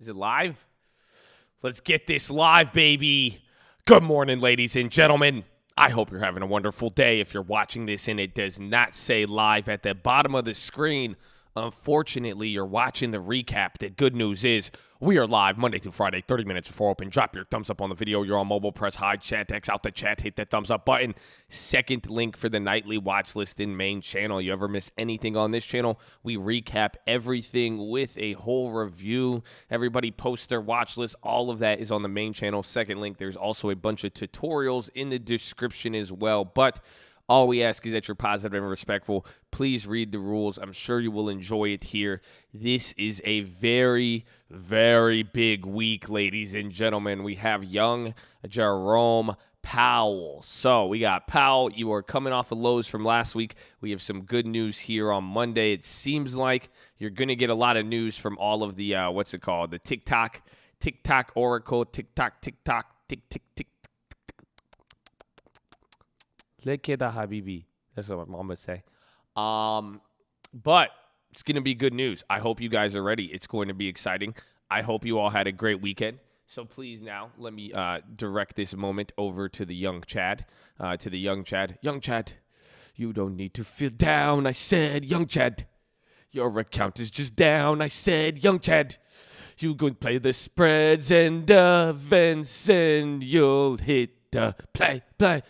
Is it live? Let's get this live, baby. Good morning, ladies and gentlemen. I hope you're having a wonderful day. If you're watching this and it does not say live at the bottom of the screen, unfortunately, you're watching the recap. The good news is we are live Monday through Friday, 30 minutes before open. Drop your thumbs up on the video. You're on mobile, press hide, chat, X out the chat, hit that thumbs up button. Second link for the nightly watch list in main channel. You ever miss anything on this channel? We recap everything with a whole review. Everybody posts their watch list. All of that is on the main channel. Second link, there's also a bunch of tutorials in the description as well. But all we ask is that you're positive and respectful. Please read the rules. I'm sure you will enjoy it here. This is a very, very big week, ladies and gentlemen. We have young Jerome Powell. So we got Powell. You are coming off the lows from last week. We have some good news here on Monday. It seems like you're going to get a lot of news from all of the, the TikTok Oracle, TikTok, tick, tick. Lekeda Habibi. That's what my mom would say. But it's going to be good news. I hope you guys are ready. It's going to be exciting. I hope you all had a great weekend. So please now let me direct this moment over to the young Chad. Young Chad, you don't need to feel down. I said, young Chad, your account is just down. I said, young Chad, you go and play the spreads and events and you'll hit play. It's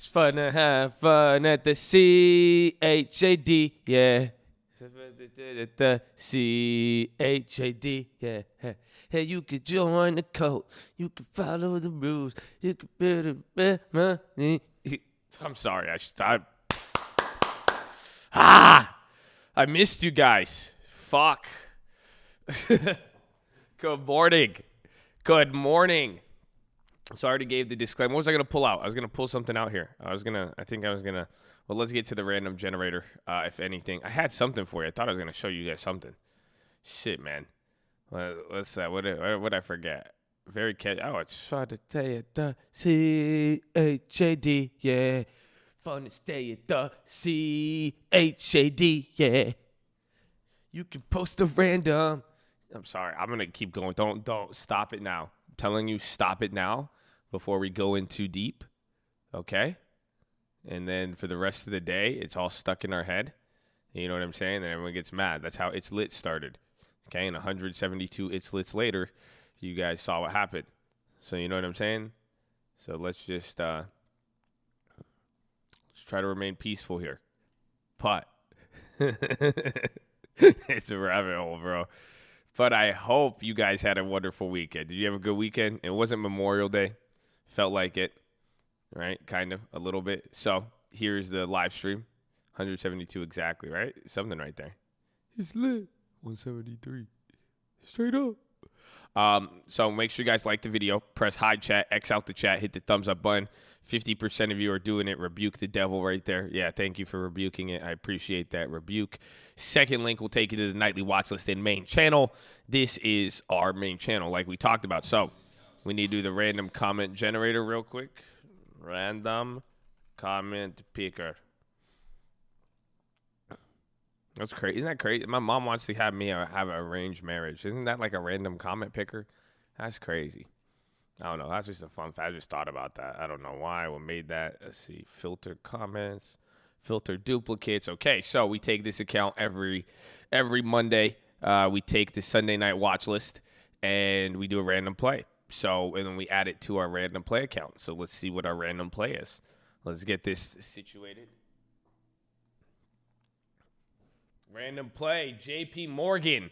fun to have fun at the CHAD, yeah. The CHAD, yeah. Hey, you could join the cult. You could follow the rules. You could build a money. I'm sorry. I missed you guys. Fuck. Good morning. So I already gave the disclaimer. What was I going to pull out? I was going to pull something out here. Well, let's get to the random generator, if anything. I had something for you. I thought I was going to show you guys something. Shit, man. What's that? What did I forget? Very catchy. Oh, it's fun to stay at the CHAD, yeah. Fun to stay at the CHAD, yeah. You can post a random. I'm sorry. I'm going to keep going. Don't stop it now. I'm telling you, stop it now before we go in too deep, okay? And then for the rest of the day, it's all stuck in our head. You know what I'm saying? And everyone gets mad. That's how It's Lit started, okay? And 172 It's Lits later, you guys saw what happened. So you know what I'm saying? So let's just let's try to remain peaceful here. But it's a rabbit hole, bro. But I hope you guys had a wonderful weekend. Did you have a good weekend? It wasn't Memorial Day. Felt like it, right? Kind of, a little bit. So here's the live stream. 172 exactly, right? Something right there. It's lit. 173. Straight up. So make sure you guys like the video. Press hide chat, X out the chat, hit the thumbs up button. 50% of you are doing it. Rebuke the devil right there. Yeah, thank you for rebuking it. I appreciate that rebuke. Second link will take you to the nightly watch list in main channel. This is our main channel like we talked about. So we need to do the random comment generator real quick. Random comment picker. That's crazy. Isn't that crazy? My mom wants to have me have an arranged marriage. Isn't that like a random comment picker? That's crazy. I don't know. That's just a fun fact. I just thought about that. I don't know why. What made that? Let's see. Filter comments. Filter duplicates. Okay, so we take this account every Monday. We take the Sunday night watch list and we do a random play. So, and then we add it to our random play account. So let's see what our random play is. Let's get this situated. Random play, JP Morgan.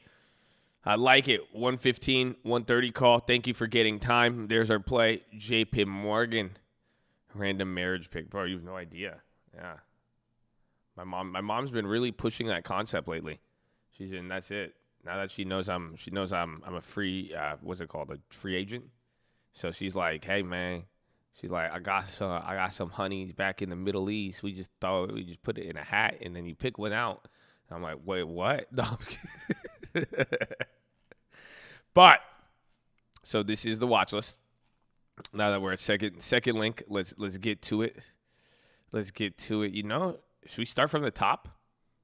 I like it. 115, 130 call. Thank you for getting time. There's our play. JP Morgan. Random marriage pick. Bro, you have no idea. Yeah. My mom's been really pushing that concept lately. She's in, that's it. Now that she knows I'm a free, what's it called? A free agent. So she's like, hey man. She's like, I got some honeys back in the Middle East. We just put it in a hat and then you pick one out. I'm like, wait, what? No. But so this is the watch list. Now that we're at second link, let's get to it. Let's get to it. You know, should we start from the top?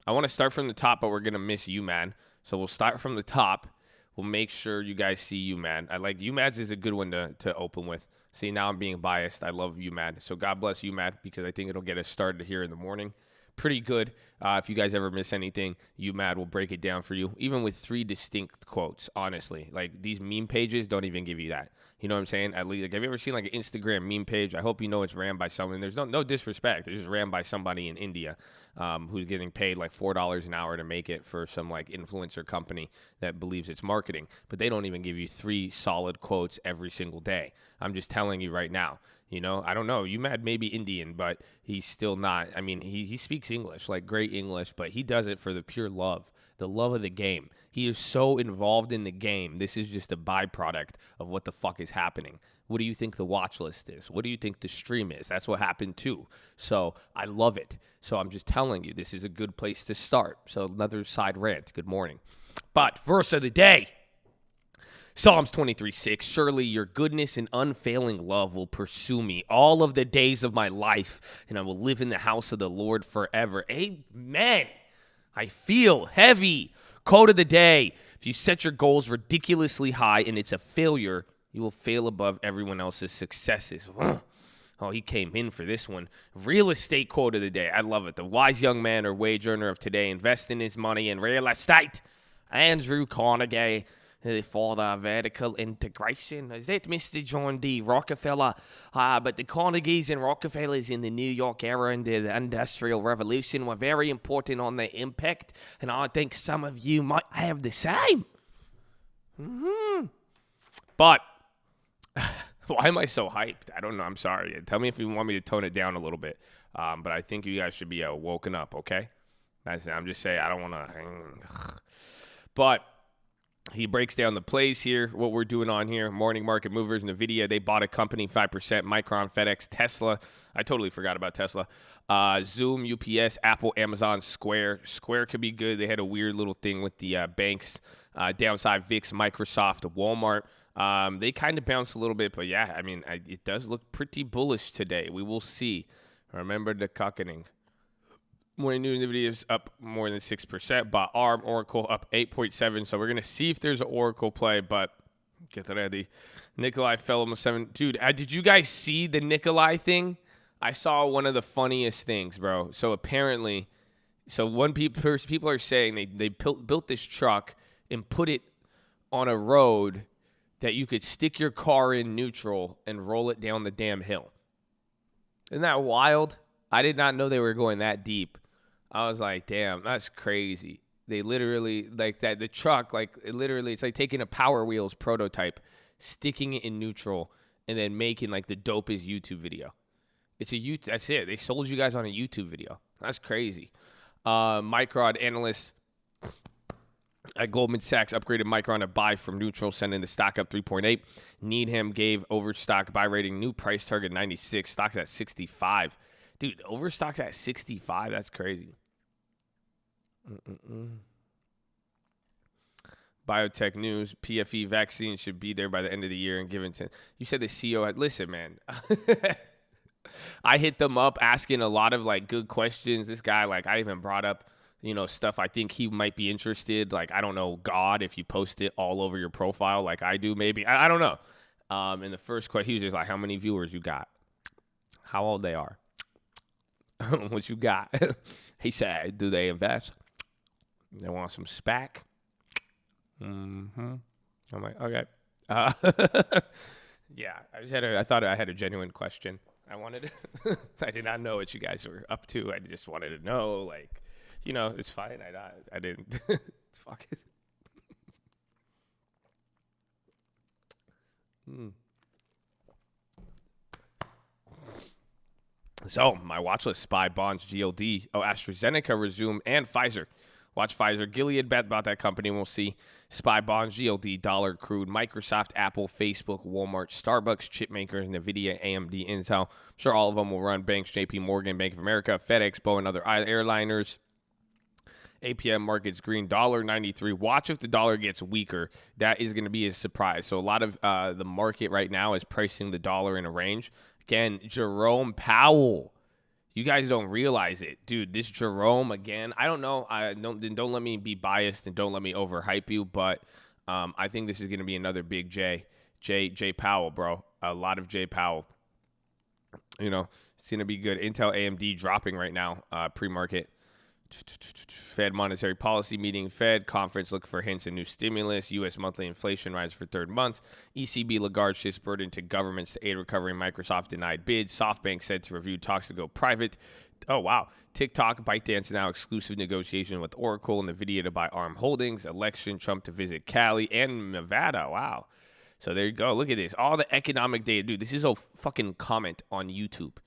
I want to start from the top, but we're gonna miss you, man. So we'll start from the top. We'll make sure you guys see UMAD. I like UMAD's is a good one to open with. See, now I'm being biased. I love UMAD. So God bless UMAD because I think it'll get us started here in the morning. Pretty good. If you guys ever miss anything, UMAD will break it down for you, even with 3 distinct quotes, honestly. Like, these meme pages don't even give you that. You know what I'm saying? At least, like, have you ever seen, like, an Instagram meme page? I hope you know it's ran by someone. There's no disrespect. It's just ran by somebody in India who's getting paid, like, $4 an hour to make it for some, like, influencer company that believes it's marketing. But they don't even give you 3 solid quotes every single day. I'm just telling you right now. You know, I don't know. UMAD may be Indian, but he's still not. I mean, he speaks English, like great English, but he does it for the pure love, the love of the game. He is so involved in the game. This is just a byproduct of what the fuck is happening. What do you think the watch list is? What do you think the stream is? That's what happened too. So I love it. So I'm just telling you, this is a good place to start. So another side rant. Good morning. But verse of the day. Psalms 23:6, surely your goodness and unfailing love will pursue me all of the days of my life, and I will live in the house of the Lord forever. Amen. I feel heavy. Quote of the day, if you set your goals ridiculously high and it's a failure, you will fail above everyone else's successes. Oh, he came in for this one. Real estate quote of the day. I love it. The wise young man or wage earner of today invests in his money in real estate. Andrew Carnegie. For the vertical integration. Is that Mr. John D. Rockefeller? But the Carnegies and Rockefellers in the New York era and the Industrial Revolution were very important on their impact, and I think some of you might have the same. But why am I so hyped? I don't know. I'm sorry. Tell me if you want me to tone it down a little bit. But I think you guys should be woken up, okay? I'm just saying I don't want to. But he breaks down the plays here, what we're doing on here. Morning market movers, NVIDIA, they bought a company, 5%. Micron, FedEx, Tesla. I totally forgot about Tesla. Zoom, UPS, Apple, Amazon, Square. Square could be good. They had a weird little thing with the banks. Downside, VIX, Microsoft, Walmart. They kind of bounced a little bit, but yeah, I mean, it does look pretty bullish today. We will see. Remember the cockening. Morning news NVIDIA's up more than 6%, but ARM, Oracle up 8.7%. So we're going to see if there's an Oracle play, but get ready. Nikolai fell almost 7. Dude, did you guys see the Nikolai thing? I saw one of the funniest things, bro. So apparently, people are saying they built this truck and put it on a road that you could stick your car in neutral and roll it down the damn hill. Isn't that wild? I did not know they were going that deep. I was like, damn, that's crazy. They literally, like that, the truck, like, it's like taking a Power Wheels prototype, sticking it in neutral, and then making, like, the dopest YouTube video. That's it. They sold you guys on a YouTube video. That's crazy. Micron analyst at Goldman Sachs upgraded Micron to buy from neutral, sending the stock up 3.8. Needham gave Overstock buy rating new price target 96. Stock's at 65. Dude, Overstock's at 65. That's crazy. Biotech news. PFE vaccine should be there by the end of the year and given to. You said the CEO had. Listen, man. I hit them up asking a lot of like good questions. This guy, like, I even brought up, stuff I think he might be interested. Like, I don't know, God, if you post it all over your profile like I do, maybe. I don't know. And the first question, he was just like, how many viewers you got? How old they are? What you got? He said, do they invest? They want some SPAC? I'm like, okay. Yeah, I thought I had a genuine question. I did not know what you guys were up to. I just wanted to know, like, it's fine. I didn't. Fuck it. So, my watch list: SPY, bonds, GLD, AstraZeneca, resume, and Pfizer. Watch Pfizer, Gilead, bet about that company. We'll see. SPY, bonds, GLD, dollar, crude, Microsoft, Apple, Facebook, Walmart, Starbucks, chip makers, NVIDIA, AMD, Intel. I'm sure all of them will run banks, JP Morgan, Bank of America, FedEx, Boeing, other airliners. APM markets green, $1.93. Watch if the dollar gets weaker. That is going to be a surprise. So a lot of the market right now is pricing the dollar in a range. Again, Jerome Powell. You guys don't realize it. Dude, this Jerome, again, I don't know. Don't let me be biased and don't let me overhype you, but I think this is going to be another big J Powell, bro. A lot of J Powell. You know, it's going to be good. Intel, AMD dropping right now, pre-market. Fed monetary policy meeting. Fed conference look for hints of new stimulus. U.S. monthly inflation rise for third month. ECB Lagarde shifts burden to governments to aid recovery. Microsoft denied bid. SoftBank said to review talks to go private. Oh, wow. TikTok, ByteDance now exclusive negotiation with Oracle and NVIDIA to buy ARM Holdings. Election, Trump to visit Cali and Nevada. Wow. So there you go. Look at this. All the economic data. Dude, this is a fucking comment on YouTube.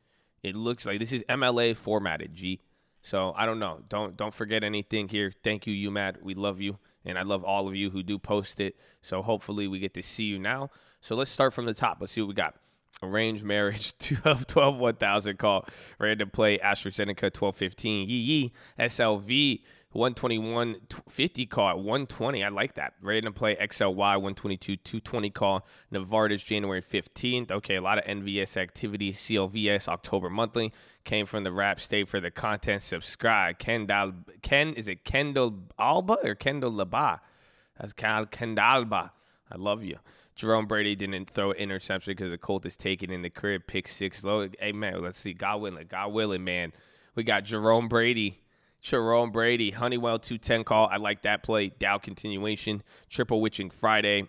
It looks like this is MLA formatted, G. So I don't know. Don't forget anything here. Thank you, UMAD. We love you. And I love all of you who do post it. So hopefully we get to see you now. So let's start from the top. Let's see what we got. Arranged marriage, 12 1000 call. Random play, AstraZeneca, 1215. Yee. SLV, 121.50 call at 120. I like that. Random play, XLY, 122, 220 call. Novartis, January 15th. Okay, a lot of NVS activity. CLVS, October monthly. Came from the rap. Stay for the content. Subscribe. Is it Kendall Alba or Kendall Laba? That's Kendalba. I love you. Jerome Brady didn't throw an interception because the Colt is taken in the crib. Pick 6 low. Hey, man, let's see. God willing, man. We got Jerome Brady, Honeywell 210 call. I like that play. Dow continuation. Triple witching Friday.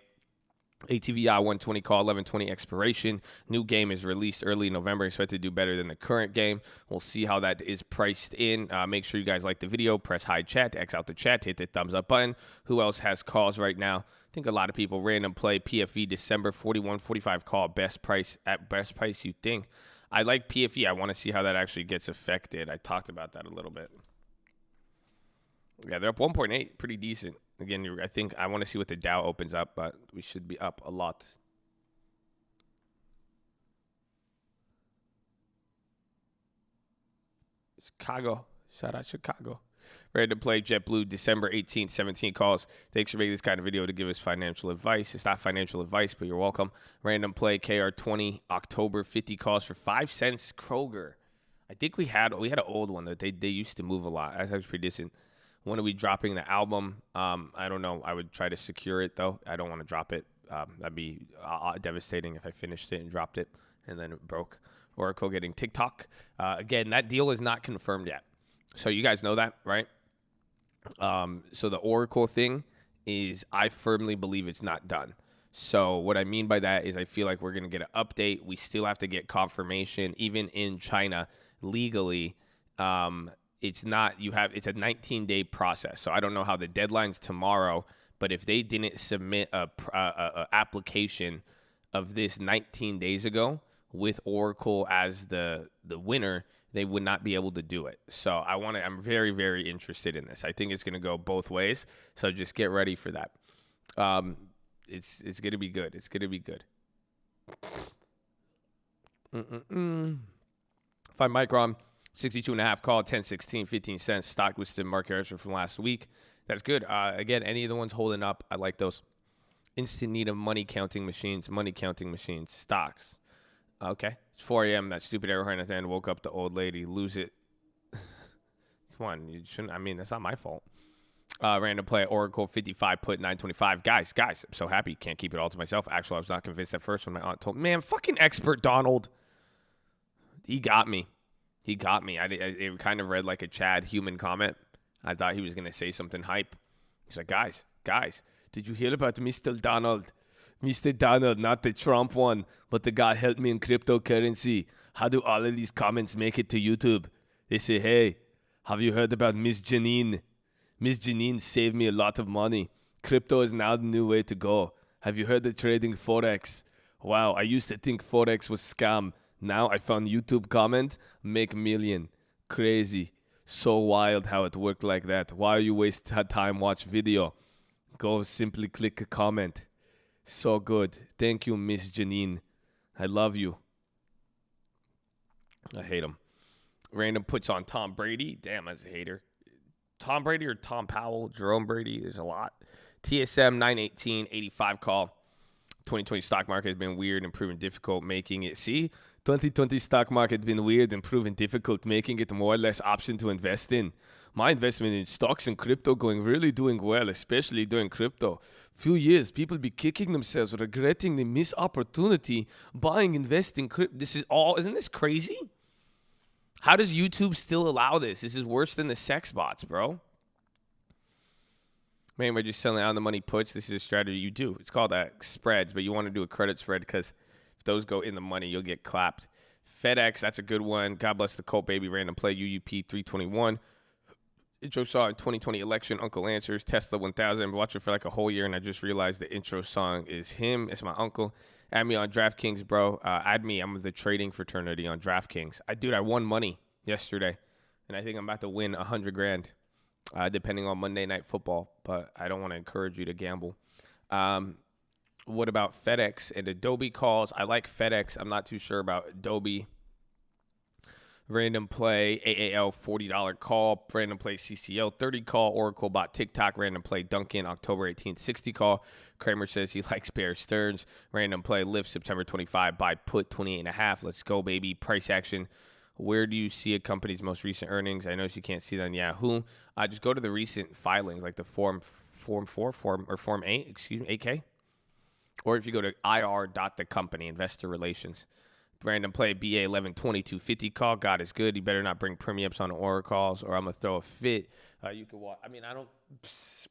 ATVI 120 call, 1120 expiration. New game is released early November. Expected to do better than the current game. We'll see how that is priced in. Make sure you guys like the video. Press hide chat to X out the chat. Hit the thumbs up button. Who else has calls right now? I think a lot of people. Random play PFE December 41.45 call. Best price you think. I like PFE. I want to see how that actually gets affected. I talked about that a little bit. Yeah, they're up 1.8. Pretty decent. Again, I think I want to see what the Dow opens up, but we should be up a lot. Chicago. Shout out Chicago. Ready to play JetBlue December 18th, 17 calls. Thanks for making this kind of video to give us financial advice. It's not financial advice, but you're welcome. Random play KR20 October 50 calls for 5 cents. Kroger. I think we had an old one that they used to move a lot. That's actually pretty decent. When are we dropping the album? I don't know. I would try to secure it, though. I don't want to drop it. That'd be devastating if I finished it and dropped it and then it broke. Oracle getting TikTok. Again, that deal is not confirmed yet. So you guys know that, right? So the Oracle thing is I firmly believe it's not done. So what I mean by that is I feel like we're going to get an update. We still have to get confirmation, even in China, legally. It's a 19-day process. So I don't know how the deadline's tomorrow, but if they didn't submit a application of this 19 days ago with Oracle as the winner, they would not be able to do it. So I'm very, very interested in this. I think it's going to go both ways. So just get ready for that. It's going to be good. It's going to be good. 5 micron. 62.5 call, 10.16, 15 cents. Stock boosted market action from last week. That's good. Again, any of the ones holding up, I like those. Instant need of money counting machines, stocks. Okay. It's 4 a.m. That stupid air horn at the end woke up the old lady. Lose it. Come on. You shouldn't. I mean, that's not my fault. Random play Oracle 55 put 925. Guys, I'm so happy. Can't keep it all to myself. Actually, I was not convinced at first when my aunt told me, man, fucking expert Donald. He got me. It kind of read like a Chad human comment. I thought he was going to say something hype. He's like, guys, did you hear about Mr. Donald? Mr. Donald, not the Trump one, but the guy helped me in cryptocurrency. How do all of these comments make it to YouTube? They say, hey, have you heard about Miss Janine? Miss Janine saved me a lot of money. Crypto is now the new way to go. Have you heard of trading Forex? Wow, I used to think Forex was scam. Now I found YouTube comment, make million. Crazy. So wild how it worked like that. Why you waste time watch video? Go simply click a comment. So good. Thank you, Miss Janine. I love you. I hate him. Random puts on Tom Brady. Damn, that's a hater. Tom Brady or Tom Powell? Jerome Brady? There's a lot. TSM 918, 85 call. 2020 stock market has been weird and proven difficult, making it. See? 2020 stock market has been weird and proven difficult, making it more or less option to invest in. My investment in stocks and crypto doing well, especially during crypto. Few years, people be kicking themselves, regretting the missed opportunity, investing crypto. Isn't this crazy? How does YouTube still allow this? This is worse than the sex bots, bro. Man, we're just selling out the money puts. This is a strategy you do. It's called spreads, but you want to do a credit spread because if those go in the money, you'll get clapped. FedEx, that's a good one. God bless the Colt baby. Random play, UUP 321. Intro song 2020 election, Uncle Answers, Tesla 1000. I've been watching for like a whole year, and I just realized the intro song is him. It's my uncle. Add me on DraftKings, bro. Add me. I'm with the trading fraternity on DraftKings. I won money yesterday, and I think I'm about to win $100,000, depending on Monday Night Football. But I don't want to encourage you to gamble. What about FedEx and Adobe calls? I like FedEx. I'm not too sure about Adobe. Random play, AAL $40 call. Random play, CCL 30 call. Oracle bought TikTok. Random play, Duncan October 18th 60 call. Kramer says he likes Bear Stearns. Random play, Lyft September 25. Buy put 28.5. Let's go, baby. Price action. Where do you see a company's most recent earnings? I notice you can't see that on Yahoo. Just go to the recent filings, like the Form 8, 8K. Or if you go to ir.thecompany, investor relations. Random play, BA 112250 call. God is good. You better not bring premiums on order calls or I'm going to throw a fit. You can walk.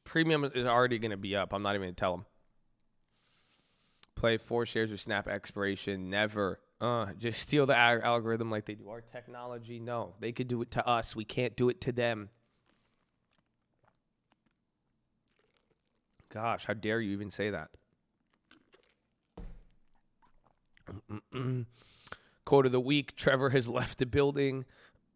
Premium is already going to be up. I'm not even going to tell them. Play 4 shares of Snap expiration. Never. Just steal the algorithm like they do our technology. No, they could do it to us. We can't do it to them. Gosh, how dare you even say that? Quote of the week, Trevor has left the building.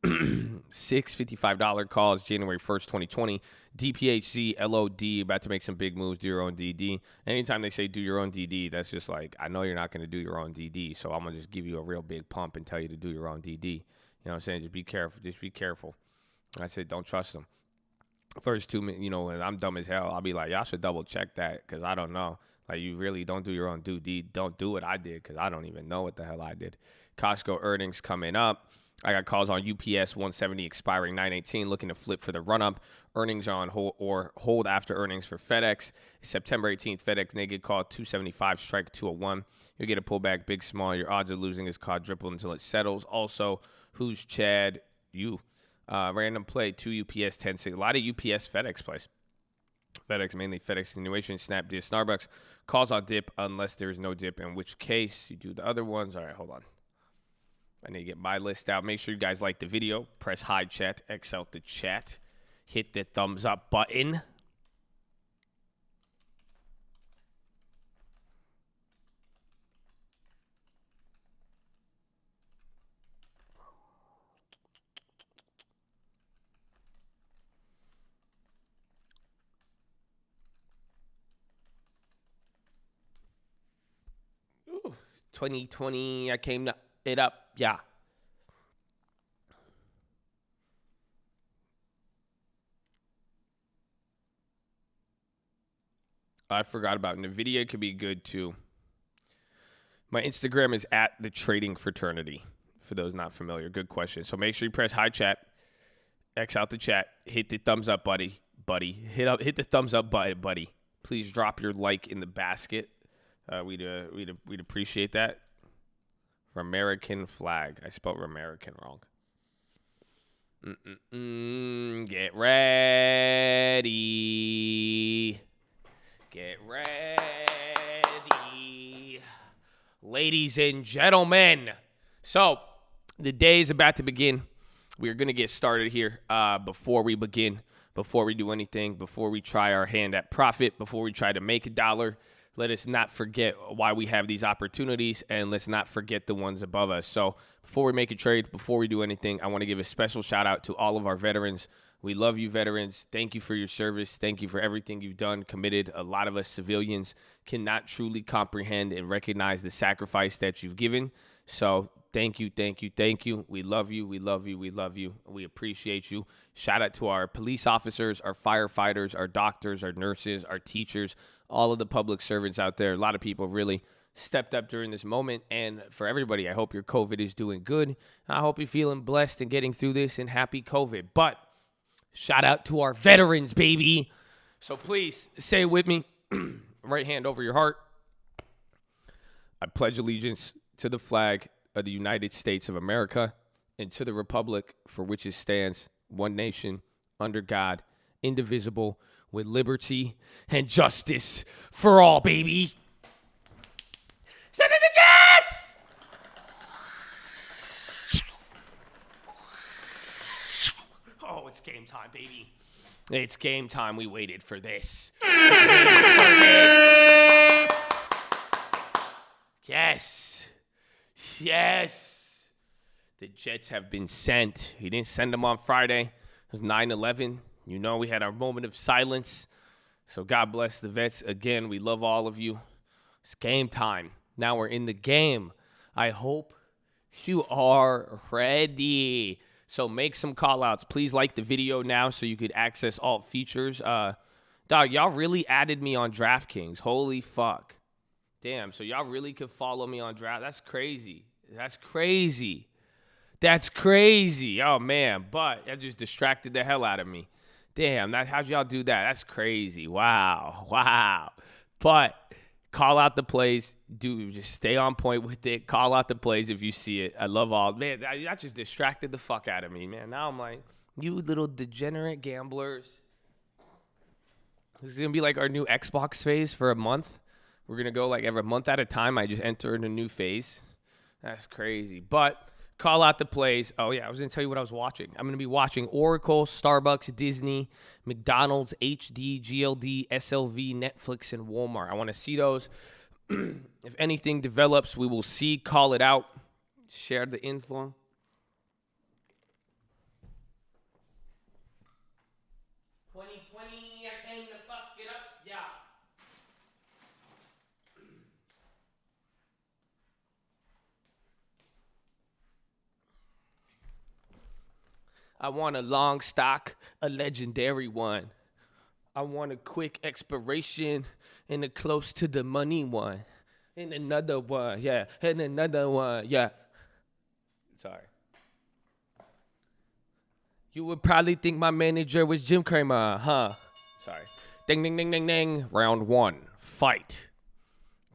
$655 calls January 1st, 2020. DPHC, LOD, about to make some big moves, do your own DD. Anytime they say do your own DD, that's just like, I know you're not going to do your own DD, so I'm going to just give you a real big pump and tell you to do your own DD. You know what I'm saying? Just be careful. Just be careful. I said, don't trust them. First 2 minutes, when I'm dumb as hell, I'll be like, y'all should double check that because I don't know. Like, you really don't do your own DD. Don't do what I did because I don't even know what the hell I did. Costco earnings coming up. I got calls on UPS 170 expiring 918, looking to flip for the run-up. Earnings on hold after earnings for FedEx. September 18th, FedEx negative call 275, strike 201. You'll get a pullback, big, small. Your odds of losing is quadrupled until it settles. Also, who's Chad? You. Random play, 2 UPS 10-6. A lot of UPS FedEx plays. FedEx, mainly FedEx continuation, Snap, Dis, Starbucks. Calls on dip unless there's no dip, in which case you do the other ones. All right, hold on. I need to get my list out. Make sure you guys like the video. Press hide chat, X out the chat. Hit the thumbs up button. Ooh, 2020, I came it up. Yeah. I forgot about NVIDIA. Could be good too. My Instagram is at the Trading Fraternity. For those not familiar, good question. So make sure you press high chat, X out the chat, hit the thumbs up, buddy. Hit the thumbs up button, buddy. Please drop your like in the basket. We'd appreciate that. American flag. I spelled American wrong. Get ready. Get ready. Ladies and gentlemen. So, the day is about to begin. We're going to get started here. Before we begin, before we do anything, before we try our hand at profit, before we try to make $1, let us not forget why we have these opportunities, and let's not forget the ones above us. So before we make a trade, before we do anything, I want to give a special shout out to all of our veterans. We love you, veterans. Thank you for your service. Thank you for everything you've done, committed. A lot of us civilians cannot truly comprehend and recognize the sacrifice that you've given. So thank you, thank you, thank you. We love you, we love you, we love you. We appreciate you. Shout out to our police officers, our firefighters, our doctors, our nurses, our teachers, all of the public servants out there. A lot of people really stepped up during this moment. And for everybody, I hope your COVID is doing good. I hope you're feeling blessed and getting through this, and happy COVID. But Shout out to our veterans, baby. So please say it with me. Right hand over your heart. I pledge allegiance to the flag of the United States of America and to the republic for which it stands, one nation, under God, indivisible, with liberty and justice for all, baby. Send in the Jets! Oh, it's game time, baby. It's game time. We waited for this. Yes. Yes. The Jets have been sent. He didn't send them on Friday. It was 9/11. You know, we had our moment of silence. So God bless the vets. Again, we love all of you. It's game time. Now we're in the game. I hope you are ready. So make some call outs. Please like the video now so you could access alt features. Dog, y'all really added me on DraftKings. Holy fuck. Damn, so y'all really could follow me on Draft. That's crazy. That's crazy. That's crazy. Oh, man. But that just distracted the hell out of me. Damn, how'd y'all do that? That's crazy. Wow. But call out the plays. Just stay on point with it. Call out the plays if you see it. I love all. Man, that just distracted the fuck out of me, man. Now I'm like, you little degenerate gamblers. This is going to be like our new Xbox phase for a month. We're going to go like every month at a time. I just enter in a new phase. That's crazy. But call out the plays. Oh, yeah, I was going to tell you what I was watching. I'm going to be watching Oracle, Starbucks, Disney, McDonald's, HD, GLD, SLV, Netflix, and Walmart. I want to see those. If anything develops, we will see. Call it out. Share the info. I came to fuck it up. Yeah. I want a long stock, a legendary one. I want a quick expiration and a close to the money one. And another one, yeah. And another one, yeah. Sorry. You would probably think my manager was Jim Cramer, huh? Sorry. Ding, ding, ding, ding, ding. Round one, fight.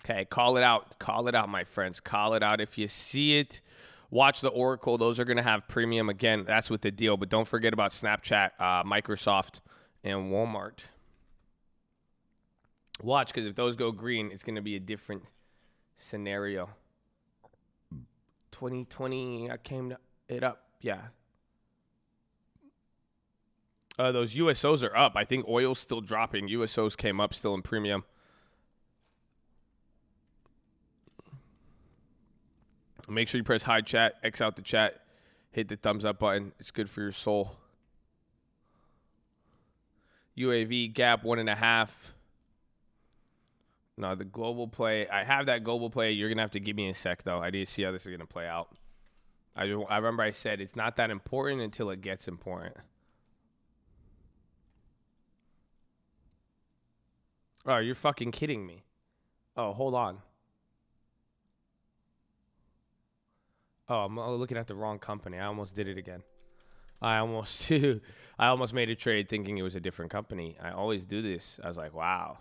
Okay, call it out. Call it out, my friends. Call it out if you see it. Watch the Oracle. Those are going to have premium. Again, that's with the deal. But don't forget about Snapchat, Microsoft, and Walmart. Watch, because if those go green, it's going to be a different scenario. 2020, I came it up. Yeah. Those USOs are up. I think oil's still dropping. USOs came up still in premium. Make sure you press hide chat, X out the chat, hit the thumbs up button. It's good for your soul. UAV gap 1.5. No, the global play. I have that global play. You're going to have to give me a sec, though. I need to see how this is going to play out. I remember I said it's not that important until it gets important. Oh, you're fucking kidding me. Oh, hold on. Oh, I'm looking at the wrong company. I almost did it again. I almost made a trade thinking it was a different company. I always do this. I was like, wow.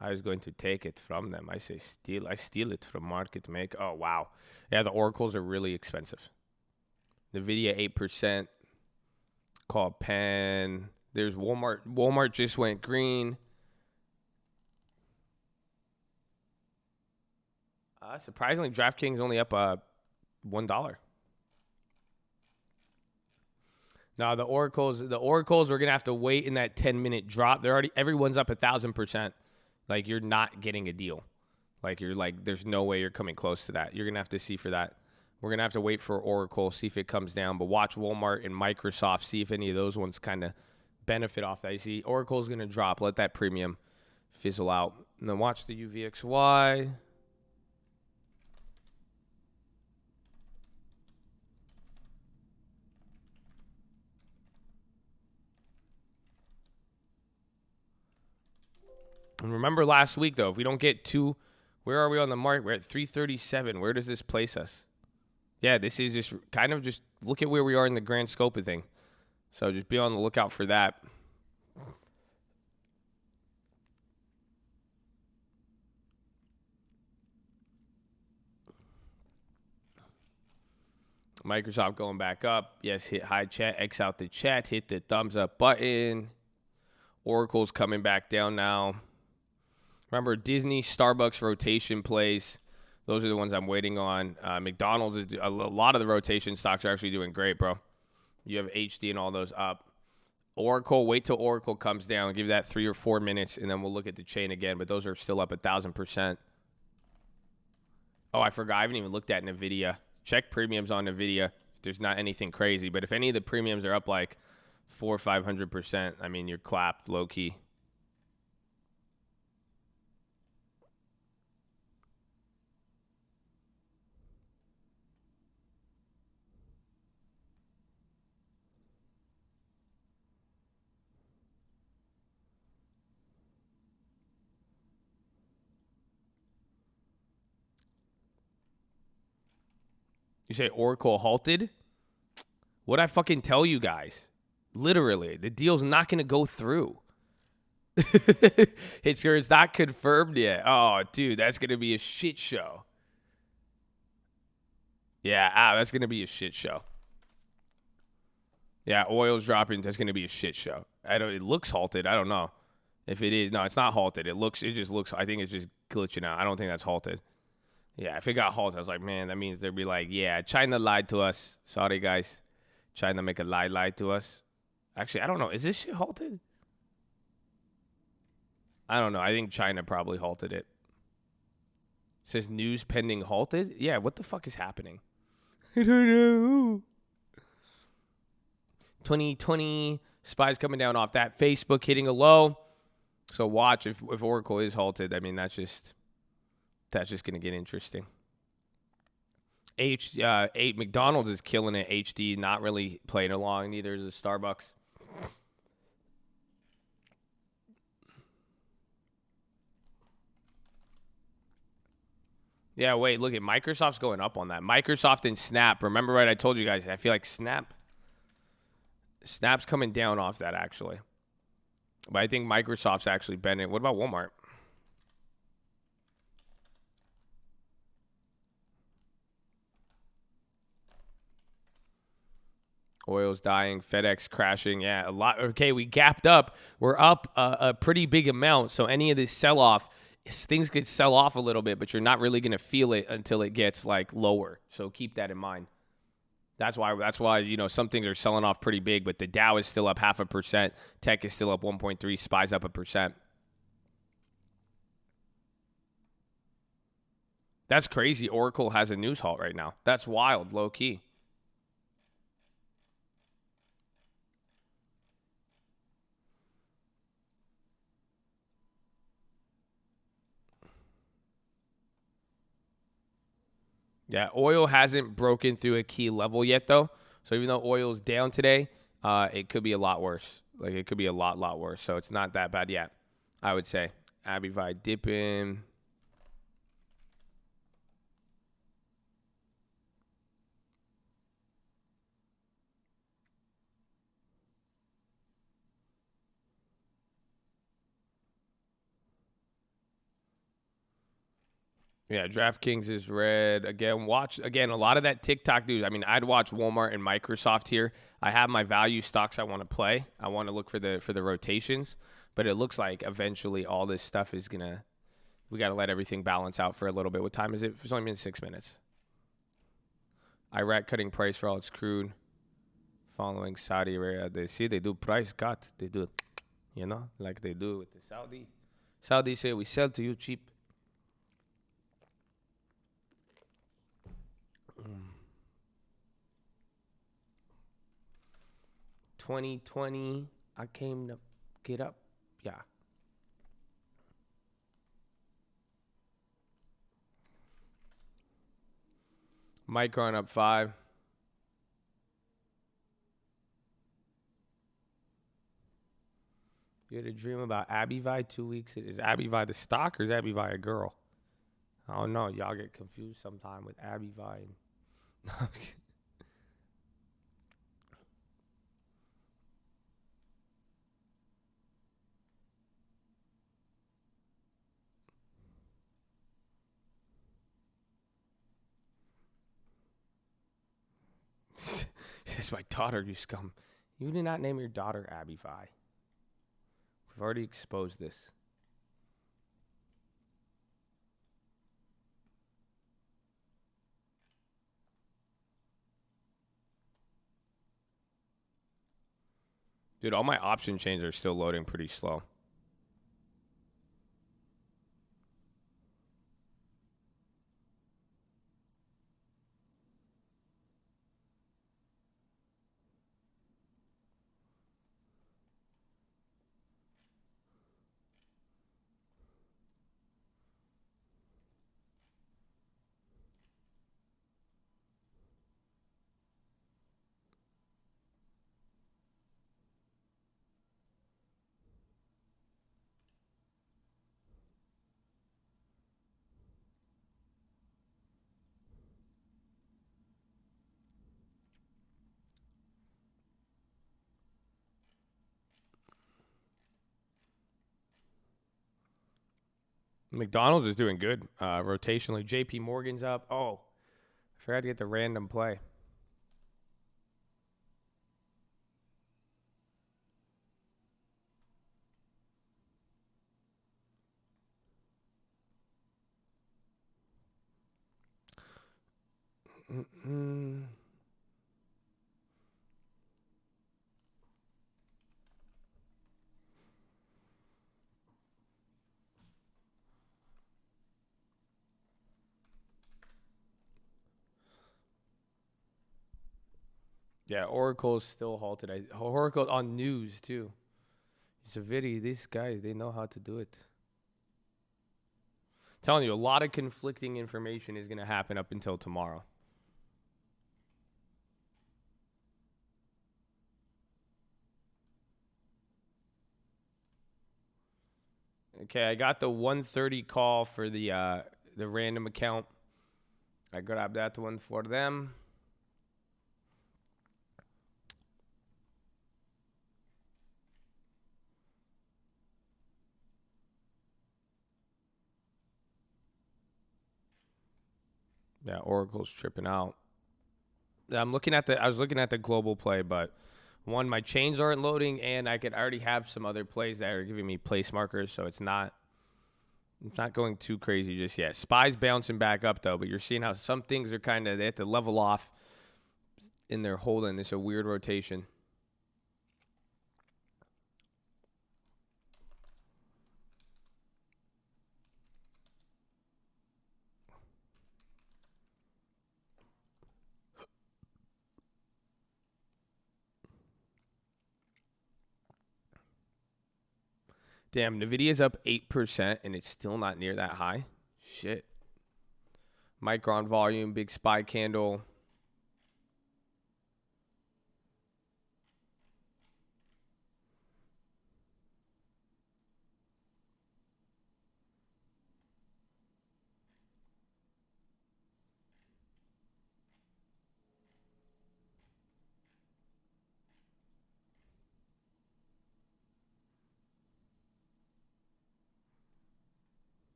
I was going to take it from them. I say steal. I steal it from market maker. Oh, wow. Yeah, the oracles are really expensive. NVIDIA 8%. Call Penn. There's Walmart. Walmart just went green. Surprisingly, DraftKings only up $1. Now the oracles we're gonna have to wait in that 10-minute drop. Everyone's up 1,000%. Like you're not getting a deal. There's no way you're coming close to that. You're gonna have to see for that. We're gonna have to wait for Oracle, see if it comes down. But watch Walmart and Microsoft, see if any of those ones kind of benefit off that. You see, Oracle's gonna drop. Let that premium fizzle out, and then watch the UVXY. And remember last week, though, if we don't get two, where are we on the market? We're at 337. Where does this place us? Yeah, this is just kind of just look at where we are in the grand scope of thing. So just be on the lookout for that. Microsoft going back up. Yes, hit high chat, X out the chat, hit the thumbs up button. Oracle's coming back down now. Remember, Disney, Starbucks rotation plays. Those are the ones I'm waiting on. McDonald's, a lot of the rotation stocks are actually doing great, bro. You have HD and all those up. Oracle, wait till Oracle comes down. Give that 3 or 4 minutes, and then we'll look at the chain again. But those are still up 1,000%. Oh, I forgot. I haven't even looked at NVIDIA. Check premiums on NVIDIA. There's not anything crazy. But if any of the premiums are up like 400 or 500%, I mean, you're clapped low-key. You say Oracle halted? What'd I fucking tell you guys? Literally, the deal's not going to go through. It's not confirmed yet. Oh, dude, that's going to be a shit show. Yeah, that's going to be a shit show. Yeah, oil's dropping. That's going to be a shit show. It looks halted. I don't know if it is. No, it's not halted. It just looks. I think it's just glitching out. I don't think that's halted. Yeah, if it got halted, I was like, man, that means they'd be like, yeah, China lied to us. Sorry, guys. China make a lie to us. Actually, I don't know. Is this shit halted? I don't know. I think China probably halted it. It says news pending halted. Yeah, what the fuck is happening? I don't know. 2020 spies coming down off that. Facebook hitting a low. So watch if Oracle is halted. I mean, that's just going to get interesting. McDonald's is killing it. HD not really playing along. Neither is the Starbucks. Yeah, wait, look at Microsoft's going up on that. Microsoft and Snap. Remember, right? I told you guys. I feel like Snap's coming down off that actually. But I think Microsoft's actually bending. What about Walmart? Oil's dying. FedEx crashing. Yeah, a lot. Okay, we gapped up. We're up a pretty big amount. So any of this sell-off, things could sell off a little bit, but you're not really going to feel it until it gets like lower. So keep that in mind. That's why you know some things are selling off pretty big, but the Dow is still up 0.5%. Tech is still up 1.3. SPY's up 1%. That's crazy. Oracle has a news halt right now. That's wild, low key. Yeah, oil hasn't broken through a key level yet, though. So even though oil is down today, it could be a lot worse. Like, it could be a lot worse. So it's not that bad yet, I would say. Abivai dipping. Yeah, DraftKings is red. Again, a lot of that TikTok news. I mean, I'd watch Walmart and Microsoft here. I have my value stocks I want to play. I want to look for the rotations. But it looks like eventually all this stuff is going to – we got to let everything balance out for a little bit. What time is it? It's only been 6 minutes. Iraq cutting price for all its crude following Saudi Arabia. They do price cut. They do it, you know, like they do with the Saudi. Saudi say we sell to you cheap. 2020, I came to get up. Yeah. Micron up 5. You had a dream about Abivai 2 weeks. Is Abivai the stock or is Abivai a girl? I don't know. Y'all get confused sometime with Abivai. Says my daughter, you scum. You did not name your daughter Abby Vi. We've already exposed this. Dude, all my option chains are still loading pretty slow. McDonald's is doing good rotationally. JP Morgan's up. Oh, I forgot to get the random play. Yeah, Oracle's still halted. Oracle on news too. It's a video. These guys, they know how to do it. Telling you, a lot of conflicting information is going to happen up until tomorrow. Okay, I got the 130 call for the random account. I grabbed that one for them. Yeah, Oracle's tripping out. I was looking at the global play, but one, my chains aren't loading, and I could already have some other plays that are giving me place markers, so it's not going too crazy just yet. SPY's bouncing back up though, but you're seeing how some things are they have to level off in their holding. It's a weird rotation. Damn, Nvidia's up 8% and it's still not near that high. Shit. Micron volume, big SPY candle.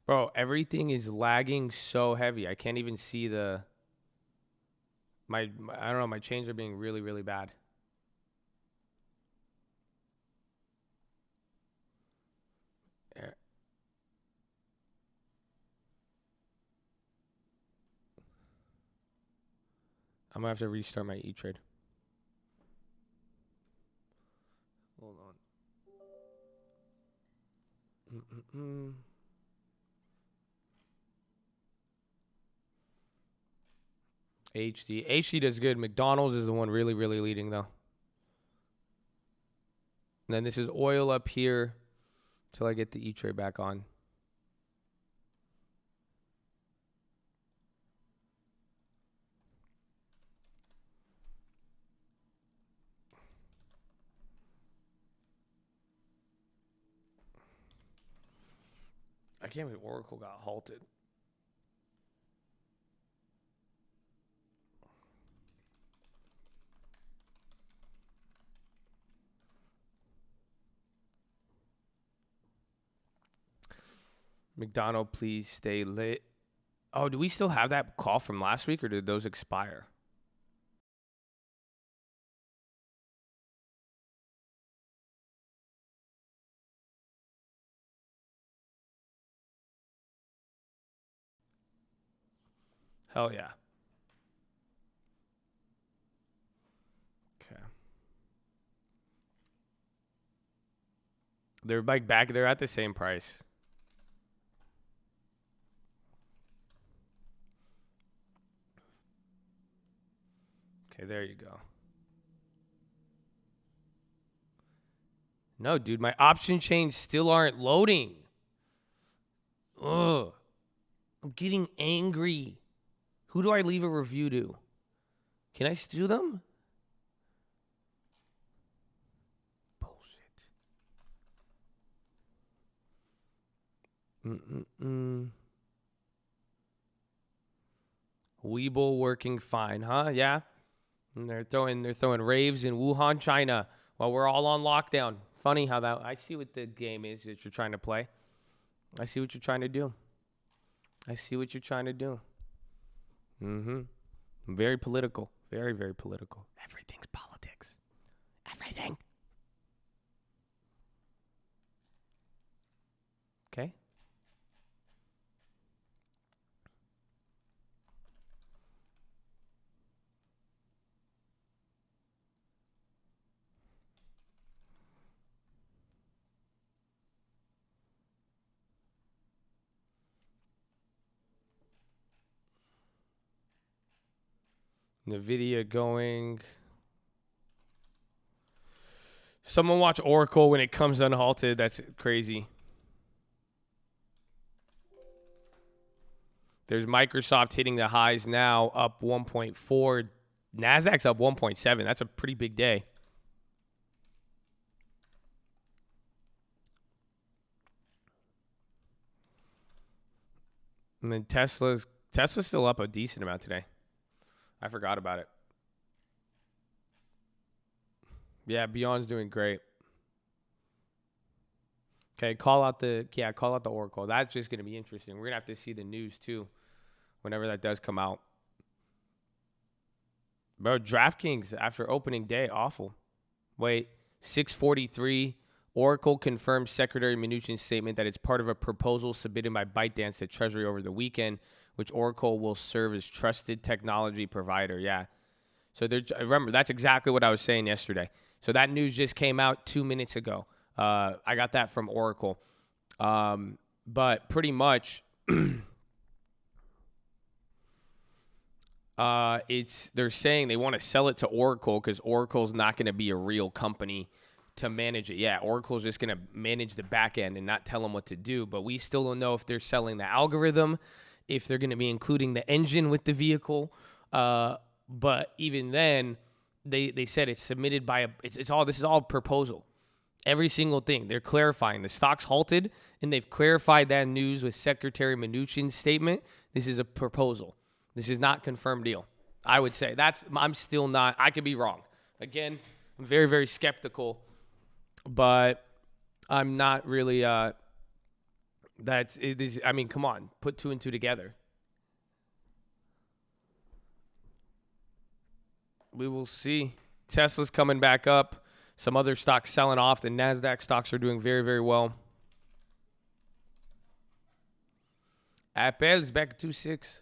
Bro, everything is lagging so heavy. I can't even see I don't know, my chains are being really, really bad. I'm gonna have to restart my E-Trade. Hold on. HD does good. McDonald's is the one really, really leading though. And then this is oil up here till I get the E-Trade back on. I can't believe Oracle got halted. McDonald, please stay lit. Oh, do we still have that call from last week, or did those expire? Hell yeah. Okay. They're like back. They're at the same price. Okay, there you go. No, dude, my option chains still aren't loading. Ugh. I'm getting angry. Who do I leave a review to? Can I sue them? Bullshit. Weeble working fine, huh? Yeah. And they're throwing raves in Wuhan, China, while we're all on lockdown. Funny how that. I see what the game is that you're trying to play. I see what you're trying to do. Very political. Very, very political. Everything's politics. Everything. Okay. NVIDIA going. Someone watch Oracle when it comes unhalted. That's crazy. There's Microsoft hitting the highs now, up 1.4. NASDAQ's up 1.7. That's a pretty big day. And then Tesla's still up a decent amount today. I forgot about it. Yeah, Beyond's doing great. Okay, call out the Oracle. That's just going to be interesting. We're going to have to see the news too whenever that does come out. Bro, DraftKings after opening day, awful. Wait, 643. Oracle confirms Secretary Mnuchin's statement that it's part of a proposal submitted by ByteDance to Treasury over the weekend, which Oracle will serve as trusted technology provider. Yeah. So remember, that's exactly what I was saying yesterday. So that news just came out 2 minutes ago. I got that from Oracle. But pretty much they're saying they want to sell it to Oracle because Oracle's not going to be a real company to manage it. Yeah, Oracle's just going to manage the back end and not tell them what to do. But we still don't know if they're selling the algorithm, if they're going to be including the engine with the vehicle. But even then, they said it's submitted by this is all proposal. Every single thing. They're clarifying. The stock's halted, and they've clarified that news with Secretary Mnuchin's statement. This is a proposal. This is not confirmed deal. I would say I'm still not. I could be wrong. Again, I'm very, very skeptical, but I'm not really. I mean, come on, put two and two together. We will see. Tesla's coming back up. Some other stocks selling off. The NASDAQ stocks are doing very, very well. Apple is back at 2.6.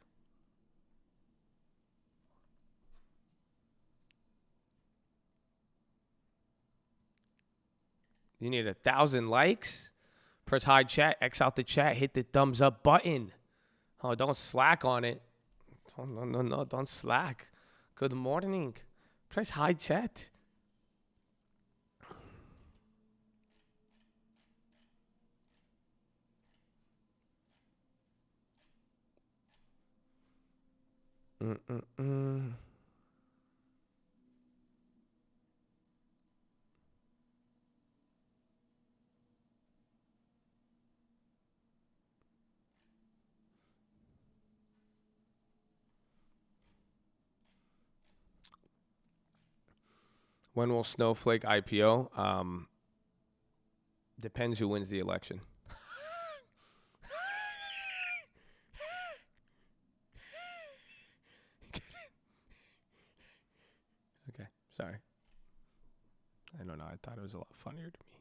You need 1,000 likes. Press hide chat. X out the chat. Hit the thumbs up button. Oh, don't slack on it. Oh, no. Don't slack. Good morning. Press hide chat. When will Snowflake IPO? Depends who wins the election. Sorry. I don't know. I thought it was a lot funnier to me.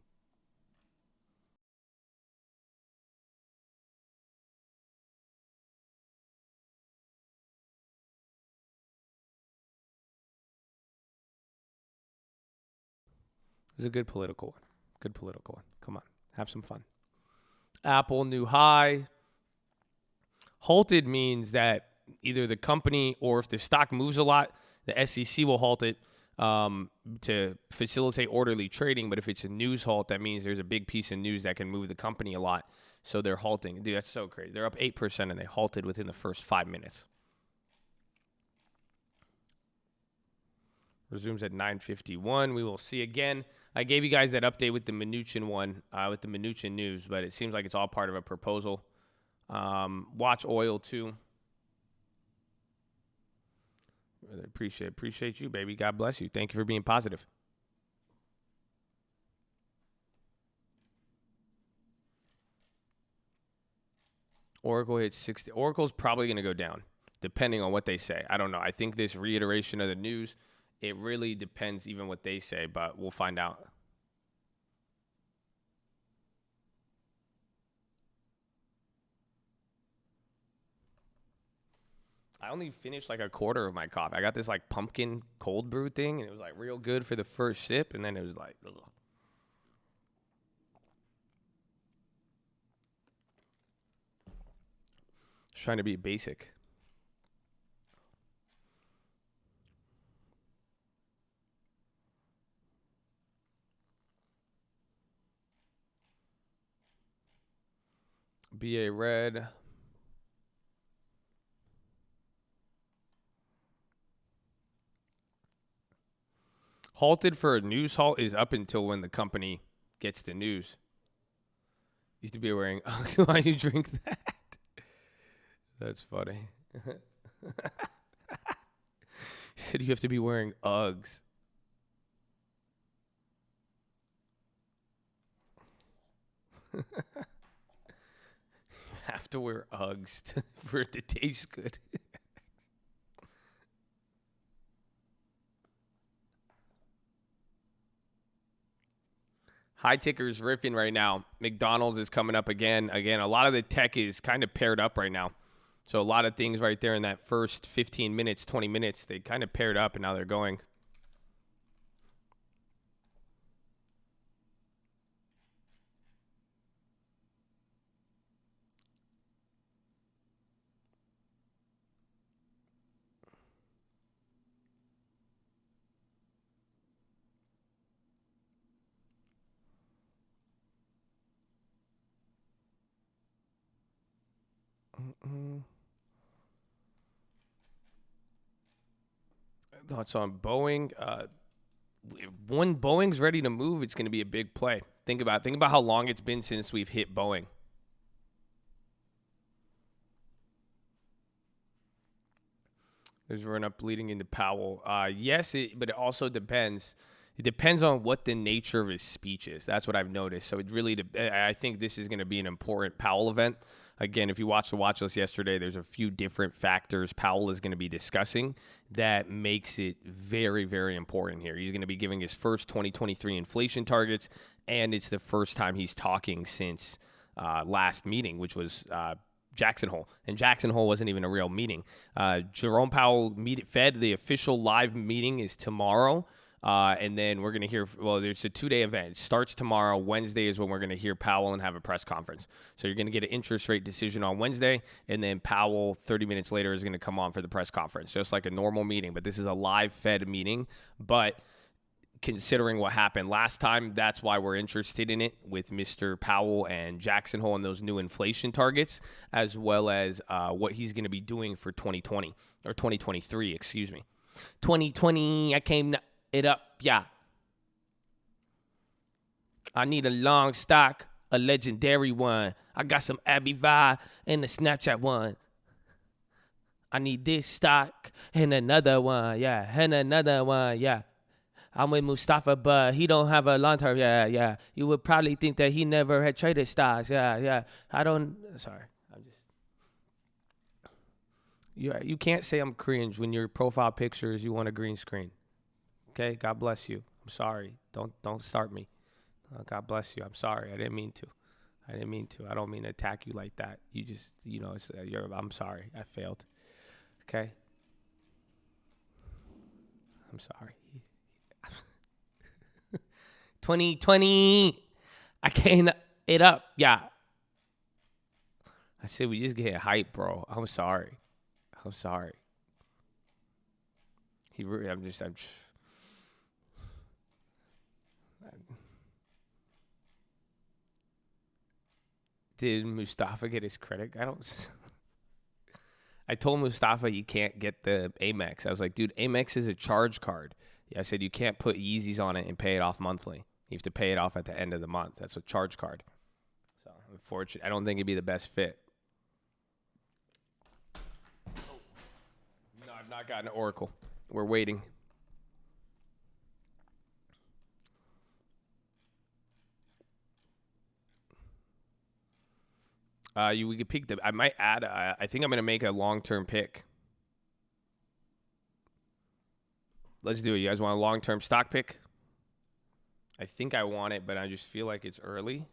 It was a good political one. Good political one. Come on. Have some fun. Apple new high. Halted means that either the company or if the stock moves a lot, the SEC will halt it to facilitate orderly trading. But if it's a news halt, that means there's a big piece of news that can move the company a lot. So they're halting. Dude, that's so crazy. They're up 8% and they halted within the first 5 minutes. Resumes at 9:51. We will see again. I gave you guys that update with the Mnuchin one, with the Mnuchin news, but it seems like it's all part of a proposal. Watch oil too. Really appreciate you, baby. God bless you. Thank you for being positive. Oracle hits 60. Oracle's probably going to go down, depending on what they say. I don't know. I think this reiteration of the news, it really depends even what they say, but we'll find out. I only finished like a quarter of my coffee. I got this like pumpkin cold brew thing, and it was like real good for the first sip, and then it was like, ugh. Just trying to be basic. BA red. Halted for a news halt is up until when the company gets the news. Used to be wearing. Why you drink that? That's funny. Said you have to be wearing Uggs. You have to wear Uggs for it to taste good. High tickers riffing right now. McDonald's is coming up again. Again, a lot of the tech is kind of paired up right now. So a lot of things right there in that first 15 minutes, 20 minutes, they kind of paired up and now they're going. Thoughts on Boeing? When Boeing's ready to move, it's going to be a big play. Think about how long it's been since we've hit Boeing. There's a run up leading into Powell. Yes, but it also depends. It depends on what the nature of his speech is. That's what I've noticed. So it really, I think this is going to be an important Powell event. Again, if you watched the watch list yesterday, there's a few different factors Powell is going to be discussing that makes it very, very important here. He's going to be giving his first 2023 inflation targets, and it's the first time he's talking since last meeting, which was Jackson Hole. And Jackson Hole wasn't even a real meeting. Jerome Powell Fed, the official live meeting is tomorrow. And then we're going to hear, well, there's a 2-day event. It starts tomorrow. Wednesday is when we're going to hear Powell and have a press conference. So you're going to get an interest rate decision on Wednesday, and then Powell 30 minutes later is going to come on for the press conference, just like a normal meeting. But this is a live Fed meeting. But considering what happened last time, that's why we're interested in it with Mr. Powell and Jackson Hole and those new inflation targets, as well as what he's going to be doing for 2020 or 2023, excuse me. 2020, I came it up, yeah. I need a long stock, a legendary one. I got some Abby vibe and the Snapchat one. I need this stock and another one, yeah, and another one, yeah. I'm with Mustafa, but he don't have a long term, yeah. You would probably think that he never had traded stocks, yeah. Sorry, I'm just. You can't say I'm cringe when your profile picture is you want a green screen. Okay, God bless you. I'm sorry. Don't start me. God bless you. I'm sorry. I didn't mean to. I don't mean to attack you like that. You just, I'm sorry. I failed. Okay? I'm sorry. 2020. I can't it up. Yeah. I said we just get hype, bro. I'm sorry. I'm just did Mustafa get his credit? I told Mustafa you can't get the Amex. I was like, dude, Amex is a charge card. Yeah, I said you can't put Yeezys on it and pay it off monthly. You have to pay it off at the end of the month. That's a charge card. So, unfortunately, I don't think it'd be the best fit. No, I've not gotten an Oracle. We're waiting. We could pick I might add. I think I'm gonna make a long-term pick. Let's do it. You guys want a long-term stock pick? I think I want it, but I just feel like it's early.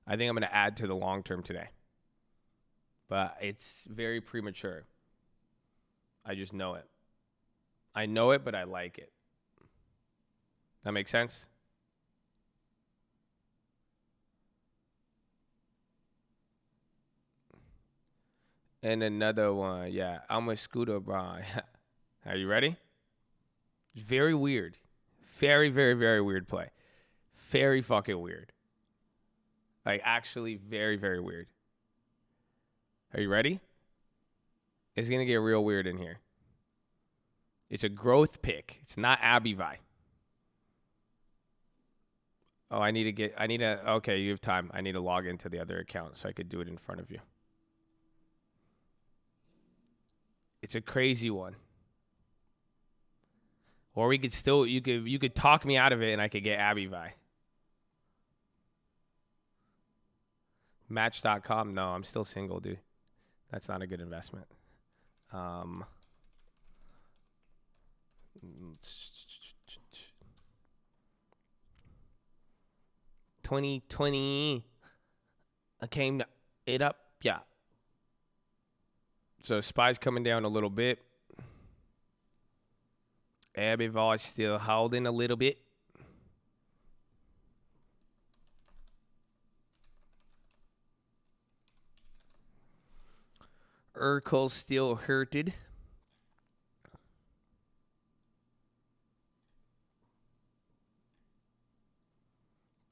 I think I'm gonna add to the long-term today, but it's very premature. I just know it. I know it, but I like it. That makes sense? And another one, yeah. I'm a Scooter Braun. Are you ready? It's very weird. Very, very, very weird play. Very fucking weird. Like, actually very, very weird. Are you ready? It's going to get real weird in here. It's a growth pick. It's not Abivi. Oh, okay, you have time. I need to log into the other account so I could do it in front of you. It's a crazy one. Or we could still, you could talk me out of it and I could get Abivi. Match.com, no, I'm still single, dude. That's not a good investment. 2020. I came it up, yeah. So SPY's coming down a little bit. Abivi still holding a little bit. Urkel still hurted.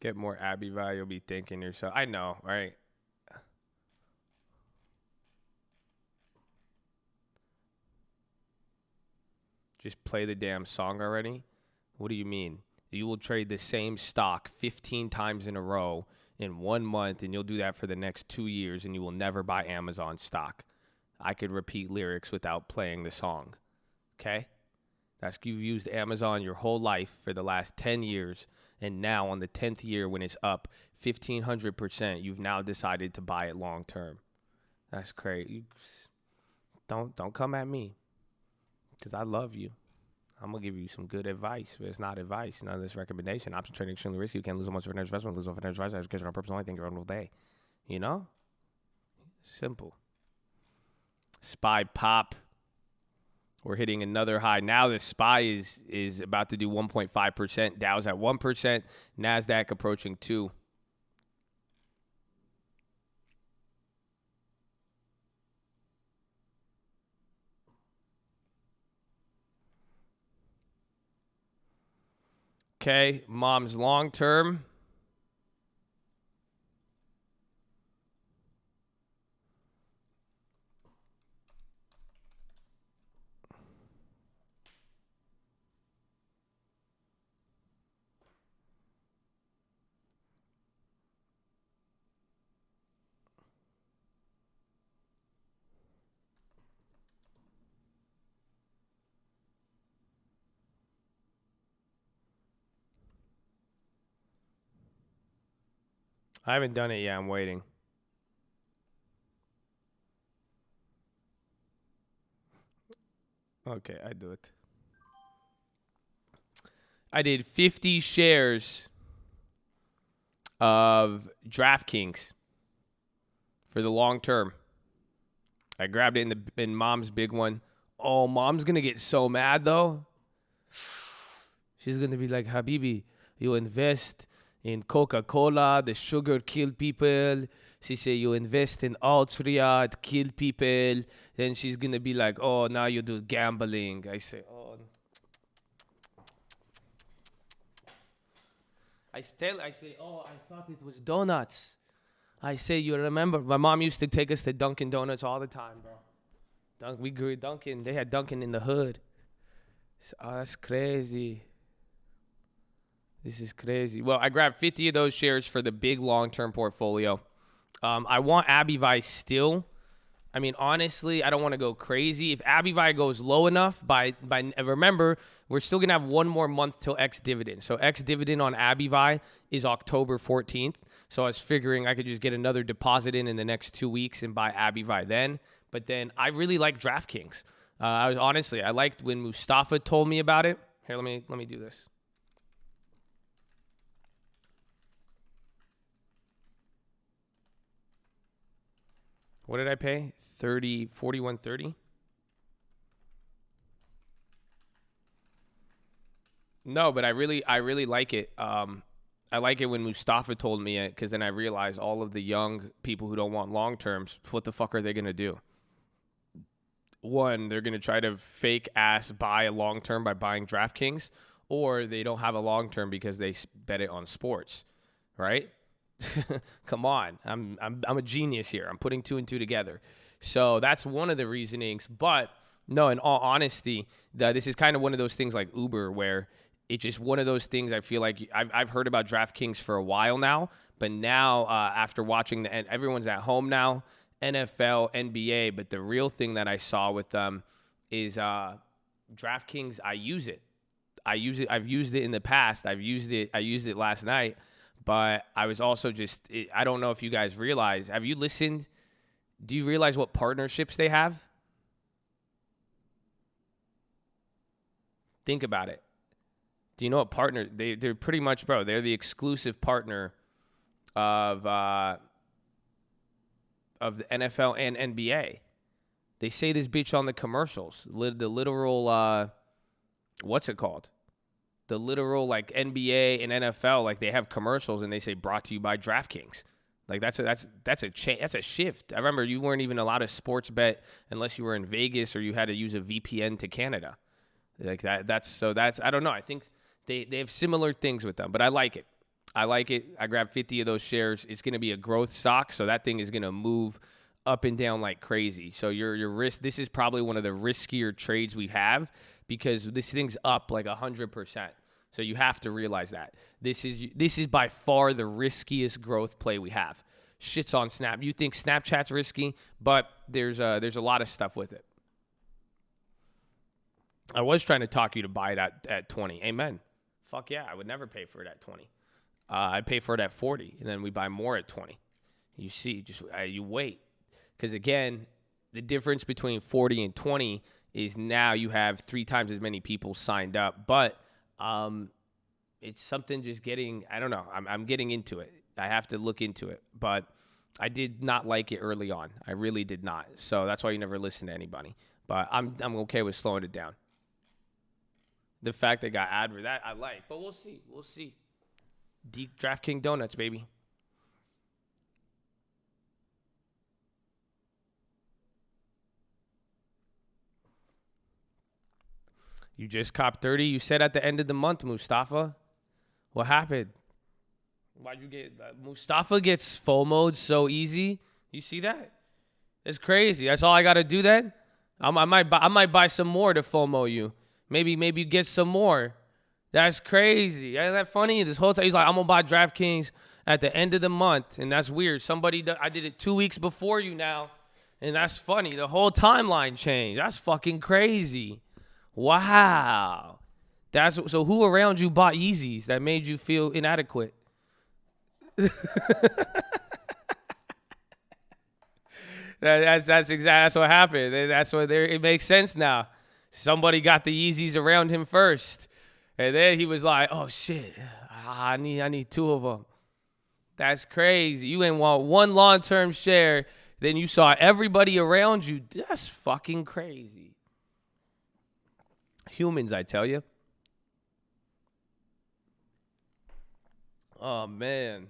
Get more Abivi, you'll be thinking yourself. I know, right? Just play the damn song already? What do you mean? You will trade the same stock 15 times in a row in 1 month, and you'll do that for the next 2 years, and you will never buy Amazon stock. I could repeat lyrics without playing the song. Okay? You've used Amazon your whole life for the last 10 years, and now on the 10th year when it's up 1,500%, you've now decided to buy it long term. That's crazy. Don't come at me, because I love you. I'm going to give you some good advice, but it's not advice. None of this recommendation. Option trading extremely risky. You can't lose on much of an investment. Lose on financial advice. Education on purpose only. Think your own day. You know? Simple. SPY pop. We're hitting another high. Now the SPY is about to do 1.5%. Dow's at 1%. NASDAQ approaching 2%. Okay, mom's long term. I haven't done it yet. I'm waiting. Okay, I do it. I did 50 shares of DraftKings for the long term. I grabbed it in mom's big one. Oh, mom's going to get so mad, though. She's going to be like, Habibi, you invest in Coca-Cola, the sugar killed people. She say you invest in Altria, it killed people. Then she's going to be like, oh, now you do gambling. I say, oh. I say, oh, I thought it was donuts. I say, you remember, my mom used to take us to Dunkin' Donuts all the time, bro. We grew Dunkin'. They had Dunkin' in the hood. So, oh, that's crazy. This is crazy. Well, I grabbed 50 of those shares for the big long-term portfolio. I want AbiVi still. I mean, honestly, I don't want to go crazy. If AbiVi goes low enough, remember, we're still going to have one more month till ex-dividend. So ex-dividend on AbiVi is October 14th. So I was figuring I could just get another deposit in the next 2 weeks and buy AbiVi then. But then I really like DraftKings. I liked when Mustafa told me about it. Here, let me do this. What did I pay? 41.30. No, but I really like it. I like it when Mustafa told me it, because then I realized all of the young people who don't want long terms, what the fuck are they gonna do? One, they're gonna try to fake ass buy a long term by buying DraftKings, or they don't have a long term because they bet it on sports, right? Come on, I'm a genius here. I'm putting 2 and 2 together. So that's one of the reasonings. But no, in all honesty, this is kind of one of those things like Uber, where it's just one of those things. I feel like I've heard about DraftKings for a while now, but now after watching everyone's at home now, NFL, NBA. But the real thing that I saw with them is DraftKings. I use it. I've used it in the past. I used it last night. But I was also I don't know if you guys realize. Have you listened? Do you realize what partnerships they have? Think about it. Do you know what partner? They're pretty much, bro, they're the exclusive partner of the NFL and NBA. They say this bitch on the commercials. The literal, what's it called? The literal, like, NBA and NFL, like, they have commercials and they say brought to you by DraftKings. Like, that's a shift. I remember you weren't even allowed to sports bet unless you were in Vegas or you had to use a VPN to Canada. Like that's I don't know. I think they have similar things with them, but I like it. I grabbed 50 of those shares. It's going to be a growth stock, so that thing is going to move up and down like crazy. So your risk, this is probably one of the riskier trades we have, because this thing's up like 100%. So you have to realize that. This is by far the riskiest growth play we have. Shit's on Snap. You think Snapchat's risky, but there's a lot of stuff with it. I was trying to talk you to buy it at 20. Amen. Fuck yeah, I would never pay for it at 20. I'd pay for it at 40, and then we buy more at 20. You see, you wait. Because again, the difference between 40 and 20 is now you have 3 times as many people signed up. But it's something just getting, I don't know, I'm getting into it. I have to look into it. But I did not like it early on. I really did not. So that's why you never listen to anybody. But I'm okay with slowing it down. The fact they got ad for that, I like. But we'll see. We'll see. DraftKings Donuts, baby. You just copped 30. You said at the end of the month, Mustafa. What happened? Why'd you get Mustafa gets FOMO'd so easy. You see that? It's crazy. That's all I got to do then? I might buy some more to FOMO you. Maybe get some more. That's crazy. Isn't that funny? This whole time he's like, I'm gonna buy DraftKings at the end of the month, and that's weird. I did it 2 weeks before you now, and that's funny. The whole timeline changed. That's fucking crazy. Wow. So who around you bought Yeezys that made you feel inadequate? That's what happened. It makes sense now. Somebody got the Yeezys around him first. And then he was like, "Oh shit, I need two of them." That's crazy. You ain't want one long-term share, then you saw everybody around you. That's fucking crazy. Humans, I tell you. Oh man.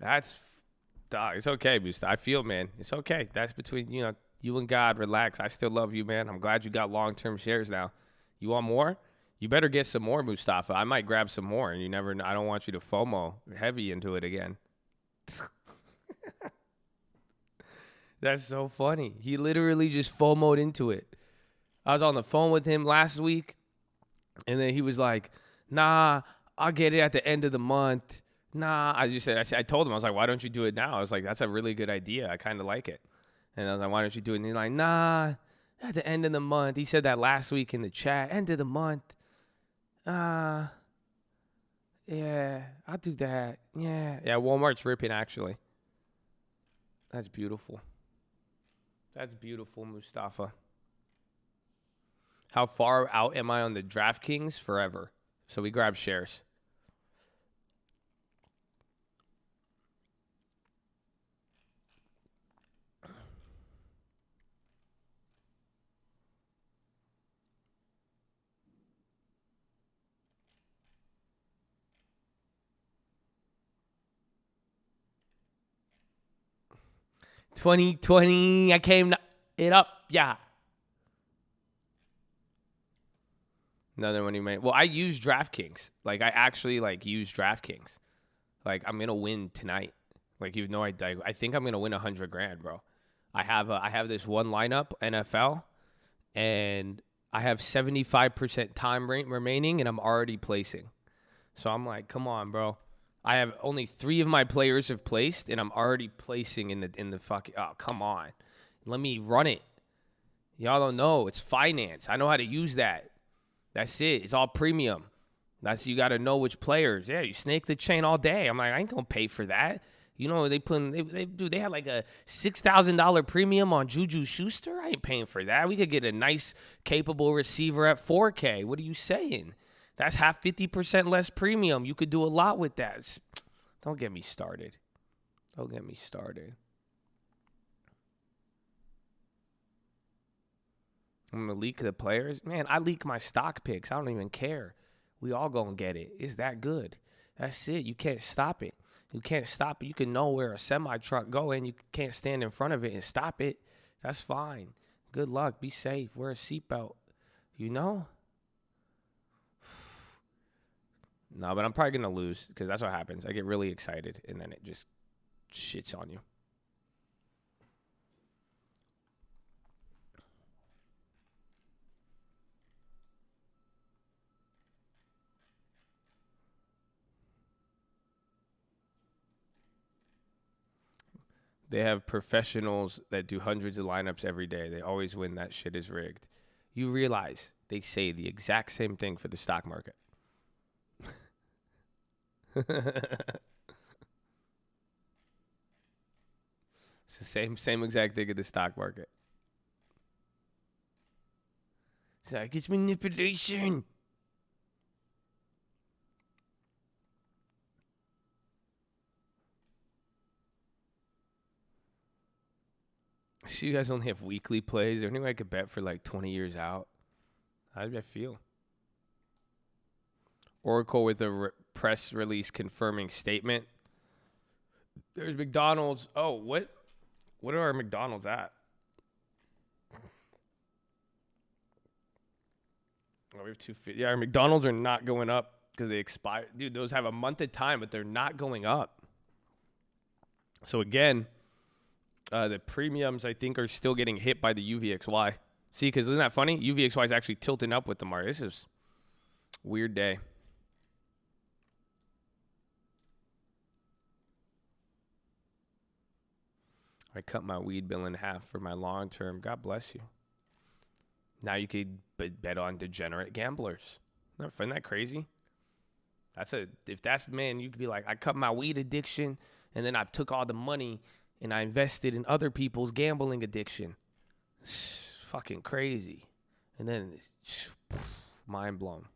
It's okay, Busta. I feel, man. It's okay. That's between, you and God. Relax. I still love you, man. I'm glad you got long-term shares now. You want more? You better get some more, Mustafa. I might grab some more. You never know. I don't want you to FOMO heavy into it again. That's so funny. He literally just FOMO'd into it. I was on the phone with him last week, and then he was like, "Nah, I'll get it at the end of the month." Nah, I told him, I was like, "Why don't you do it now?" I was like, "That's a really good idea. I kind of like it." And I was like, "Why don't you do it?" And he's like, "Nah, at the end of the month." He said that last week in the chat, end of the month. Yeah, I'll do that. Yeah, Walmart's ripping, actually. That's beautiful. That's beautiful, Mustafa. How far out am I on the DraftKings? Forever. So we grab shares. $20, I came it up. Yeah. Another one you made. Well, I use DraftKings. Like, I actually, use DraftKings. Like, I'm going to win tonight. Like, you have no idea. I think I'm going to win $100,000, bro. I have this one lineup, NFL, and I have 75% time remaining, and I'm already placing. So I'm like, come on, bro. I have only 3 of my players have placed, and I'm already placing in the fucking. Oh, come on, let me run it. Y'all don't know. It's finance. I know how to use that. That's it. It's all premium. You got to know which players. Yeah, you snake the chain all day. I'm like, I ain't gonna pay for that. You know, they had like a $6,000 premium on Juju Schuster. I ain't paying for that. We could get a nice, capable receiver at 4K. What are you saying? That's 50% less premium. You could do a lot with that. Don't get me started. Don't get me started. I'm going to leak the players. Man, I leak my stock picks. I don't even care. We all going to get it. It's that good. That's it. You can't stop it. You can't stop it. You can know where a semi-truck going. You can't stand in front of it and stop it. That's fine. Good luck. Be safe. Wear a seatbelt. You know? No, but I'm probably going to lose because that's what happens. I get really excited, and then it just shits on you. They have professionals that do hundreds of lineups every day. They always win. That shit is rigged. You realize they say the exact same thing for the stock market. It's the same exact thing in the stock market. It's like, it's manipulation. So you guys only have weekly plays. Is there any way I could bet for like 20 years out? How do I feel? Oracle with a press release confirming statement. There's McDonald's. Oh, what are our McDonald's at? Oh, we have 250. Yeah, our McDonald's are not going up because they expire. Dude, those have a month of time, but they're not going up. So again, the premiums, I think, are still getting hit by the UVXY. See, because isn't that funny? UVXY is actually tilting up with the market. This is a weird day. I cut my weed bill in half for my long term. God bless you. Now you could bet on degenerate gamblers. Isn't that crazy? You could be like, I cut my weed addiction, and then I took all the money and I invested in other people's gambling addiction. Fucking crazy. And then it's mind blown.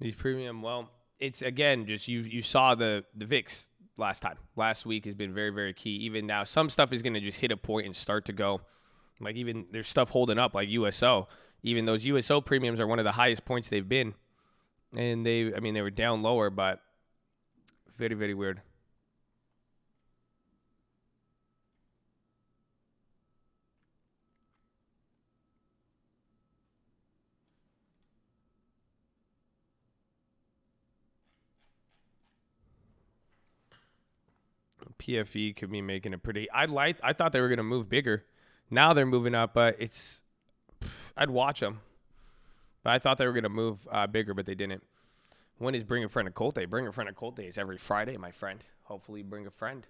These premium, well, it's again just you saw the VIX last week has been very, very key. Even now, some stuff is going to just hit a point and start to go. Like even there's stuff holding up like USO. Even those USO premiums are one of the highest points they've been, and they were down lower, but very, very weird. PFE could be making it pretty. I thought they were going to move bigger. Now they're moving up, but I'd watch them. But I thought they were going to move bigger, but they didn't. When is Bring a Friend a Colte? Bring a Friend a Colte is every Friday, my friend. Hopefully bring a friend.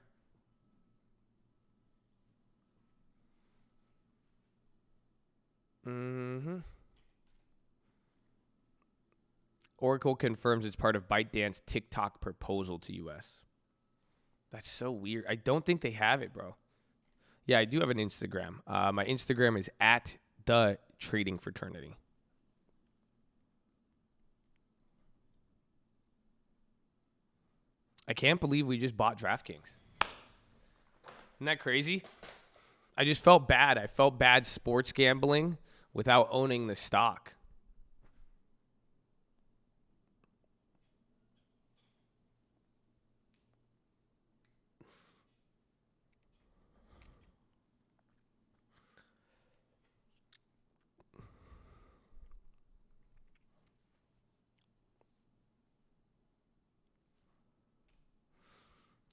Oracle confirms it's part of ByteDance TikTok proposal to U.S. That's so weird. I don't think they have it, bro. Yeah, I do have an Instagram. My Instagram is at the Trading Fraternity. I can't believe we just bought DraftKings. Isn't that crazy? I just felt bad. I felt bad sports gambling without owning the stock.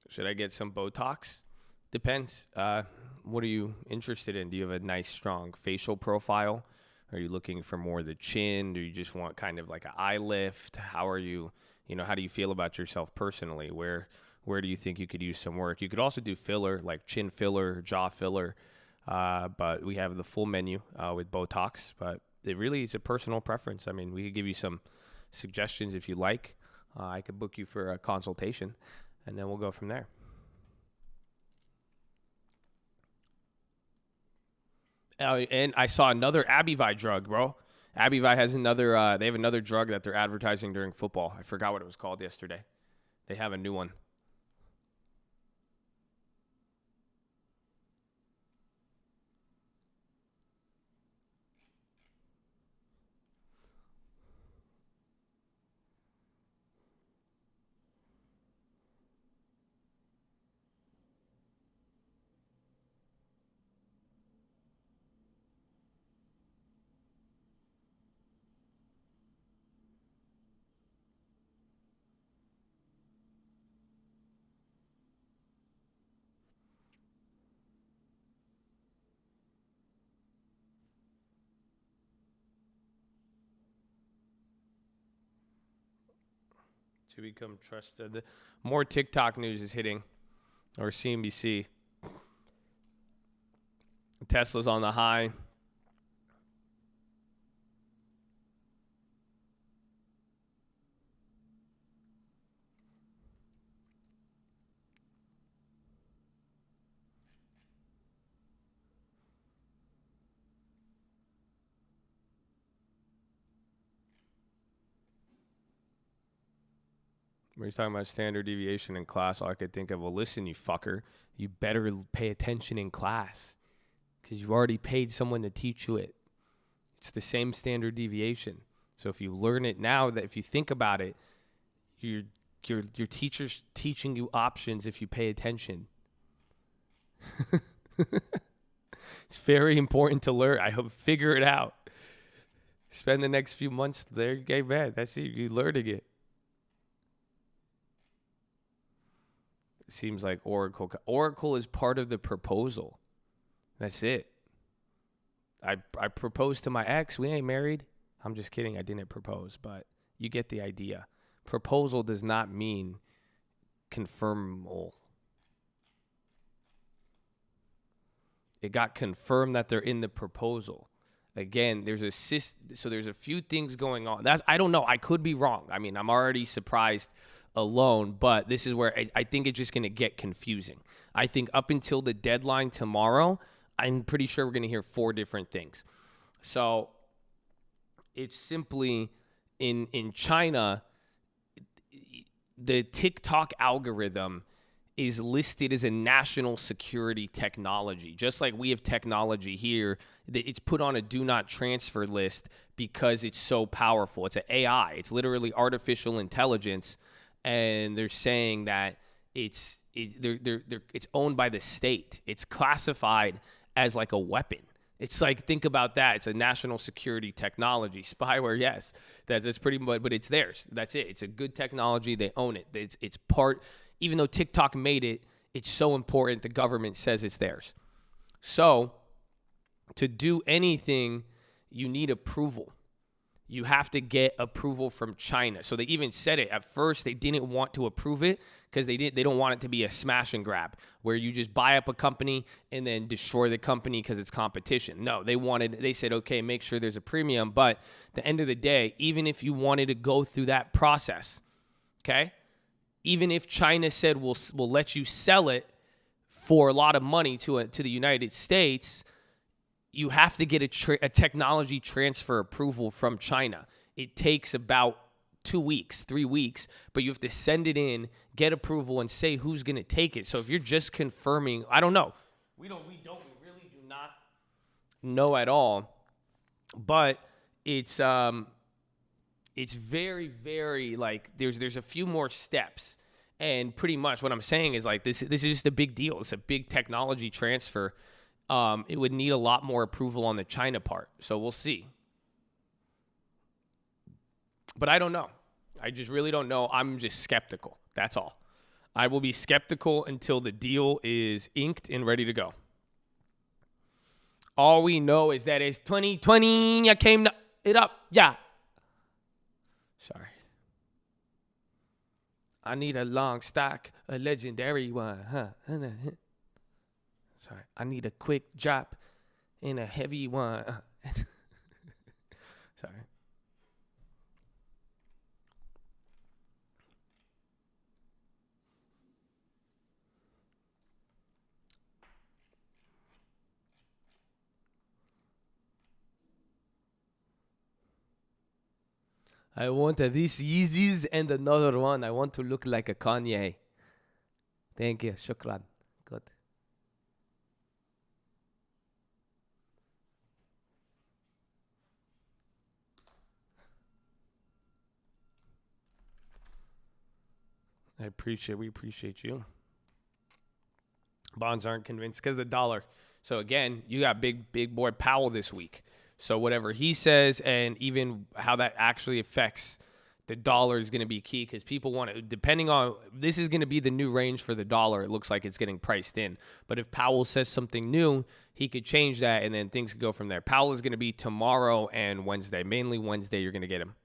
Should I get some Botox? Depends. What are you interested in? Do you have a nice, strong facial profile? Are you looking for more of the chin? Do you just want kind of like an eye lift? How are you, how do you feel about yourself personally? Where do you think you could use some work? You could also do filler, like chin filler, jaw filler. But we have the full menu with Botox. But it really is a personal preference. I mean, we could give you some suggestions if you like. I could book you for a consultation. And then we'll go from there. And I saw another Abivi drug, bro. Abivi has another, they have another drug that they're advertising during football. I forgot what it was called yesterday. They have a new one. To become trusted. More TikTok news is hitting, or CNBC. Tesla's on the high. When you're talking about standard deviation in class, all I could think of, well, listen, you fucker, you better pay attention in class because you've already paid someone to teach you it. It's the same standard deviation. So if you learn it now, that if you think about it, your teacher's teaching you options if you pay attention. It's very important to learn. I hope figure it out. Spend the next few months there. Okay, man, that's it. You're learning it. Seems like Oracle is part of the proposal. That's it. I proposed to my ex. We ain't married. I'm just kidding. I didn't propose, but you get the idea. Proposal does not mean confirmable. It got confirmed that they're in the proposal. Again, so there's a few things going on. I don't know. I could be wrong. I mean, I'm already surprised alone, but this is where I think it's just going to get confusing. I think up until the deadline tomorrow, I'm pretty sure we're going to hear 4 different things. So it's simply in China, the TikTok algorithm is listed as a national security technology. Just like we have technology here, it's put on a do not transfer list because it's so powerful. It's an AI. It's literally artificial intelligence, and they're saying that it's owned by the state. It's classified as like a weapon. It's like, think about that. It's a national security technology. Spyware, yes, that's pretty much, but it's theirs. That's it. It's a good technology. They own it. It's part. Even though TikTok made it, it's so important the government says it's theirs. So to do anything, you need approval. You have to get approval from China. So they even said it. At first, they didn't want to approve it because they don't want it to be a smash and grab where you just buy up a company and then destroy the company because it's competition. No, they said, okay, make sure there's a premium. But at the end of the day, even if you wanted to go through that process, okay, even if China said we'll let you sell it for a lot of money to the United States, you have to get a technology transfer approval from China. It takes about 2 weeks, 3 weeks, but you have to send it in, get approval, and say who's going to take it. So if you're just confirming, I don't know. We really do not know at all. But it's very, very, like, there's a few more steps. And pretty much what I'm saying is, like, this is just a big deal. It's a big technology transfer. It would need a lot more approval on the China part. So we'll see. But I don't know. I just really don't know. I'm just skeptical. That's all. I will be skeptical until the deal is inked and ready to go. All we know is that it's 2020. I came it up. Yeah. Sorry. I need a long stock, a legendary one. Sorry. I need a quick drop and a heavy one. Sorry. I want these Yeezys and another one. I want to look like a Kanye. Thank you. Shukran. Good. We appreciate you. Bonds aren't convinced because of the dollar. So again, you got big boy Powell this week. So whatever he says and even how that actually affects the dollar is going to be key because people want to, depending on, this is going to be the new range for the dollar. It looks like it's getting priced in. But if Powell says something new, he could change that and then things could go from there. Powell is going to be tomorrow and Wednesday. Mainly Wednesday, you're going to get him.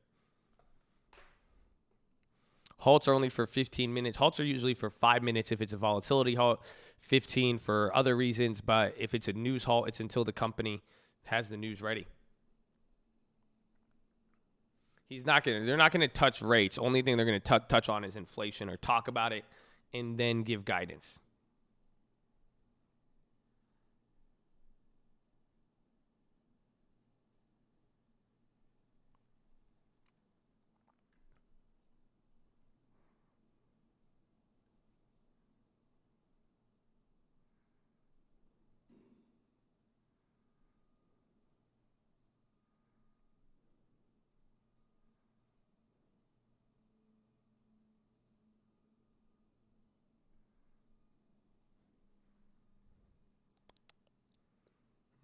Halts are only for 15 minutes. Halts are usually for 5 minutes if it's a volatility halt, 15 for other reasons. But if it's a news halt, it's until the company has the news ready. They're not going to touch rates. Only thing they're going to touch on is inflation or talk about it and then give guidance.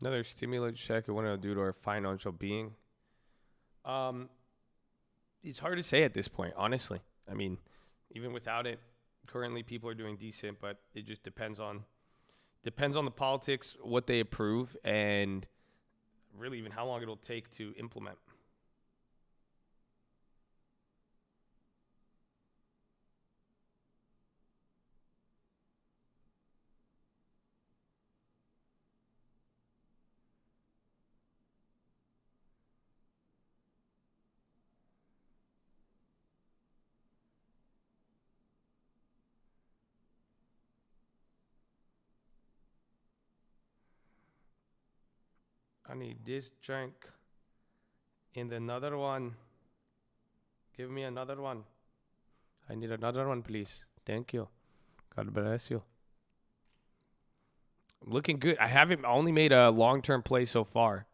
Another stimulus check, what it'll do to our financial being. It's hard to say at this point, honestly. I mean, even without it, currently people are doing decent, but it just depends on the politics, what they approve, and really even how long it'll take to implement. I need this drink and another one. Give me another one. I need another one, please. Thank you. God bless you. I'm looking good. I only made a long-term play so far.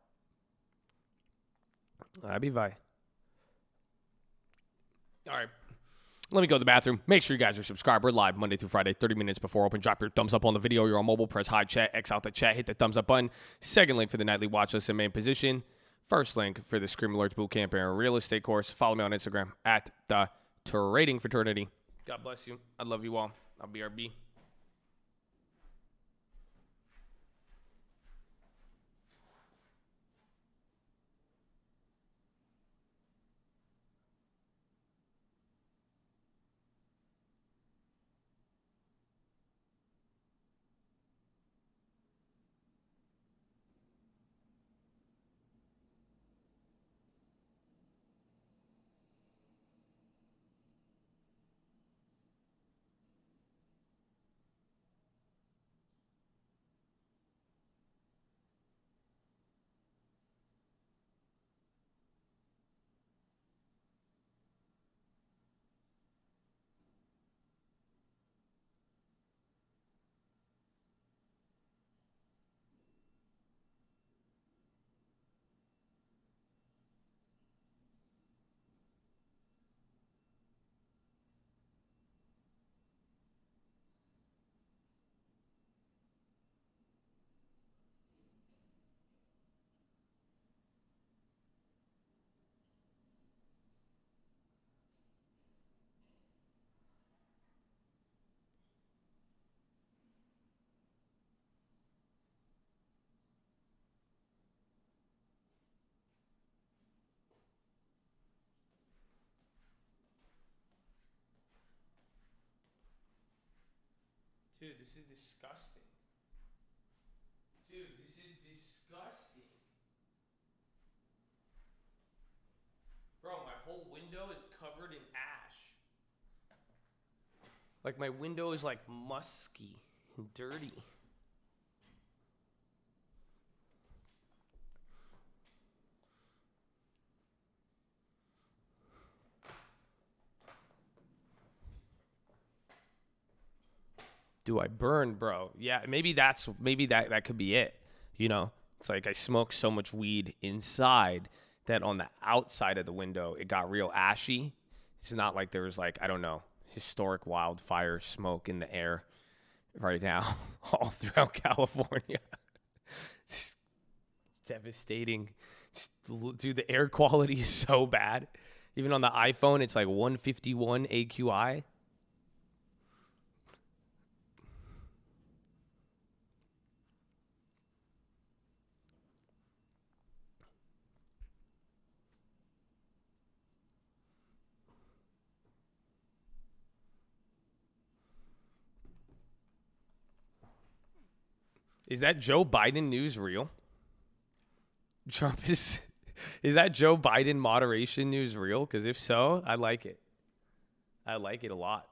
Abivai. All right. Let me go to the bathroom. Make sure you guys are subscribed. We're live Monday through Friday, 30 minutes before open. Drop your thumbs up on the video. You're on mobile. Press high chat. X out the chat. Hit the thumbs up button. Second link for the nightly watch list and main position. First link for the Scream Alerts Bootcamp and Real Estate course. Follow me on Instagram at the Trading Fraternity. God bless you. I love you all. I'll BRB. Dude, this is disgusting. Dude, this is disgusting. Bro, my whole window is covered in ash. Like, my window is, like, musky and dirty. Do I burn, bro? Yeah, maybe that could be it. You know, it's like I smoked so much weed inside that on the outside of the window it got real ashy. It's not like there was, like, I don't know, historic wildfire smoke in the air right now all throughout California. Just devastating. Dude, the air quality is so bad. Even on the iPhone, it's like 151 AQI. Is that Joe Biden news real? Trump is that Joe Biden moderation news real? Because if so, I like it. I like it a lot.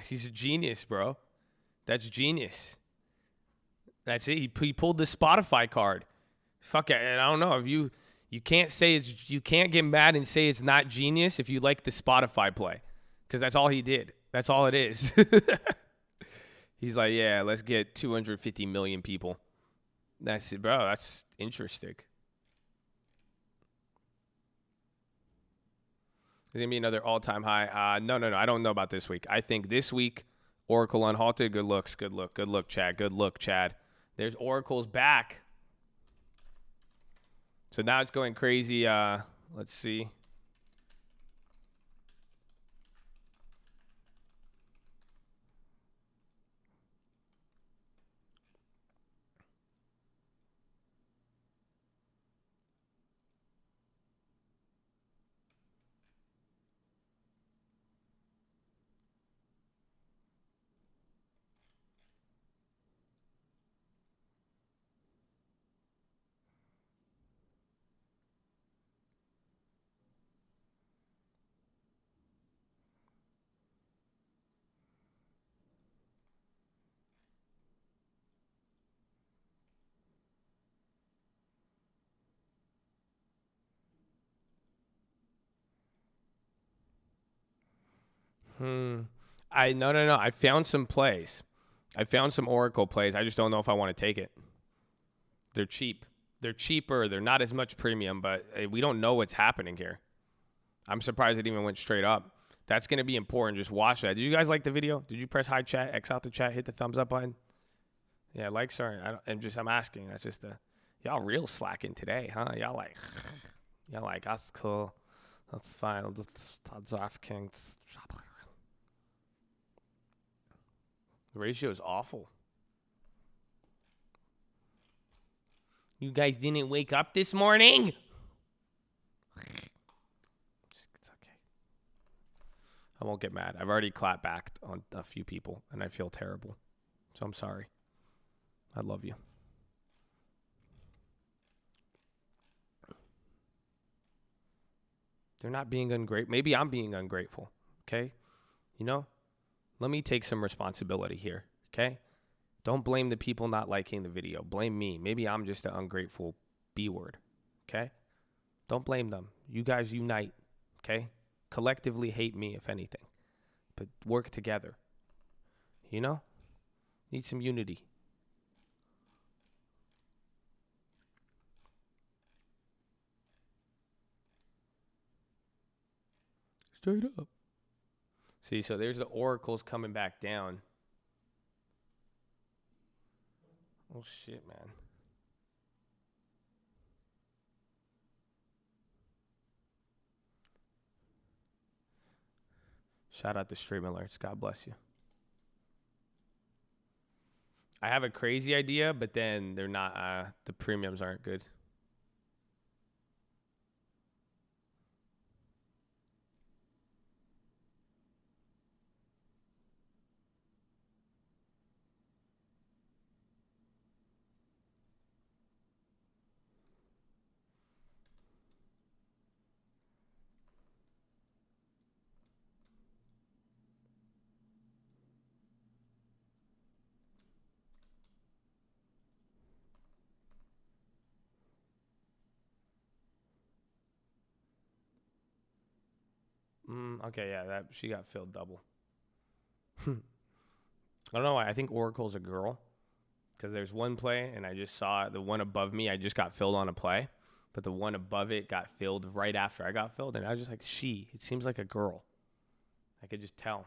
He's a genius, bro. That's genius. That's it. He pulled the Spotify card. Fuck it. And I don't know if you can't say you can't get mad and say it's not genius if you like the Spotify play, because that's all he did. That's all it is. He's like, yeah, let's get 250 million people. That's it, bro. That's interesting. Is going to be another all-time high? No. I don't know about this week. I think this week, Oracle unhalted. Good looks. Good look, Chad. Good look, Chad. There's Oracle's back. So now it's going crazy. Let's see. No. I found some plays. I found some Oracle plays. I just don't know if I want to take it. They're cheap. They're cheaper. They're not as much premium, but we don't know what's happening here. I'm surprised it even went straight up. That's going to be important. Just watch that. Did you guys like the video? Did you press hi chat, X out the chat, hit the thumbs up button? Yeah, like, sorry. I'm asking. That's just y'all real slacking today, huh? Y'all like, that's cool. That's fine. That's off King. The ratio is awful. You guys didn't wake up this morning? It's okay. I won't get mad. I've already clapped back on a few people, and I feel terrible. So I'm sorry. I love you. They're not being ungrateful. Maybe I'm being ungrateful, okay? You know? Let me take some responsibility here, okay? Don't blame the people not liking the video. Blame me. Maybe I'm just an ungrateful B-word, okay? Don't blame them. You guys unite, okay? Collectively hate me, if anything. But work together. You know? Need some unity. Straight up. See, so there's the oracles coming back down. Oh, shit, man. Shout out to Stream Alerts. God bless you. I have a crazy idea, but then they're not, the premiums aren't good. Okay, yeah, she got filled double. I don't know why. I think Oracle's a girl because there's one play, and I just saw the one above me. I just got filled on a play, but the one above it got filled right after I got filled, and I was just like, she. It seems like a girl. I could just tell.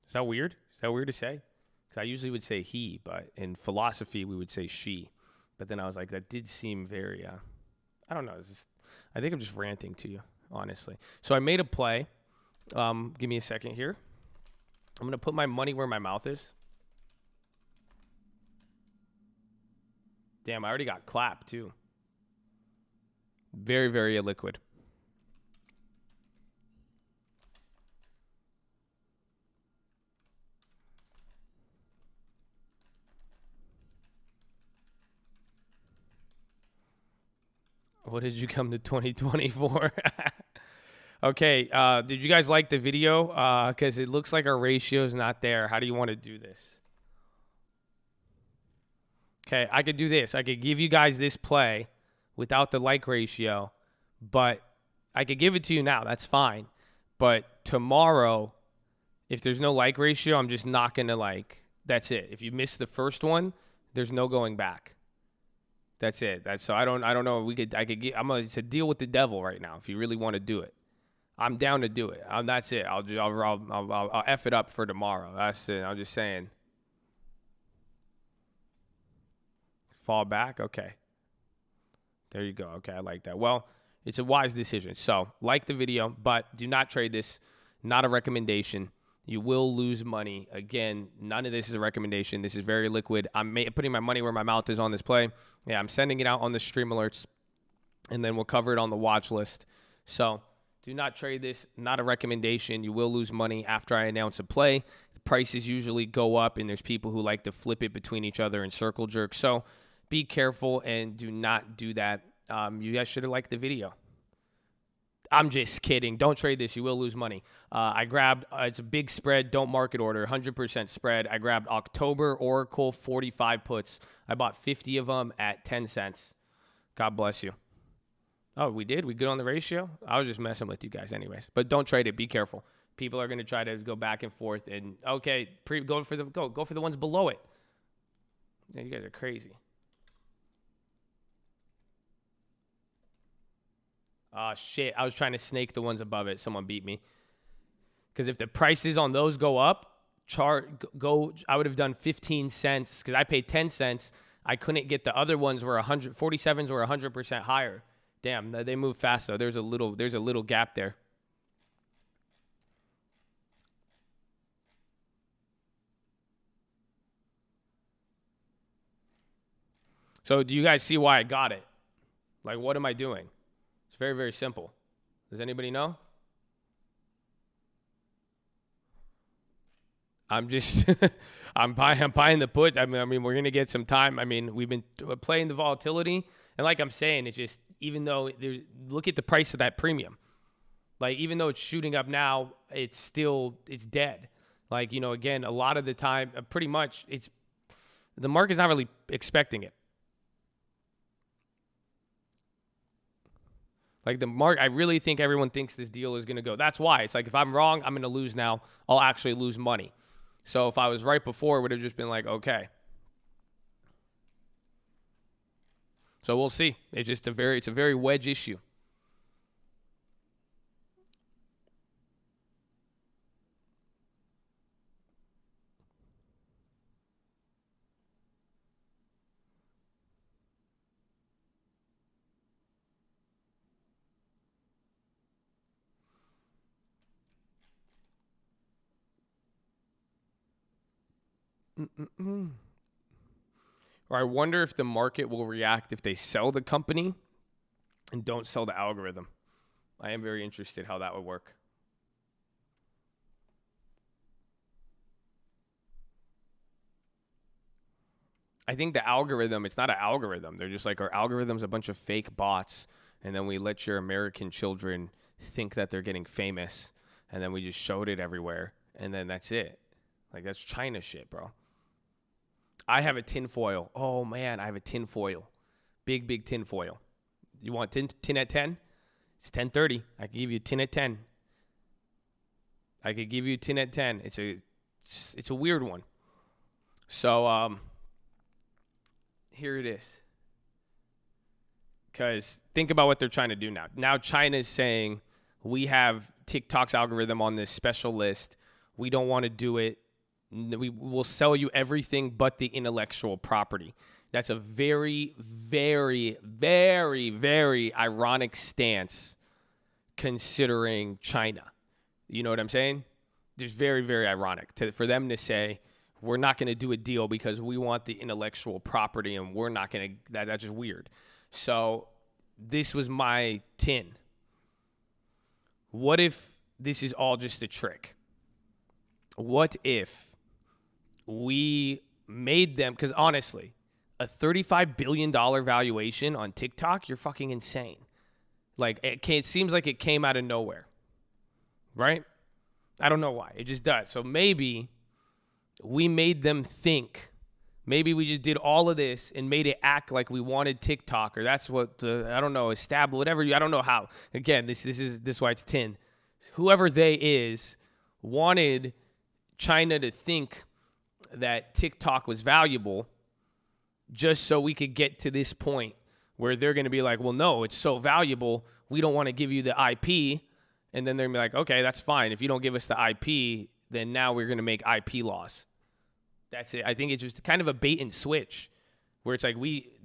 Is that weird? Is that weird to say? Because I usually would say he, but in philosophy, we would say she. But then I was like, that did seem very, I don't know. I think I'm just ranting to you, honestly. So I made a play. Give me a second here. I'm going to put my money where my mouth is. Damn, I already got clapped, too. Very, very illiquid. What did you come to 2024? Okay, did you guys like the video? Because it looks like our ratio is not there. How do you want to do this? Okay, I could do this. I could give you guys this play without the like ratio, but I could give it to you now. That's fine. But tomorrow, if there's no like ratio, I'm just not going to like. That's it. If you miss the first one, there's no going back. That's it. So I don't know. I'm going to deal with the devil right now. If you really want to do it, I'm down to do it. That's it. I'll F it up for tomorrow. That's it. I'm just saying. Fall back. Okay. There you go. Okay. I like that. Well, it's a wise decision. So like the video, but do not trade this. Not a recommendation. You will lose money. Again, none of this is a recommendation. This is very liquid. I'm putting my money where my mouth is on this play. Yeah, I'm sending it out on the stream alerts, and then we'll cover it on the watch list. So do not trade this. Not a recommendation. You will lose money after I announce a play. The prices usually go up, and there's people who like to flip it between each other and circle jerk. So be careful and do not do that. You guys should have liked the video. I'm just kidding. Don't trade this. You will lose money. I grabbed, it's a big spread. Don't market order. 100% spread. I grabbed October Oracle 45 puts. I bought 50 of them at 10 cents. God bless you. Oh, we did? We good on the ratio? I was just messing with you guys anyways. But don't trade it. Be careful. People are going to try to go back and forth and okay, go for the ones below it. Yeah, you guys are crazy. Oh shit, I was trying to snake the ones above it. Someone beat me. Because if the prices on those go up, I would have done 15 cents because I paid 10 cents. I couldn't get the other ones were 147s were 100% higher. Damn, they move fast though. There's a little gap there. So do you guys see why I got it? Like, what am I doing? It's very, very simple. Does anybody know? I'm just, I'm buying the put. I mean, we're gonna get some time. I mean, we've been playing the volatility, and like I'm saying, it's just even though look at the price of that premium. Like even though it's shooting up now, it's dead. Like again, a lot of the time, pretty much, the market's not really expecting it. Like I really think everyone thinks this deal is gonna go. That's why it's like if I'm wrong, I'm gonna lose now. I'll actually lose money. So if I was right before, it would have just been like, okay. So we'll see. It's a very wedge issue. Or I wonder if the market will react if they sell the company and don't sell the algorithm. I am very interested how that would work. I think the algorithm, it's not an algorithm. They're just like, our algorithm's a bunch of fake bots, and then we let your American children think that they're getting famous, and then we just showed it everywhere, and then that's it. Like, that's China shit, bro. I have a tinfoil. Oh, man, I have a tinfoil. Big tinfoil. You want tin at 10? It's 10:30. I can give you 10 at 10. I could give you 10 at 10. It's a weird one. So, here it is. Because think about what they're trying to do now. Now China is saying, we have TikTok's algorithm on this special list. We don't want to do it. We will sell you everything but the intellectual property. That's a very, very, very, very ironic stance considering China. You know what I'm saying? Just very, very ironic for them to say, we're not going to do a deal because we want the intellectual property and we're not going to, that's just weird. So this was my tin. What if this is all just a trick? What if we made them, because honestly, a $35 billion valuation on TikTok, you're fucking insane. Like, it seems like it came out of nowhere, right? I don't know why. It just does. So maybe we made them think. Maybe we just did all of this and made it act like we wanted TikTok, or that's what I don't know, establish whatever. I don't know how. Again, this is why it's 10. Whoever they is wanted China to think that TikTok was valuable, just so we could get to this point where they're going to be like, well, no, it's so valuable, we don't want to give you the IP. And then they're going to be like, okay, that's fine. If you don't give us the IP, then now we're going to make IP laws. That's it. I think it's just kind of a bait and switch where it's like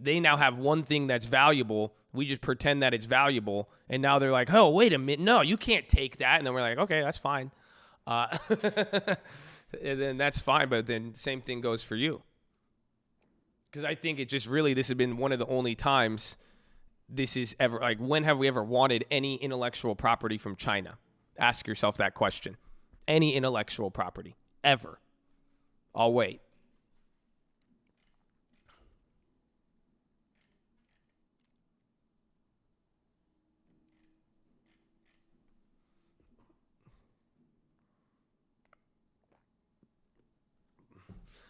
they now have one thing that's valuable. We just pretend that it's valuable. And now they're like, oh, wait a minute. No, you can't take that. And then we're like, okay, that's fine. And then that's fine. But then same thing goes for you. Because I think it just really, this has been one of the only times this is ever, like, when have we ever wanted any intellectual property from China? Ask yourself that question. Any intellectual property, ever. I'll wait.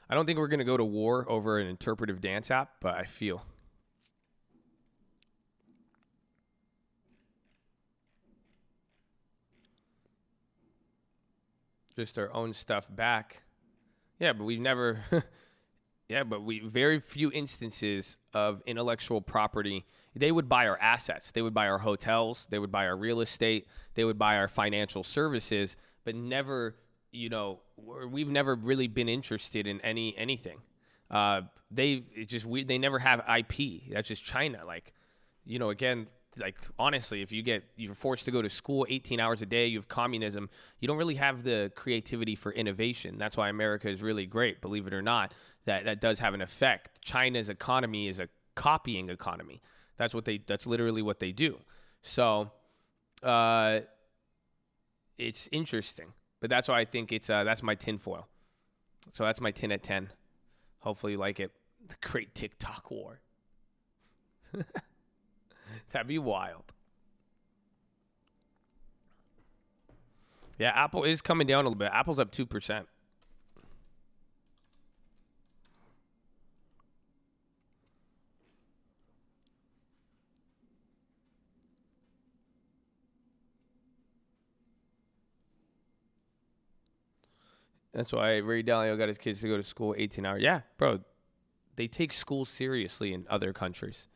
I don't think we're going to go to war over an interpretive dance app, but I feel. just their own stuff back. Yeah, but we've never. Yeah, but very few instances of intellectual property. They would buy our assets. They would buy our hotels. They would buy our real estate. They would buy our financial services, but never, we've never really been interested in anything. They never have IP. That's just China. Again, honestly, if you're forced to go to school 18 hours a day, you have communism, you don't really have the creativity for innovation. That's why America is really great, believe it or not. That does have an effect. China's economy is a copying economy. That's literally what they do. So, it's interesting, but that's why I think that's my tinfoil. So that's my 10 at 10. Hopefully you like it. The great TikTok war. That'd be wild. Yeah, Apple is coming down a little bit. Apple's up 2%. That's why Ray Dalio got his kids to go to school 18 hours. Yeah, bro. They take school seriously in other countries.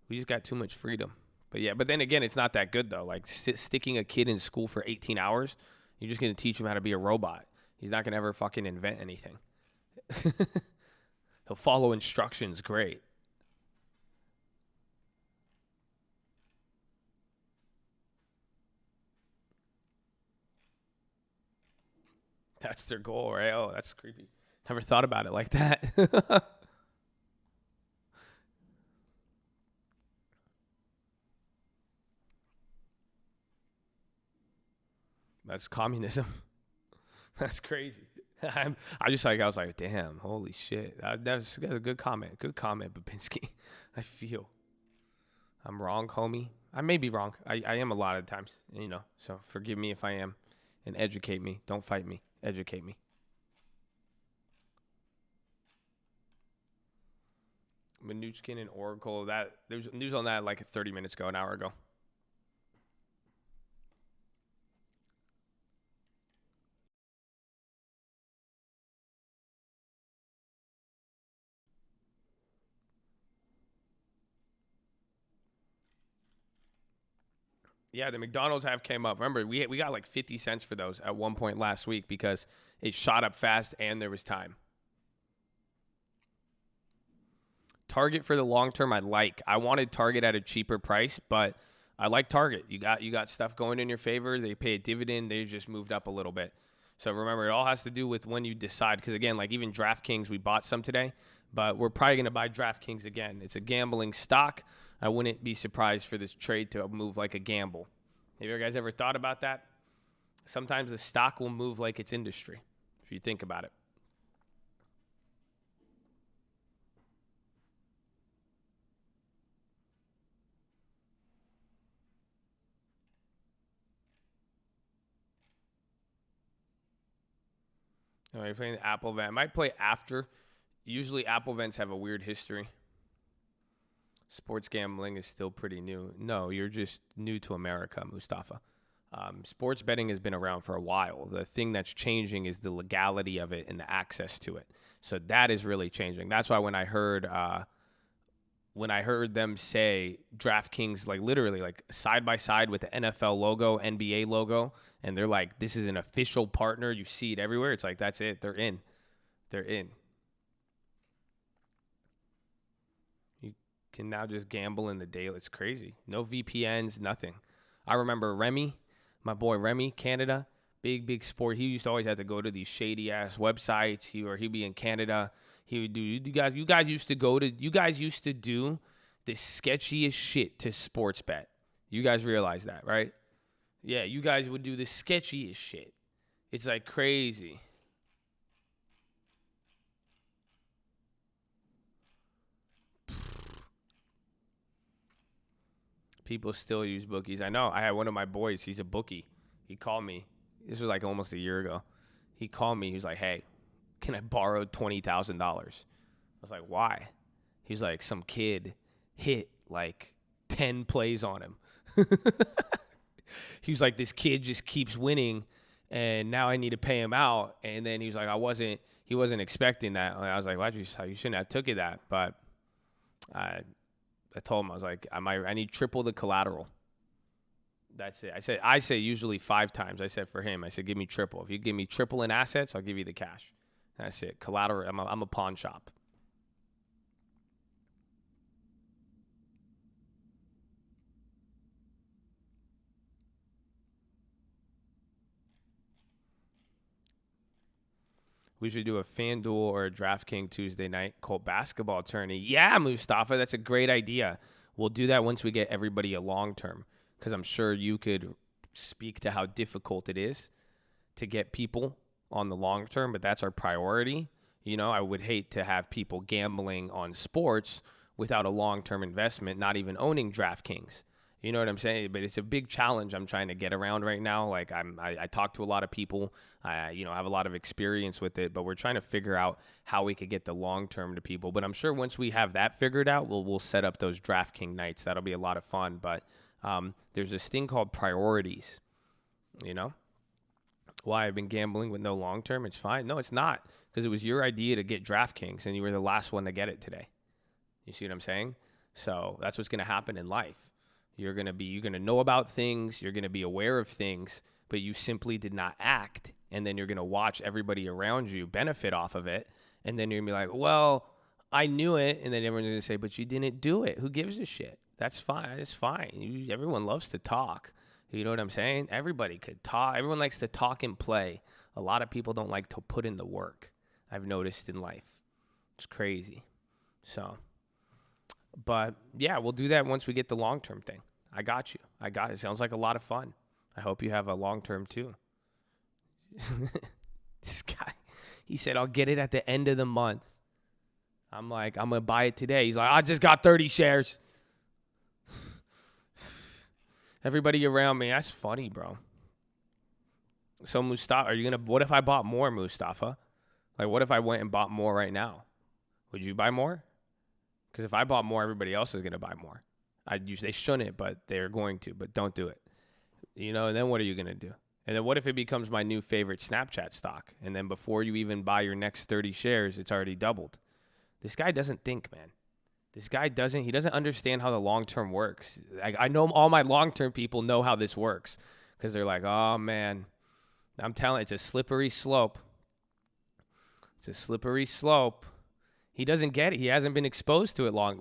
We just got too much freedom. But then again, it's not that good, though. Like, sticking a kid in school for 18 hours, you're just going to teach him how to be a robot. He's not going to ever fucking invent anything. He'll follow instructions. Great. That's their goal, right? Oh, that's creepy. Never thought about it like that. That's communism. That's crazy. I was like, damn, holy shit. That's a good comment. Good comment, Babinski. I feel I'm wrong, homie. I may be wrong. I am a lot of times, so forgive me if I am, and educate me. Don't fight me. Educate me. Mnuchin and Oracle. There's news on that like 30 minutes ago, an hour ago. Yeah, the McDonald's have came up. Remember, we got like 50 cents for those at one point last week because it shot up fast and there was time. Target for the long term, I wanted Target at a cheaper price, but I like Target. You got stuff going in your favor. They pay a dividend. They just moved up a little bit. So remember, it all has to do with when you decide. Because again, like even DraftKings, we bought some today, but we're probably going to buy DraftKings again. It's a gambling stock. I wouldn't be surprised for this trade to move like a gamble. Have you guys ever thought about that? Sometimes the stock will move like it's industry, if you think about it. All right, playing the Apple event. I might play after. Usually Apple events have a weird history. Sports gambling is still pretty new. No, you're just new to America, Mustafa. Sports betting has been around for a while. The thing that's changing is the legality of it and the access to it. So that is really changing. That's why when I heard them say DraftKings, like literally like side by side with the NFL logo, NBA logo, and they're like, this is an official partner. You see it everywhere. It's like, that's it. They're in. They're in. You can now just gamble in the daily. It's crazy. No VPNs, nothing. I remember Remy, my boy Remy, Canada, big sport. He used to always have to go to these shady ass websites. He'd be in Canada. He would do. You guys used to do the sketchiest shit to sports bet. You guys realize that, right? Yeah, you guys would do the sketchiest shit. It's like crazy. People still use bookies. I know. I had one of my boys. He's a bookie. He called me. This was like almost a year ago. He called me. He was like, hey, can I borrow $20,000? I was like, why? He's like, some kid hit like 10 plays on him. He was like, this kid just keeps winning. and now I need to pay him out. And then he was like, he wasn't expecting that. And I was like, you shouldn't have took it that. But I told him, I was like, I need triple the collateral. That's it. I say usually 5 times. I said for him, I said, give me triple. If you give me triple in assets, I'll give you the cash. That's it. Collateral. I'm a pawn shop. We should do a FanDuel or a DraftKings Tuesday night Colt basketball tourney. Yeah, Mustafa, that's a great idea. We'll do that once we get everybody a long term, because I'm sure you could speak to how difficult it is to get people on the long term, but that's our priority. You know, I would hate to have people gambling on sports without a long-term investment, not even owning DraftKings. You know what I'm saying? But it's a big challenge I'm trying to get around right now. Like I talk to a lot of people. I have a lot of experience with it, but we're trying to figure out how we could get the long-term to people. But I'm sure once we have that figured out, we'll set up those DraftKings nights. That'll be a lot of fun. But there's this thing called priorities, you know? Why I've been gambling with no long-term, it's fine. No, it's not, because it was your idea to get DraftKings, and you were the last one to get it today. You see what I'm saying? So that's what's going to happen in life. You're going to know about things, you're going to be aware of things, but you simply did not act, and then you're going to watch everybody around you benefit off of it, and then you're going to be like, well, I knew it, and then everyone's going to say, but you didn't do it. Who gives a shit? That's fine. It's fine. Everyone loves to talk. You know what I'm saying? Everybody could talk. Everyone likes to talk and play. A lot of people don't like to put in the work, I've noticed in life. It's crazy. So, but yeah, we'll do that once we get the long-term thing. I got you. It. Sounds like a lot of fun. I hope you have a long-term too. This guy, he said, I'll get it at the end of the month. I'm like, I'm going to buy it today. He's like, I just got 30 shares. Everybody around me, that's funny, bro. So Mustafa, what if I bought more, Mustafa? Like, what if I went and bought more right now? Would you buy more? Because if I bought more, everybody else is going to buy more. They shouldn't, but they're going to, but don't do it. You know, and then what are you going to do? And then what if it becomes my new favorite Snapchat stock? And then before you even buy your next 30 shares, it's already doubled. This guy doesn't think, man. This guy he doesn't understand how the long-term works. I know all my long-term people know how this works, because they're like, oh, man, I'm telling you, it's a slippery slope. It's a slippery slope. He doesn't get it. He hasn't been exposed to it long.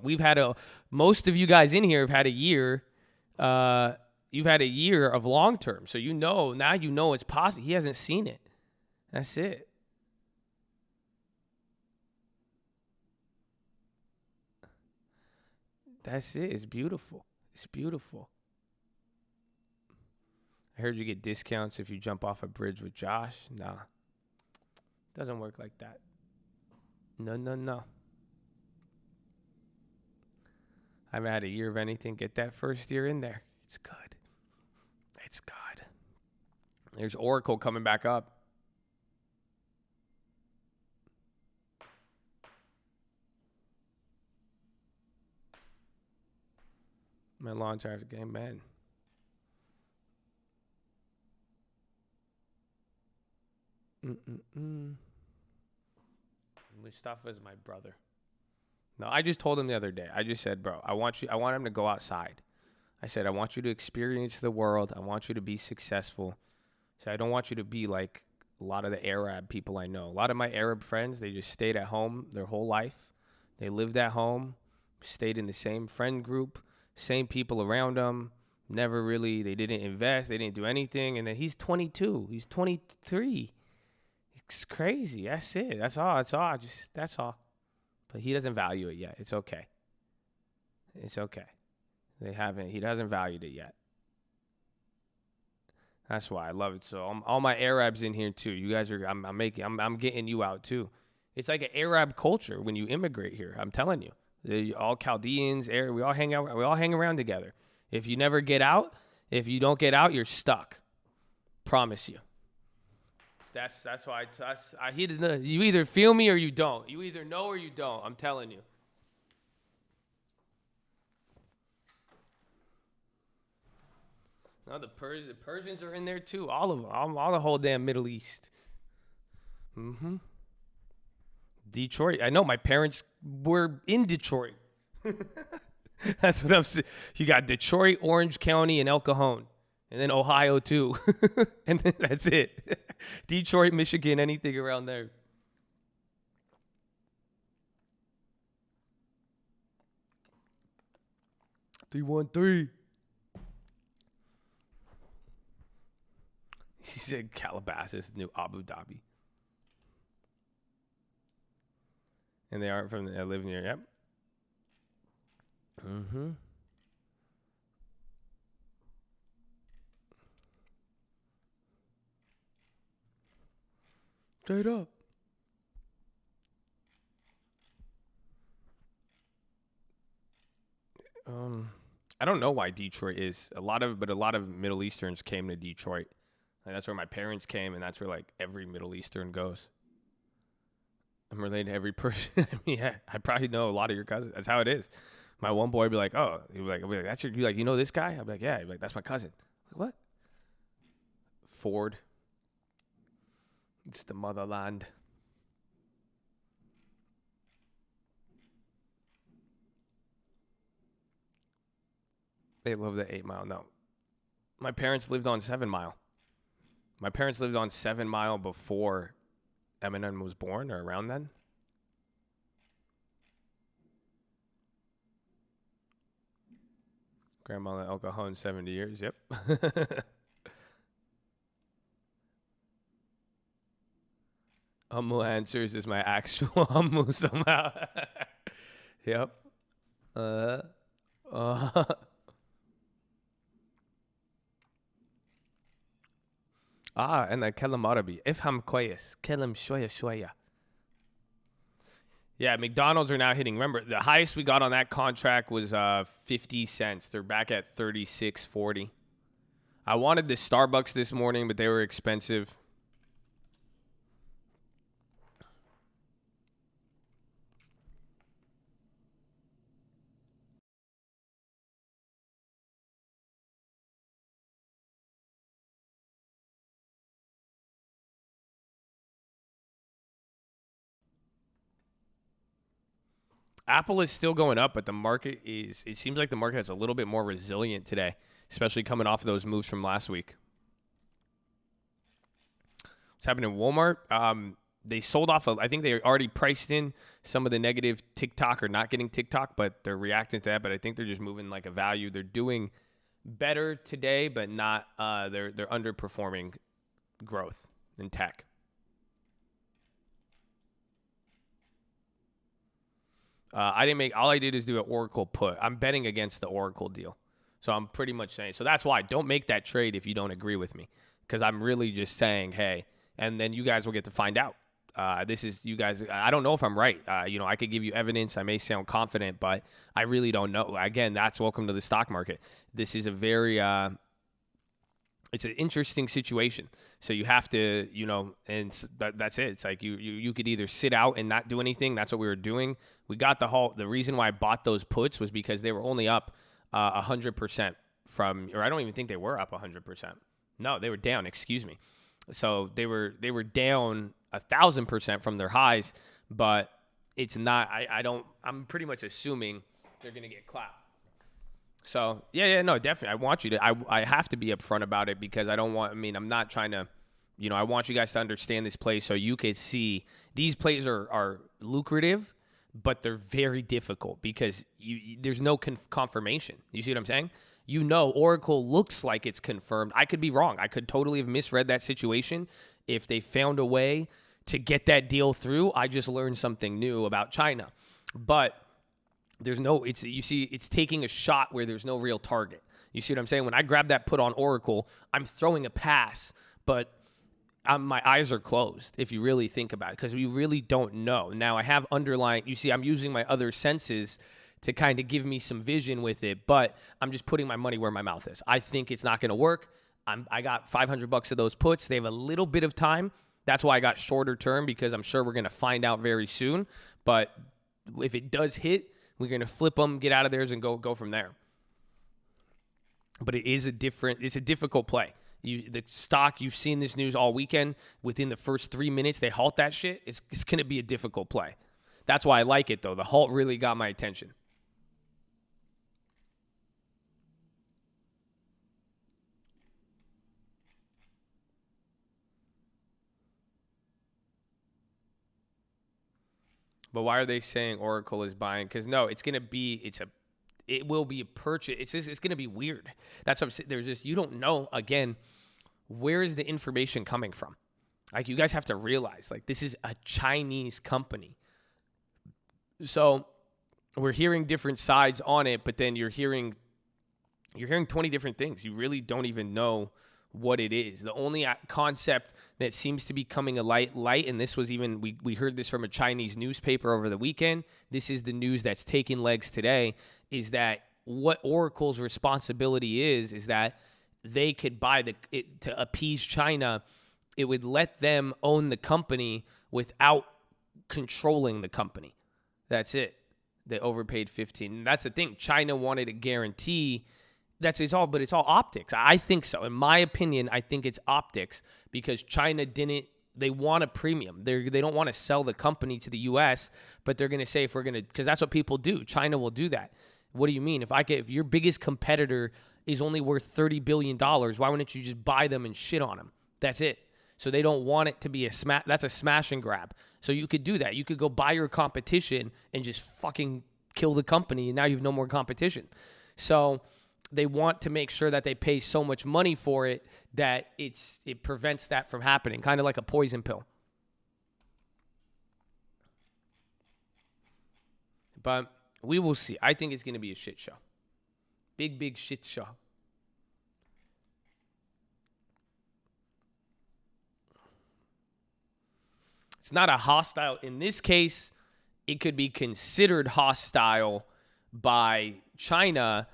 Most of you guys in here have had a year. You've had a year of long-term. So now you know it's possible. He hasn't seen it. That's it. That's it. It's beautiful. It's beautiful. I heard you get discounts if you jump off a bridge with Josh. Nah. Doesn't work like that. No. I haven't had a year of anything. Get that first year in there. It's good. It's good. There's Oracle coming back up. My lawn charge game, man. Mustafa is my brother. No, I just told him the other day. I just said, bro, I want him to go outside. I said, I want you to experience the world. I want you to be successful. So I don't want you to be like a lot of the Arab people I know. A lot of my Arab friends, they just stayed at home their whole life. They lived at home, stayed in the same friend group, same people around them. They didn't invest. They didn't do anything. And then he's 22. He's 23. It's crazy. That's it. That's all. That's all. But he doesn't value it yet. It's okay. It's okay. He hasn't valued it yet. That's why I love it. So all my Arabs in here too. You guys are, I'm getting you out too. It's like an Arab culture when you immigrate here. I'm telling you, all Chaldeans, we all hang out. We all hang around together. If you never get out, if you don't get out, you're stuck. Promise you. That's why you either feel me or you don't. You either know or you don't. I'm telling you. No, the Persians are in there too. All of them. All the whole damn Middle East. Mm-hmm. Detroit. I know my parents were in Detroit. That's what I'm saying. You got Detroit, Orange County, and El Cajon. And then Ohio too. And then that's it. Detroit, Michigan, anything around there. D13. She said Calabasas, New Abu Dhabi. And they aren't from, I live near, yep. Mm-hmm. Straight up. I don't know why Detroit is. A lot of Middle Easterns came to Detroit. Like, that's where my parents came, and that's where like every Middle Eastern goes. I'm related to every person. I mean, yeah, I probably know a lot of your cousins. That's how it is. My one boy would be like, "Oh," he'd be like, "That's your," you like, you know this guy? I'd be like, "Yeah." He'd be like, "That's my cousin." Like, what? Ford. It's the motherland. They love the 8 Mile. No, my parents lived on 7 Mile. My parents lived on 7 Mile before Eminem was born, or around then. Grandma El Cajon, 70 years. Yep. Humble Answers is my actual humble somehow. Yep. uh. أنا أتكلم عربي. افهم كويس. كلم شوية شوية. Yeah, McDonald's are now hitting. Remember, the highest we got on that contract was 50 cents. They're back at 36.40. I wanted the Starbucks this morning, but they were expensive. Apple is still going up, but the market is, it seems like the market is a little bit more resilient today, especially coming off of those moves from last week. What's happening in Walmart? They sold off, I think they already priced in some of the negative TikTok or not getting TikTok, but they're reacting to that. But I think they're just moving like a value. They're doing better today, but not, they're underperforming growth in tech. All I did is do an Oracle put. I'm betting against the Oracle deal. So I'm pretty much saying, so that's why don't make that trade if you don't agree with me. Because I'm really just saying, hey, and then you guys will get to find out. This is you guys. I don't know if I'm right. I could give you evidence. I may sound confident, but I really don't know. Again, that's welcome to the stock market. This is a very, it's an interesting situation. So you have to, and that's it. It's like you could either sit out and not do anything. That's what we were doing. We got the halt. The reason why I bought those puts was because they were only up 100% from, or I don't even think they were up 100%. No, they were down. Excuse me. So they were down 1,000% from their highs, but it's not. I'm pretty much assuming they're gonna get clapped. So no, definitely. I want you to. I have to be upfront about it because I don't want. I mean, I'm not trying to. I want you guys to understand this play so you could see these plays are lucrative, but they're very difficult because there's no confirmation. You see what I'm saying? Oracle looks like it's confirmed. I could be wrong. I could totally have misread that situation. If they found a way to get that deal through, I just learned something new about China. But it's taking a shot where there's no real target. You see what I'm saying? When I grab that put on Oracle, I'm throwing a pass, but my eyes are closed if you really think about it because we really don't know. Now I have underlying, I'm using my other senses to kind of give me some vision with it, but I'm just putting my money where my mouth is. I think it's not going to work. I got $500 of those puts. They have a little bit of time. That's why I got shorter term because I'm sure we're going to find out very soon. But if it does hit, we're going to flip them, get out of theirs, and go from there. but it's a difficult play. The stock, you've seen this news all weekend. Within the first 3 minutes, they halt that shit. It's going to be a difficult play. That's why I like it, though. The halt really got my attention. But why are they saying Oracle is buying? Because no, it will be a purchase. It's going to be weird. That's what I'm saying. There's just, you don't know, again, where is the information coming from? Like, you guys have to realize, like, this is a Chinese company. So we're hearing different sides on it, but then you're hearing 20 different things. You really don't even know what it is. The only concept that seems to be coming a light, and this was even, we heard this from a Chinese newspaper over the weekend. This is the news that's taking legs today, is that what Oracle's responsibility is that they could buy to appease China. It would let them own the company without controlling the company. That's it. They overpaid 15. And that's the thing. China wanted a guarantee. It's all optics. I think so. In my opinion, I think it's optics, because China they want a premium. They don't want to sell the company to the U.S., but they're going to say, because that's what people do. China will do that. What do you mean? If your biggest competitor is only worth $30 billion, why wouldn't you just buy them and shit on them? That's it. So they don't want it to be that's a smash and grab. So you could do that. You could go buy your competition and just fucking kill the company, and now you have no more competition. So they want to make sure that they pay so much money for it that it prevents that from happening, kind of like a poison pill. But we will see. I think it's going to be a shit show. Big shit show. It's not a hostile. In this case, it could be considered hostile by China,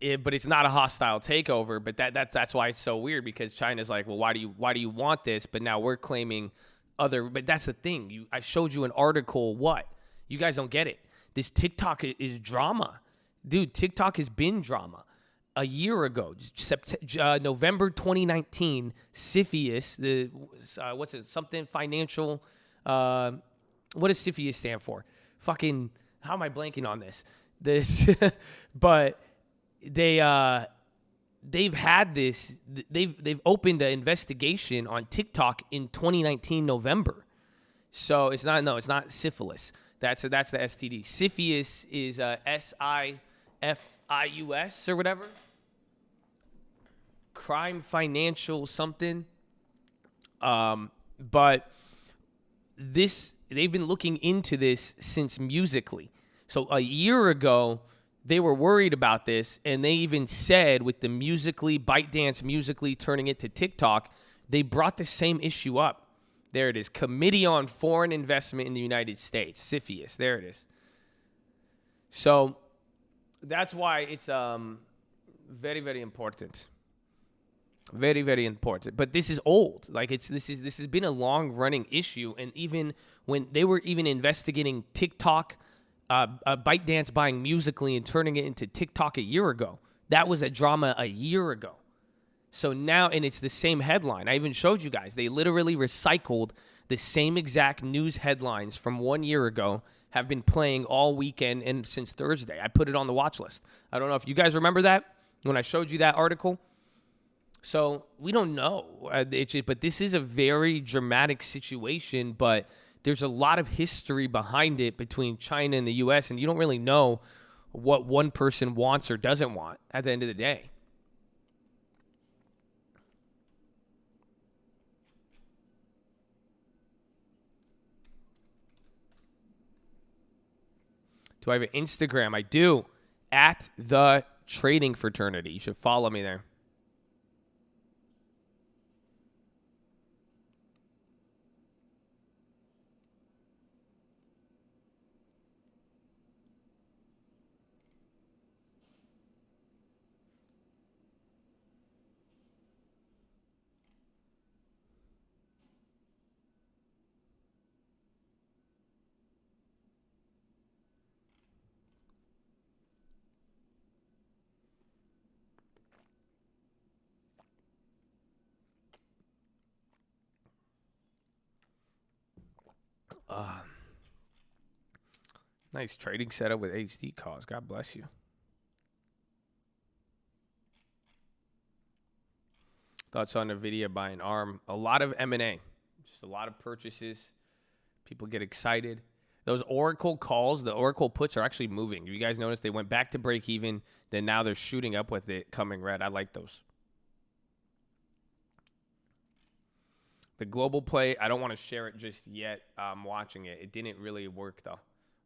but it's not a hostile takeover. But that's why it's so weird, because China's like, well, why do you want this? But now we're claiming other. But that's the thing. I showed you an article. What? You guys don't get it. This TikTok is drama, dude. TikTok has been drama. A year ago, November 2019, CFIUS, what's it? Something financial. What does CFIUS stand for? Fucking, how am I blanking on this? But they've had this. They've opened an investigation on TikTok in 2019 November. So it's not syphilis. That's the STD. CFIUS is SIFIUS or whatever. Crime financial something. But they've been looking into this since Musically. So a year ago, they were worried about this, and they even said with the Musically, ByteDance Musically turning it to TikTok, they brought the same issue up. There it is. Committee on Foreign Investment in the United States. CFIUS. There it is. So that's why it's very, very important. Very, very important. But this is old. Like this has been a long running issue. And even when they were even investigating TikTok, ByteDance buying Musically and turning it into TikTok a year ago, that was a drama a year ago. So now, and it's the same headline. I even showed you guys. They literally recycled the same exact news headlines from 1 year ago, have been playing all weekend and since Thursday. I put it on the watch list. I don't know if you guys remember that when I showed you that article. So we don't know. But this is a very dramatic situation, but there's a lot of history behind it between China and the U.S., and you don't really know what one person wants or doesn't want at the end of the day. Do I have an Instagram? I do. At the Trading Fraternity. You should follow me there. Nice trading setup with HD calls. God bless you. Thoughts on NVIDIA buying ARM? A lot of M&A. Just a lot of purchases. People get excited. Those Oracle calls, the Oracle puts are actually moving. You guys notice they went back to break even. Then now they're shooting up with it coming red. I like those. The global play, I don't want to share it just yet. I'm watching it. It didn't really work though.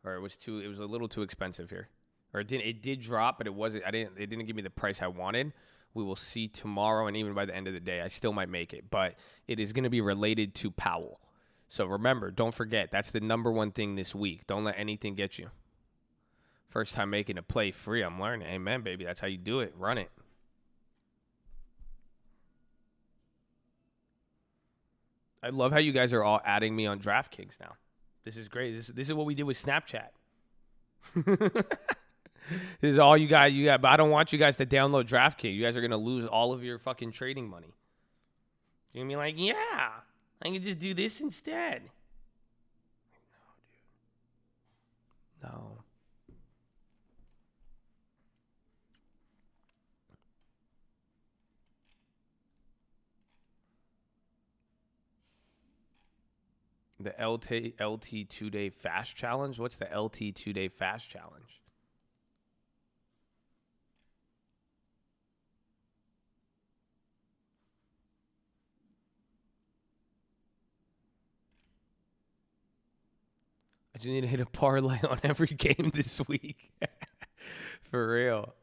Or it was a little too expensive here. Or it did drop, but it didn't give me the price I wanted. We will see tomorrow and even by the end of the day. I still might make it, but it is going to be related to Powell. So remember, don't forget, that's the number one thing this week. Don't let anything get you. First time making a play free, I'm learning. Amen, baby. That's how you do it. Run it. I love how you guys are all adding me on DraftKings now. This is great. This is what we did with Snapchat. This is all you got. But I don't want you guys to download DraftKings. You guys are going to lose all of your fucking trading money. You're going to be like, yeah, I can just do this instead. No, dude. No. The LT 2-day fast challenge? What's the LT 2-day fast challenge? I just need to hit a parlay on every game this week. For real.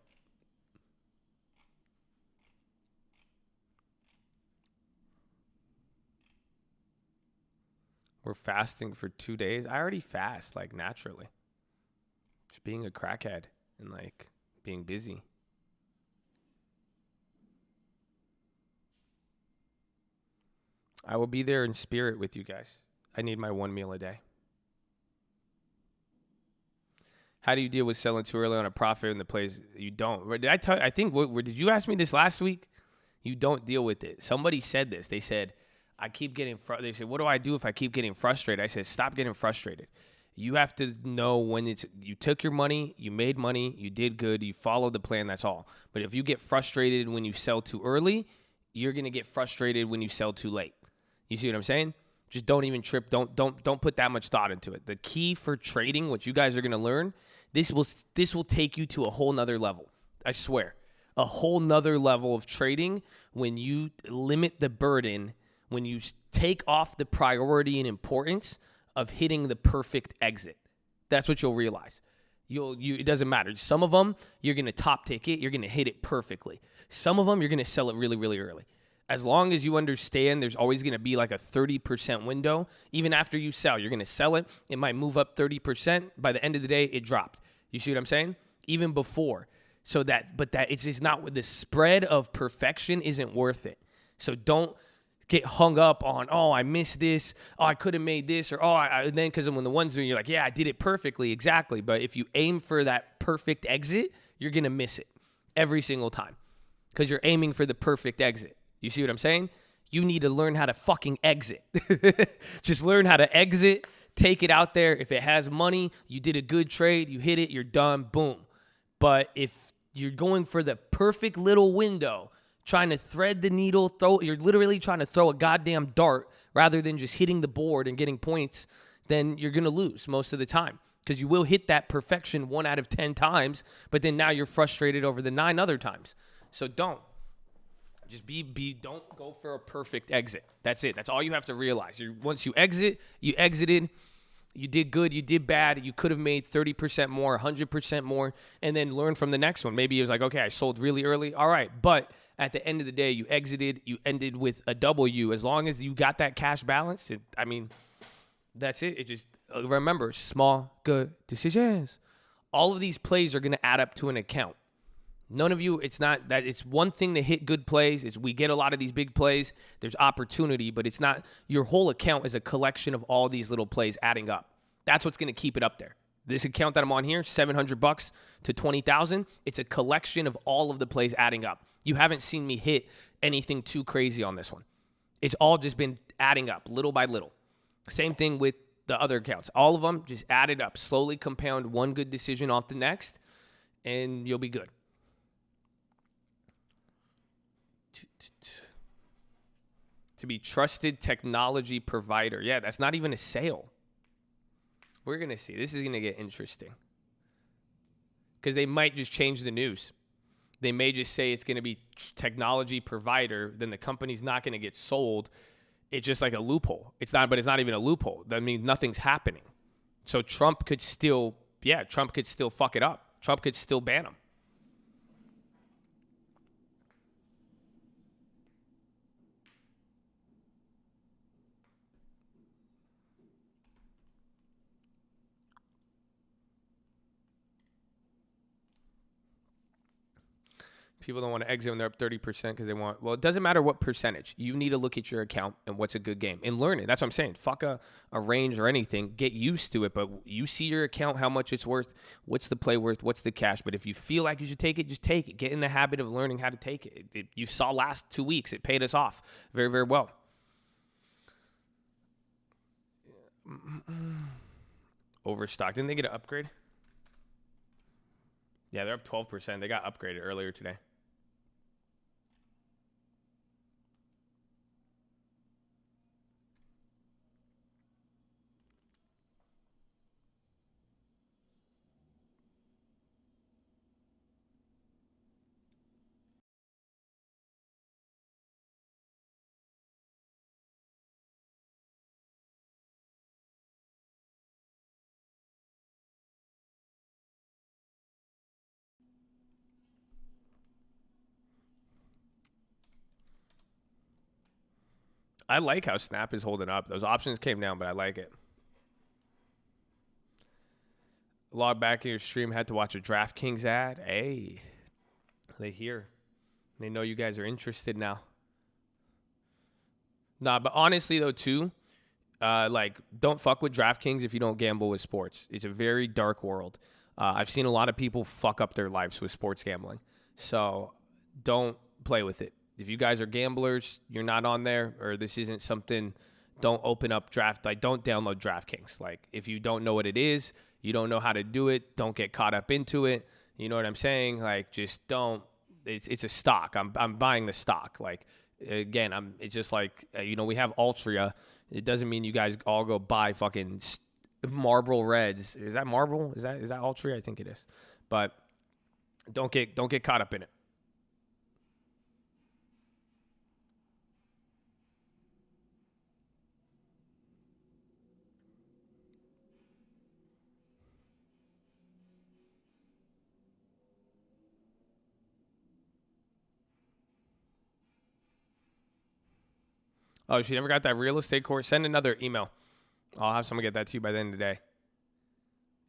We're fasting for 2 days. I already fast, like, naturally. Just being a crackhead and, like, being busy. I will be there in spirit with you guys. I need my one meal a day. How do you deal with selling too early on a profit in the plays you don't? Did I tell? I think. Did you ask me this last week? You don't deal with it. Somebody said this. They said, I keep getting frustrated. They said, what do I do if I keep getting frustrated? I said, stop getting frustrated. You have to know when you took your money, you made money, you did good, you followed the plan, that's all. But if you get frustrated when you sell too early, you're going to get frustrated when you sell too late. You see what I'm saying? Just don't even trip. Don't put that much thought into it. The key for trading, what you guys are going to learn, this will take you to a whole nother level. I swear. A whole nother level of trading when you limit the burden, when you take off the priority and importance of hitting the perfect exit. That's what you'll realize. It doesn't matter. Some of them, you're going to top ticket. You're going to hit it perfectly. Some of them, you're going to sell it really, really early. As long as you understand there's always going to be like a 30% window. Even after you sell, you're going to sell it. It might move up 30%. By the end of the day, it dropped. You see what I'm saying? Even before. But it's just not, the spread of perfection isn't worth it. So don't get hung up on, oh, I missed this. Oh, I could have made this. Or, then because when the ones doing, you're like, yeah, I did it perfectly. Exactly. But if you aim for that perfect exit, you're going to miss it every single time because you're aiming for the perfect exit. You see what I'm saying? You need to learn how to fucking exit. Just learn how to exit, take it out there. If it has money, you did a good trade, you hit it, you're done, boom. But if you're going for the perfect little window, trying to thread the needle, you're literally trying to throw a goddamn dart rather than just hitting the board and getting points, then you're going to lose most of the time because you will hit that perfection 1 out of 10 times, but then now you're frustrated over the 9 other times. So don't. Just don't go for a perfect exit. That's it. That's all you have to realize. Once you exit, you exited. You did good, you did bad. You could have made 30% more, 100% more, and then learn from the next one. Maybe it was like, okay, I sold really early. All right, but at the end of the day, you exited. You ended with a W. As long as you got that cash balance, that's it. It just, remember, small, good decisions. All of these plays are going to add up to an account. None of you, it's not that it's one thing to hit good plays. We get a lot of these big plays. There's opportunity, but it's not, your whole account is a collection of all these little plays adding up. That's what's going to keep it up there. This account that I'm on here, $700 to 20,000, it's a collection of all of the plays adding up. You haven't seen me hit anything too crazy on this one. It's all just been adding up little by little. Same thing with the other accounts, all of them, just add it up. Slowly compound one good decision off the next, and you'll be good. To be trusted technology provider. Yeah, that's not even a sale. We're going to see. This is going to get interesting. Because they might just change the news. They may just say it's going to be technology provider. Then the company's not going to get sold. It's just like a loophole. It's not, but it's not even a loophole. That means nothing's happening. So Trump could still fuck it up. Trump could still ban them. People don't want to exit when they're up 30% because they want, well, it doesn't matter what percentage. You need to look at your account and what's a good game and learn it. That's what I'm saying. Fuck a range or anything. Get used to it. But you see your account, how much it's worth, what's the play worth, what's the cash. But if you feel like you should take it, just take it. Get in the habit of learning how to take it. You saw last 2 weeks, it paid us off very, very well. Overstock. Didn't they get an upgrade? Yeah, they're up 12%. They got upgraded earlier today. I like how Snap is holding up. Those options came down, but I like it. Log back in your stream, had to watch a DraftKings ad. Hey, they hear. They know you guys are interested now. Nah, but honestly, though, too, don't fuck with DraftKings if you don't gamble with sports. It's a very dark world. I've seen a lot of people fuck up their lives with sports gambling. So don't play with it. If you guys are gamblers, you're not on there, or this isn't something, don't open up don't download DraftKings. Like, if you don't know what it is, you don't know how to do it, don't get caught up into it. You know what I'm saying? Like, just don't. It's a stock. I'm buying the stock. Like, again, it's just like, we have Altria. It doesn't mean you guys all go buy fucking Marlboro Reds. Is that Marlboro? Is that Altria? I think it is. But don't get caught up in it. Oh, she never got that real estate course? Send another email. I'll have someone get that to you by the end of the day.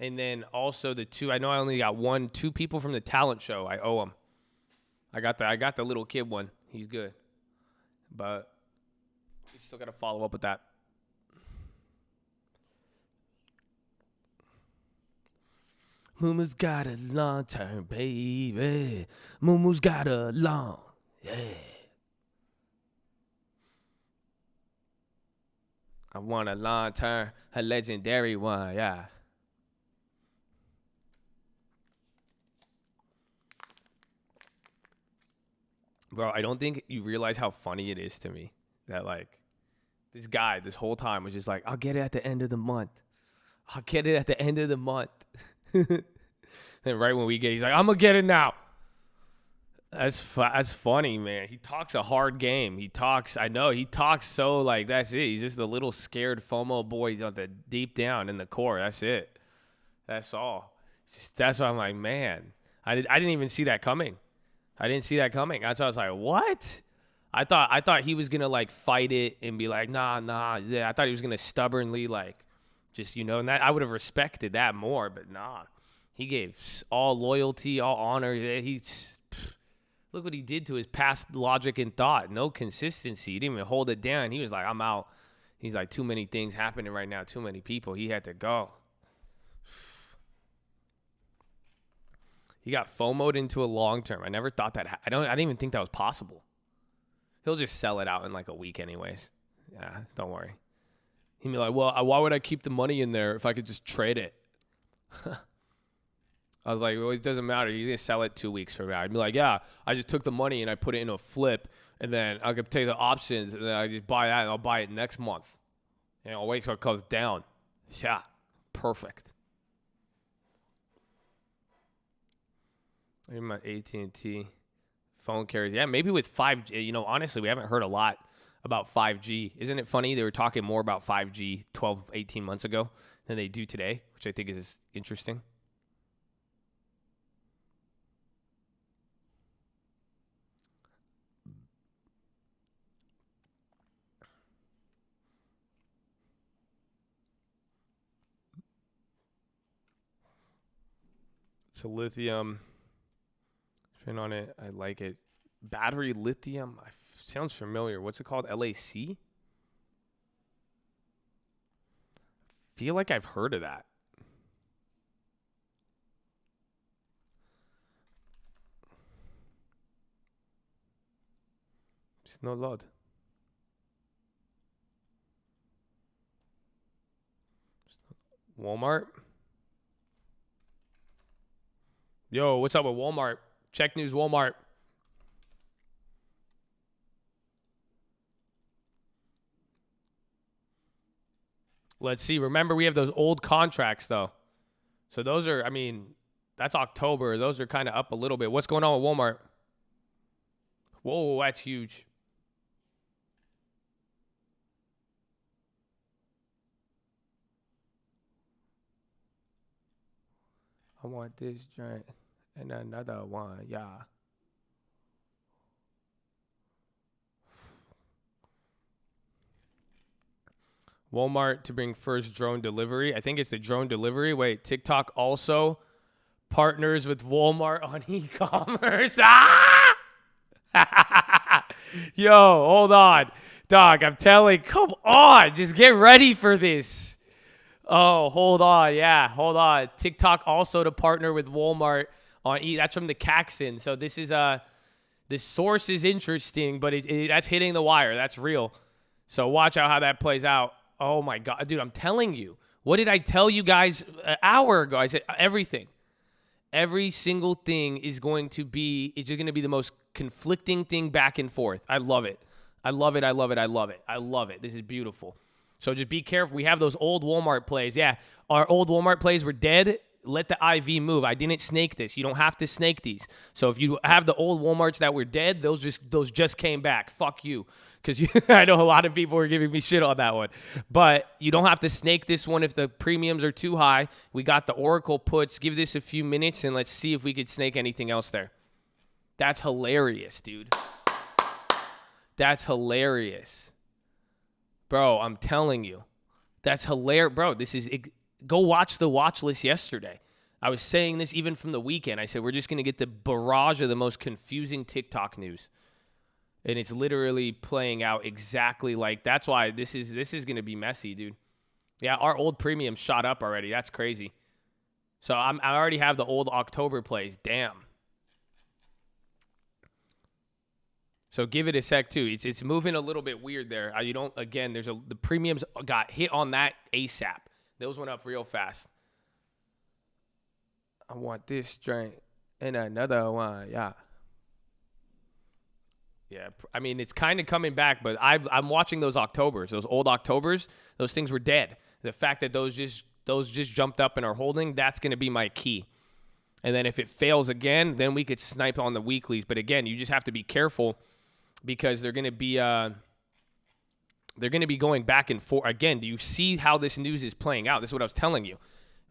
And then also I know I only got two people from the talent show. I owe them. I got the little kid one. He's good. But we still got to follow up with that. Moomoo's got a long term, baby. Moomoo's got a long, yeah. I want a long term, a legendary one, yeah. Bro, I don't think you realize how funny it is to me that, like, this guy this whole time was just like, I'll get it at the end of the month. I'll get it at the end of the month. Then right when we get it, he's like, I'm going to get it now. That's funny, man. He talks a hard game. He talks so like, that's it. He's just a little scared FOMO boy deep down in the core. That's it. That's all. That's why I'm like, man, I didn't even see that coming. I didn't see that coming. That's why I was like, what? I thought he was going to like fight it and be like, nah. Yeah, I thought he was going to stubbornly like just, and that I would have respected that more, but nah. He gave all loyalty, all honor. Look what he did to his past logic and thought. No consistency. He didn't even hold it down. He was like, I'm out. He's like, too many things happening right now. Too many people. He had to go. He got FOMO'd into a long term. I never thought that. I didn't even think that was possible. He'll just sell it out in like a week anyways. Yeah, don't worry. He'd be like, well, why would I keep the money in there if I could just trade it? I was like, well, it doesn't matter. You're going to sell it 2 weeks from now. I'd be like, yeah, I just took the money and I put it in a flip, and then I could take the options, and then I just buy that, and I'll buy it next month. And I'll wait till it comes down. Yeah, perfect. My AT&T phone carriers. Yeah, maybe with 5G. You know, honestly, we haven't heard a lot about 5G. Isn't it funny? They were talking more about 5G 12, 18 months ago than they do today, which I think is interesting. So lithium, turn on it. I like it. Battery lithium. Sounds familiar. What's it called? LAC? Feel like I've heard of that. It's no load. Walmart. Yo, what's up with Walmart? Check news Walmart. Let's see. Remember, we have those old contracts, though. So those are, I mean, that's October. Those are kind of up a little bit. What's going on with Walmart? Whoa, that's huge. I want this joint and another one, yeah. Walmart to bring first drone delivery. I think it's the drone delivery. Wait, TikTok also partners with Walmart on e-commerce. Ah! Yo, hold on. Dog, I'm telling, come on. Just get ready for this. Oh, hold on. Yeah, hold on. TikTok also to partner with Walmart on that's from the Caxton. So this is the source is interesting, but that's hitting the wire. That's real. So watch out how that plays out. Oh my God, dude, I'm telling you. What did I tell you guys an hour ago? I said everything. Every single thing is going to be, it's going to be the most conflicting thing back and forth. I love it. I love it. I love it. I love it. I love it. This is beautiful. So just be careful. We have those old Walmart plays. Yeah, our old Walmart plays were dead. Let the IV move. I didn't snake this. You don't have to snake these. So if you have the old Walmarts that were dead, those just came back. Fuck you. Because I know a lot of people were giving me shit on that one. But you don't have to snake this one if the premiums are too high. We got the Oracle puts. Give this a few minutes, and let's see if we could snake anything else there. That's hilarious, dude. That's hilarious. Bro, I'm telling you. That's hilarious. Bro, this is... Go watch the watch list yesterday. I was saying this even from the weekend. I said, we're just going to get the barrage of the most confusing TikTok news. And it's literally playing out exactly like, that's why this is going to be messy, dude. Yeah, our old premium shot up already. That's crazy. So I already have the old October plays. Damn. So give it a sec too. It's moving a little bit weird there. You don't, again, the premiums got hit on that ASAP. Those went up real fast. I want this drink and another one, yeah. Yeah, I mean, it's kind of coming back, but I'm watching those Octobers, those old Octobers. Those things were dead. The fact that those just jumped up and are holding, that's going to be my key. And then if it fails again, then we could snipe on the weeklies. But again, you just have to be careful because they're going to be going back and forth. Again, do you see how this news is playing out? This is what I was telling you,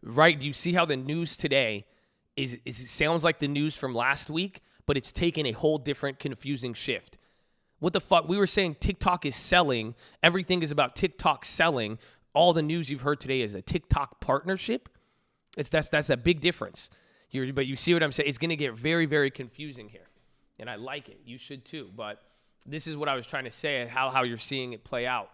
right? Do you see how the news today it sounds like the news from last week, but it's taken a whole different confusing shift. What the fuck? We were saying TikTok is selling. Everything is about TikTok selling. All the news you've heard today is a TikTok partnership. That's a big difference. But you see what I'm saying? It's going to get very, very confusing here. And I like it. You should too. But this is what I was trying to say, how you're seeing it play out.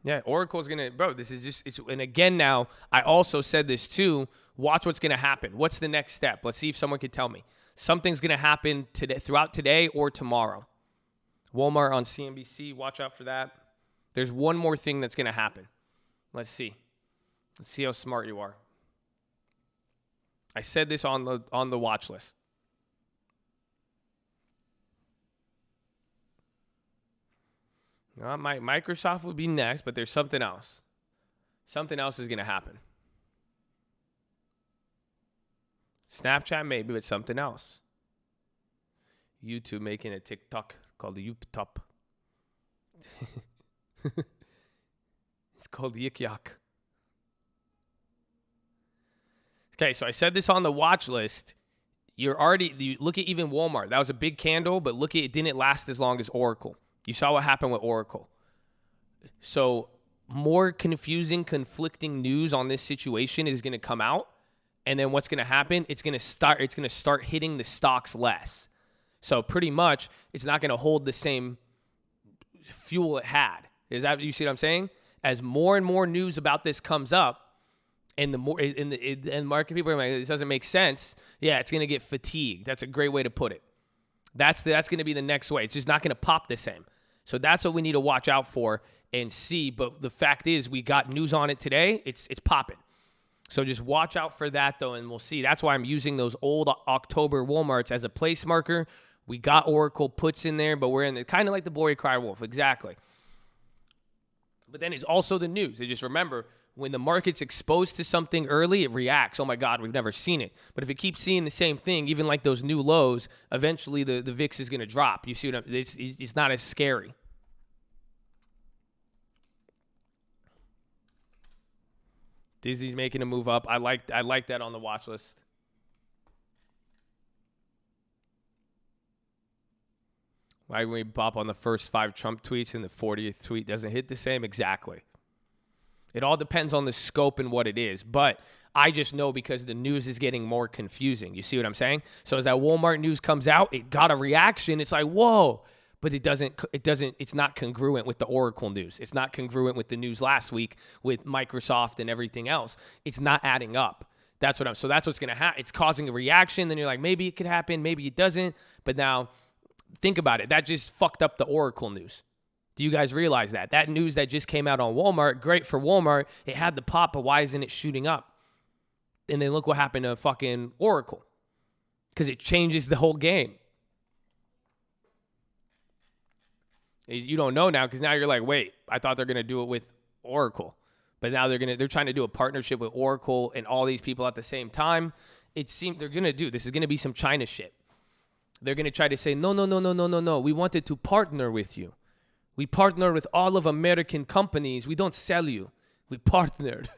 Yeah, Oracle's going to, bro, this is just, and again now, I also said this too, watch what's going to happen. What's the next step? Let's see if someone could tell me. Something's going to happen today, throughout today or tomorrow. Walmart on CNBC, watch out for that. There's one more thing that's going to happen. Let's see. Let's see how smart you are. I said this on the watch list. Microsoft would be next, but there's something else. Something else is going to happen. Snapchat maybe, but something else. YouTube making a TikTok called the YouTube. It's called Yik Yak. Okay, so I said this on the watch list. You look at even Walmart. That was a big candle, but look at it didn't last as long as Oracle. You saw what happened with Oracle. So more conflicting news on this situation is going to come out. And then what's going to happen? It's going to start hitting the stocks less. So pretty much it's not going to hold the same fuel it had. You see what I'm saying? As more and more news about this comes up, and the market people are like, this doesn't make sense. Yeah, it's going to get fatigued. That's a great way to put it. That's going to be the next way. It's just not going to pop the same. So that's what we need to watch out for and see. But the fact is, we got news on it today. It's popping. So just watch out for that, though, and we'll see. That's why I'm using those old October Walmarts as a place marker. We got Oracle puts in there, but we're in kind of like the boy cried wolf. Exactly. But then it's also the news. Just remember, when the market's exposed to something early, it reacts. Oh, my God, we've never seen it. But if it keeps seeing the same thing, even like those new lows, eventually the VIX is going to drop. You see what it's not as scary. Disney's making a move up. I like that on the watch list. Why when we pop on the first 5 Trump tweets and the 40th tweet doesn't hit the same? Exactly. It all depends on the scope and what it is. But I just know because the news is getting more confusing. You see what I'm saying? So as that Walmart news comes out, it got a reaction. It's like, whoa. But it's not congruent with the Oracle news. It's not congruent with the news last week with Microsoft and everything else. It's not adding up. So that's what's going to happen. It's causing a reaction. Then you're like, maybe it could happen. Maybe it doesn't. But now think about it. That just fucked up the Oracle news. Do you guys realize that? That news that just came out on Walmart, great for Walmart. It had the pop, but why isn't it shooting up? And then look what happened to fucking Oracle. Because it changes the whole game. You don't know now because now you're like, wait, I thought they're going to do it with Oracle. But now they're trying to do a partnership with Oracle and all these people at the same time. It seems they're going to do this is going to be some China shit. They're going to try to say, no. We wanted to partner with you. We partner with all of American companies. We don't sell you. We partnered.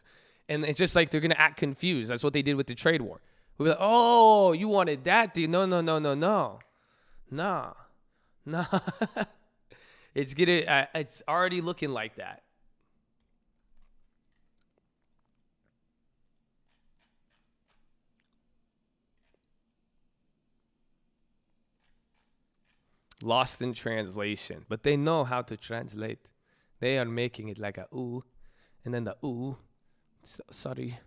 And it's just like they're going to act confused. That's what they did with the trade war. We'll be like, oh, you wanted that, dude. No. No. It's already looking like that. Lost in translation, but they know how to translate. They are making it like a ooh, and then the ooh. Sorry.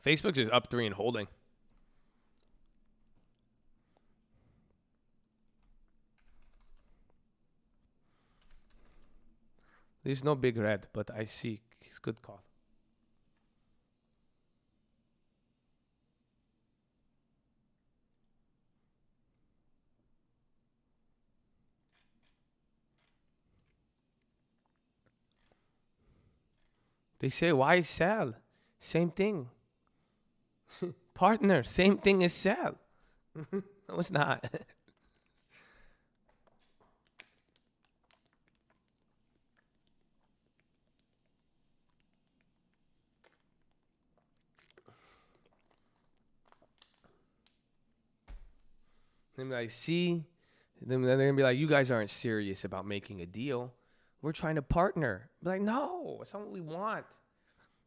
Facebook's just up 3 and holding. There's no big red, but I see. It's good call. They say, why sell? Same thing. Partner, same thing as sell. No, it's not. Then like, see? Then they're going to be like, you guys aren't serious about making a deal. We're trying to partner. Be like, no, it's not what we want.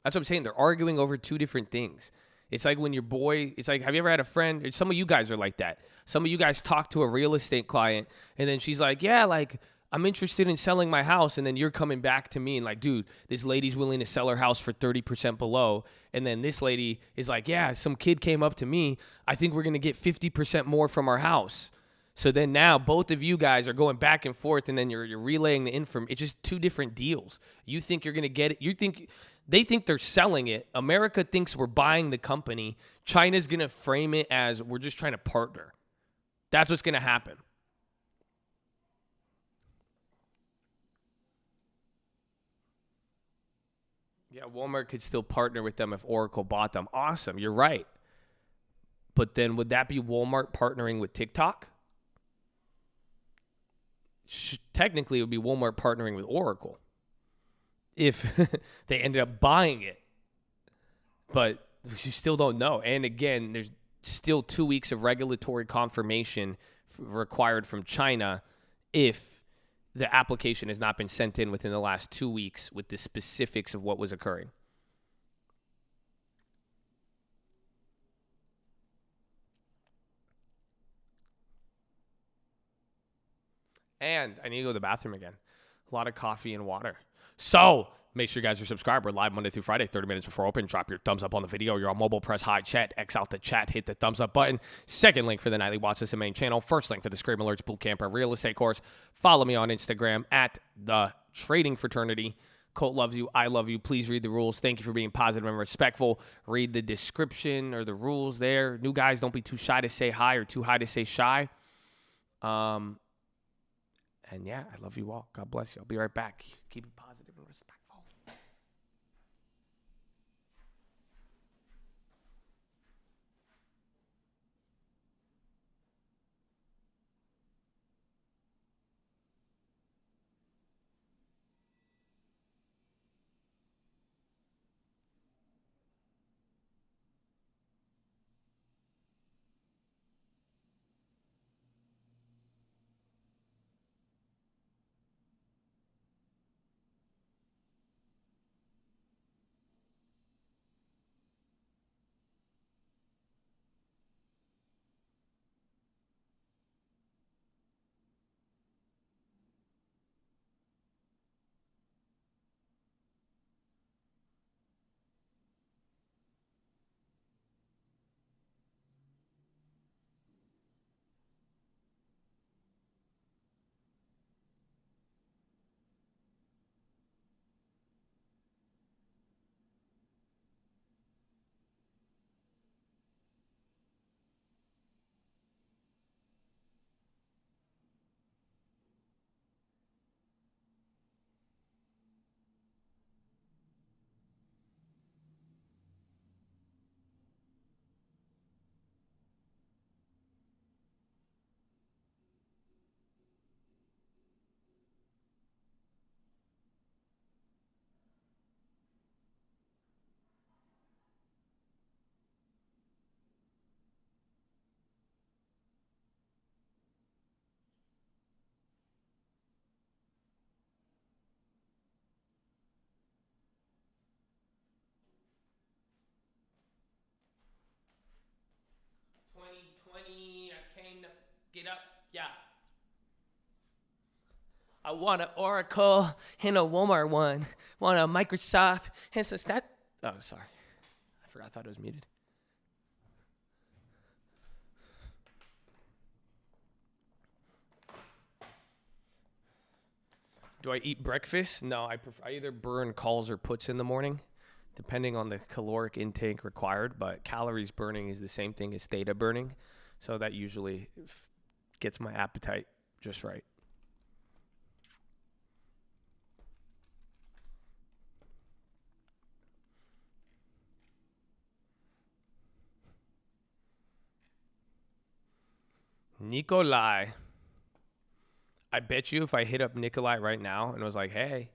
That's what I'm saying. They're arguing over 2 different things. It's like when your boy, it's like, have you ever had a friend? Some of you guys are like that. Some of you guys talk to a real estate client, and then she's like, yeah, like, I'm interested in selling my house, and then you're coming back to me and like, dude, this lady's willing to sell her house for 30% below. And then this lady is like, yeah, some kid came up to me. I think we're going to get 50% more from our house. So then now both of you guys are going back and forth, and then you're relaying the information. It's just two different deals. You think you're going to get it. They think they're selling it. America thinks we're buying the company. China's going to frame it as we're just trying to partner. That's what's going to happen. Yeah, Walmart could still partner with them if Oracle bought them. Awesome, you're right. But then would that be Walmart partnering with TikTok? Technically, it would be Walmart partnering with Oracle if they ended up buying it. But you still don't know. And again, there's still 2 weeks of regulatory confirmation required from China if the application has not been sent in within the last 2 weeks with the specifics of what was occurring. And I need to go to the bathroom again. A lot of coffee and water. So make sure you guys are subscribed. We're live Monday through Friday, 30 minutes before open. Drop your thumbs up on the video. You're on mobile, press high chat. X out the chat. Hit the thumbs up button. Second link for the nightly Watchlist and main channel. First link for the Scream Alerts Bootcamp and Real Estate course. Follow me on Instagram at The Trading Fraternity. Colt loves you. I love you. Please read the rules. Thank you for being positive and respectful. Read the description or the rules there. New guys, don't be too shy to say hi or too high to say shy. And yeah, I love you all. God bless you. I'll be right back. Keep it positive and respectful. I came to get up. Yeah. I want an Oracle and a Walmart one. Want a Microsoft and some stat. Oh, sorry. I forgot. I thought it was muted. Do I eat breakfast? No, I either burn calls or puts in the morning, depending on the caloric intake required. But calories burning is the same thing as theta burning. So that usually gets my appetite just right. Nikolai. I bet you if I hit up Nikolai right now and was like, hey,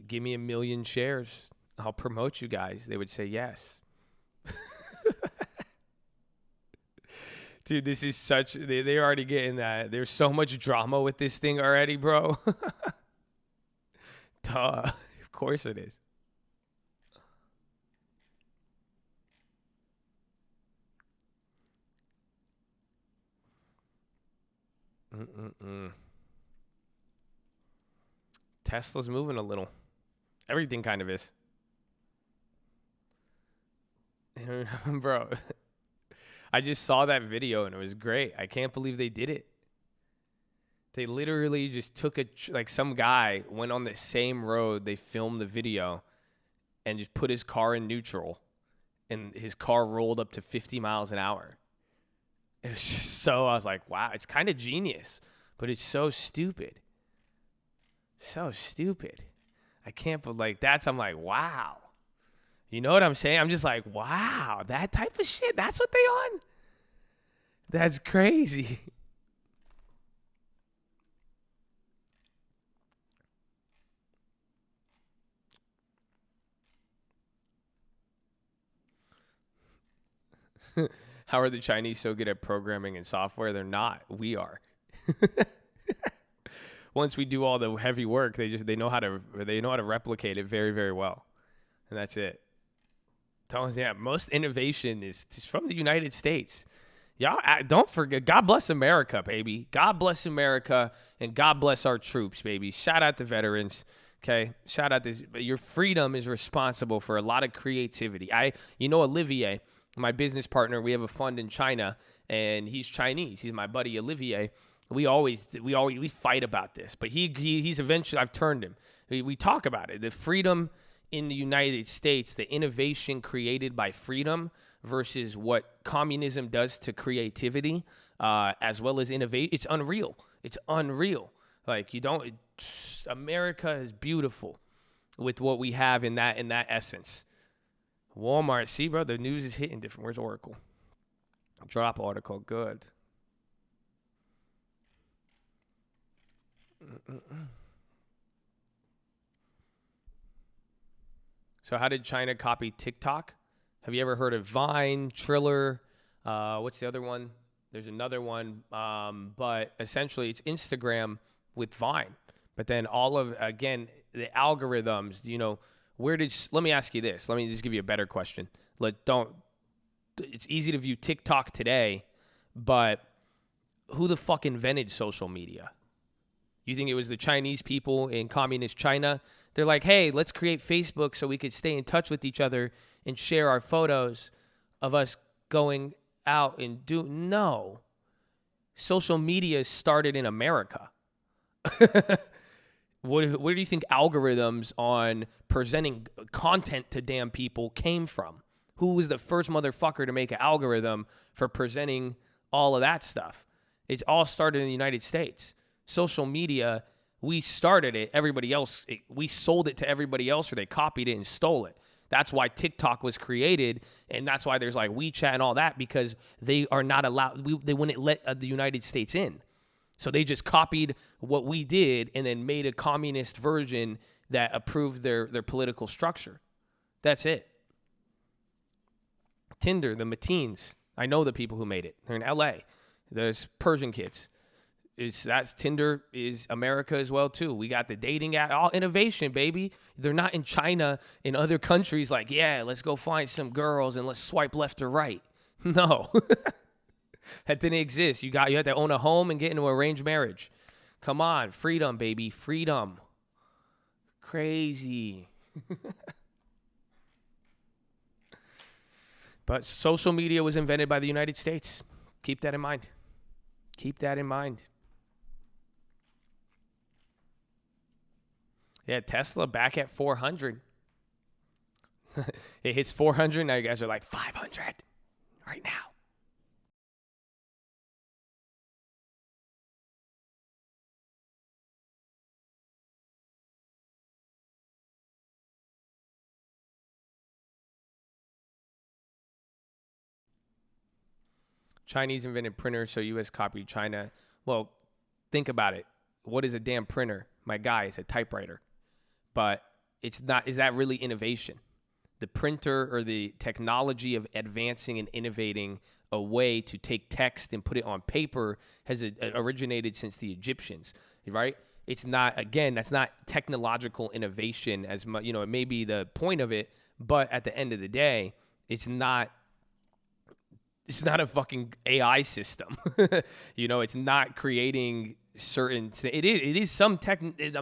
give me 1 million shares, I'll promote you guys, they would say yes. Dude, this is such, they're already getting that. There's so much drama with this thing already, bro. Duh. Of course it is. Tesla's moving a little. Everything kind of is. Bro, I just saw that video and it was great. I can't believe they did it. They literally just took like some guy went on the same road. They filmed the video and just put his car in neutral and his car rolled up to 50 miles an hour. It was just so, I was like, wow, it's kind of genius, but it's so stupid. So stupid. I can't believe, like, I'm like, wow. You know what I'm saying? I'm just like, wow, that type of shit. That's what they on? That's crazy. How are the Chinese so good at programming and software? They're not. We are. Once we do all the heavy work, they know how to replicate it very, very well. And that's it. Yeah, most innovation is from the United States. Y'all don't forget, God bless America, baby. God bless America and God bless our troops, baby. Shout out the veterans. Okay. Shout out this. Your freedom is responsible for a lot of creativity. Olivier, my business partner, we have a fund in China and he's Chinese. He's my buddy, Olivier. We fight about this, but he's eventually, I've turned him. We talk about it. The freedom in the United States, the innovation created by freedom versus what communism does to creativity, as well as innovate. It's unreal. It's unreal. Like America is beautiful with what we have in that essence. Walmart, see, bro, the news is hitting different. Where's Oracle? Drop article, good. So how did China copy TikTok? Have you ever heard of Vine, Triller? What's the other one? There's another one. But essentially it's Instagram with Vine. But then again, the algorithms, let me ask you this. Let me just give you a better question. It's easy to view TikTok today, but who the fuck invented social media? You think it was the Chinese people in communist China? They're like, hey, let's create Facebook so we could stay in touch with each other and share our photos of us going out and no. Social media started in America. Where do you think algorithms on presenting content to damn people came from? Who was the first motherfucker to make an algorithm for presenting all of that stuff? It all started in the United States. Social media, we started it. Everybody else, we sold it to everybody else, or they copied it and stole it. That's why TikTok was created, and that's why there's like WeChat and all that, because they are not allowed. They wouldn't let the United States in. So they just copied what we did and then made a communist version that approved their political structure. That's it. Tinder, the Mateens. I know the people who made it. They're in LA. There's Persian kids. Tinder is America as well too. We got the dating app, all innovation, baby. They're not in China, in other countries like, yeah, let's go find some girls and let's swipe left or right. No. That didn't exist. You had to own a home and get into an arranged marriage. Come on, freedom, baby, freedom. Crazy. But social media was invented by the United States. Keep that in mind. Keep that in mind. Yeah, Tesla back at 400. It hits 400. Now you guys are like 500 right now. Chinese invented printers, so U.S. copied China. Well, think about it. What is a damn printer? My guy is a typewriter. But it's not. Is that really innovation? The printer or the technology of advancing and innovating a way to take text and put it on paper has originated since the Egyptians, right? It's not, again, that's not technological innovation as much, it may be the point of it, but at the end of the day, it's not a fucking AI system. It's not creating certain. It is some tech.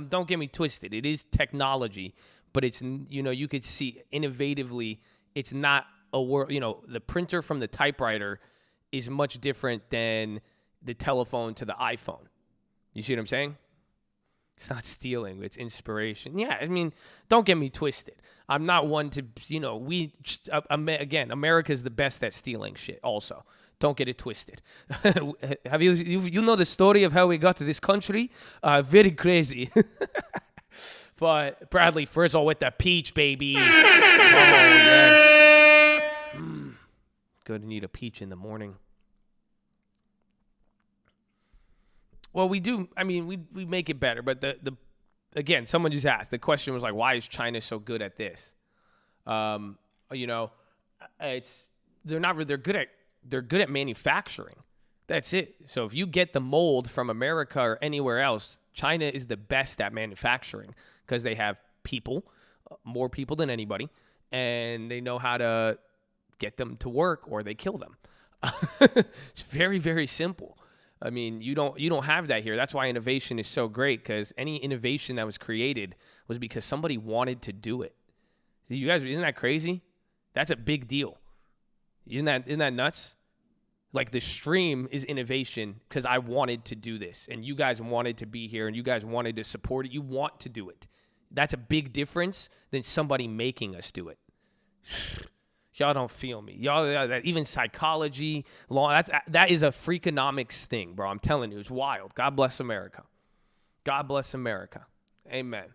Don't get me twisted. It is technology, but it's, you could see innovatively. It's not a world. The printer from the typewriter is much different than the telephone to the iPhone. You see what I'm saying? It's not stealing. It's inspiration. Yeah, I mean, don't get me twisted. I'm not one to, again, America's the best at stealing shit also. Don't get it twisted. Have you know the story of how we got to this country? Very crazy. But Bradley Frizzle with the peach, baby. Oh, yes. Gonna need a peach in the morning. Well, we do. I mean, we make it better, but the again, someone just asked. The question was like, why is China so good at this? It's they're good at manufacturing. That's it. So if you get the mold from America or anywhere else, China is the best at manufacturing because they have people, more people than anybody, and they know how to get them to work or they kill them. It's very, very simple. I mean, you don't have that here. That's why innovation is so great, because any innovation that was created was because somebody wanted to do it. You guys, isn't that crazy? That's a big deal. Isn't that nuts? Like, the stream is innovation because I wanted to do this, and you guys wanted to be here, and you guys wanted to support it. You want to do it. That's a big difference than somebody making us do it. Y'all don't feel me. Y'all, even psychology, law, that is a freakonomics thing, bro. I'm telling you, it's wild. God bless America. God bless America. Amen.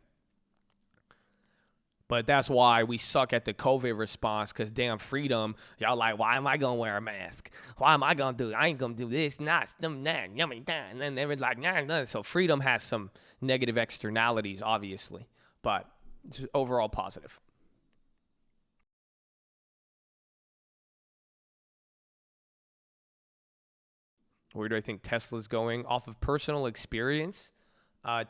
But that's why we suck at the COVID response, because damn freedom, y'all like, why am I going to wear a mask? Why am I going to do it? I ain't going to do this, not, that, yummy, that. And then everyone's like, nah. So freedom has some negative externalities, obviously, but it's overall positive. Where do I think Tesla's going? Off of personal experience,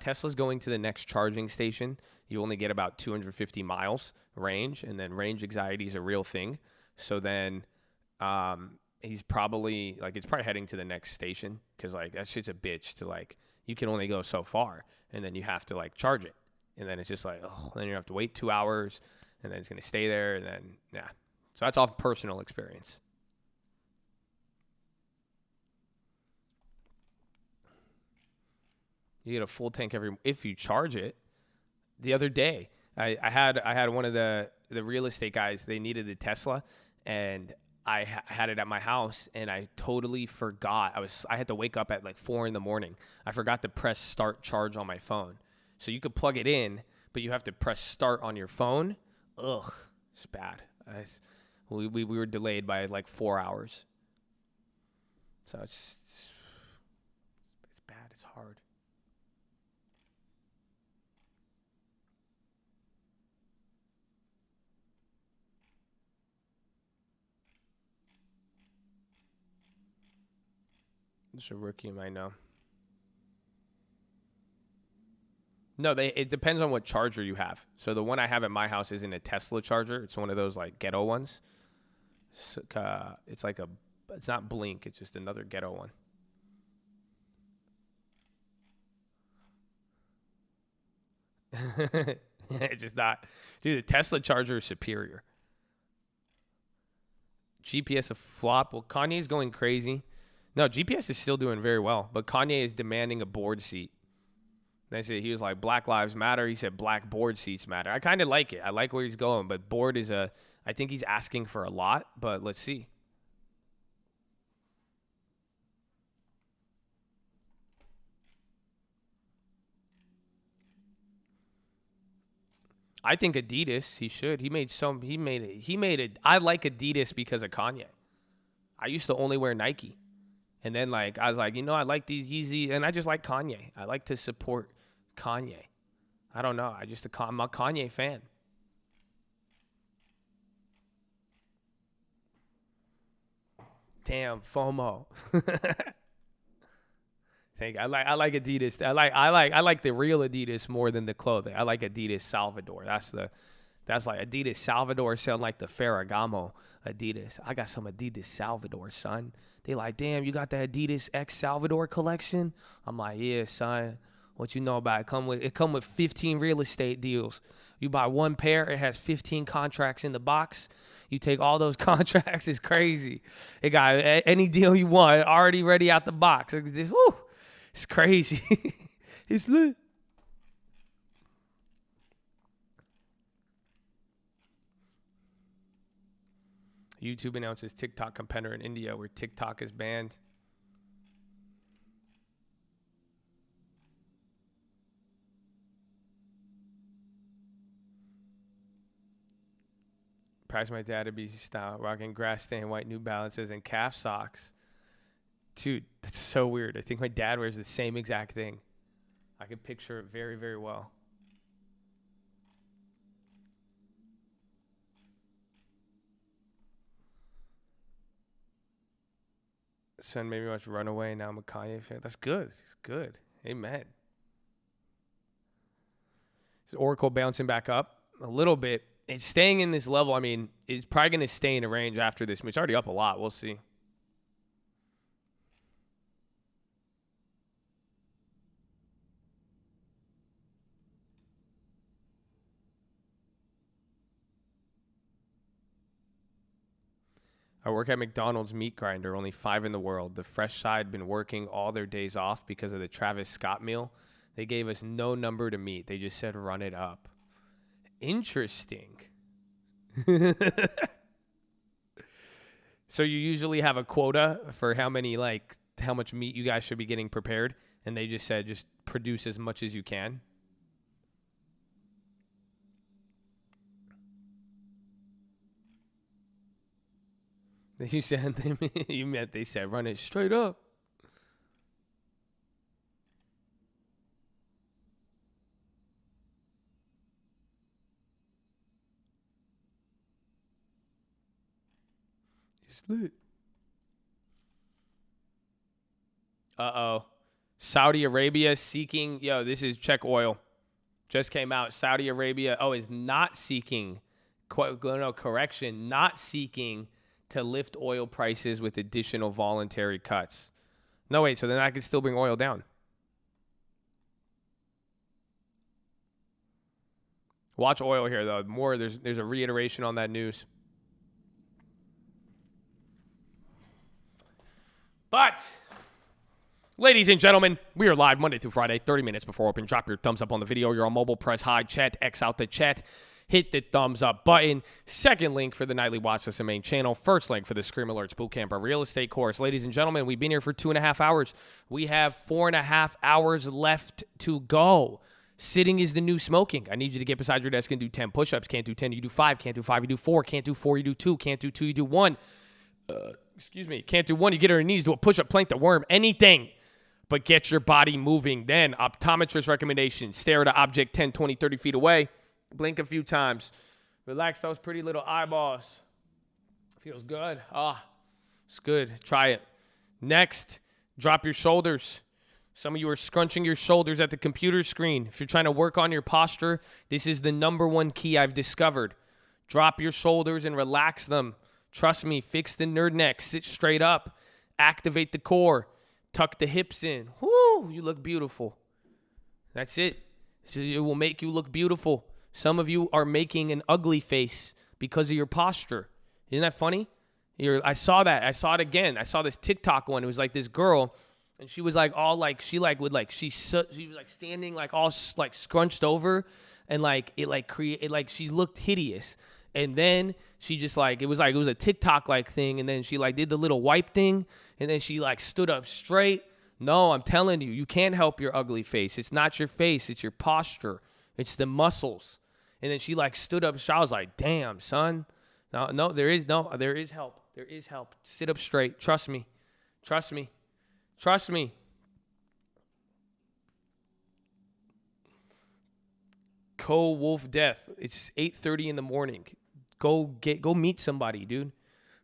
Tesla's going to the next charging station. You only get about 250 miles range, and then range anxiety is a real thing. So then he's probably, it's probably heading to the next station, because, that shit's a bitch to, you can only go so far, and then you have to, charge it. And then it's just then you have to wait 2 hours, and then it's going to stay there, and then, yeah. So that's off personal experience. You get a full tank if you charge it. The other day, I had one of the real estate guys. They needed a Tesla, and I had it at my house, and I totally forgot. I had to wake up at 4 a.m. I forgot to press start charge on my phone. So you could plug it in, but you have to press start on your phone. Ugh, it's bad. We were delayed by 4 hours. So it's bad. It's hard. Just a rookie might know. No, it depends on what charger you have. So the one I have at my house isn't a Tesla charger. It's one of those ghetto ones. So, it's not Blink. It's just another ghetto one. It's just not. Dude, the Tesla charger is superior. GPS a flop. Well, Kanye's going crazy. No, GPS is still doing very well, but Kanye is demanding a board seat. They said, he was like, Black Lives Matter. He said black board seats matter. I kind of like it. I like where he's going, but board is I think he's asking for a lot, but let's see. I think Adidas, he should. I like Adidas because of Kanye. I used to only wear Nike. And then, I was like, I like these Yeezy, and I just like Kanye. I like to support Kanye. I don't know. I'm a Kanye fan. Damn, FOMO. I like Adidas. I like the real Adidas more than the clothing. I like Adidas Salvador. That's That's like Adidas Salvador sound like the Ferragamo Adidas. I got some Adidas Salvador, son. They like, damn, you got the Adidas X Salvador collection? I'm like, yeah, son. What you know about it? It come with 15 real estate deals. You buy one pair, it has 15 contracts in the box. You take all those contracts, it's crazy. It got any deal you want already ready out the box. It's crazy. It's lit. YouTube announces TikTok competitor in India where TikTok is banned. Practice my dad to be style, rocking grass stained white New Balances and calf socks. Dude, that's so weird. I think my dad wears the same exact thing. I can picture it very, very well. Son made me watch Runaway. Now I'm a Kanye fan. That's good. It's good. Amen. Is Oracle bouncing back up a little bit? It's staying in this level. I mean, it's probably going to stay in a range after this. It's already up a lot. We'll see. I work at McDonald's meat grinder, only 5 in the world. The fresh side been working all their days off because of the Travis Scott meal. They gave us no number to meet. They just said run it up. Interesting. So you usually have a quota for how much meat you guys should be getting prepared, and they just said just produce as much as you can. You said they said run it straight up. It's lit. Uh-oh. Saudi Arabia seeking, this is check oil. Just came out. Saudi Arabia, is not seeking, not seeking to lift oil prices with additional voluntary cuts. No, wait, so then I could still bring oil down. Watch oil here, though. There's a reiteration on that news. But, ladies and gentlemen, we are live Monday through Friday, 30 minutes before open. Drop your thumbs up on the video. You're on mobile, press high, chat, X out the chat. Hit the thumbs up button. Second link for the nightly Watchlist and main channel. First link for the Scream Alerts Bootcamp, our real estate course. Ladies and gentlemen, we've been here for 2.5 hours. We have 4.5 hours left to go. Sitting is the new smoking. I need you to get beside your desk and do 10 push-ups. Can't do 10, you do 5. Can't do 5, you do 4. Can't do 4, you do 2. Can't do 2, you do 1. Can't do 1, you get on your knees, do a push-up, plank the worm, anything. But get your body moving. Then, optometrist recommendations. Stare at an object 10, 20, 30 feet away. Blink a few times. Relax those pretty little eyeballs. Feels good. It's good. Try it. Next, drop your shoulders. Some of you are scrunching your shoulders at the computer screen. If you're trying to work on your posture, this is the number one key I've discovered. Drop your shoulders and relax them. Trust me, fix the nerd neck. Sit straight up. Activate the core. Tuck the hips in. Woo, you look beautiful. That's it. It will make you look beautiful. Some of you are making an ugly face because of your posture. Isn't that funny? I saw that. I saw it again. I saw this TikTok one. It was like this girl, and she was like all like she was like standing like all like scrunched over, and like she looked hideous. And then she just it was a TikTok like thing, and then she like did the little wipe thing, and then she like stood up straight. No, I'm telling you, you can't help your ugly face. It's not your face, it's your posture. It's the muscles. And then she like stood up. I was like, damn, son. No, there is help. There is help. Sit up straight. Trust me. Trust me. Trust me. Co-wolf death. It's 8:30 in the morning. Go meet somebody, dude.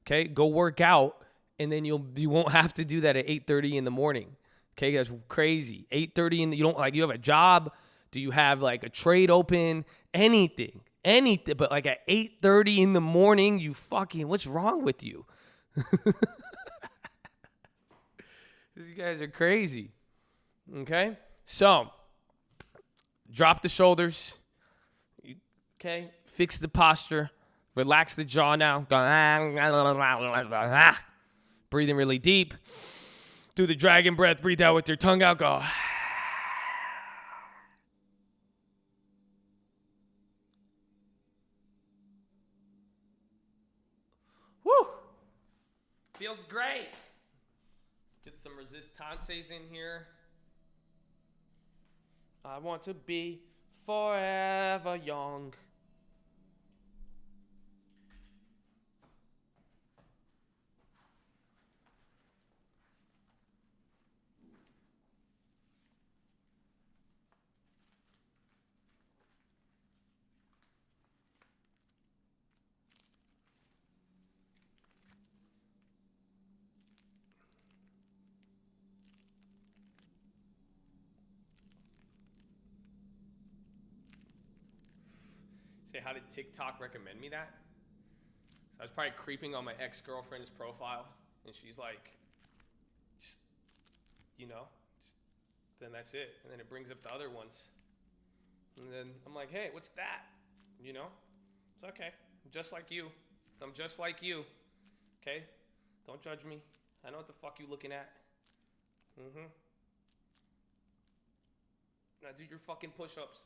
Okay? Go work out, and then you won't have to do that at 8:30 in the morning. Okay, that's crazy. 8:30 you don't you have a job. Do you have like a trade open? Anything. anything, but like at 8:30 in the morning, you fucking, what's wrong with you? You guys are crazy. Okay? So, drop the shoulders. Okay? Fix the posture. Relax the jaw now. Go, breathing really deep. Do the dragon breath. Breathe out with your tongue out. Go. Woo! Feels great. Get some resistances in here. I want to be forever young. Say, how did TikTok recommend me that? So I was probably creeping on my ex-girlfriend's profile, and she's like, just, then that's it. And then it brings up the other ones. And then I'm like, hey, what's that? It's okay. I'm just like you. I'm just like you. Okay? Don't judge me. I know what the fuck you looking at. Now do your fucking push-ups.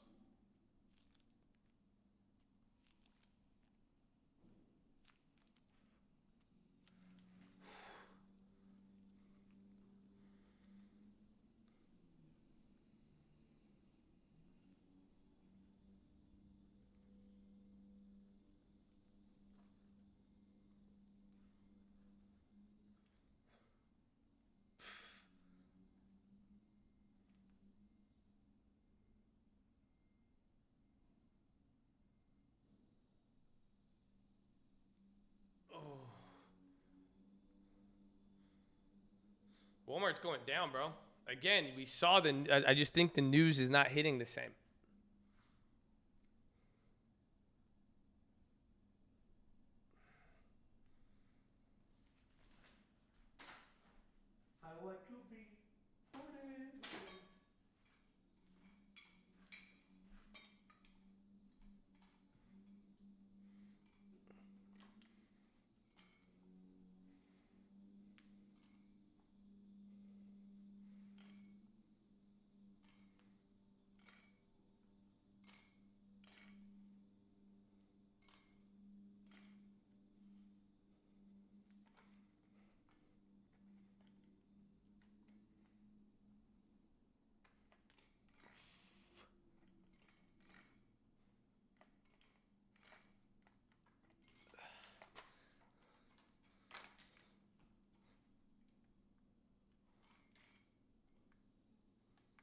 Walmart's going down, bro. Again, we saw I just think the news is not hitting the same. I want to be forever.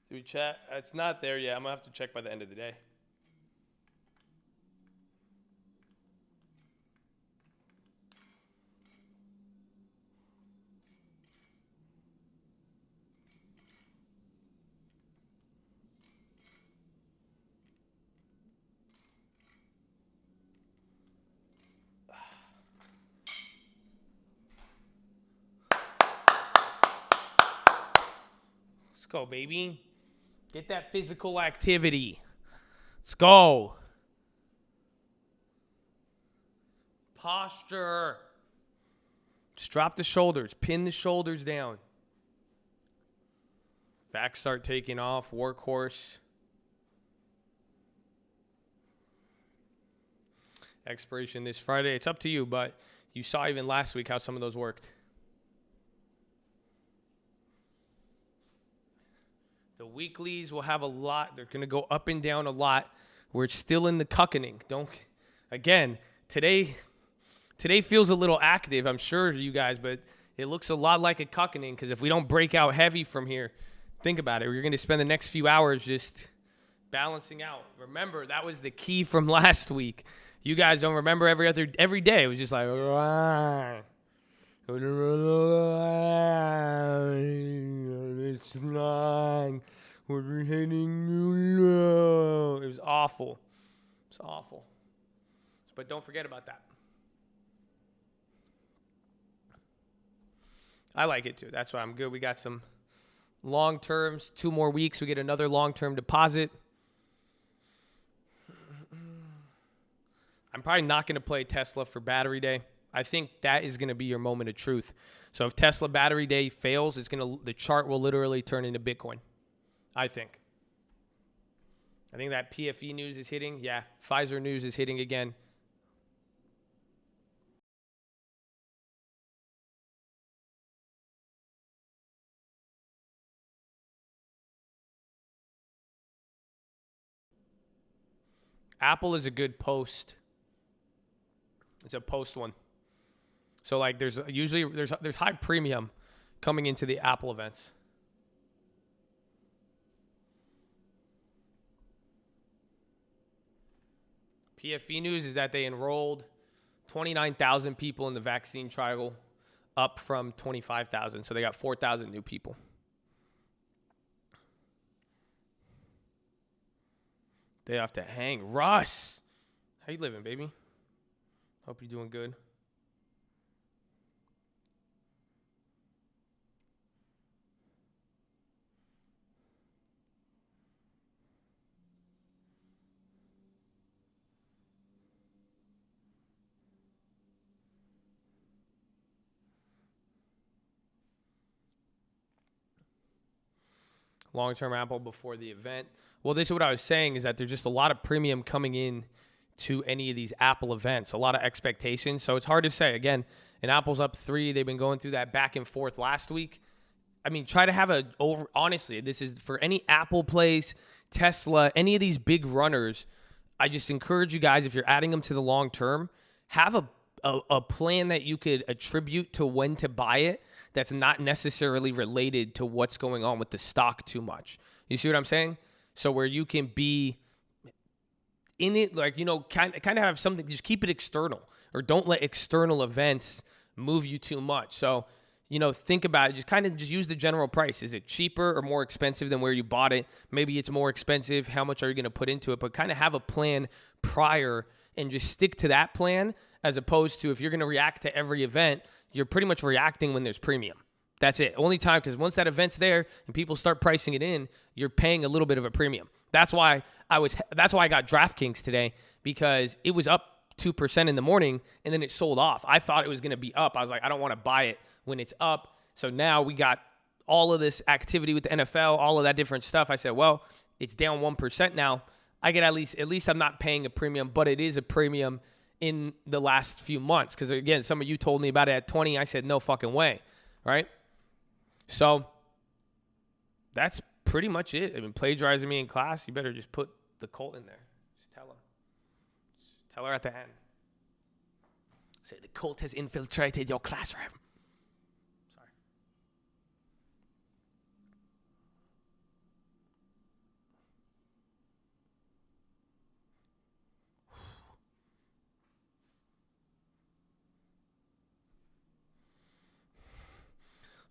Through chat, it's not there yet. I'm gonna have to check by the end of the day. Let's go, baby. Get that physical activity. Let's go. Posture. Just drop the shoulders. Pin the shoulders down. Facts start taking off. Workhorse. Expiration this Friday. It's up to you, but you saw even last week how some of those worked. The weeklies will have a lot. They're going to go up and down a lot. We're still in the cuckening. Today feels a little active, I'm sure you guys, but it looks a lot like a cuckening because if we don't break out heavy from here, think about it. We're going to spend the next few hours just balancing out. Remember, that was the key from last week. You guys don't remember every day. It was just like, it's long. We're hitting you low. It was awful. It's awful. But don't forget about that. I like it too. That's why I'm good. We got some long terms, 2 more weeks. We get another long-term deposit. I'm probably not going to play Tesla for battery day. I think that is going to be your moment of truth. So if Tesla battery day fails, the chart will literally turn into Bitcoin. I think that PFE news is hitting. Yeah, Pfizer news is hitting again. Apple is a good post. It's a post one. So like there's high premium coming into the Apple events. PFE news is that they enrolled 29,000 people in the vaccine trial, up from 25,000. So they got 4,000 new people. They have to hang. Russ, how you living, baby? Hope you're doing good. Long-term Apple before the event. Well, this is what I was saying, is that there's just a lot of premium coming in to any of these Apple events, a lot of expectations. So it's hard to say. Again, and Apple's up 3. They've been going through that back and forth last week. I mean, try to have honestly, this is for any Apple plays, Tesla, any of these big runners. I just encourage you guys, if you're adding them to the long term, have a plan that you could attribute to when to buy it that's not necessarily related to what's going on with the stock too much. You see what I'm saying? So where you can be in it, like, you know, kind of have something, just keep it external, or don't let external events move you too much. So, you know, think about it. Just use the general price. Is it cheaper or more expensive than where you bought it? Maybe it's more expensive. How much are you going to put into it? But kind of have a plan prior and just stick to that plan, as opposed to, if you're going to react to every event, you're pretty much reacting when there's premium. That's it. Only time, because once that event's there and people start pricing it in, you're paying a little bit of a premium. That's why I got DraftKings today, because it was up 2% in the morning and then it sold off. I thought it was going to be up. I was like, I don't want to buy it when it's up. So now we got all of this activity with the NFL, all of that different stuff. I said, well, it's down 1% now. I get at least I'm not paying a premium, but it is a premium in the last few months. Because again, some of you told me about it at 20. I said, no fucking way. Right? So that's pretty much it. I mean, plagiarizing me in class, you better just put the Colt in there. Just tell her. Just tell her at the end. Say, the Colt has infiltrated your classroom. Sorry.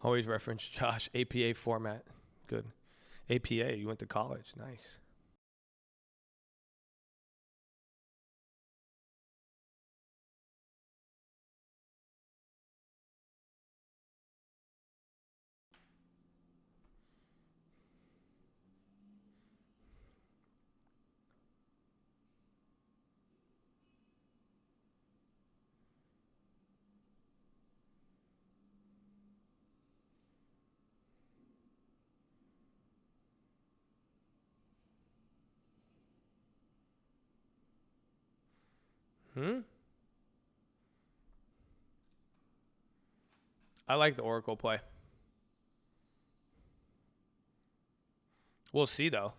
Always reference Josh, APA format. Good. APA, you went to college. Nice. I like the Oracle play. We'll see, though.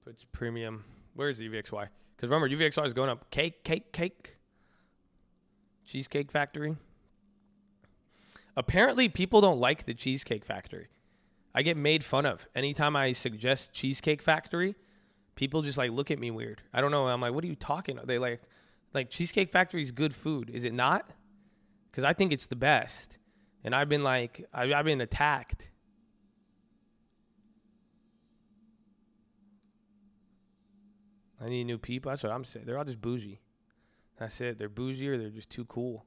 Puts premium. Where's the UVXY? Because remember, UVXY is going up. Cake. Cheesecake Factory. Apparently, people don't like the Cheesecake Factory. I get made fun of. Anytime I suggest Cheesecake Factory, people just like look at me weird. I don't know. I'm like, what are you talking about? They like Cheesecake Factory is good food. Is it not? Because I think it's the best. And I've been like, I've been attacked. I need new people. That's what I'm saying. They're all just bougie. That's it. They're bougie or they're just too cool.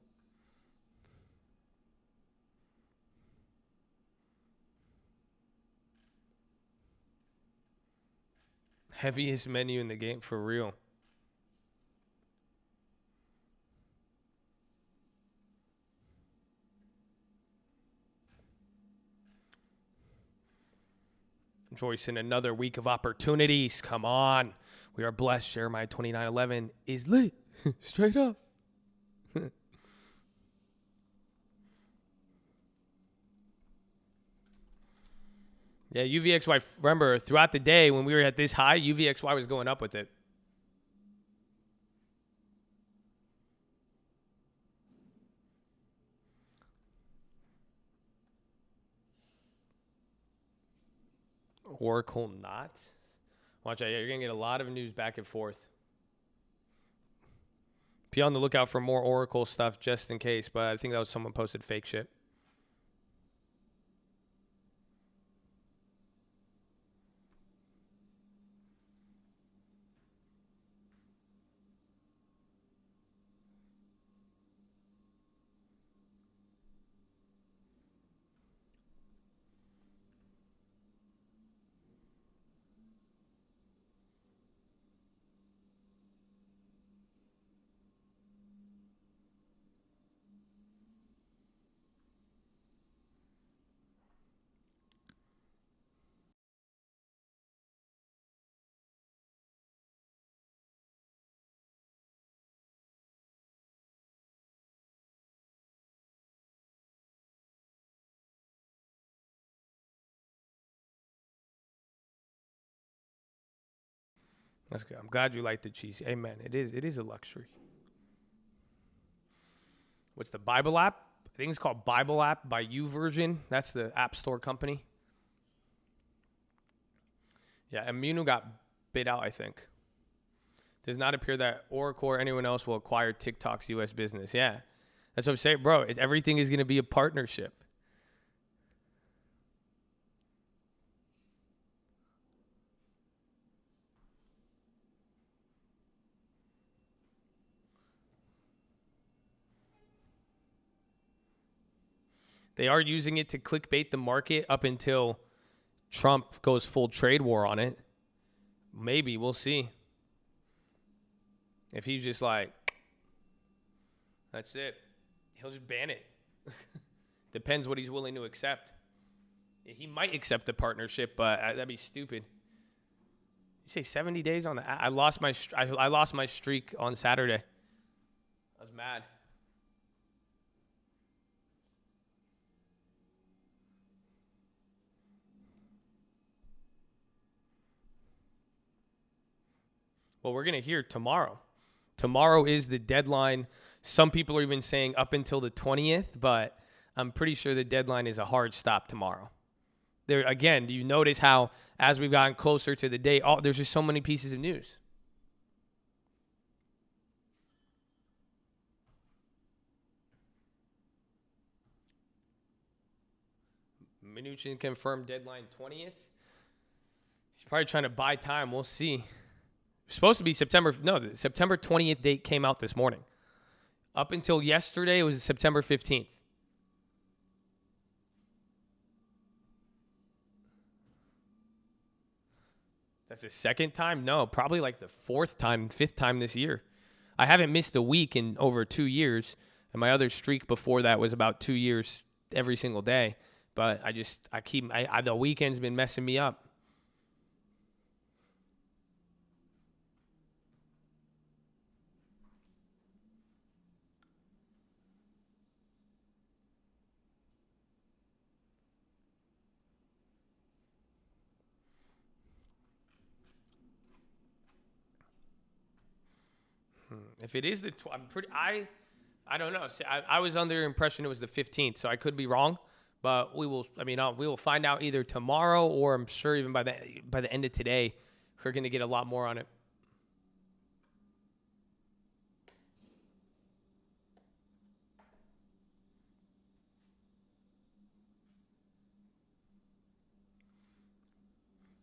Heaviest menu in the game for real. Joyce, in another week of opportunities. Come on. We are blessed. Jeremiah 29:11 is lit. Straight up. Yeah, UVXY, remember, throughout the day when we were at this high, UVXY was going up with it. Oracle not. Watch out. Yeah, you're going to get a lot of news back and forth. Be on the lookout for more Oracle stuff just in case, but I think that was someone posted fake shit. That's good. I'm glad you like the cheese. Amen. It is a luxury. What's the Bible app? I think it's called Bible app by YouVersion. That's the app store company. Yeah, Immuno got bid out, I think. Does not appear that Oracle or anyone else will acquire TikTok's U.S. business. Yeah, that's what I'm saying, bro. Everything is going to be a partnership. They are using it to clickbait the market up until Trump goes full trade war on it. Maybe. We'll see. If he's just like, that's it, he'll just ban it. Depends what he's willing to accept. He might accept the partnership, but that'd be stupid. You say 70 days on the I lost my streak on Saturday. I was mad. Well, we're going to hear tomorrow. Tomorrow is the deadline. Some people are even saying up until the 20th, but I'm pretty sure the deadline is a hard stop tomorrow. There again, do you notice how as we've gotten closer to the date, there's just so many pieces of news? Mnuchin confirmed deadline 20th. He's probably trying to buy time. We'll see. Supposed to be the September 20th date came out this morning. Up until yesterday, it was September 15th. That's the second time? No, probably like the fifth time this year. I haven't missed a week in over 2 years. And my other streak before that was about 2 years every single day. But the weekend's been messing me up. If it is I don't know. I was under the impression it was the 15th, so I could be wrong. But we will find out either tomorrow or I'm sure even by the end of today, we're going to get a lot more on it.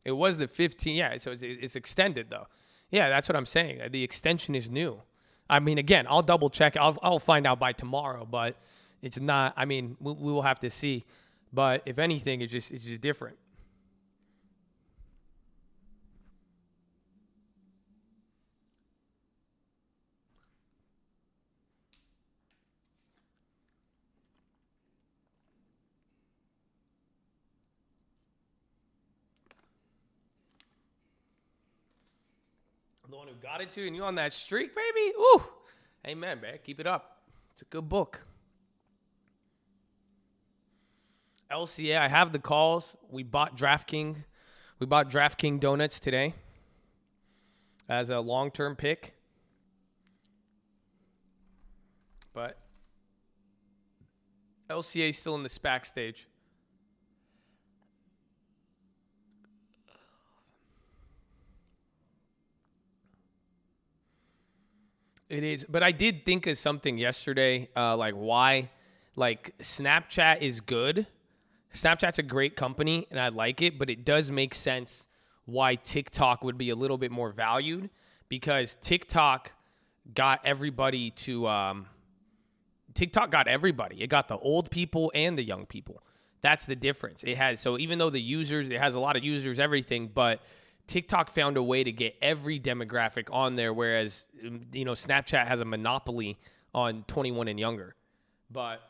It was the 15. Yeah, so it's extended though. Yeah, that's what I'm saying. The extension is new. I mean, again, I'll double check. I'll find out by tomorrow, but it's not. I mean, we will have to see. But if anything, it's just different. The one who got it to, and you on that streak, baby. Ooh, amen, man. Keep it up. It's a good book. LCA, I have the calls. We bought DraftKings. We bought DraftKings donuts today as a long-term pick. But LCA is still in the SPAC stage. It is, but I did think of something yesterday, like why, like Snapchat is good. Snapchat's a great company, and I like it, but it does make sense why TikTok would be a little bit more valued, because TikTok got everybody to, TikTok got everybody. It got the old people and the young people. That's the difference. It has, so even though the users, it has a lot of users, everything, but TikTok found a way to get every demographic on there, whereas, Snapchat has a monopoly on 21 and younger. But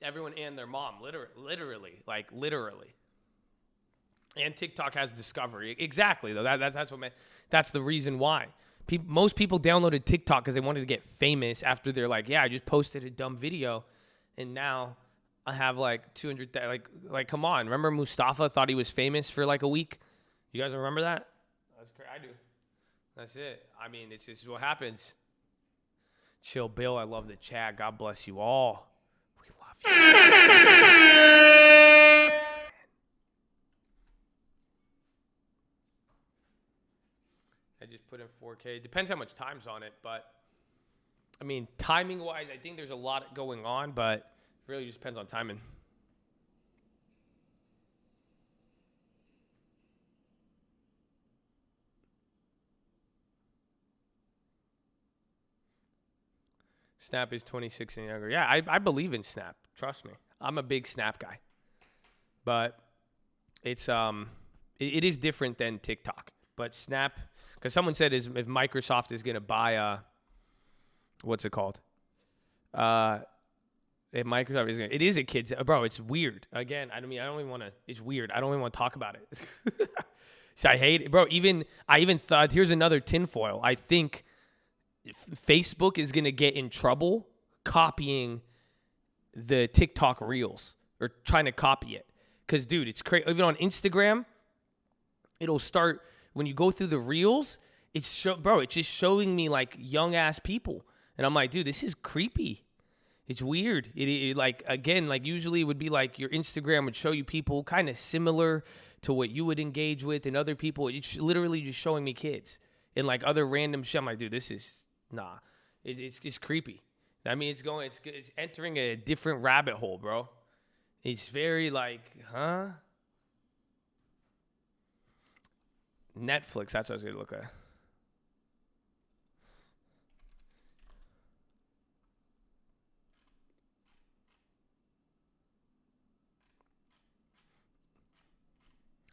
everyone and their mom, literally. And TikTok has discovery. Exactly, though. That's the reason why. Most people downloaded TikTok because they wanted to get famous after they're like, yeah, I just posted a dumb video, and now I have like 200. Like, come on. Remember Mustafa thought he was famous for like a week? You guys remember that? That's crazy. I do. That's it. I mean, it's just what happens. Chill Bill, I love the chat. God bless you all. We love you. I just put in 4K. Depends how much time's on it, but I mean, timing-wise, I think there's a lot going on, but it really just depends on timing. Snap is 26 and younger. Yeah, I believe in Snap. Trust me. I'm a big Snap guy. But it's it is different than TikTok. But Snap, because someone said if Microsoft is going to buy what's it called? If Microsoft is it is a kid's, bro, it's weird. Again, I don't even want to, it's weird. I don't even want to talk about it. So I hate it. Bro, I even thought, here's another tinfoil. I think Facebook is going to get in trouble copying the TikTok Reels or trying to copy it. Because, dude, it's crazy. Even on Instagram, it'll start, when you go through the Reels, it's just showing me, like, young-ass people. And I'm like, dude, this is creepy. It's weird. It like, again, like, usually it would be like your Instagram would show you people kind of similar to what you would engage with, and other people, it's literally just showing me kids and, like, other random shit. I'm like, dude, this is... Nah, it's just creepy. I mean, it's entering a different rabbit hole, bro. It's very like, huh? Netflix, that's what I was gonna look at.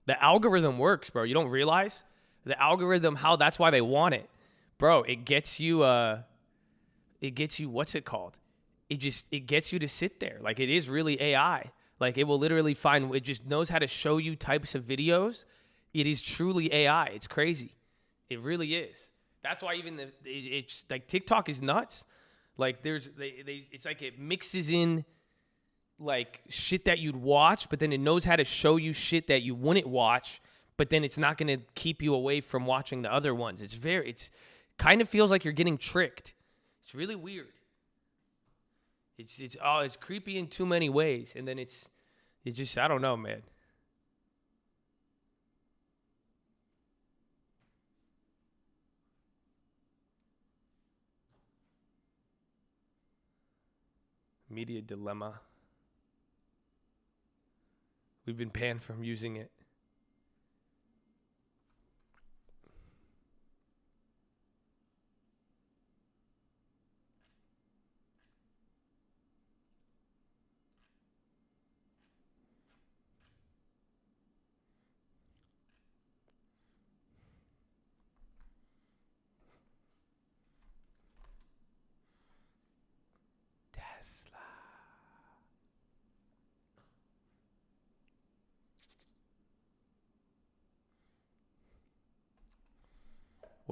The algorithm works, bro. You don't realize the algorithm, that's why they want it. Bro, it gets you, what's it called? It gets you to sit there. Like, it is really AI. Like, it will literally it just knows how to show you types of videos. It is truly AI. It's crazy. It really is. That's why even it's like TikTok is nuts. Like, it's like it mixes in like shit that you'd watch, but then it knows how to show you shit that you wouldn't watch, but then it's not going to keep you away from watching the other ones. It's kind of feels like you're getting tricked. It's really weird. It's creepy in too many ways, and then it's just, I don't know, man. Media dilemma. We've been banned from using it.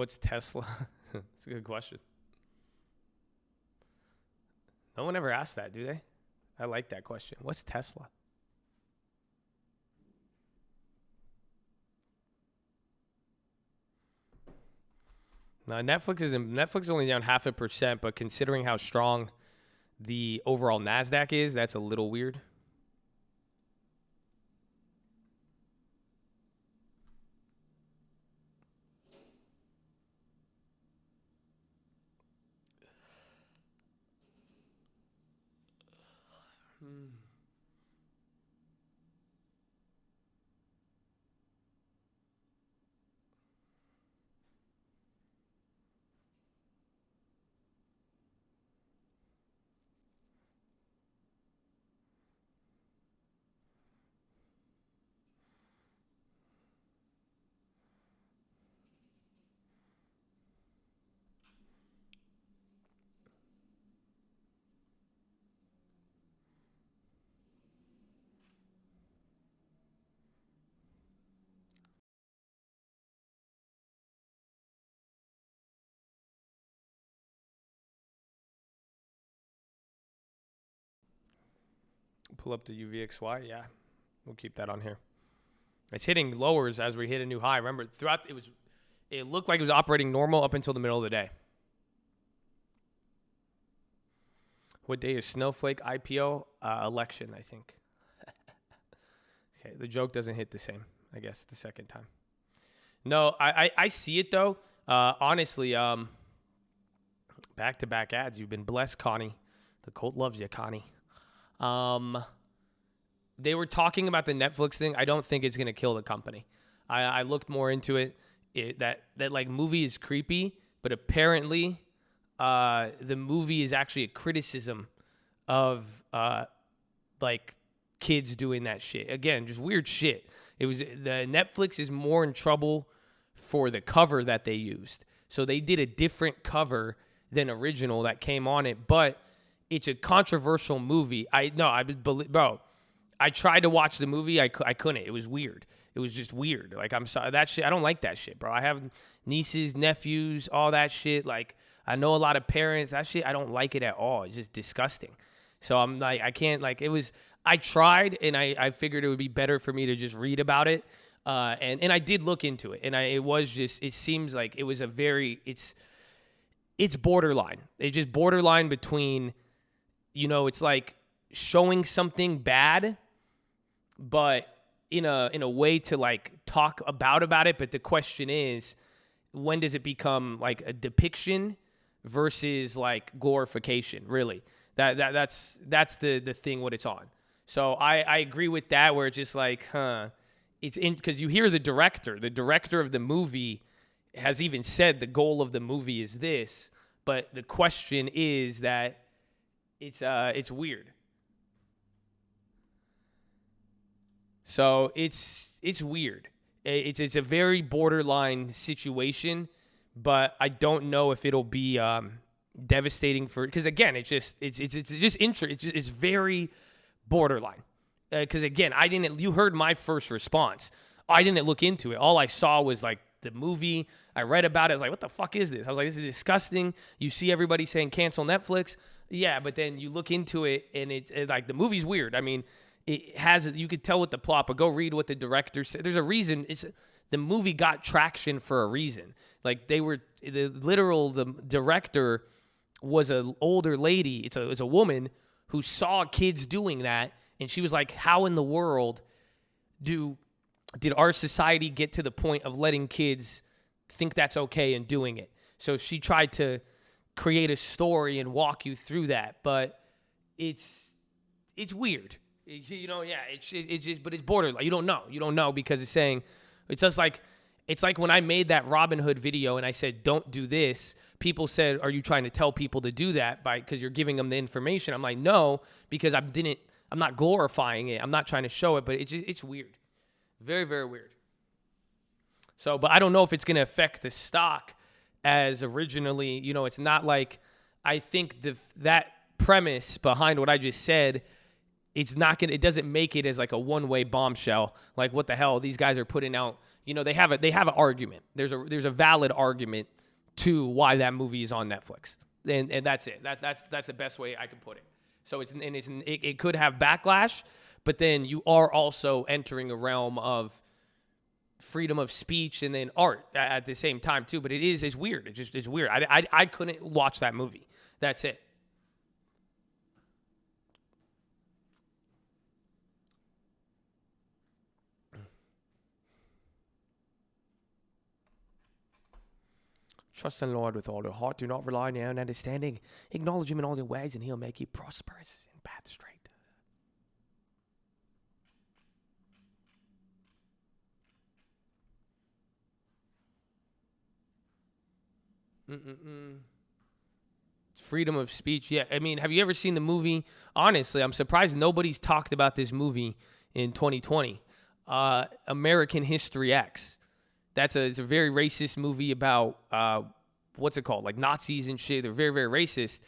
What's Tesla? That's a good question. No one ever asked that, do they? I like that question. What's Tesla? Now, Netflix is only down 0.5%, but considering how strong the overall NASDAQ is, that's a little weird. Pull up the UVXY. Yeah, we'll keep that on here. It's hitting lowers as we hit a new high. Remember, throughout it looked like it was operating normal up until the middle of the day. What day is Snowflake IPO? Election, I think. Okay, the joke doesn't hit the same, I guess, the second time. No, I see it, though. Honestly, back-to-back ads. You've been blessed, Connie. The cult loves you, Connie. They were talking about the Netflix thing. I don't think it's going to kill the company. I looked more into it. That like movie is creepy, but apparently the movie is actually a criticism of like kids doing that shit. Again, just weird shit. The Netflix is more in trouble for the cover that they used. So they did a different cover than original that came on it, but it's a controversial movie. Bro, I tried to watch the movie. I couldn't. It was weird. It was just weird. Like, I'm sorry. That shit, I don't like that shit, bro. I have nieces, nephews, all that shit. Like, I know a lot of parents. That shit, I don't like it at all. It's just disgusting. So I'm like, I can't, like, I tried, and I figured it would be better for me to just read about it. And I did look into it. And it seems like it was it's borderline. It's just borderline between, it's like showing something bad, but in a way to like talk about it. But the question is, when does it become like a depiction versus like glorification? Really, that's the thing. What it's on. So I agree with that. Where it's just like, it's in, because you hear the director of the movie has even said the goal of the movie is this, but the question is that it's weird. So it's weird. It's a very borderline situation, but I don't know if it'll be devastating because again, it's just it's very borderline. Because again, you heard my first response. I didn't look into it. All I saw was like the movie. I read about it. I was like, what the fuck is this? I was like, this is disgusting. You see everybody saying cancel Netflix. Yeah, but then you look into it and it's like the movie's weird. I mean, you could tell with the plot, but go read what the director said. There's a reason. The movie got traction for a reason. Like the director was an older lady. It's a woman who saw kids doing that. And she was like, how in the world did our society get to the point of letting kids think that's okay and doing it? So she tried to create a story and walk you through that. But it's weird. It's just, but it's borderline. You don't know because it's saying, it's like when I made that Robinhood video and I said, don't do this. People said, are you trying to tell people to do that because you're giving them the information? I'm like, no, because I'm not glorifying it. I'm not trying to show it, but it's weird. Very, very weird. So, but I don't know if it's going to affect the stock as originally, it's not like, I think that premise behind what I just said, it doesn't make it as like a one-way bombshell. Like, what the hell? These guys are putting out, they have an argument. There's a valid argument to why that movie is on Netflix, and that's it. That's the best way I can put it. So it could have backlash, but then you are also entering a realm of freedom of speech and then art at the same time too. But it's weird. It's weird. I couldn't watch that movie. That's it. Trust in the Lord with all your heart. Do not rely on your own understanding. Acknowledge him in all your ways, and he'll make you prosperous and path straight. Freedom of speech. Yeah, I mean, have you ever seen the movie? Honestly, I'm surprised nobody's talked about this movie in 2020. American History X. It's a very racist movie about what's it called? Like Nazis and shit. They're very, very racist.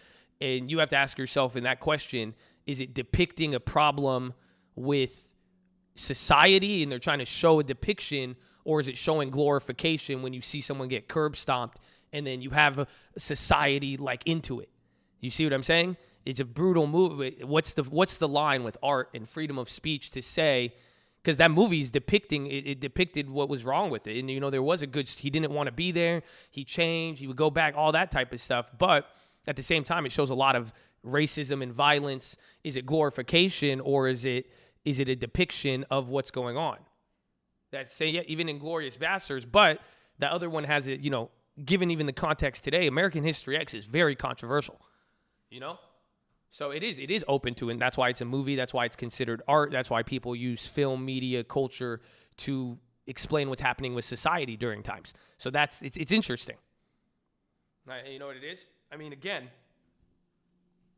And you have to ask yourself in that question, is it depicting a problem with society and they're trying to show a depiction, or is it showing glorification when you see someone get curb stomped and then you have a society like into it? You see what I'm saying? It's a brutal movie. What's the line with art and freedom of speech to say? Because that movie's depicting, it depicted what was wrong with it. And, there was he didn't want to be there. He changed. He would go back, all that type of stuff. But at the same time, it shows a lot of racism and violence. Is it glorification, or is it a depiction of what's going on? Even Inglourious Basterds. But the other one has it, given even the context today, American History X is very controversial, So it is open to, and that's why it's a movie. That's why it's considered art. That's why people use film, media, culture to explain what's happening with society during times. So it's interesting. You know what it is? I mean, again,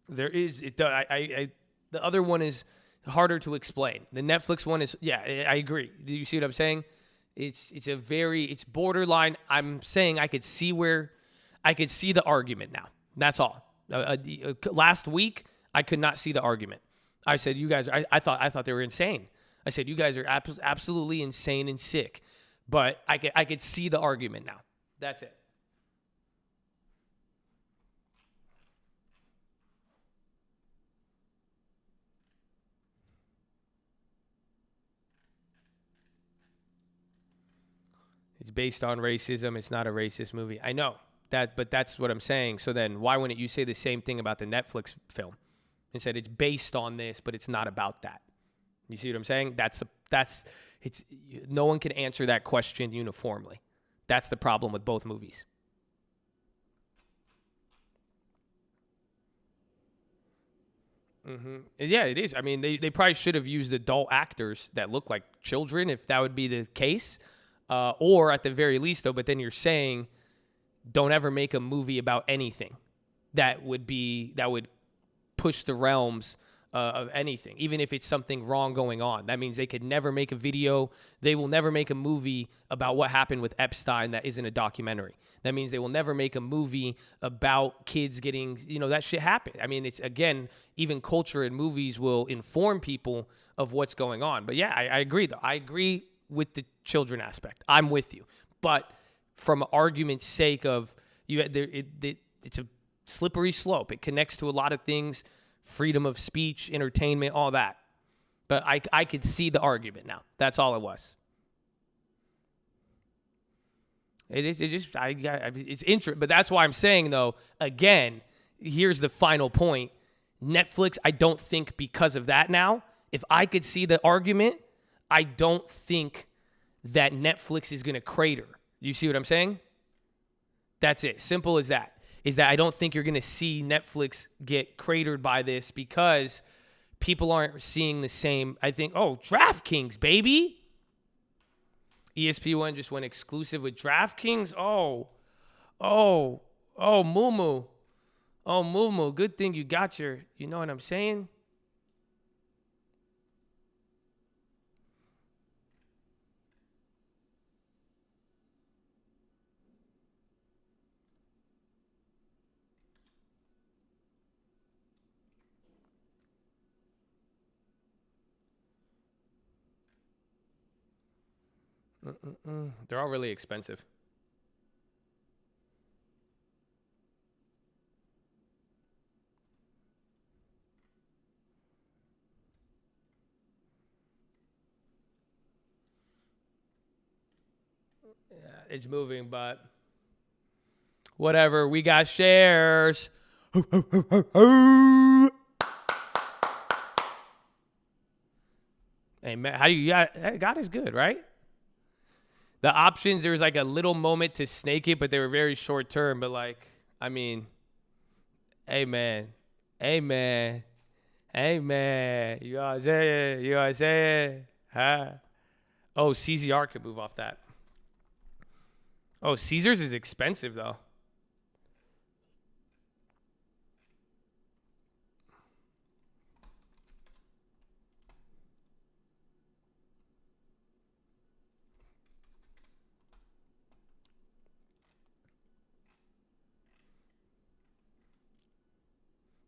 there is the other one is harder to explain. The Netflix one is, I agree. Do you see what I'm saying? It's borderline. I'm saying I could see the argument now. That's all. Last week, I could not see the argument. I said, you guys, I thought they were insane. I said, you guys are absolutely insane and sick. But I could see the argument now. That's it. It's based on racism. It's not a racist movie. I know that, but that's what I'm saying. So then why wouldn't you say the same thing about the Netflix film and said it's based on this, but it's not about that? You see what I'm saying? No one can answer that question uniformly. That's the problem with both movies. Mm-hmm. Yeah, it is. I mean, they probably should have used adult actors that look like children if that would be the case. Or at the very least, though, but then you're saying don't ever make a movie about anything that would push the realms of anything, even if it's something wrong going on. That means they could never make a video. They will never make a movie about what happened with Epstein that isn't a documentary. That means they will never make a movie about kids getting, that shit happened. I mean, it's, again, even culture and movies will inform people of what's going on. But yeah, I agree, though. I agree with the children aspect. I'm with you. But from argument's sake of, it's a slippery slope. It connects to a lot of things, freedom of speech, entertainment, all that. But I could see the argument now. That's all it was. It's interesting. But that's why I'm saying, though, again, here's the final point. Netflix, I don't think because of that now, if I could see the argument, I don't think that Netflix is going to crater. You see what I'm saying? That's it. Simple as that. Is that I don't think you're going to see Netflix get cratered by this because people aren't seeing the same. I think, DraftKings, baby. ESP1 just went exclusive with DraftKings. Oh, Moo. Oh, Moo. Good thing you got you know what I'm saying? They're all really expensive. Yeah, it's moving, but whatever. We got shares. Hey, man, how do you? Yeah, God is good, right? The options, there was like a little moment to snake it, but they were very short term. But like, I mean, amen, amen, amen. You guys say it. You guys say it. Huh? Oh, CZR could move off that. Oh, Caesars is expensive though.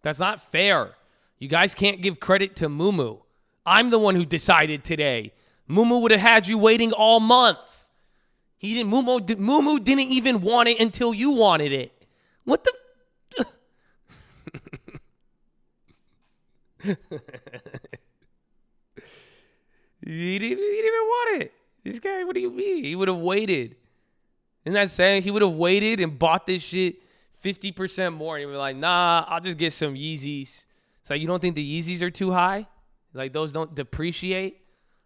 That's not fair. You guys can't give credit to Mumu. I'm the one who decided today. Mumu would have had you waiting all month. He didn't. Mumu didn't even want it until you wanted it. What the? He didn't even want it. This guy, what do you mean? He would have waited. Isn't that saying he would have waited and bought this shit 50% more? And he was like, nah, I'll just get some Yeezys. It's like, you don't think the Yeezys are too high? Like, those don't depreciate?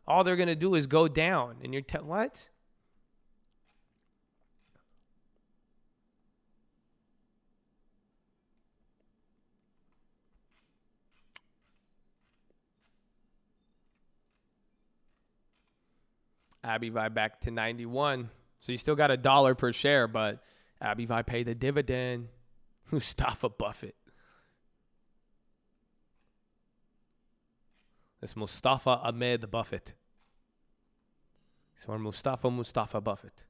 All they're going to do is go down. And you're, what? Abivai back to 91. So you still got $1 per share, but Abivai paid the dividend. Mustafa Buffett. It's Mustafa Ahmed Buffett. So Mustafa Buffett.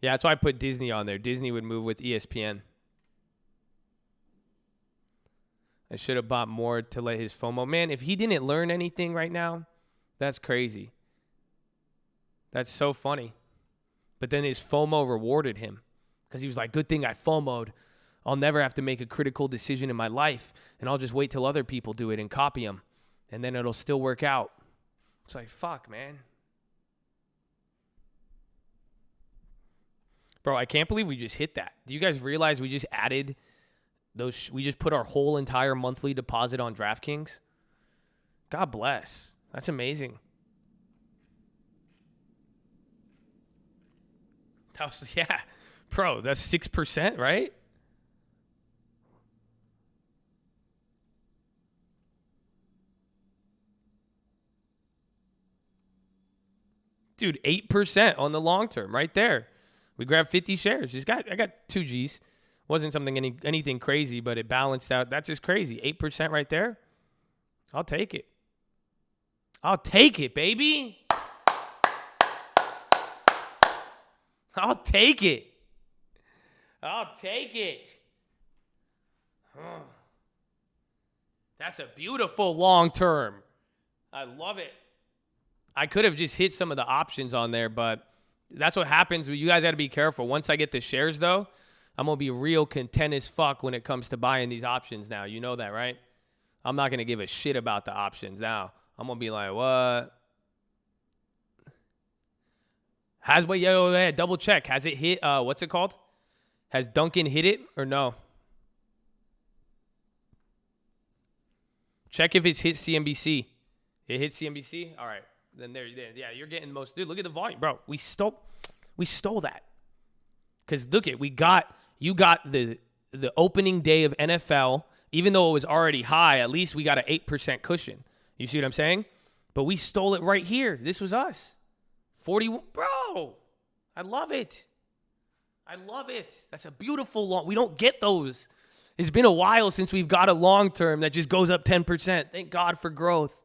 Yeah, that's why I put Disney on there. Disney would move with ESPN. I should have bought more to let his FOMO. Man, if he didn't learn anything right now, that's crazy. That's so funny. But then his FOMO rewarded him because he was like, good thing I FOMO'd. I'll never have to make a critical decision in my life, and I'll just wait till other people do it and copy them, and then it'll still work out. It's like, fuck, man. Bro, I can't believe we just hit that. Do you guys realize we just added those? We just put our whole entire monthly deposit on DraftKings? God bless. That's amazing. That was, yeah. Bro, that's 6%, right? Dude, 8% on the long term right there. We grabbed 50 shares. I got 2 G's. Wasn't something anything crazy, but it balanced out. That's just crazy. 8% right there. I'll take it. I'll take it, baby. I'll take it. I'll take it. That's a beautiful long term. I love it. I could have just hit some of the options on there, but that's what happens. You guys got to be careful. Once I get the shares, though, I'm going to be real content as fuck when it comes to buying these options now. You know that, right? I'm not going to give a shit about the options now. I'm going to be like, what? Yeah, double check. Has it hit, what's it called? Has Duncan hit it or no? Check if it's hit CNBC. It hit CNBC? All right. Then there. Yeah, you're getting most. Dude, look at the volume. Bro, we stole that. Because look at, you got the opening day of NFL, even though it was already high, at least we got an 8% cushion. You see what I'm saying? But we stole it right here. This was us. 41. Bro, I love it. I love it. That's a beautiful long. We don't get those. It's been a while since we've got a long term that just goes up 10%. Thank God for growth.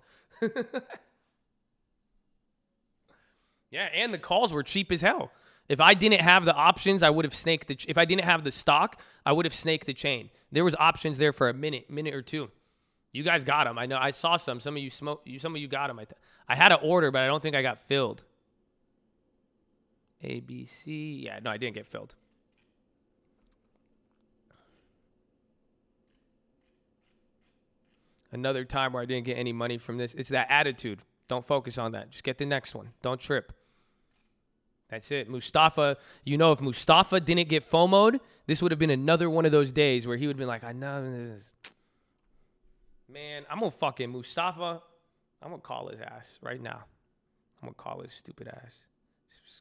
Yeah, and the calls were cheap as hell. If I didn't have the options, I would have snaked the. If I didn't have the stock, I would have snaked the chain. There was options there for a minute or two. You guys got them. I know. I saw some. Some of you got them. I had an order, but I don't think I got filled. ABC. Yeah, no, I didn't get filled. Another time where I didn't get any money from this. It's that attitude. Don't focus on that. Just get the next one. Don't trip. That's it. Mustafa, if Mustafa didn't get FOMO'd, this would have been another one of those days where he would have been like, I know this is... Man, I'm going to fucking Mustafa. I'm going to call his ass right now. I'm going to call his stupid ass.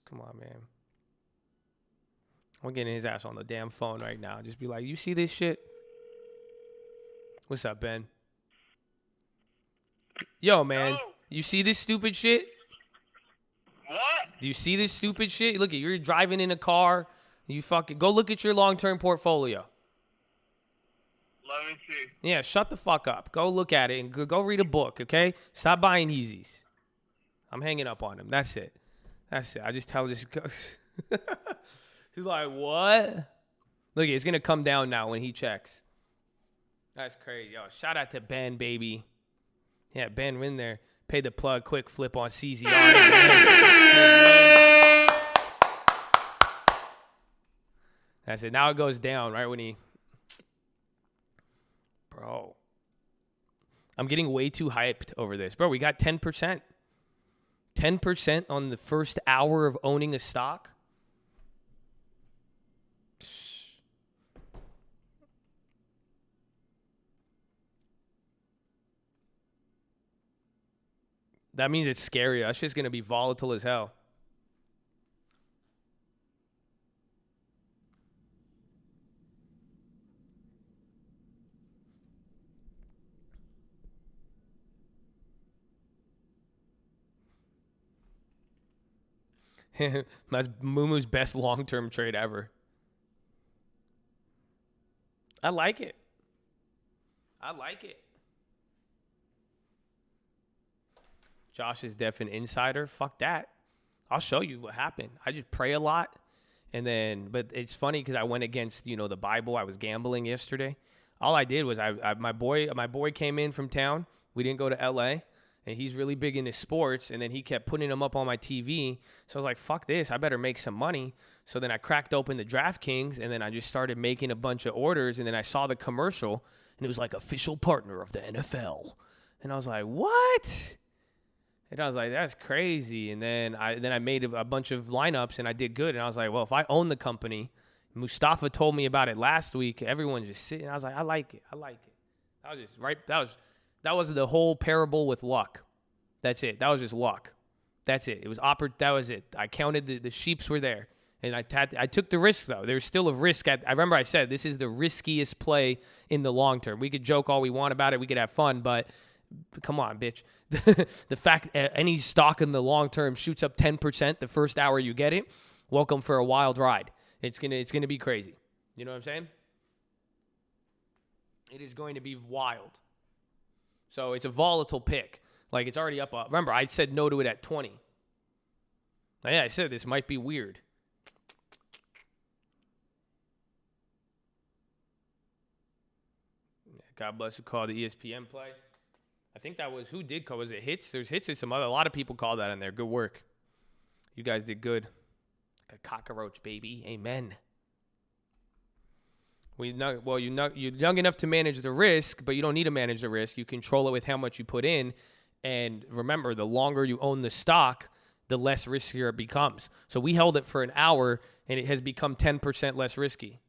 Come on, man. I'm getting his ass on the damn phone right now. Just be like, you see this shit? What's up, Ben? Yo, man. You see this stupid shit? What? Do you see this stupid shit? Look, you're driving in a car. You fucking go look at your long-term portfolio. Let me see. Yeah, shut the fuck up. Go look at it and go read a book, okay? Stop buying Yeezys. I'm hanging up on him. That's it. I just tell this. He's like, what? Look, it's going to come down now when he checks. That's crazy. Yo, shout out to Ben, baby. Yeah, Ben, win there. Pay the plug, quick flip on CZR. That's it. Now it goes down right when he... Bro. I'm getting way too hyped over this. Bro, we got 10%. 10% on the first hour of owning a stock. That means it's scary. That's just going to be volatile as hell. That's Mumu's best long-term trade ever. I like it. Josh is def an insider. Fuck that. I'll show you what happened. I just pray a lot. But it's funny because I went against, the Bible. I was gambling yesterday. All I did was my boy came in from town. We didn't go to LA. And he's really big into sports, and then he kept putting them up on my TV. So I was like, fuck this, I better make some money. So then I cracked open the DraftKings, and then I just started making a bunch of orders, and then I saw the commercial, and it was like, official partner of the NFL. And I was like, what? And I was like, that's crazy. And then I made a bunch of lineups, and I did good. And I was like, well, if I own the company, Mustafa told me about it last week, everyone's just sitting. I was like, I like it. That was just right. That was the whole parable with luck. That's it. That was just luck. That's it. That was it. I counted the sheeps were there. And I took the risk, though. There's still a risk. I remember I said this is the riskiest play in the long term. We could joke all we want about it. We could have fun. But come on, bitch. The fact any stock in the long term shoots up 10% the first hour you get it, welcome for a wild ride. It's gonna be crazy. You know what I'm saying? It is going to be wild. So it's a volatile pick. Like, it's already up. Remember, I said no to it at 20. Yeah, I said this might be weird. God bless who called the ESPN play. I think that was, who did call? Was it Hits? There's Hits and some other, a lot of people called that in there. Good work. You guys did good. Like a cockroach, baby. Amen. You're young enough to manage the risk, but you don't need to manage the risk. You control it with how much you put in. And remember, the longer you own the stock, the less riskier it becomes. So we held it for an hour, and it has become 10% less risky.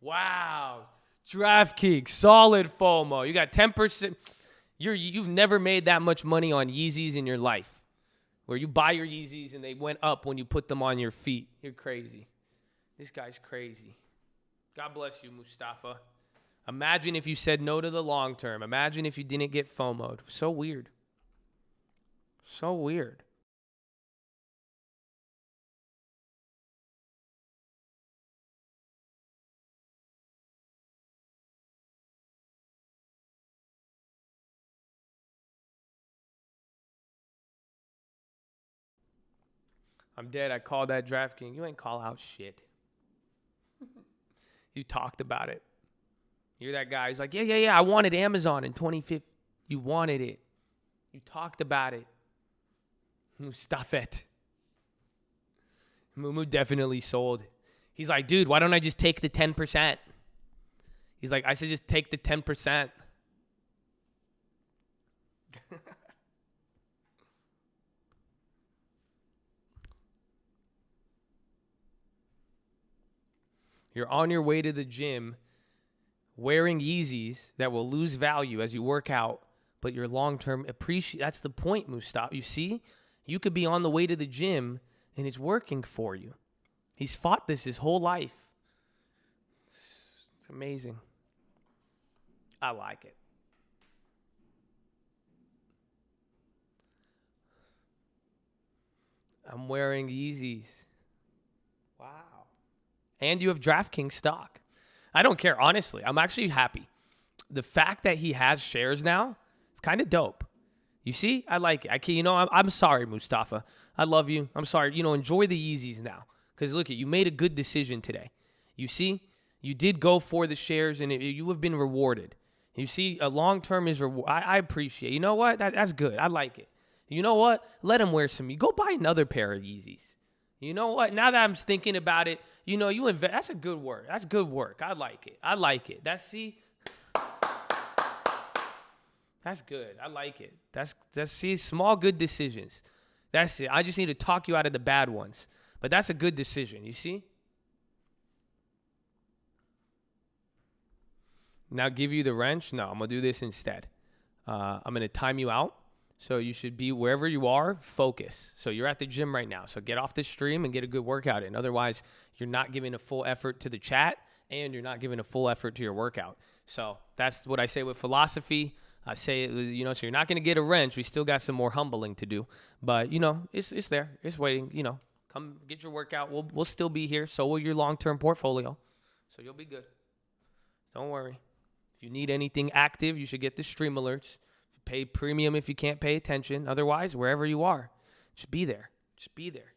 Wow. DraftKings, solid FOMO. You got 10%. You've never made that much money on Yeezys in your life, where you buy your Yeezys and they went up when you put them on your feet. You're crazy. This guy's crazy. God bless you, Mustafa. Imagine if you said no to the long term. Imagine if you didn't get FOMO'd. So weird. So weird. I'm dead. I called that DraftKings. You ain't call out shit. You talked about it. You're that guy who's like, yeah. I wanted Amazon in 2015. You wanted it. You talked about it. Stop it. Mumu definitely sold. He's like, dude, why don't I just take the 10%? He's like, I said just take the 10%. You're on your way to the gym wearing Yeezys that will lose value as you work out, but your long-term appreciate. That's the point, Mustafa. You see? You could be on the way to the gym and it's working for you. He's fought this his whole life. It's amazing. I like it. I'm wearing Yeezys. Wow. And you have DraftKings stock. I don't care, honestly. I'm actually happy. The fact that he has shares now, it's kind of dope. You see? I like it. I'm sorry, Mustafa. I love you. I'm sorry. Enjoy the Yeezys now. Because look, you made a good decision today. You see? You did go for the shares, and you have been rewarded. You see, a long-term is reward. I appreciate it. You know what? That's good. I like it. You know what? Let him wear some. Go buy another pair of Yeezys. You know what? Now that I'm thinking about it, you invest. That's a good work. That's good work. I like it. That's good. I like it. That's small good decisions. That's it. I just need to talk you out of the bad ones. But that's a good decision. You see? Now give you the wrench? No, I'm going to do this instead. I'm going to time you out. So you should be wherever you are, focus. So you're at the gym right now. So get off the stream and get a good workout in. Otherwise, you're not giving a full effort to the chat and you're not giving a full effort to your workout. So that's what I say with philosophy. I say, so you're not going to get a wrench. We still got some more humbling to do. But, it's there. It's waiting. Come get your workout. We'll still be here. So will your long-term portfolio. So you'll be good. Don't worry. If you need anything active, you should get the stream alerts. Pay premium if you can't pay attention. Otherwise, wherever you are, just be there. Just be there.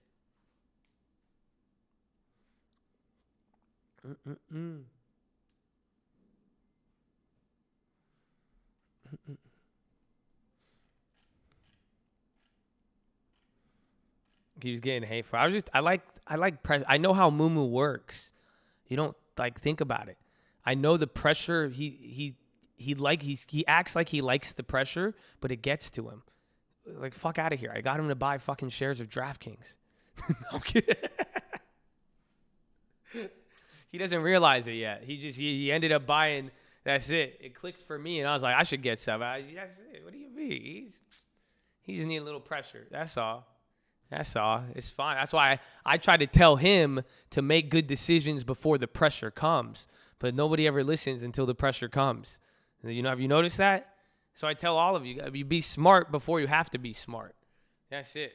He was getting hateful. I know how Mumu works. You don't think about it. I know the pressure he acts like he likes the pressure, but it gets to him. Like, fuck out of here. I got him to buy fucking shares of DraftKings. No, I'm kidding. He doesn't realize it yet. He ended up buying. That's it. It clicked for me, and I was like, I should get some. That's it. What do you mean? He's needing a little pressure. That's all. It's fine. That's why I try to tell him to make good decisions before the pressure comes. But nobody ever listens until the pressure comes. Have you noticed that? So I tell all of you, you be smart before you have to be smart. That's it.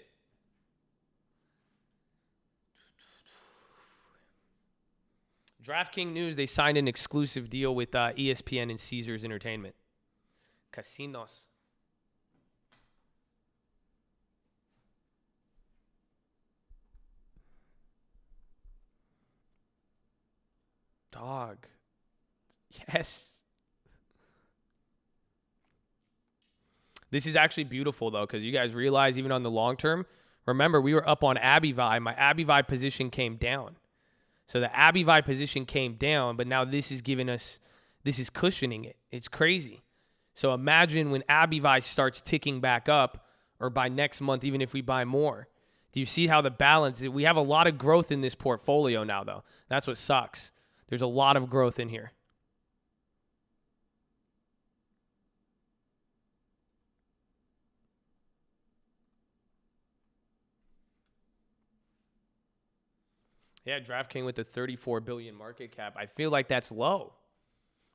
DraftKings News, they signed an exclusive deal with ESPN and Caesars Entertainment. Casinos. Dog. Yes. This is actually beautiful, though, because you guys realize even on the long term, remember, we were up on Abivi. My Abivi position came down. So the Abivi position came down, but now this is cushioning it. It's crazy. So imagine when Abivi starts ticking back up, or by next month, even if we buy more. Do you see how the balance is? We have a lot of growth in this portfolio now, though. That's what sucks. There's a lot of growth in here. Yeah, DraftKings with the $34 billion market cap. I feel like that's low.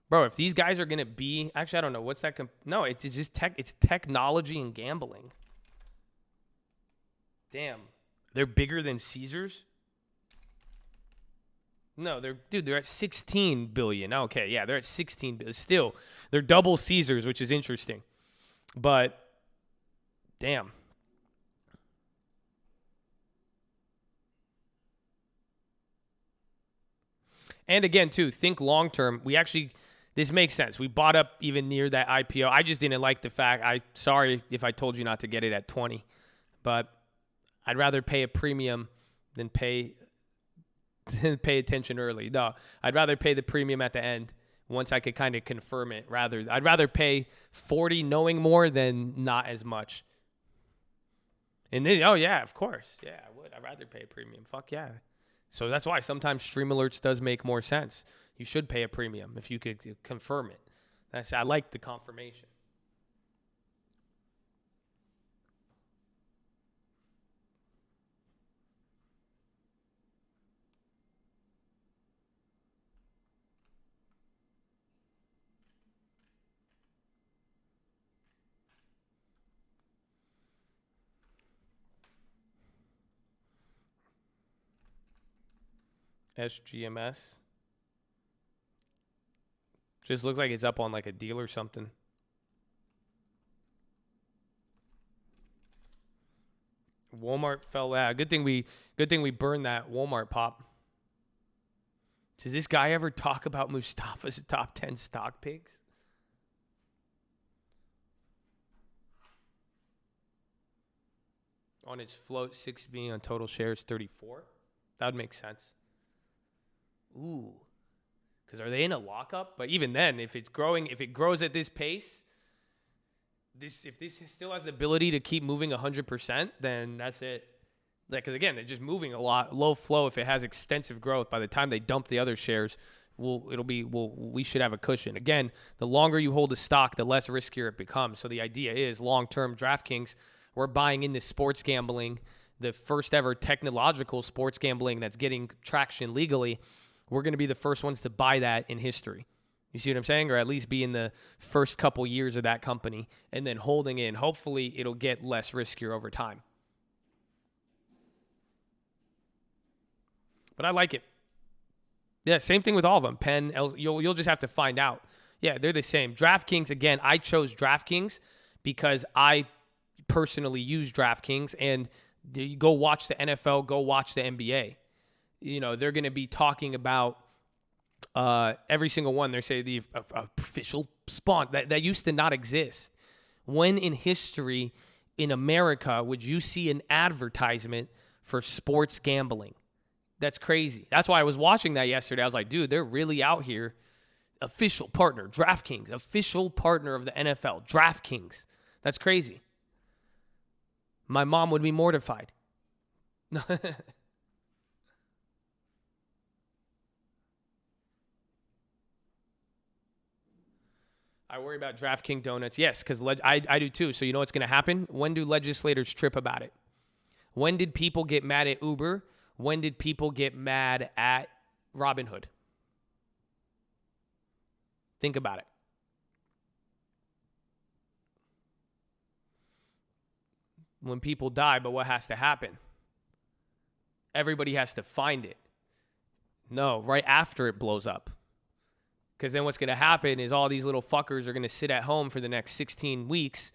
Bro, if these guys are going to be... Actually, I don't know. What's that? No, it's just tech. It's technology and gambling. Damn. They're bigger than Caesars? No, they're at 16 billion. Okay, yeah, they're at 16 billion. Still, they're double Caesars, which is interesting. But, damn. And again, too, think long term. This makes sense. We bought up even near that IPO. I just didn't like the fact. Sorry if I told you not to get it at 20, but I'd rather pay a premium than pay attention early. No, I'd rather pay the premium at the end once I could kind of confirm it. I'd rather pay 40 knowing more than not as much. And then, oh yeah, of course. Yeah, I would. I'd rather pay a premium. Fuck yeah. So that's why sometimes Stream Alerts does make more sense. You should pay a premium if you could confirm it. I like the confirmation. SGMS. Just looks like it's up on like a deal or something. Walmart fell out. Good thing we burned that Walmart pop. Does this guy ever talk about Mustafa's top 10 stock picks? On its float, 6B, on total shares, 34. That would make sense. Ooh. Because are they in a lockup? But even then, if it grows at this pace, if this still has the ability to keep moving 100%, then that's it. Like, because again, they're just moving a lot, low flow. If it has extensive growth, by the time they dump the other shares, we should have a cushion. Again, the longer you hold a stock, the less riskier it becomes. So the idea is long-term DraftKings, we're buying into sports gambling, the first ever technological sports gambling that's getting traction legally. We're going to be the first ones to buy that in history. You see what I'm saying? Or at least be in the first couple years of that company and then holding in. Hopefully, it'll get less riskier over time. But I like it. Yeah, same thing with all of them. Penn, you'll just have to find out. Yeah, they're the same. DraftKings, again, I chose DraftKings because I personally use DraftKings. And you go watch the NFL, go watch the NBA. You know, they're going to be talking about every single one. They say the official spawn that used to not exist. When in history in America would you see an advertisement for sports gambling? That's crazy. That's why I was watching that yesterday. I was like, dude, they're really out here. Official partner, DraftKings, official partner of the NFL, DraftKings. That's crazy. My mom would be mortified. I worry about DraftKings donuts. Yes, because I do too. So you know what's going to happen? When do legislators trip about it? When did people get mad at Uber? When did people get mad at Robinhood? Think about it. When people die, but what has to happen? Everybody has to find it. No, right after it blows up. Because then what's going to happen is all these little fuckers are going to sit at home for the next 16 weeks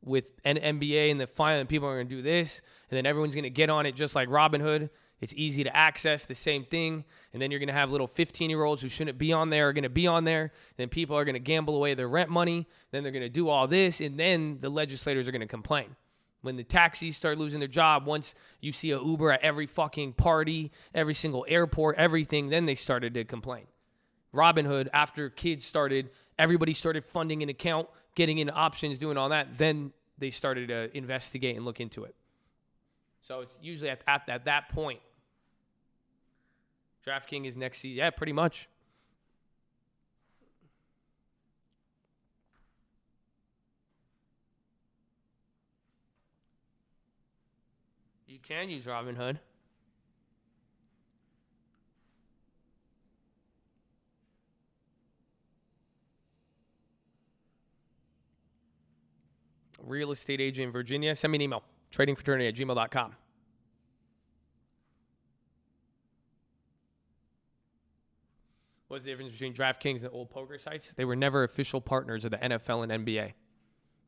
with an NBA and the final, and people are going to do this, and then everyone's going to get on it just like Robinhood. It's easy to access, the same thing. And then you're going to have little 15-year-olds who shouldn't be on there are going to be on there. And then people are going to gamble away their rent money. Then they're going to do all this, and then the legislators are going to complain. When the taxis start losing their job, once you see a Uber at every fucking party, every single airport, everything, then they started to complain. Robinhood, after kids started, everybody started funding an account, getting into options, doing all that. Then they started to investigate and look into it. So it's usually at that point. DraftKings is next season. Yeah, pretty much. You can use Robinhood. Real estate agent in Virginia. Send me an email. tradingfraternity@gmail.com. What's the difference between DraftKings and old poker sites? They were never official partners of the NFL and NBA.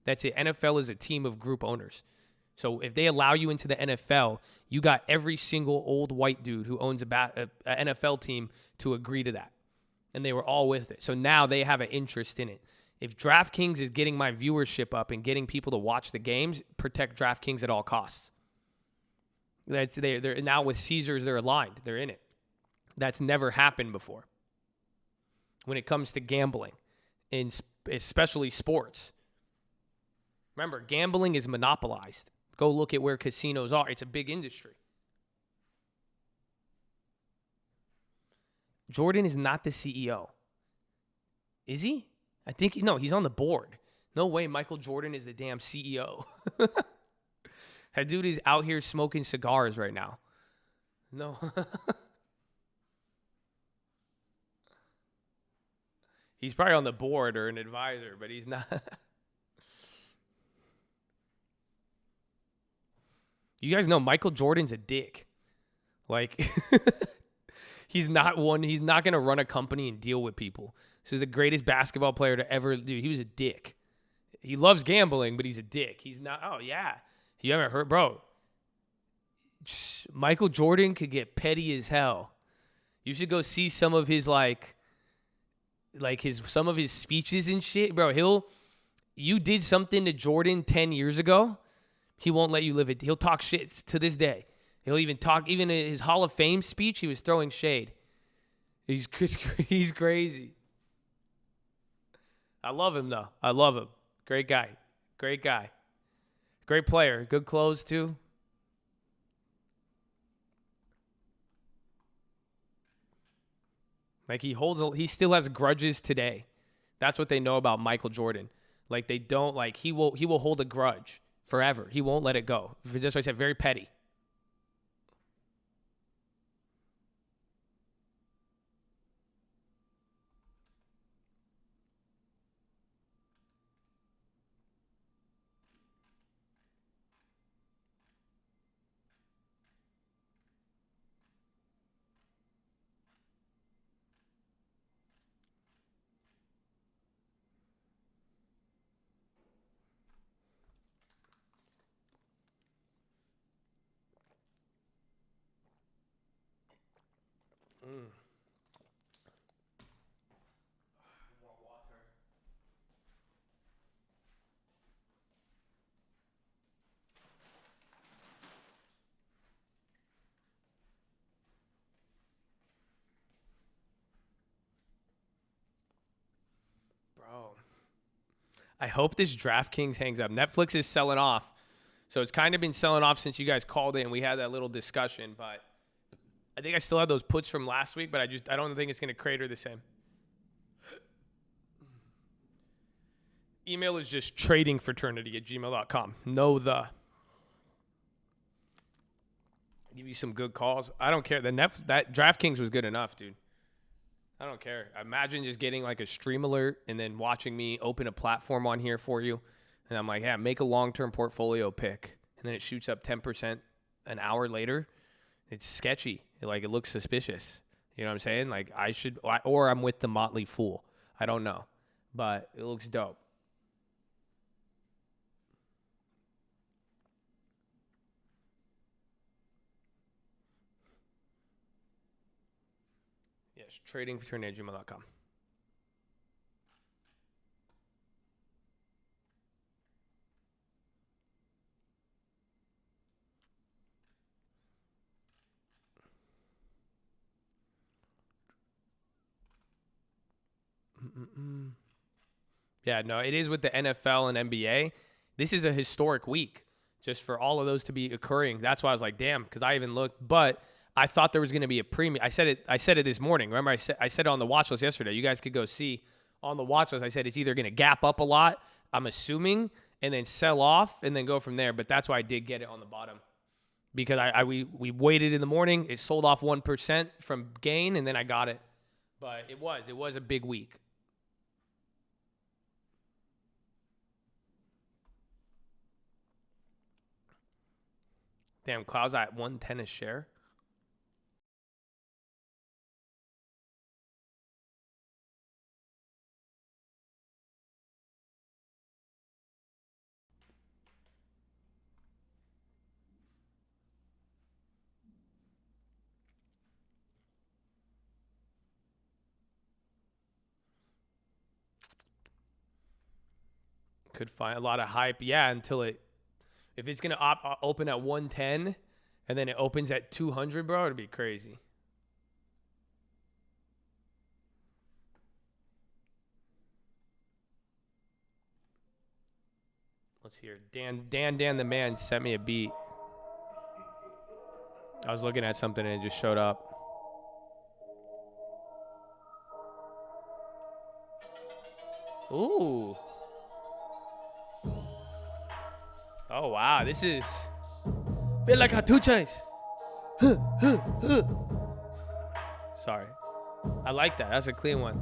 That's it. NFL is a team of group owners. So if they allow you into the NFL, you got every single old white dude who owns a NFL team to agree to that. And they were all with it. So now they have an interest in it. If DraftKings is getting my viewership up and getting people to watch the games, protect DraftKings at all costs. They're now with Caesars. They're aligned. They're in it. That's never happened before. When it comes to gambling, especially sports. Remember, gambling is monopolized. Go look at where casinos are. It's a big industry. Jordan is not the CEO. Is he? I think, no, he's on the board. No way Michael Jordan is the damn CEO. That dude is out here smoking cigars right now. No. He's probably on the board or an advisor, but he's not. You guys know Michael Jordan's a dick. Like, he's not going to run a company and deal with people. This is the greatest basketball player to ever do. He was a dick. He loves gambling, but he's a dick. He's not. Oh, yeah. You haven't heard, bro. Michael Jordan could get petty as hell. You should go see some of his, some of his speeches and shit. Bro, you did something to Jordan 10 years ago. He won't let you live it. He'll talk shit to this day. He'll even in his Hall of Fame speech, he was throwing shade. He's crazy. I love him, though. I love him. Great guy. Great guy. Great player. Good clothes, too. Like, he still has grudges today. That's what they know about Michael Jordan. Like, they don't, like, he will hold a grudge forever. He won't let it go. That's why I said very petty. Bro, I hope this DraftKings hangs up. Netflix is selling off. So it's kind of been selling off since you guys called in. We had that little discussion, but I think I still have those puts from last week, but I don't think it's going to crater the same. Email is just tradingfraternity@gmail.com. I'll give you some good calls. I don't care. That DraftKings was good enough, dude. I don't care. Imagine just getting like a stream alert and then watching me open a platform on here for you. And I'm like, yeah, make a long-term portfolio pick. And then it shoots up 10% an hour later. It's sketchy. It looks suspicious. You know what I'm saying? Like or I'm with the Motley Fool. I don't know. But it looks dope. Yes, tradingfraternity@gmail.com. Yeah, no, it is with the NFL and NBA. This is a historic week just for all of those to be occurring. That's why I was like, damn, because I even looked. But I thought there was going to be a premium. I said it this morning. Remember, I said it on the watch list yesterday. You guys could go see on the watch list. I said it's either going to gap up a lot, I'm assuming, and then sell off and then go from there. But that's why I did get it on the bottom. Because we waited in the morning. It sold off 1% from gain, and then I got it. But it was a big week. Damn, Cloud's at 110 a share. Could find a lot of hype. Yeah, if it's going to open at 110 and then it opens at 200, bro, it'd be crazy. Let's hear. Dan the man sent me a beat. I was looking at something and it just showed up. Ooh. Oh, wow. This is... Feel like cartuchos. Sorry. I like that. That's a clean one.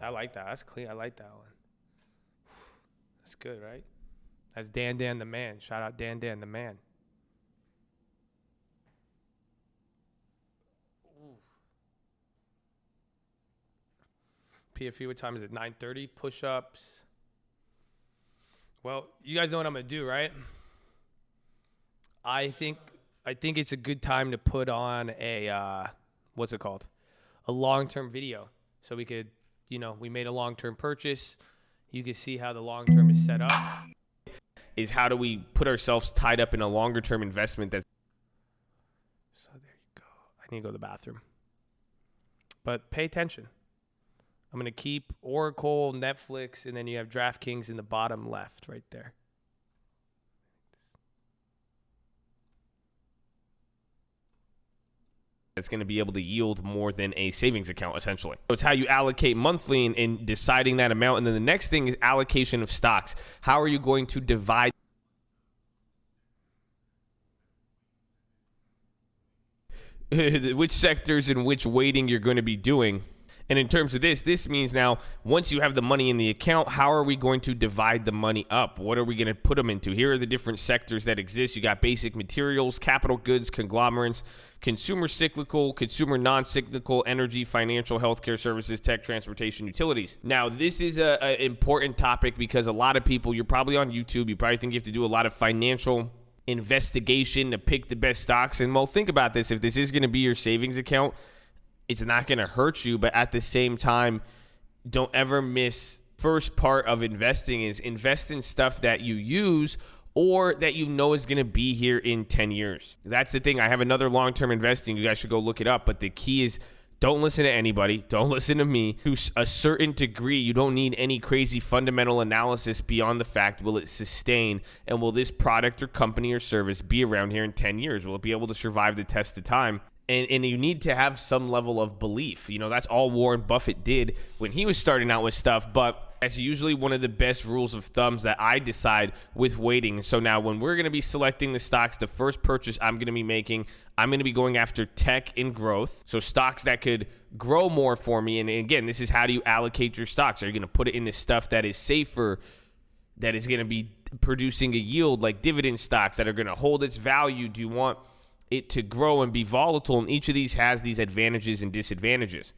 I like that. That's clean. I like that one. That's good, right? That's Dan the man. Shout out Dan the man. PFE, what time is it? 9:30. Push-ups. Well, you guys know what I'm gonna do, right? I think it's a good time to put on a what's it called? A long-term video, so we could, we made a long-term purchase. You can see how the long-term is set up. Is how do we put ourselves tied up in a longer-term investment that's... So there you go. I need to go to the bathroom. But pay attention. I'm going to keep Oracle, Netflix, and then you have DraftKings in the bottom left right there. It's going to be able to yield more than a savings account, essentially. So it's how you allocate monthly in deciding that amount. And then the next thing is allocation of stocks. How are you going to divide which sectors and which weighting you're going to be doing? And in terms of this means now, once you have the money in the account, how are we going to divide the money up? What are we going to put them into? Here are the different sectors that exist. You got basic materials, capital goods, conglomerates, consumer cyclical, consumer non-cyclical, energy, financial, healthcare services, tech, transportation, utilities. Now, this is an important topic because a lot of people, you're probably on YouTube, you probably think you have to do a lot of financial investigation to pick the best stocks. And well, think about this. If this is going to be your savings account, it's not going to hurt you, but at the same time, don't ever miss first part of investing is invest in stuff that you use or that you know is going to be here in 10 years. That's the thing. I have another long-term investing. You guys should go look it up. But the key is don't listen to anybody. Don't listen to me. To a certain degree, you don't need any crazy fundamental analysis beyond the fact, will it sustain? And will this product or company or service be around here in 10 years? Will it be able to survive the test of time? And you need to have some level of belief. That's all Warren Buffett did when he was starting out with stuff. But that's usually one of the best rules of thumbs that I decide with weighting. So now when we're going to be selecting the stocks, the first purchase I'm going to be making, I'm going to be going after tech and growth. So stocks that could grow more for me. And again, this is how do you allocate your stocks? Are you going to put it into stuff that is safer, that is going to be producing a yield, like dividend stocks that are going to hold its value? Do you want it to grow and be volatile? And each of these has these advantages and disadvantages.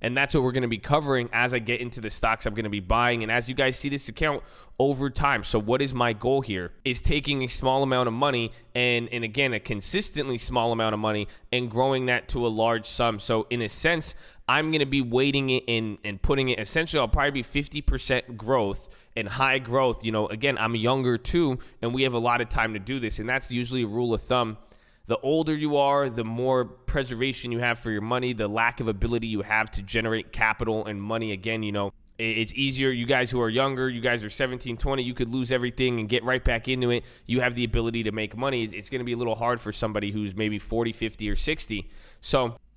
And that's what we're going to be covering as I get into the stocks I'm going to be buying. And as you guys see this account over time. So what is my goal here is taking a small amount of money and again, a consistently small amount of money and growing that to a large sum. So in a sense, I'm going to be weighting it in and putting it, essentially, I'll probably be 50% growth and high growth. Again, I'm younger too, and we have a lot of time to do this. And that's usually a rule of thumb. The older you are, the more preservation you have for your money, the lack of ability you have to generate capital and money. Again, it's easier. You guys who are younger, you guys are 17, 20, you could lose everything and get right back into it. You have the ability to make money. It's going to be a little hard for somebody who's maybe 40, 50, or 60.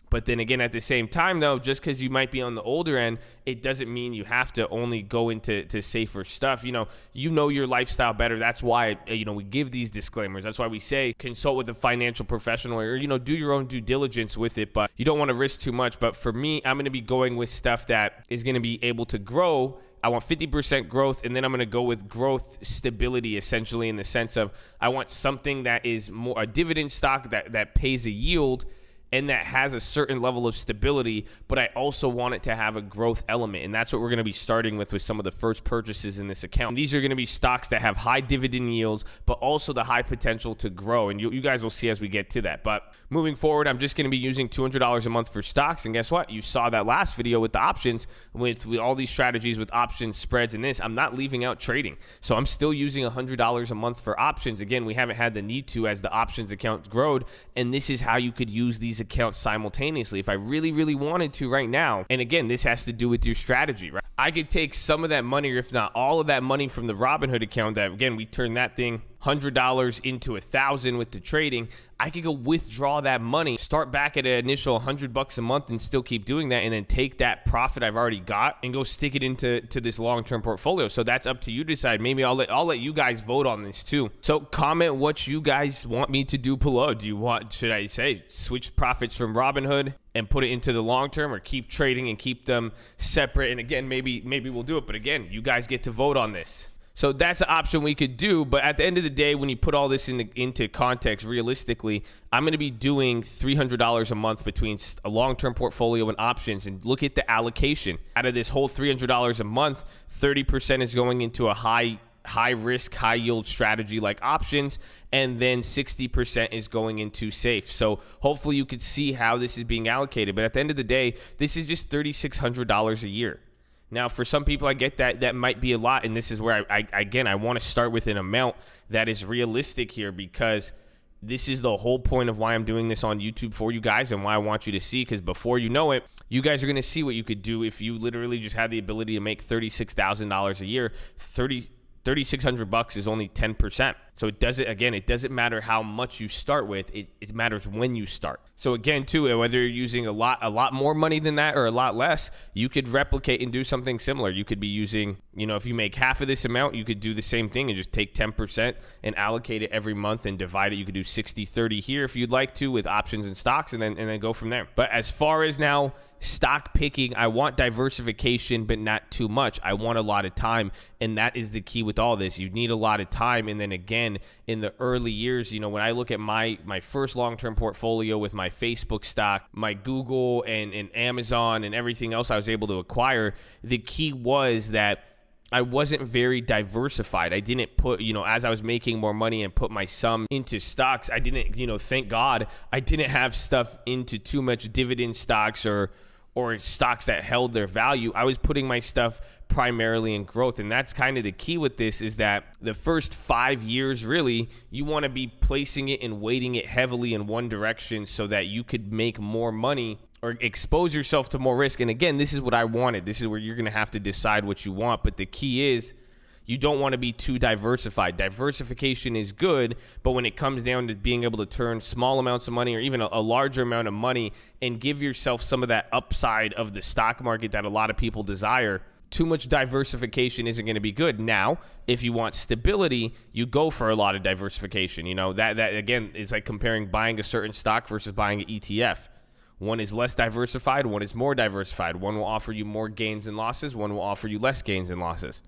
But then again, at the same time, though, just because you might be on the older end, it doesn't mean you have to only go into safer stuff. You know your lifestyle better. That's why, we give these disclaimers. That's why we say consult with a financial professional or, do your own due diligence with it. But you don't want to risk too much. But for me, I'm going to be going with stuff that is going to be able to grow. I want 50% growth, and then I'm going to go with growth stability, essentially, in the sense of I want something that is more a dividend stock that pays a yield. and that has a certain level of stability, but I also want it to have a growth element. And that's what we're going to be starting with some of the first purchases in this account. And these are going to be stocks that have high dividend yields, but also the high potential to grow. And you guys will see as we get to that. But moving forward, I'm just going to be using $200 a month for stocks. And guess what? You saw that last video with the options, with all these strategies with options, spreads, and this. I'm not leaving out trading. So I'm still using $100 a month for options. Again, we haven't had the need to as the options account growed. And this is how you could use these accounts simultaneously if I really, really wanted to right now. And again, this has to do with your strategy, right? I could take some of that money, or if not all of that money from the Robinhood account that, again, we turned that thing $100 into $1,000 with the trading. I could go withdraw that money, start back at an initial $100 a month and still keep doing that, and then take that profit I've already got and go stick it into this long-term portfolio. So that's up to you to decide. Maybe I'll let you guys vote on this too. So comment what you guys want me to do below. Do you want, should I say, switch profits from Robinhood and put it into the long term, or keep trading and keep them separate? And again, maybe we'll do it, but again, you guys get to vote on this. So that's an option we could do. But at the end of the day, when you put all this into context, realistically, I'm going to be doing $300 a month between a long-term portfolio and options. And look at the allocation. Out of this whole $300 a month, 30% is going into a high risk, high yield strategy like options, and then 60% is going into safe. So hopefully you could see how this is being allocated. But at the end of the day, this is just $3,600 a year. Now, for some people, I get that might be a lot, and this is where I want to start with an amount that is realistic here, because this is the whole point of why I'm doing this on YouTube for you guys and why I want you to see, because before you know it, you guys are going to see what you could do if you literally just had the ability to make $36,000 a year. $3,600 is only 10%. So it doesn't matter how much you start with. It matters when you start. So again, too, whether you're using a lot more money than that or a lot less, you could replicate and do something similar. You could be using, if you make half of this amount, you could do the same thing and just take 10% and allocate it every month and divide it. You could do 60-30 here if you'd like to, with options and stocks, and then go from there. But as far as now stock picking, I want diversification, but not too much. I want a lot of time, and that is the key with all this. You need a lot of time. And then again, in the early years, when I look at my first long-term portfolio with my Facebook stock, my Google and Amazon and everything else I was able to acquire, the key was that I wasn't very diversified. I didn't put, as I was making more money and put my sum into stocks, I didn't, thank God, I didn't have stuff into too much dividend stocks or stocks that held their value. I was putting my stuff primarily in growth. And that's kind of the key with this, is that the first 5 years, really, you want to be placing it and weighting it heavily in one direction so that you could make more money or expose yourself to more risk. And again, this is what I wanted. This is where you're going to have to decide what you want. But the key is, you don't want to be too diversified. Diversification is good, but when it comes down to being able to turn small amounts of money or even a larger amount of money and give yourself some of that upside of the stock market that a lot of people desire, too much diversification isn't going to be good. Now, if you want stability, you go for a lot of diversification. That again, it's like comparing buying a certain stock versus buying an ETF. One is less diversified, one is more diversified. One will offer you more gains and losses, one will offer you less gains and losses.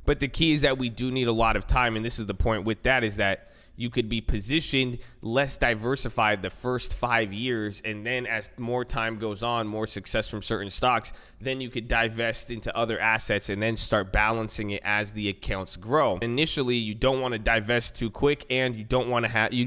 But the key is that we do need a lot of time, and this is the point with that, is that you could be positioned less diversified the first 5 years, and then as more time goes on, more success from certain stocks, then you could divest into other assets and then start balancing it as the accounts grow. Initially, you don't want to divest too quick, and you don't want to you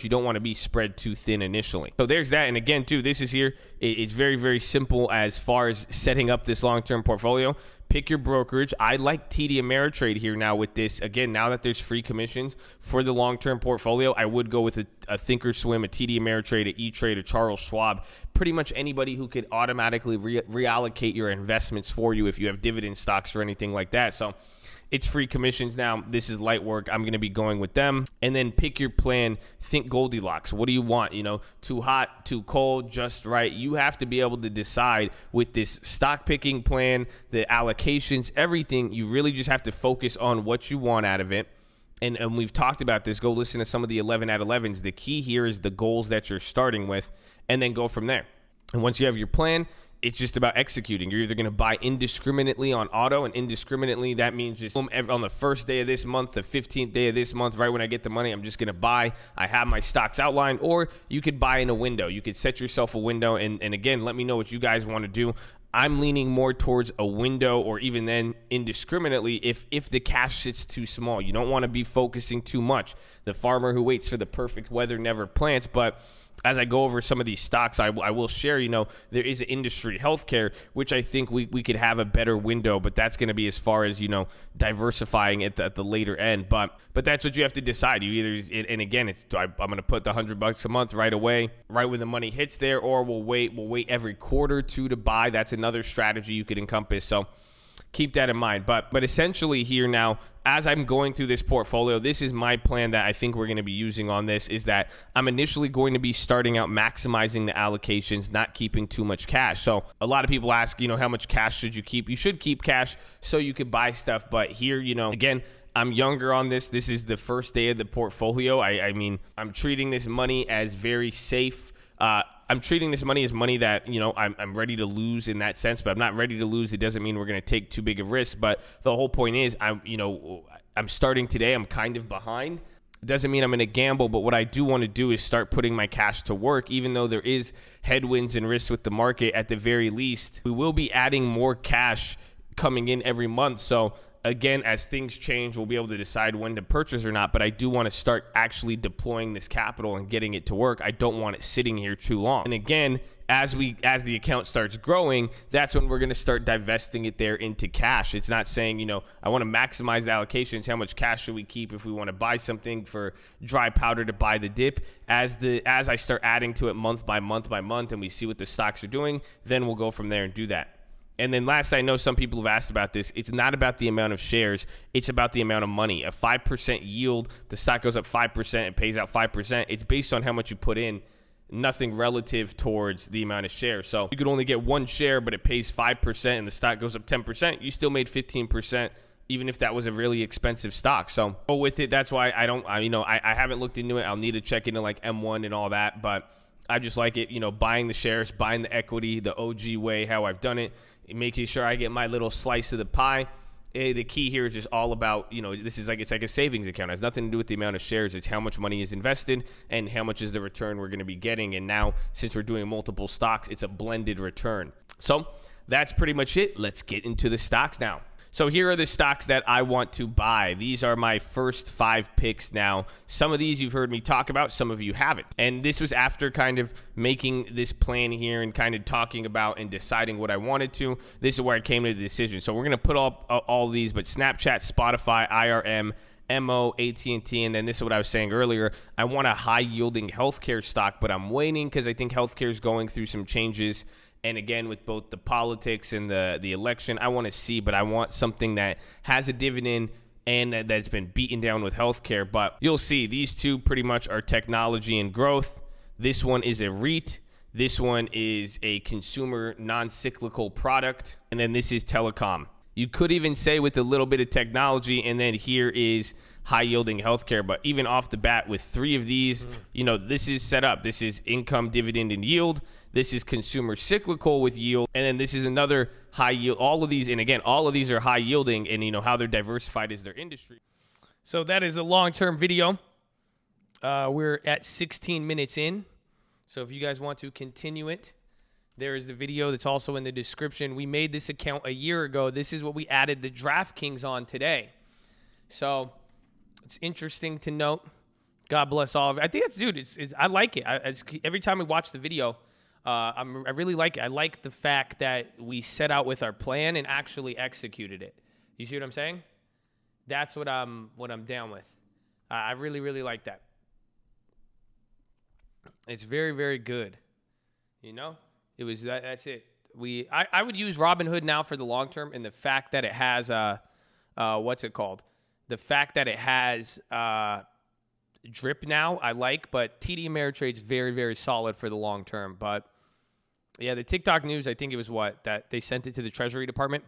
don't want to be spread too thin initially. So there's that. And again, too, this is here. It's very, very simple as far as setting up this long-term portfolio. Pick your brokerage. I like TD Ameritrade here now with this. Again, now that there's free commissions for the long-term portfolio, I would go with a Thinkorswim, a TD Ameritrade, a E-Trade, a Charles Schwab. Pretty much anybody who could automatically reallocate your investments for you if you have dividend stocks or anything like that. So it's free commissions now. This is light work. I'm going to be going with them. And then pick your plan. Think Goldilocks. What do you want? Too hot, too cold, just right. You have to be able to decide with this stock picking plan, the allocations, everything. You really just have to focus on what you want out of it. And we've talked about this. Go listen to some of the 11 at 11s. The key here is the goals that you're starting with, and then go from there. And once you have your plan, it's just about executing. You're either going to buy indiscriminately on auto, and indiscriminately, that means just on the first day of this month, the 15th day of this month, right when I get the money, I'm just going to buy. I have my stocks outlined, or you could buy in a window. You could set yourself a window, and again, let me know what you guys want to do. I'm leaning more towards a window, or even then indiscriminately if the cash sits too small. You don't want to be focusing too much. The farmer who waits for the perfect weather never plants, but as I go over some of these stocks, I will share, there is an industry, healthcare, which I think we could have a better window, but that's going to be as far as, diversifying at the later end. But that's what you have to decide. You either, and again, I'm going to put the $100 a month right away, right when the money hits there, or we'll wait every quarter or two to buy. That's another strategy you could encompass. So keep that in mind. But essentially here now, as I'm going through this portfolio, this is my plan that I think we're going to be using on this, is that I'm initially going to be starting out maximizing the allocations, not keeping too much cash. So a lot of people ask, how much cash should you keep? You should keep cash so you could buy stuff. But here, again, I'm younger on this. This is the first day of the portfolio. I mean, I'm treating this money as very safe. I'm treating this money as money that, I'm ready to lose in that sense, but I'm not ready to lose. It doesn't mean we're going to take too big of risk. But the whole point is I'm starting today. I'm kind of behind. It doesn't mean I'm going to gamble, but what I do want to do is start putting my cash to work. Even though there is headwinds and risks with the market, at the very least, we will be adding more cash coming in every month. So again, as things change, we'll be able to decide when to purchase or not, but I do want to start actually deploying this capital and getting it to work. I don't want it sitting here too long. And again, as the account starts growing, that's when we're going to start divesting it there into cash. It's not saying, I want to maximize the allocations. How much cash should we keep if we want to buy something for dry powder to buy the dip? As I start adding to it month by month by month, and we see what the stocks are doing, then we'll go from there and do that. And then last, I know some people have asked about this. It's not about the amount of shares. It's about the amount of money. A 5% yield, the stock goes up 5%, it pays out 5%. It's based on how much you put in, nothing relative towards the amount of shares. So you could only get one share, but it pays 5% and the stock goes up 10%. You still made 15%, even if that was a really expensive stock. So go with it. That's why I haven't looked into it. I'll need to check into like M1 and all that, but I just like it, buying the shares, buying the equity, the OG way, how I've done it, making sure I get my little slice of the pie. The key here is just all about, this is it's like a savings account. It has nothing to do with the amount of shares. It's how much money is invested and how much is the return we're going to be getting. And now, since we're doing multiple stocks, it's a blended return. So that's pretty much it. Let's get into the stocks now. So here are the stocks that I want to buy. These are my first 5 picks now. Some of these you've heard me talk about, some of you haven't. And this was after kind of making this plan here and kind of talking about and deciding what I wanted to. This is where I came to the decision. So we're going to put all these, but Snapchat, Spotify, IRM, MO, AT&T, and then this is what I was saying earlier. I want a high-yielding healthcare stock, but I'm waiting because I think healthcare is going through some changes. And again, with both the politics and the election, I want to see, but I want something that has a dividend and that's been beaten down with healthcare. But you'll see these two pretty much are technology and growth. This one is a REIT. This one is a consumer non-cyclical product. And then this is telecom. You could even say with a little bit of technology, and then here is high-yielding healthcare. But even off the bat with 3 of these, this is set up. This is income, dividend, and yield. This is consumer cyclical with yield. And then this is another high yield. All of these, and again, all of these are high-yielding, and how they're diversified is their industry. So that is a long-term video. We're at 16 minutes in. So if you guys want to continue it, there is the video that's also in the description. We made this account a year ago. This is what we added the DraftKings on today. So it's interesting to note. God bless all of it. I think I like it. Every time we watch the video, I really like it. I like the fact that we set out with our plan and actually executed it. You see what I'm saying? That's what I'm down with. I really, really like that. It's very, very good. It was that's it. I would use Robinhood now for the long term, and the fact that it has what's it called? The fact that it has drip now, I like, but TD Ameritrade's very, very solid for the long term. But yeah, the TikTok news, I think it was that they sent it to the Treasury Department,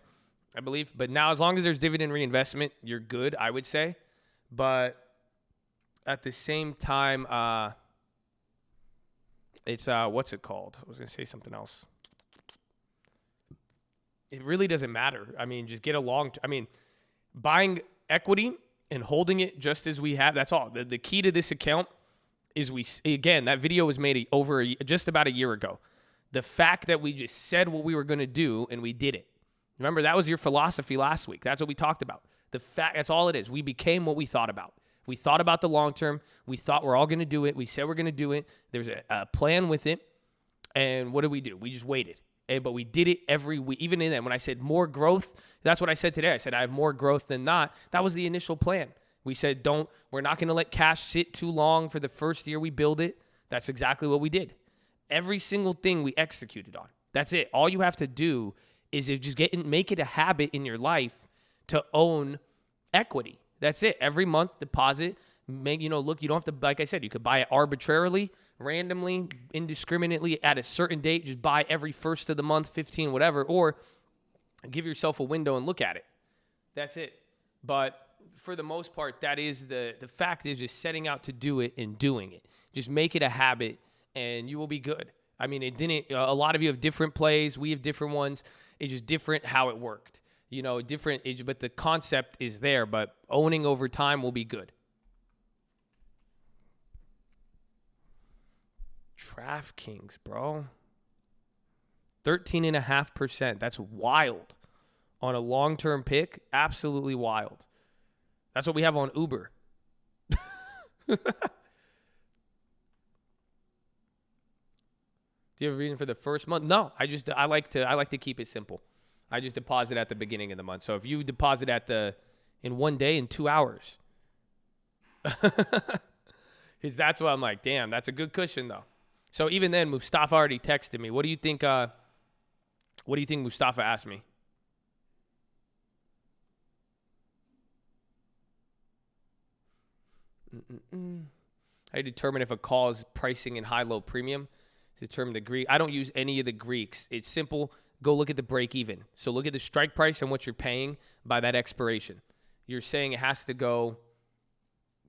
I believe. But now, as long as there's dividend reinvestment, you're good, I would say. But at the same time, it's what's it called? I was gonna say something else. It really doesn't matter. I mean, just get buying equity and holding it just as we have, that's all. The key to this account is that video was made just about a year ago. The fact that we just said what we were going to do and we did it. Remember, that was your philosophy last week. That's what we talked about. That's all it is. We became what we thought about. We thought about the long term. We thought we're all going to do it. We said we're going to do it. There's a plan with it. And what did we do? We just waited. But we did it every week. Even in that, when I said more growth, that's what I said today. I said I have more growth than not. That was the initial plan. We said we're not going to let cash sit too long for the first year we build it. That's exactly what we did. Every single thing we executed on. That's it. All you have to do is make it a habit in your life to own equity. That's it. Every month, deposit. You don't have to, like I said, you could buy it arbitrarily, randomly, indiscriminately at a certain date. Just buy every first of the month, 15, whatever, or give yourself a window and look at it. That's it. But for the most part, that is the fact is just setting out to do it and doing it. Just make it a habit and you will be good. I mean, a lot of you have different plays. We have different ones. It's just different how it worked. But the concept is there, but owning over time will be good. DraftKings, bro. 13.5%. That's wild. On a long-term pick, absolutely wild. That's what we have on Uber. Do you have a reason for the first month? No, I like to keep it simple. I just deposit at the beginning of the month. So if you deposit in 1 day, in 2 hours, that's why I'm like, damn, that's a good cushion though. So even then, Mustafa already texted me. What do you think Mustafa asked me? I determine if a call is pricing in high-low premium. Determine the Greek. I don't use any of the Greeks. It's simple. Go look at the break even. So look at the strike price and what you're paying by that expiration. You're saying it has to go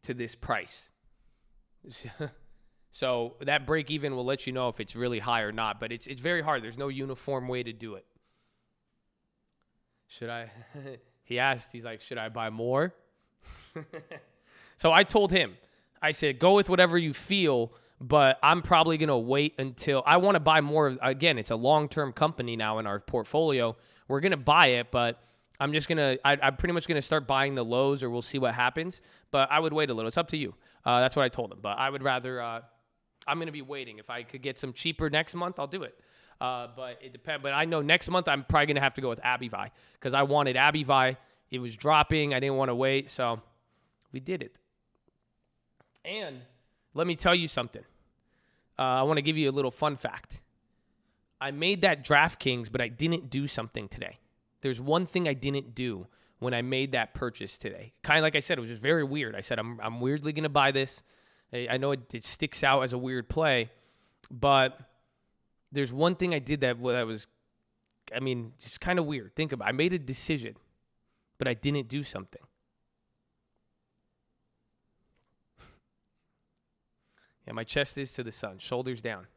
to this price. So that break even will let you know if it's really high or not, but it's very hard. There's no uniform way to do it. Should I? He asked, he's like, should I buy more? So I told him, I said, go with whatever you feel, but I'm probably going to wait until I want to buy more. Again, it's a long-term company now in our portfolio. We're going to buy it, but I'm pretty much going to start buying the lows, or we'll see what happens. But I would wait a little. It's up to you. That's what I told him. But I would rather, I'm going to be waiting. If I could get some cheaper next month, I'll do it. But it depends. But I know next month I'm probably going to have to go with AbiVi because I wanted AbiVi. It was dropping. I didn't want to wait. So we did it. And let me tell you something. I want to give you a little fun fact. I made that DraftKings, but I didn't do something today. There's one thing I didn't do when I made that purchase today. Kind of like I said, it was just very weird. I said, I'm weirdly going to buy this. I know it sticks out as a weird play, but there's one thing I did that was, just kind of weird. Think about it. I made a decision, but I didn't do something. Yeah, my chest is to the sun, shoulders down.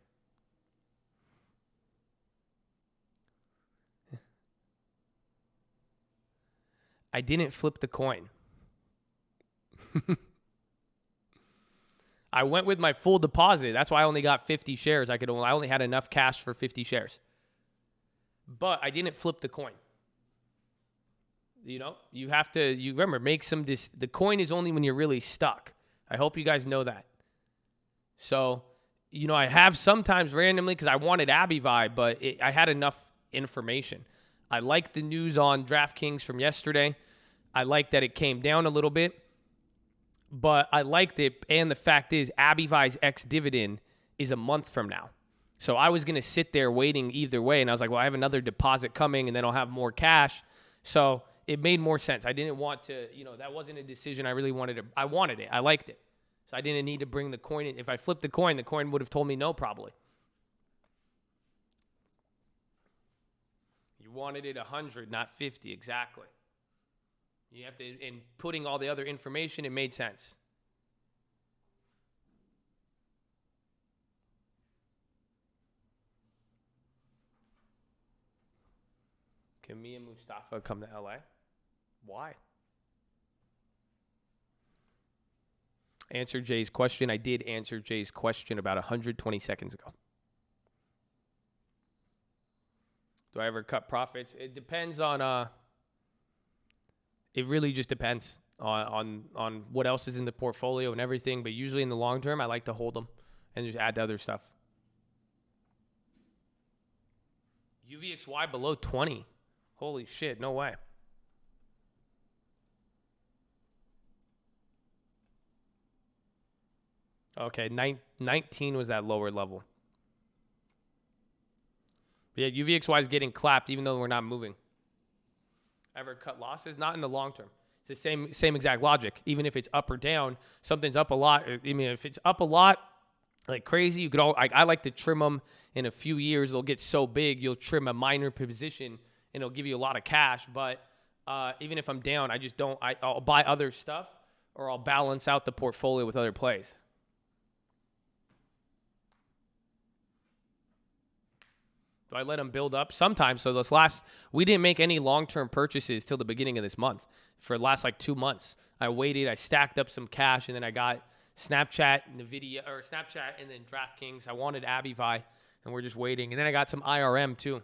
I didn't flip the coin. I went with my full deposit. That's why I only got 50 shares. I only had enough cash for 50 shares. But I didn't flip the coin. You have to, remember, the coin is only when you're really stuck. I hope you guys know that. So, I have sometimes randomly because I wanted AbiVi, but I had enough information. I liked the news on DraftKings from yesterday. I liked that it came down a little bit, but I liked it. And the fact is, AbiVi's ex-dividend is a month from now. So I was going to sit there waiting either way. And I was like, well, I have another deposit coming and then I'll have more cash. So it made more sense. I didn't want to, that wasn't a decision I really wanted to. I wanted it. I liked it. So I didn't need to bring the coin in. If I flipped the coin would have told me no, probably. You wanted it 100, not 50, exactly. You have to, in putting all the other information, it made sense. Can me and Mustafa come to LA? Why? Answer Jay's question. I did answer Jay's question about 120 seconds ago. Do I ever cut profits? It depends on it really just depends on what else is in the portfolio and everything, but usually in the long term I like to hold them and just add to other stuff. UVXY below 20. Holy shit, no way. Okay, 19 was that lower level. But yeah, UVXY is getting clapped even though we're not moving. Ever cut losses? Not in the long term. It's the same exact logic. Even if it's up or down, something's up a lot. I mean, if it's up a lot, like crazy, you could I like to trim them in a few years. They'll get so big, you'll trim a minor position and it'll give you a lot of cash. But even if I'm down, I just don't. I'll buy other stuff or I'll balance out the portfolio with other plays. Do I let them build up? Sometimes. So we didn't make any long-term purchases till the beginning of this month. For the last like 2 months, I waited. I stacked up some cash, and then I got Snapchat, Nvidia, or Snapchat, and then DraftKings. I wanted Abivai, and we're just waiting. And then I got some IRM too.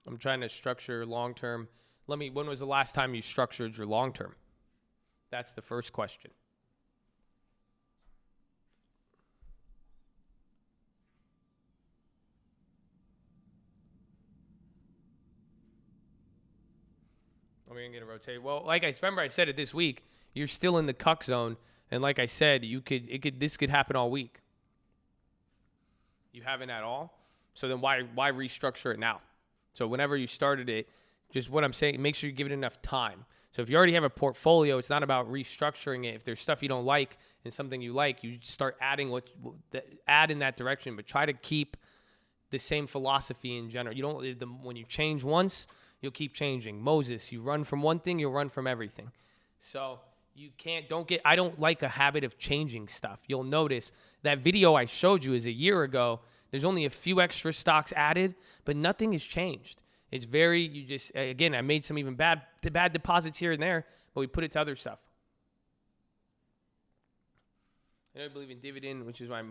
I'm trying to structure long-term. When was the last time you structured your long-term? That's the first question. Are we going to get a rotate? Well, like I remember I said it this week, you're still in the cuck zone. And like I said, this could happen all week. You haven't at all. So then why restructure it now? So whenever you started it, just what I'm saying, make sure you give it enough time. So if you already have a portfolio, it's not about restructuring it. If there's stuff you don't like and something you like, you start adding add in that direction, but try to keep the same philosophy in general. When you change once, you'll keep changing. Moses, you run from one thing, you'll run from everything. So I don't like a habit of changing stuff. You'll notice that video I showed you is a year ago. There's only a few extra stocks added, but nothing has changed. It's I made some even bad deposits here and there, but we put it to other stuff. I don't believe in dividend, which is why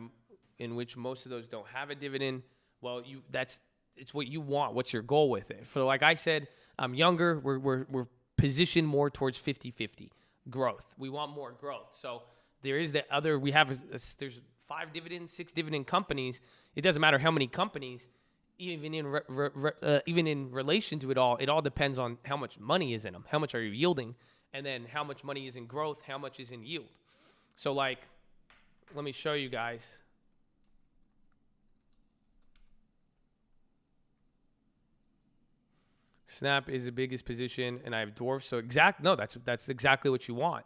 in which most of those don't have a dividend. Well, it's what you want. What's your goal with it? So like I said, I'm younger. We're positioned more towards 50-50 growth. We want more growth. So there is the other. There's 5 dividend, 6 dividend companies. It doesn't matter how many companies. Even in relation to it all depends on how much money is in them. How much are you yielding? And then how much money is in growth? How much is in yield? So like, let me show you guys. Snap is the biggest position, and I have dwarfs. So that's exactly what you want.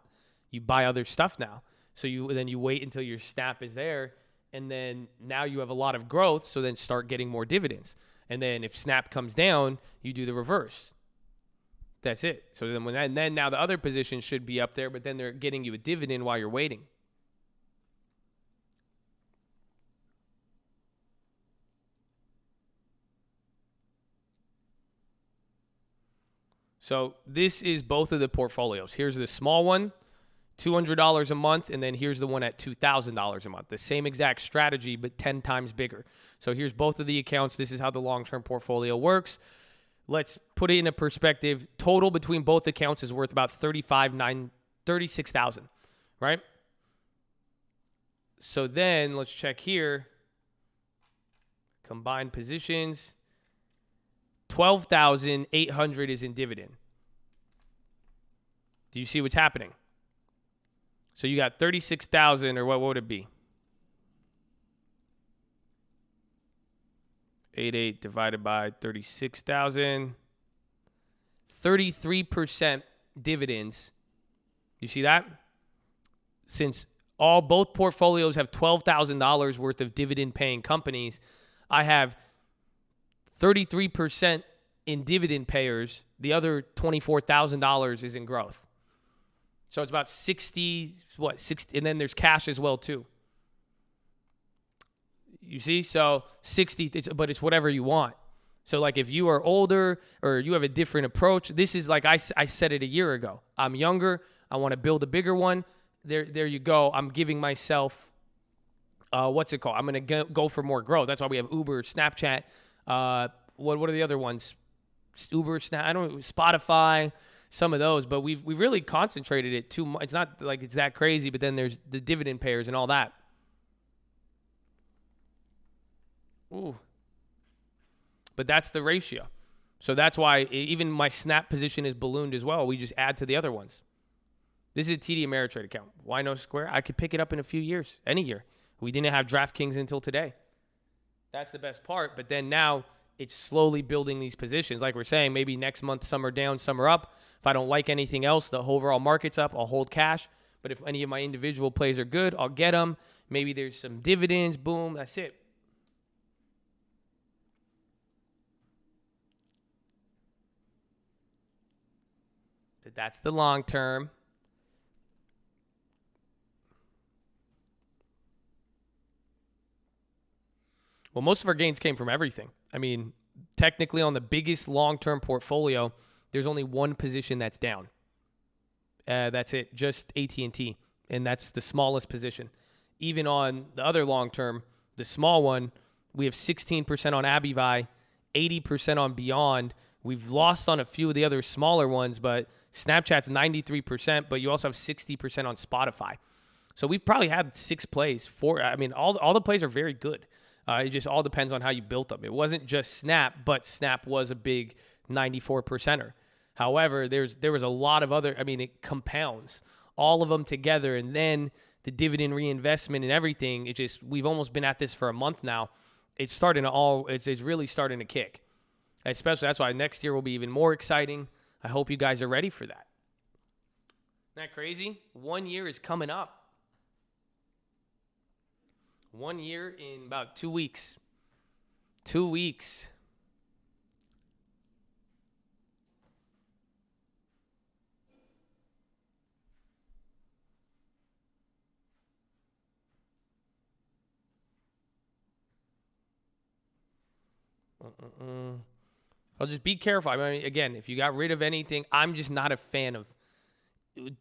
You buy other stuff now. So you wait until your snap is there, and then now you have a lot of growth, so then start getting more dividends. And then if snap comes down, you do the reverse. That's it. So then now the other position should be up there, but then they're getting you a dividend while you're waiting. So this is both of the portfolios. Here's the small one, $200 a month, and then here's the one at $2,000 a month. The same exact strategy, but 10 times bigger. So here's both of the accounts. This is how the long-term portfolio works. Let's put it in a perspective. Total between both accounts is worth about $36,000, right? So then let's check here. Combined positions. $12,800 is in dividend. Do you see what's happening? So you got 36,000, or what would it be? 88 divided by 36,000. 33% dividends. You see that? Since Both portfolios have $12,000 worth of dividend paying companies. I have 33% in dividend payers. The other $24,000 is in growth. So it's about 60, and then there's cash as well too. You see? So 60, but it's whatever you want. So like if you are older or you have a different approach, this is like I said it a year ago. I'm younger. I want to build a bigger one. There you go. I'm giving myself, what's it called? I'm going to go for more growth. That's why we have Uber, Snapchat. What are the other ones? Uber, Spotify, some of those. But we really concentrated it too much. It's not like it's that crazy, but then there's the dividend payers and all that. Ooh. But that's the ratio. So that's why even my Snap position is ballooned as well. We just add to the other ones. This is a TD Ameritrade account. Why no Square? I could pick it up in a few years, any year. We didn't have DraftKings until today. That's the best part. But then now it's slowly building these positions. Like we're saying, maybe next month some are down, some are up. If I don't like anything else, the overall market's up, I'll hold cash. But if any of my individual plays are good, I'll get them. Maybe there's some dividends. Boom, that's it. But that's the long term. Well, most of our gains came from everything. I mean, technically on the biggest long-term portfolio, there's only one position that's down. That's it, just AT&T, and that's the smallest position. Even on the other long-term, the small one, we have 16% on Abivai, 80% on Beyond. We've lost on a few of the other smaller ones, but Snapchat's 93%, but you also have 60% on Spotify. So we've probably had 6 plays. All the plays are very good. It just all depends on how you built them. It wasn't just Snap, but Snap was a big 94%er. However, there was a lot of other, it compounds all of them together. And then the dividend reinvestment and everything, we've almost been at this for a month now. It's really starting to kick. Especially, that's why next year will be even more exciting. I hope you guys are ready for that. Isn't that crazy? 1 year is coming up. 1 year in about 2 weeks. 2 weeks. I'll just be careful. Again, if you got rid of anything, I'm just not a fan of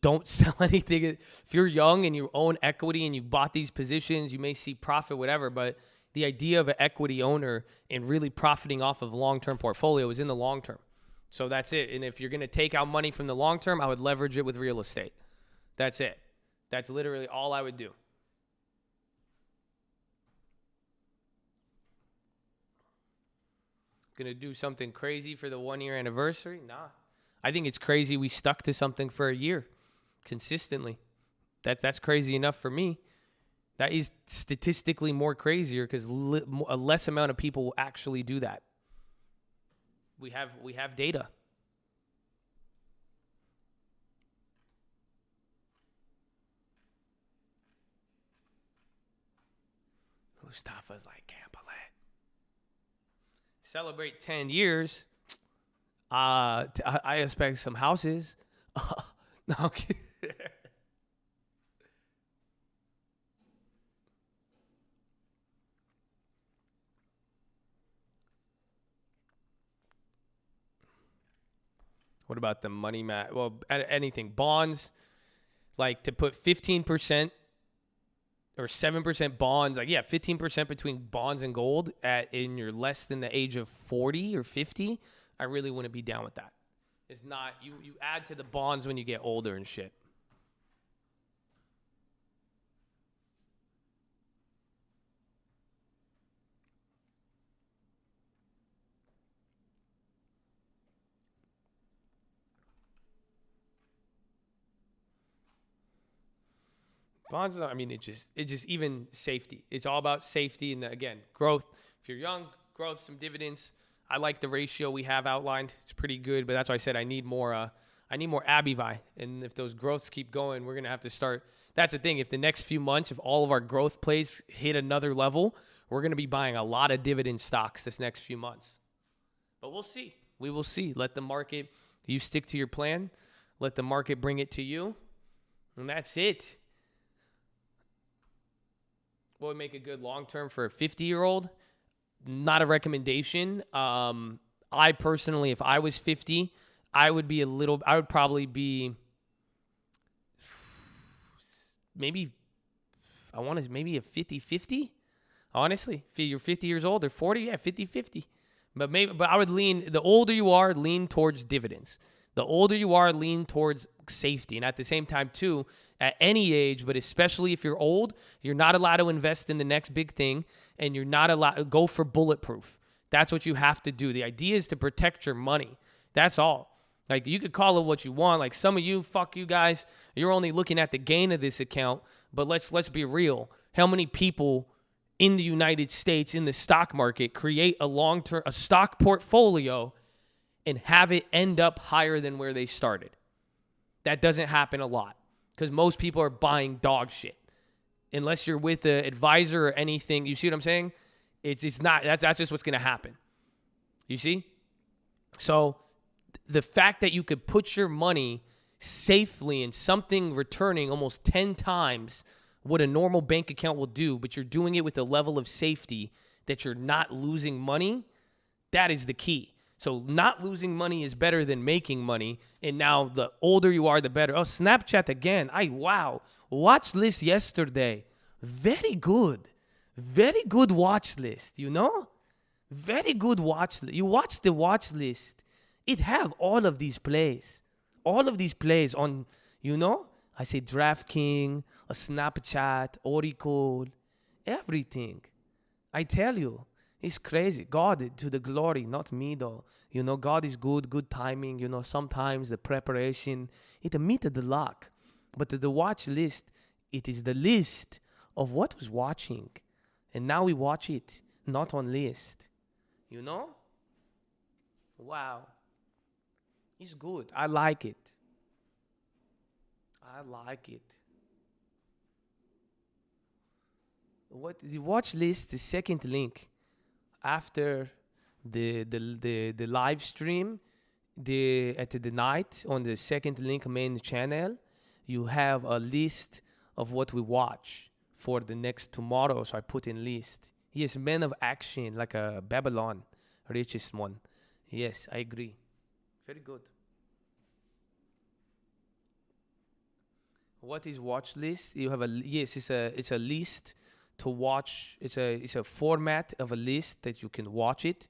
don't sell anything. If you're young and you own equity and you bought these positions, you may see profit, whatever. But the idea of an equity owner and really profiting off of long-term portfolio is in the long term. So that's it. And if you're going to take out money from the long term, I would leverage it with real estate. That's it. That's literally all I would do. Going to do something crazy for the 1 year anniversary? Nah. I think it's crazy we stuck to something for a year consistently. That's crazy enough for me. That is statistically more crazier because a less amount of people will actually do that. We have data. Mustafa's like, can't believe it. Celebrate 10 years. I expect some houses. No, I'm kidding. What about the money mat? Well, anything. Bonds, like to put 15% or 7% bonds, 15% between bonds and gold in you're less than the age of 40 or 50. I really wouldn't be down with that. It's not, you add to the bonds when you get older and shit. Bonds, it's just even safety. It's all about safety and, again, growth. If you're young, growth, some dividends. I like the ratio we have outlined. It's pretty good, but that's why I said I need more Abivai. And if those growths keep going, we're going to have to start that's the thing. If the next few months, if all of our growth plays hit another level, we're going to be buying a lot of dividend stocks this next few months. But we'll see. We will see. Let the market, you stick to your plan. Let the market bring it to you. And that's it. What would make a good long-term for a 50-year-old? Not a recommendation. I personally, if I was 50, I would probably be maybe a 50-50. Honestly, if you're 50 years old or 40, yeah, 50-50. But I would lean, the older you are, lean towards dividends. The older you are, lean towards safety. And at the same time, too, at any age, but especially if you're old, you're not allowed to invest in the next big thing, and you're not allowed to go for bulletproof. That's what you have to do. The idea is to protect your money. That's all. Like, you could call it what you want. Like, some of you, fuck you guys, you're only looking at the gain of this account. But let's be real. How many people in the United States in the stock market create a stock portfolio and have it end up higher than where they started? That doesn't happen a lot because most people are buying dog shit. Unless you're with an advisor or anything, you see what I'm saying? It's not, that's just what's going to happen. You see? So the fact that you could put your money safely in something returning almost 10 times what a normal bank account will do, but you're doing it with a level of safety that you're not losing money, that is the key. So not losing money is better than making money. And now the older you are, the better. Oh, Snapchat again. Wow. Watchlist yesterday. Very good. Very good watch list, you know? Very good watch list. You watch the watch list. It have all of these plays. All of these plays on, you know? I say DraftKings, a Snapchat, Oracle, everything. I tell you. It's crazy. God to the glory, not me though. You know, God is good timing. You know, sometimes the preparation, it meets the luck. But the watch list, it is the list of what was watching. And now we watch it, not on list. You know? Wow. It's good. I like it. I like it. What the watch list, the second link. After the live stream, at the night on the second link main channel, you have a list of what we watch for the next tomorrow. So I put in list. Yes, men of action, like a Babylon, richest one. Yes, I agree. Very good. What is watch list? You have it's a list to watch. It's a format of a list that you can watch it,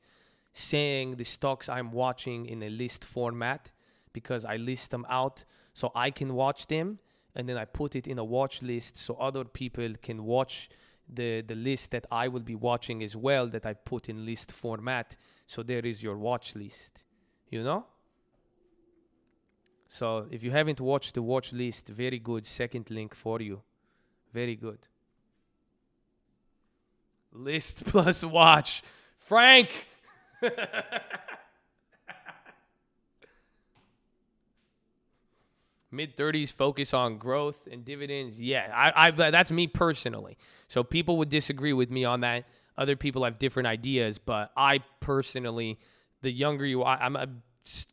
saying the stocks I'm watching in a list format because I list them out so I can watch them, and then I put it in a watch list so other people can watch the list that I will be watching as well that I put in list format. So there is your watch list, you know? So if you haven't watched the watch list, very good second link for you. Very good. List plus watch. Frank! Mid-30s, focus on growth and dividends. Yeah, I that's me personally. So people would disagree with me on that. Other people have different ideas, but I personally, the younger you are, I'm a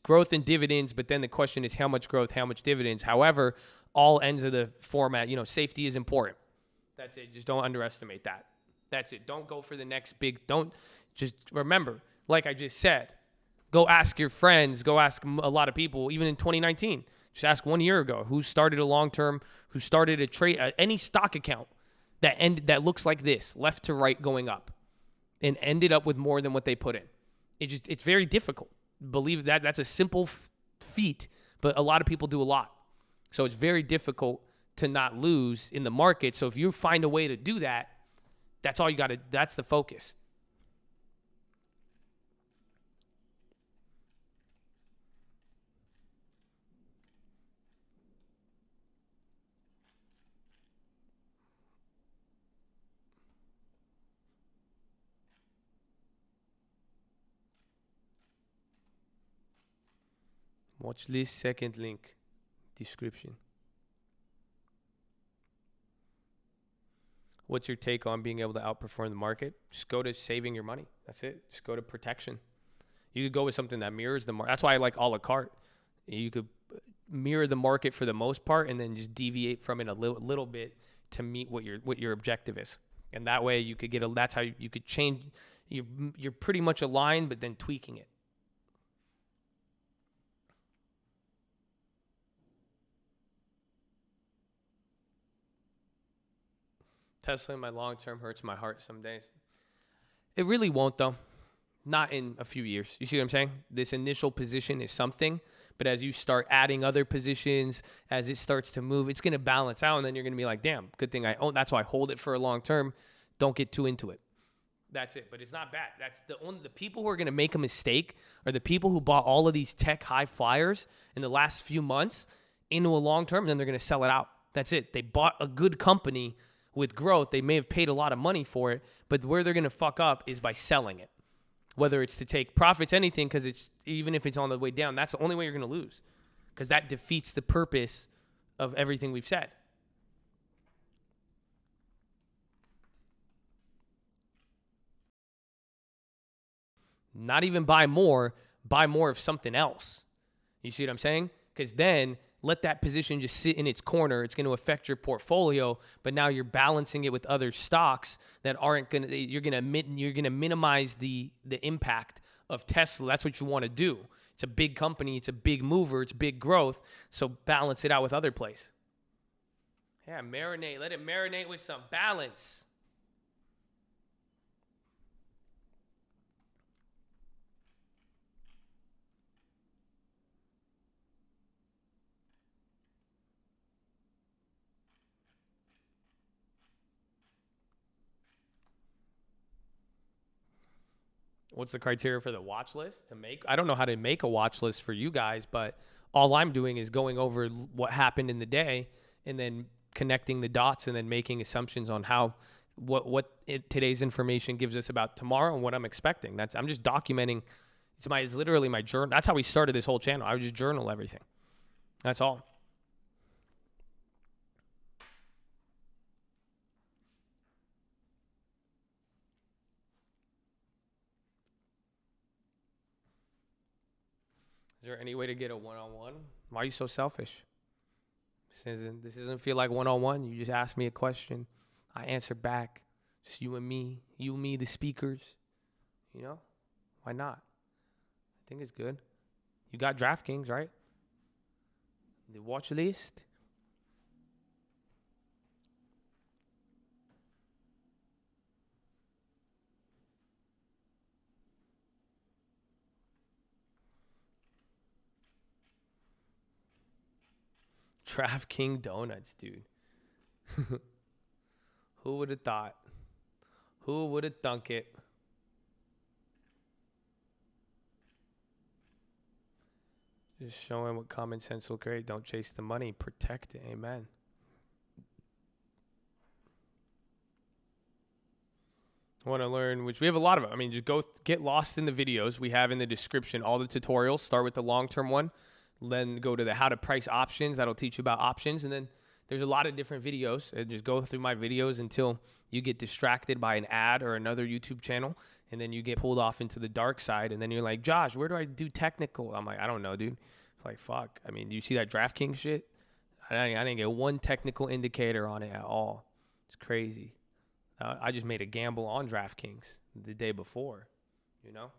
growth and dividends, but then the question is how much growth, how much dividends. However, all ends of the format, you know, safety is important. That's it. Just don't underestimate that. That's it. Don't go for the next big. Don't just remember, like I just said, go ask your friends. Go ask a lot of people, even in 2019. Just ask 1 year ago who started a long-term, who started a trade, any stock account that looks like this, left to right going up, and ended up with more than what they put in. It's very difficult. Believe that's a simple feat, but a lot of people do a lot. So it's very difficult to not lose in the market. So if you find a way to do that, that's all you got to, that's the focus. Watch list, second link, description. What's your take on being able to outperform the market? Just go to saving your money. That's it. Just go to protection. You could go with something that mirrors the market. That's why I like a la carte. You could mirror the market for the most part and then just deviate from it a little bit to meet what your objective is. And that way you could that's how you could change. You're pretty much aligned, but then tweaking it. Tesla in my long term hurts my heart some days. It really won't, though. Not in a few years. You see what I'm saying? This initial position is something, but as you start adding other positions, as it starts to move, it's going to balance out, and then you're going to be like, damn, good thing I own. That's why I hold it for a long term. Don't get too into it. That's it. But it's not bad. That's the people who are going to make a mistake are the people who bought all of these tech high flyers in the last few months into a long term, and then they're going to sell it out. That's it. They bought a good company with growth. They may have paid a lot of money for it, but where they're going to fuck up is by selling it. Whether it's to take profits, anything, because it's even if it's on the way down, that's the only way you're going to lose, because that defeats the purpose of everything we've said. Not even buy more of something else. You see what I'm saying? Because then let that position just sit in its corner. It's going to affect your portfolio, but now you're balancing it with other stocks that aren't going to. You're going to minimize the impact of Tesla. That's what you want to do. It's a big company. It's a big mover. It's big growth. So balance it out with other places. Yeah, marinate. Let it marinate with some balance. What's the criteria for the watch list to make? I don't know how to make a watch list for you guys, but all I'm doing is going over what happened in the day and then connecting the dots and then making assumptions on how today's information gives us about tomorrow and what I'm expecting. I'm just documenting. It's literally my journal. That's how we started this whole channel. I would just journal everything. That's all. Is there any way to get a one-on-one? Why are you so selfish? This doesn't feel like one-on-one. You just ask me a question. I answer back. Just you and me. You and me, the speakers. You know? Why not? I think it's good. You got DraftKings, right? The Watchlist. DraftKings donuts, dude. Who would have thought? Who would have thunk it? Just showing what common sense will create. Don't chase the money. Protect it. Amen. I want to learn, which we have a lot of it. I mean, just go get lost in the videos we have in the description. All the tutorials. Start with the long-term one. Then go to the how to price options. That'll teach you about options. And then there's a lot of different videos. And just go through my videos until you get distracted by an ad or another YouTube channel. And then you get pulled off into the dark side. And then you're like, Josh, where do I do technical? I'm like, I don't know, dude. It's like, fuck. I mean, do you see that DraftKings shit? I didn't get one technical indicator on it at all. It's crazy. I just made a gamble on DraftKings the day before, you know?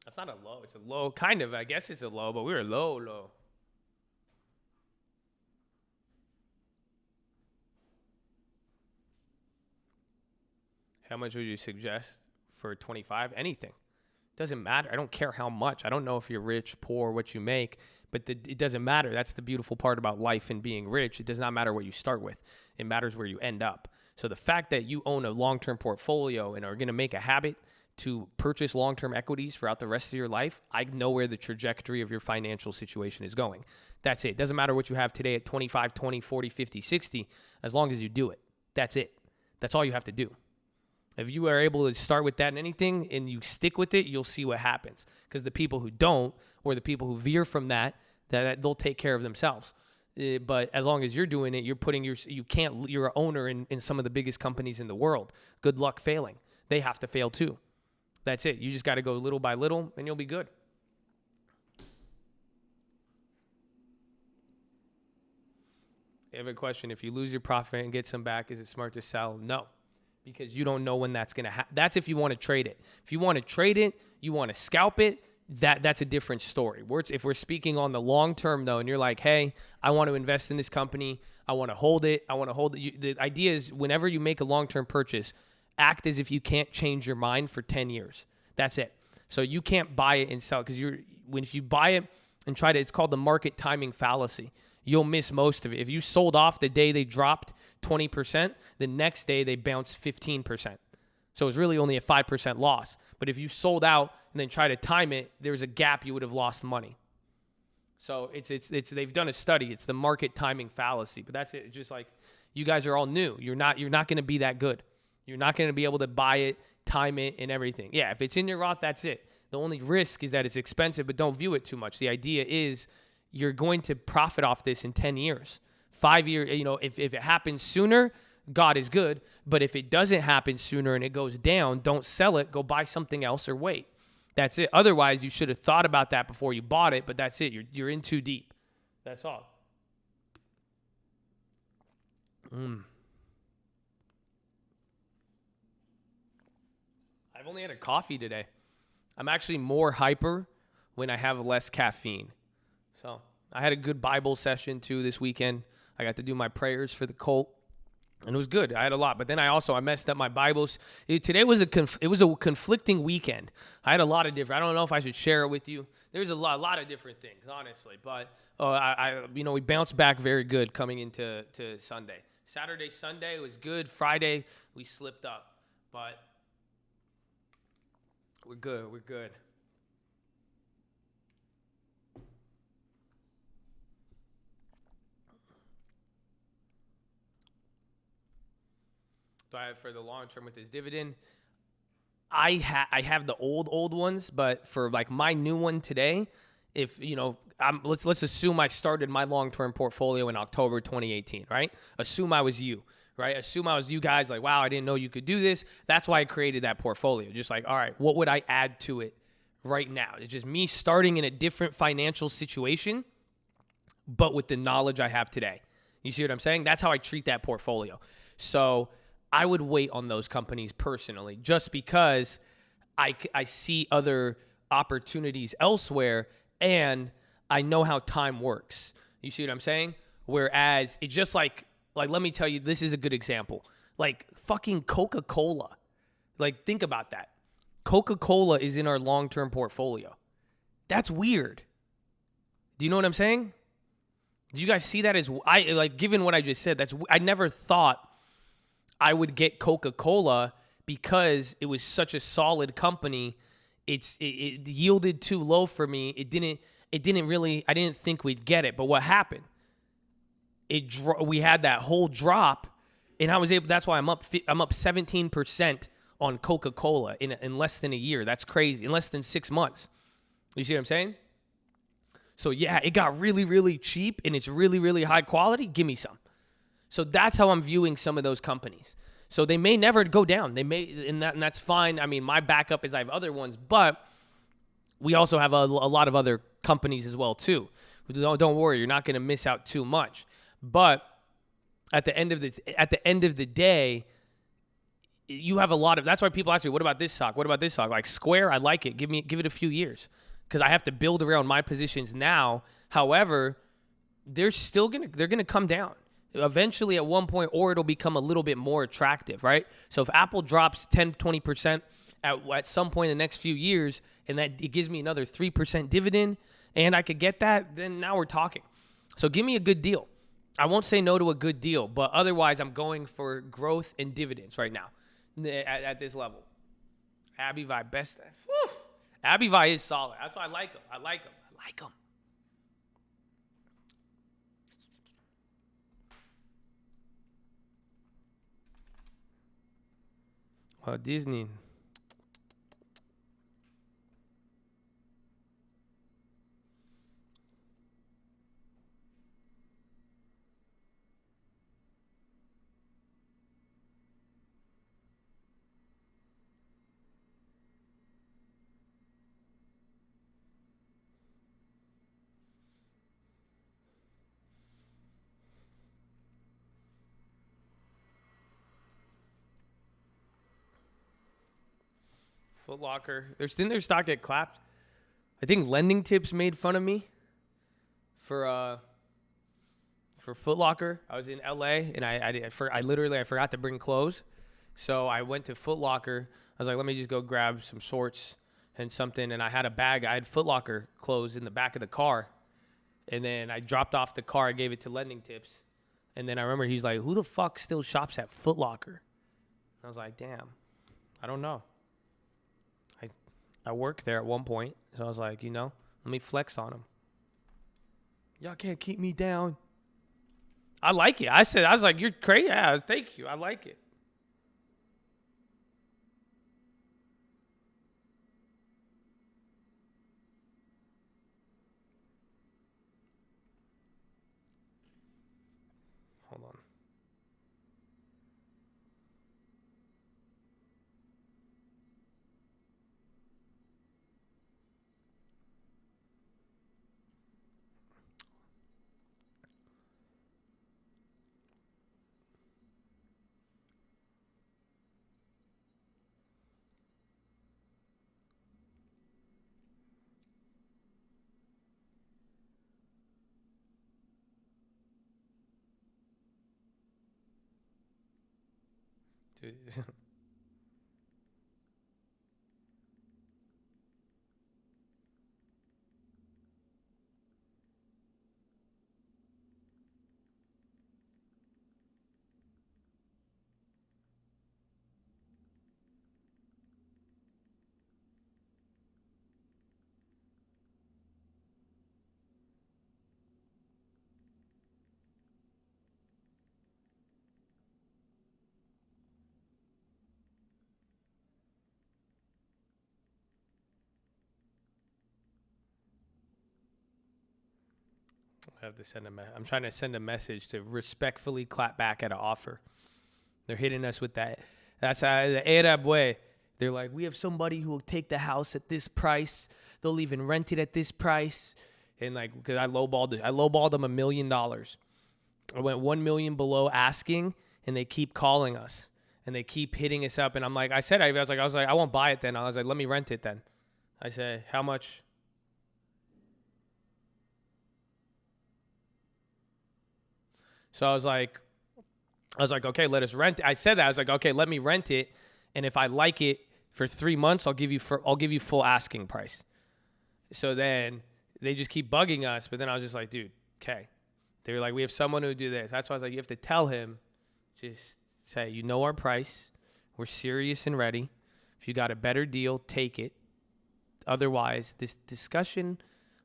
That's not a low. It's a low. Kind of. I guess it's a low, but we were low. How much would you suggest for 25? Anything. Doesn't matter. I don't care how much. I don't know if you're rich, poor, what you make, but it doesn't matter. That's the beautiful part about life and being rich. It does not matter what you start with. It matters where you end up. So the fact that you own a long-term portfolio and are going to make a habit to purchase long-term equities throughout the rest of your life, I know where the trajectory of your financial situation is going. That's it. Doesn't matter what you have today at 25, 20, 40, 50, 60, as long as you do it. That's it. That's all you have to do. If you are able to start with that in anything and you stick with it, you'll see what happens. Because the people who don't, or the people who veer from that they'll take care of themselves. But as long as you're doing it, you're an owner in some of the biggest companies in the world. Good luck failing. They have to fail too. That's it. You just got to go little by little and you'll be good. I have a question. If you lose your profit and get some back, is it smart to sell? No, because you don't know when that's going to happen. That's if you want to trade it. If you want to trade it, you want to scalp it, that's a different story. If we're speaking on the long term, though, and you're like, hey, I want to invest in this company. I want to hold it. The idea is whenever you make a long-term purchase, act as if you can't change your mind for 10 years. That's it. So you can't buy it and sell because if you buy it and try to, it's called the market timing fallacy. You'll miss most of it. If you sold off the day they dropped 20%, the next day they bounced 15%. So it's really only a 5% loss. But if you sold out and then try to time it, there's a gap, you would have lost money. So it's they've done a study. It's the market timing fallacy. But that's it. It's just like you guys are all new. You're not going to be that good. You're not going to be able to buy it, time it, and everything. Yeah, if it's in your Roth, that's it. The only risk is that it's expensive, but don't view it too much. The idea is you're going to profit off this in 10 years. 5 years, if it happens sooner, God is good. But if it doesn't happen sooner and it goes down, don't sell it. Go buy something else or wait. That's it. Otherwise, you should have thought about that before you bought it, but that's it. You're in too deep. That's all. I've only had a coffee today. I'm actually more hyper when I have less caffeine. So I had a good Bible session too this weekend. I got to do my prayers for the cult, and it was good. I had a lot, but then I messed up my Bibles. Today was a conflicting weekend. I had a lot of different. I don't know if I should share it with you. There's a lot of different things, honestly. But we bounced back very good coming into Sunday. Saturday, Sunday was good. Friday we slipped up, but we're good. We're good. So I have for the long term with this dividend. I have the old ones, but for like my new one today, if let's assume I started my long term portfolio in October 2018, right? Assume I was you, right? Assume I was you guys. Like, wow, I didn't know you could do this. That's why I created that portfolio. Just like, all right, what would I add to it right now? It's just me starting in a different financial situation, but with the knowledge I have today. You see what I'm saying? That's how I treat that portfolio. So I would wait on those companies personally just because I see other opportunities elsewhere and I know how time works. You see what I'm saying? Whereas it's just like let me tell you, this is a good example. Like fucking Coca-Cola. Like think about that. Coca-Cola is in our long-term portfolio. That's weird. Do you know what I'm saying? Do you guys see that as given what I just said, I never thought I would get Coca-Cola because it was such a solid company. It yielded too low for me. It didn't really. I didn't think we'd get it. But what happened? We had that whole drop, and I was able. That's why I'm up 17% on Coca-Cola in less than a year. That's crazy. In less than 6 months. You see what I'm saying? So yeah, it got really, really cheap, and it's really, really high quality. Give me some. So that's how I'm viewing some of those companies. So they may never go down. They may, and that's fine. I mean, my backup is I have other ones, but we also have a lot of other companies as well too. Don't worry, you're not going to miss out too much. But at the end of the day, you have a lot of. That's why people ask me, "What about this stock? What about this stock?" Like Square, I like it. Give it a few years because I have to build around my positions now. However, they're gonna come down. Eventually at one point, or it'll become a little bit more attractive, right? So if Apple drops 10, 20% at some point in the next few years, and that it gives me another 3% dividend, and I could get that, then now we're talking. So give me a good deal. I won't say no to a good deal, but otherwise I'm going for growth and dividends right now at this level. Abivai, best. Abivai is solid. That's why I like him. I like him. Well, Disney. Foot Locker. Didn't their stock get clapped? I think Lending Tips made fun of me for Foot Locker. I was in LA and I forgot to bring clothes. So I went to Foot Locker. I was like, let me just go grab some shorts and something. And I had a bag. I had Foot Locker clothes in the back of the car. And then I dropped off the car. I gave it to Lending Tips. And then I remember he's like, who the fuck still shops at Foot Locker? I was like, damn, I don't know. I worked there at one point. So I was like, let me flex on them. Y'all can't keep me down. I like it. I was like, you're crazy. Yeah, thank you. I like it. Hold on. Dude. I have to send I'm trying to send a message to respectfully clap back at an offer. They're hitting us with that. That's how the Arab way. They're like, we have somebody who will take the house at this price. They'll even rent it at this price. And like, because I lowballed them $1 million. I went 1 million below asking, and they keep calling us and they keep hitting us up. And I'm like, I was like, I won't buy it then. I was like, let me rent it then. I said, how much? So I was like, okay, let us rent it. I said that. I was like, okay, let me rent it. And if I like it for 3 months, I'll give you full asking price. So then they just keep bugging us. But then I was just like, dude, okay. They were like, we have someone who do this. That's why I was like, you have to tell him, just say, our price. We're serious and ready. If you got a better deal, take it. Otherwise, this discussion,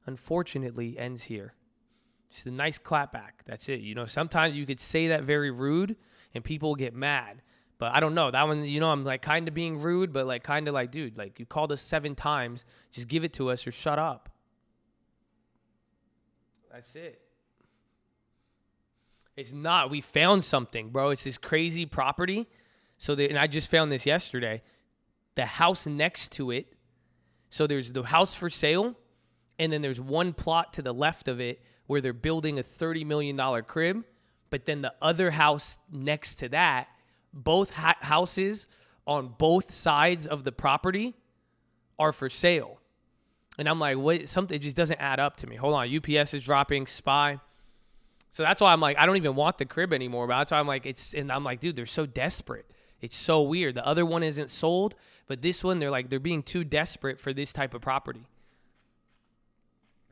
unfortunately, ends here. Just a nice clapback. That's it. Sometimes you could say that very rude and people get mad. But I don't know. That one, I'm like kind of being rude, but like kind of like, dude, like you called us 7 times. Just give it to us or shut up. That's it. It's not. We found something, bro. It's this crazy property. And I just found this yesterday. The house next to it. So there's the house for sale. And then there's one plot to the left of it where they're building a $30 million crib. But then the other house next to that, both houses on both sides of the property are for sale. And I'm like, what? Something just doesn't add up to me. Hold on. UPS is dropping, SPY. So that's why I'm like, I don't even want the crib anymore. But that's why I'm like, and I'm like, dude, they're so desperate. It's so weird. The other one isn't sold, but this one, they're being too desperate for this type of property.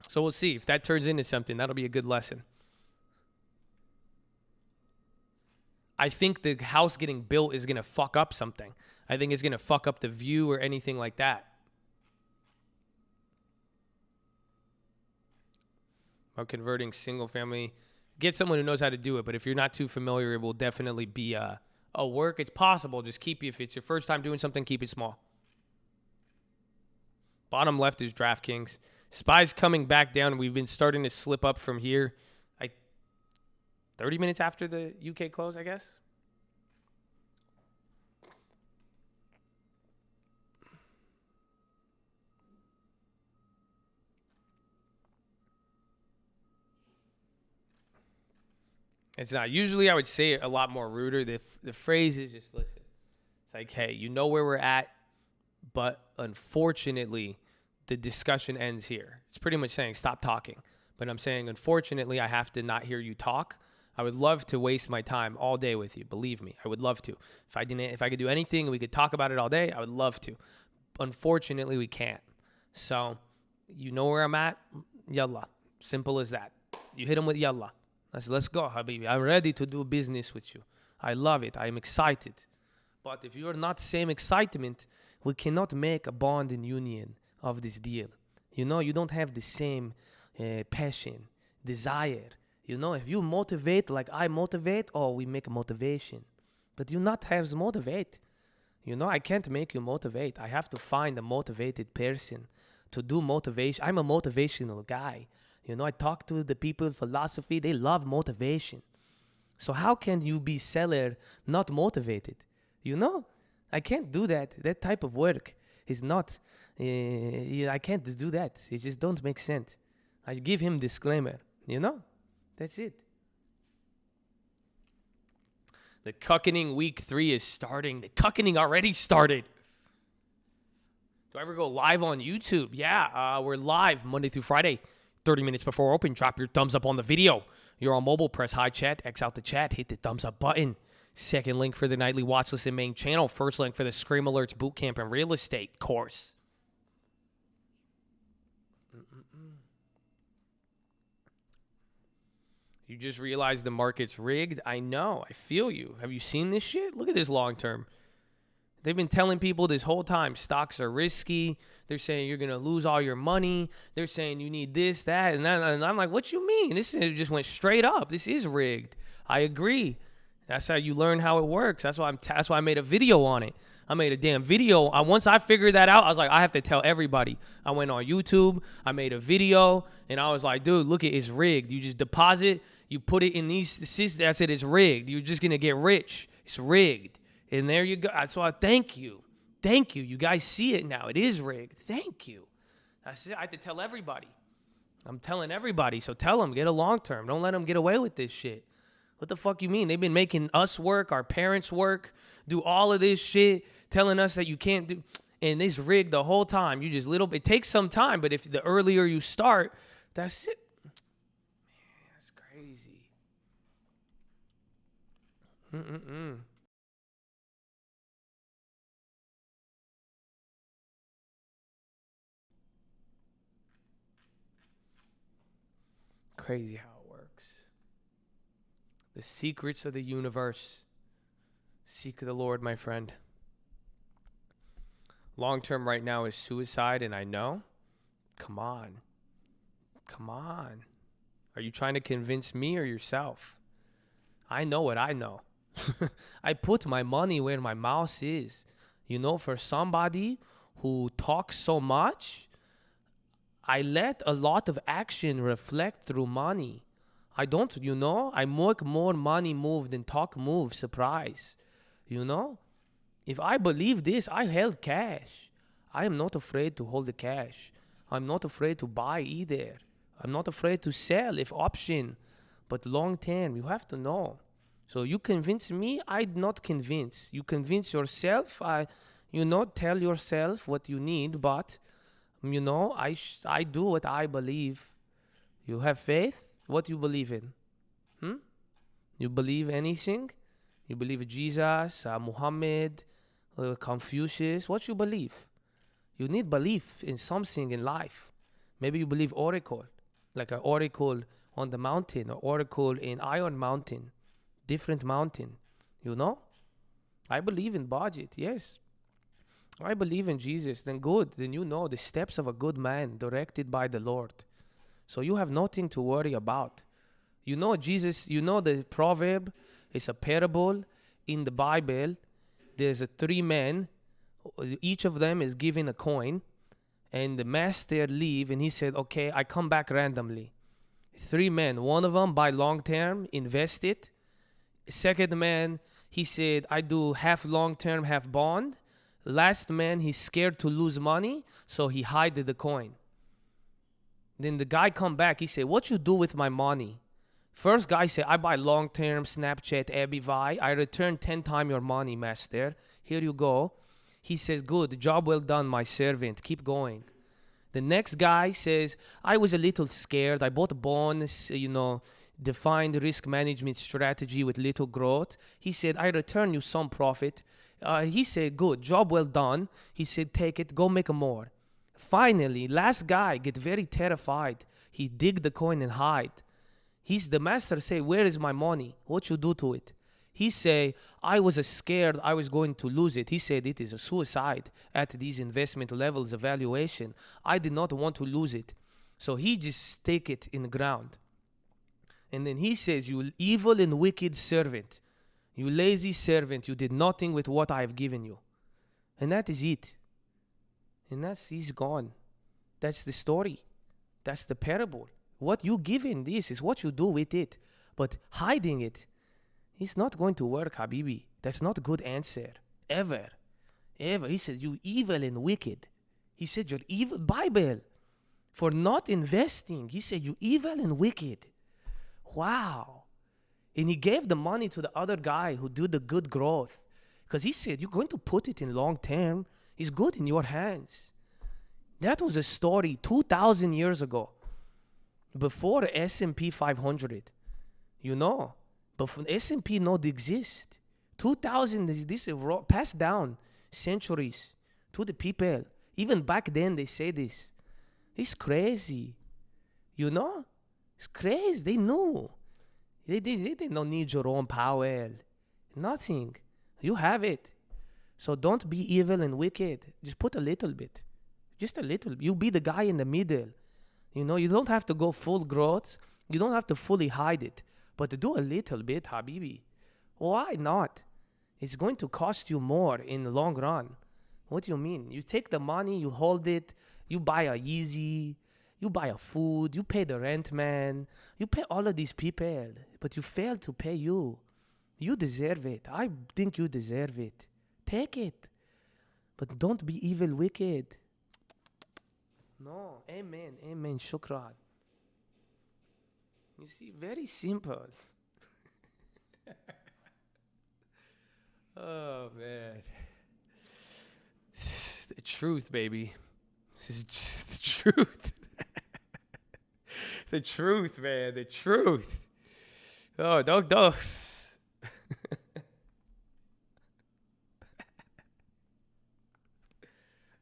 So we'll see if that turns into something. That'll be a good lesson. I think the house getting built is going to fuck up something. I think it's going to fuck up the view or anything like that. About converting single family. Get someone who knows how to do it. But if you're not too familiar, it will definitely be a work. It's possible. Just if it's your first time doing something, keep it small. Bottom left is DraftKings. SPY's coming back down. We've been starting to slip up from here. 30 minutes after the UK close, I guess. It's not. Usually I would say it a lot more ruder. The phrase is just listen. It's like, hey, you know where we're at. But unfortunately, the discussion ends here. It's pretty much saying stop talking. But I'm saying, unfortunately, I have to not hear you talk. I would love to waste my time all day with you. Believe me, I would love to. If I could do anything and we could talk about it all day, I would love to. Unfortunately, we can't. So, you know where I'm at? Yallah. Simple as that. You hit him with yallah. I said, let's go, Habibi. I'm ready to do business with you. I love it. I'm excited. But if you're not the same excitement, we cannot make a bond and union of this deal. You know, you don't have the same passion, desire. You know, if you motivate like I motivate, we make a motivation. But you not have to motivate. You know, I can't make you motivate. I have to find a motivated person to do motivation. I'm a motivational guy. You know, I talk to the people in philosophy. They love motivation. So how can you be seller not motivated? You know, I can't do that. That type of work is not, I can't do that. It just don't make sense. I give him disclaimer, you know? That's it. The cuckening week 3 is starting. The cuckening already started. Do I ever go live on YouTube? Yeah, we're live Monday through Friday, 30 minutes before open. Drop your thumbs up on the video. You're on mobile, press hi chat, X out the chat, hit the thumbs up button. Second link for the nightly Watchlist and main channel. First link for the Scream Alerts Bootcamp and Real Estate course. You just realized the market's rigged? I know. I feel you. Have you seen this shit? Look at this long term. They've been telling people this whole time stocks are risky. They're saying you're going to lose all your money. They're saying you need this, that, and that. And I'm like, what you mean? This just went straight up. This is rigged. I agree. That's how you learn how it works. That's why I made a video on it. I made a damn video. Once I figured that out, I was like, I have to tell everybody. I went on YouTube. I made a video. And I was like, dude, look, it's rigged. You just deposit. You put it in these. That's it. It's rigged. You're just going to get rich. It's rigged. And there you go. So I thank you. Thank you. You guys see it now. It is rigged. Thank you. I have to tell everybody. I'm telling everybody. So tell them. Get a long term. Don't let them get away with this shit. What the fuck you mean? They've been making us work, our parents work, do all of this shit, telling us that you can't do. And it's rigged the whole time. You just it takes some time, but if the earlier you start, that's it. Man, that's crazy. Crazy how it works. The secrets of the universe. Seek the Lord, my friend. Long term right now is suicide, and I know. Come on. Come on. Are you trying to convince me or yourself? I know what I know. I put my money where my mouth is. You know, for somebody who talks so much, I let a lot of action reflect through money. I don't, I make more money move than talk move. Surprise. If I believe this, I held cash. I am not afraid to hold the cash. I'm not afraid to buy either. I'm not afraid to sell if option. But long term, you have to know. So you convince me, I'm not convinced. You convince yourself, tell yourself what you need, but, I do what I believe. You have faith? What you believe in? You believe anything? You believe in Jesus, Muhammad, Confucius? What you believe? You need belief in something in life. Maybe you believe oracle, like an oracle on the mountain, or oracle in Iron Mountain, different mountain, I believe in budget, yes. I believe in Jesus, then good. Then the steps of a good man directed by the Lord. So you have nothing to worry about. Jesus, the proverb is a parable in the Bible. There's 3 men. Each of them is given a coin. And the master leave and he said, okay, I come back randomly. 3 men. One of them buy long term, invest it. Second man, he said, I do half long term, half bond. Last man, he's scared to lose money, so he hide the coin. Then the guy come back. He said, what you do with my money? First guy said, I buy long-term Snapchat, Abivai. I return 10 times your money, master. Here you go. He says, good, job well done, my servant. Keep going. The next guy says, I was a little scared. I bought bonds, defined risk management strategy with little growth. He said, I return you some profit. He said, good, job well done. He said, take it, go make more. Finally, last guy get very terrified. He dig the coin and hide. The master say, where is my money? What you do to it? He say, I was scared I was going to lose it. He said, it is a suicide at these investment levels evaluation. I did not want to lose it. So he just stake it in the ground. And then he says, you evil and wicked servant, you lazy servant, you did nothing with what I have given you. And that is it. And he's gone. That's the story. That's the parable. What you give in this is what you do with it. But hiding it, it's not going to work, Habibi. That's not a good answer. Ever. He said, you evil and wicked. He said, you're evil. Bible. For not investing. He said, you evil and wicked. Wow. And he gave the money to the other guy who did the good growth. Because he said, you're going to put it in long term. It's good in your hands. That was a story 2,000 years ago. Before SP 500. But S&P not exist. 2,000, this is passed down centuries to the people. Even back then, they say this. It's crazy. It's crazy. They knew. They don't need Jerome Powell. Nothing. You have it. So don't be evil and wicked. Just put a little bit. Just a little. You be the guy in the middle. You don't have to go full growth. You don't have to fully hide it. But do a little bit, Habibi. Why not? It's going to cost you more in the long run. What do you mean? You take the money, you hold it, you buy a Yeezy, you buy a food, you pay the rent man, you pay all of these people, but you fail to pay you. You deserve it. I think you deserve it. Take it. But don't be evil, wicked. No. Amen. Amen. Shukran. You see, very simple. Oh, man. The truth, baby. This is just the truth. The truth, man. The truth. Oh, dos.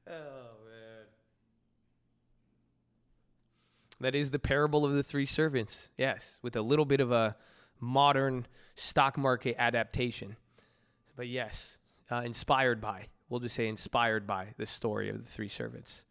Oh, man. That is the parable of the three servants. Yes, with a little bit of a modern stock market adaptation. But yes, inspired by. We'll just say inspired by the story of the three servants.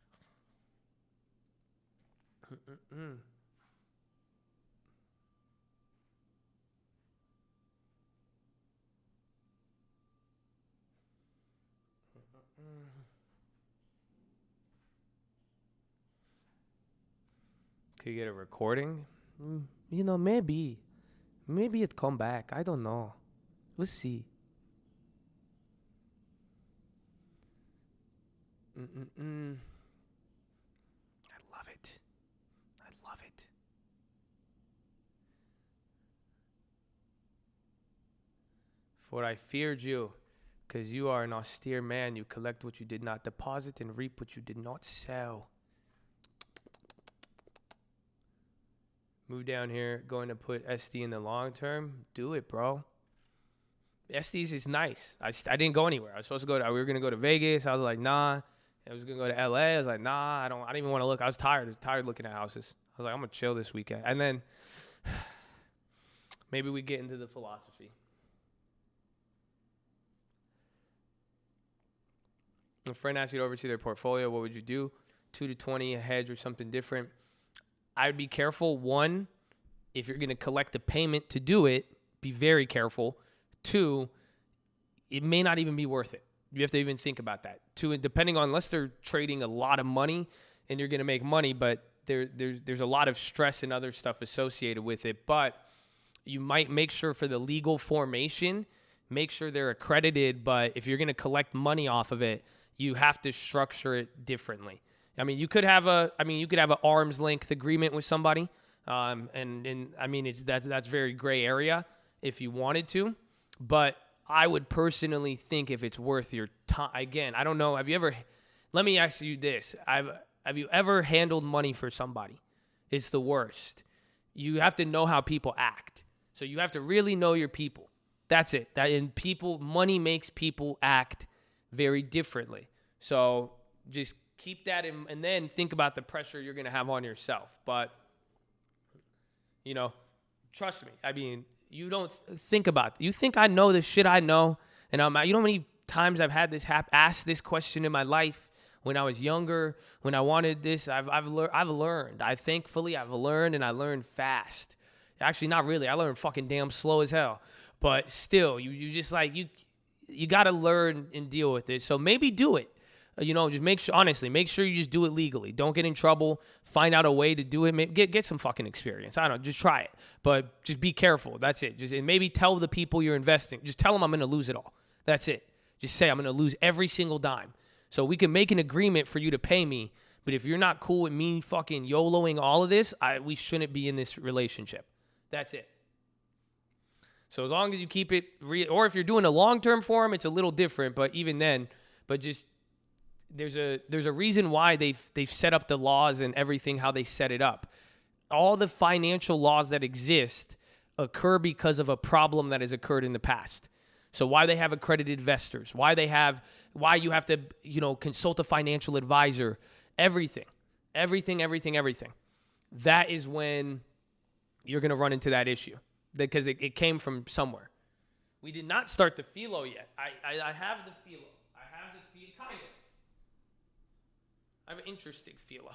Could you get a recording? Maybe. Maybe it'd come back. I don't know. We'll see. I love it. I love it. For I feared you, because you are an austere man. You collect what you did not deposit and reap what you did not sow. Move down here, going to put SD in the long term. Do it, bro. SDs is nice. I didn't go anywhere. I was supposed to we were going to go to Vegas. I was like, nah. I was going to go to LA. I was like, nah, I didn't even want to look. I was tired. I was tired looking at houses. I was like, I'm going to chill this weekend. And then maybe we get into the philosophy. A friend asked you to oversee their portfolio. What would you do? 2 to 20, a hedge or something different. I would be careful. One, if you're going to collect a payment to do it, be very careful. 2, it may not even be worth it. You have to even think about that. 2, depending on, unless they're trading a lot of money and you're going to make money, but there's a lot of stress and other stuff associated with it. But you might make sure for the legal formation, make sure they're accredited. But if you're going to collect money off of it, you have to structure it differently. I mean, you could have an arm's length agreement with somebody, and I mean, that's very gray area if you wanted to, but I would personally think if it's worth your time. Again, I don't know. Let me ask you this. Have you ever handled money for somebody? It's the worst. You have to know how people act. So you have to really know your people. That's it. Money makes people act very differently. So just keep that in, and then think about the pressure you're going to have on yourself. But, trust me. I mean, you don't think about it. You think I know the shit I know, and you know how many times I've had this asked this question in my life when I was younger, when I wanted this. I've learned. Thankfully I've learned, and I learned fast. Actually, not really. I learned fucking damn slow as hell. But still, you just like you got to learn and deal with it. So maybe do it. Just make sure you just do it legally. Don't get in trouble. Find out a way to do it. Get some fucking experience. I don't know. Just try it. But just be careful. That's it. And maybe tell the people you're investing. Just tell them I'm going to lose it all. That's it. Just say I'm going to lose every single dime. So we can make an agreement for you to pay me. But if you're not cool with me fucking YOLOing all of this, we shouldn't be in this relationship. That's it. So as long as you keep it or if you're doing a long-term for them, it's a little different. But even then, just there's a reason why they've set up the laws and everything, how they set it up. All the financial laws that exist occur because of a problem that has occurred in the past. So why they have accredited investors, why you have to, consult a financial advisor, everything. That is when you're going to run into that issue because it came from somewhere. We did not start the philo yet. I have the philo. Kind of. I have an interesting philo.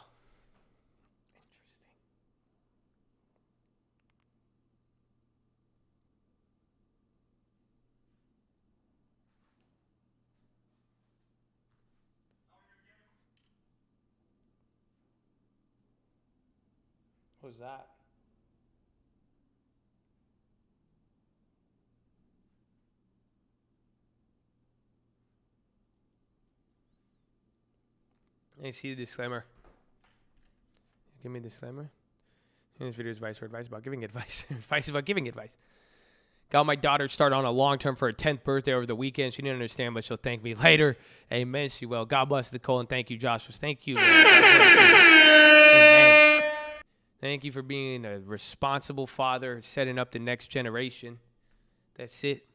What was that? Hey, see the disclaimer. Give me a disclaimer. In this video is advice about giving advice. Advice about giving advice. Got my daughter started on a long term for her 10th birthday over the weekend. She didn't understand, but she'll thank me later. Amen. She will. God bless Nicole, and thank you, Joshua. Thank you. Amen. Thank you for being a responsible father, setting up the next generation. That's it.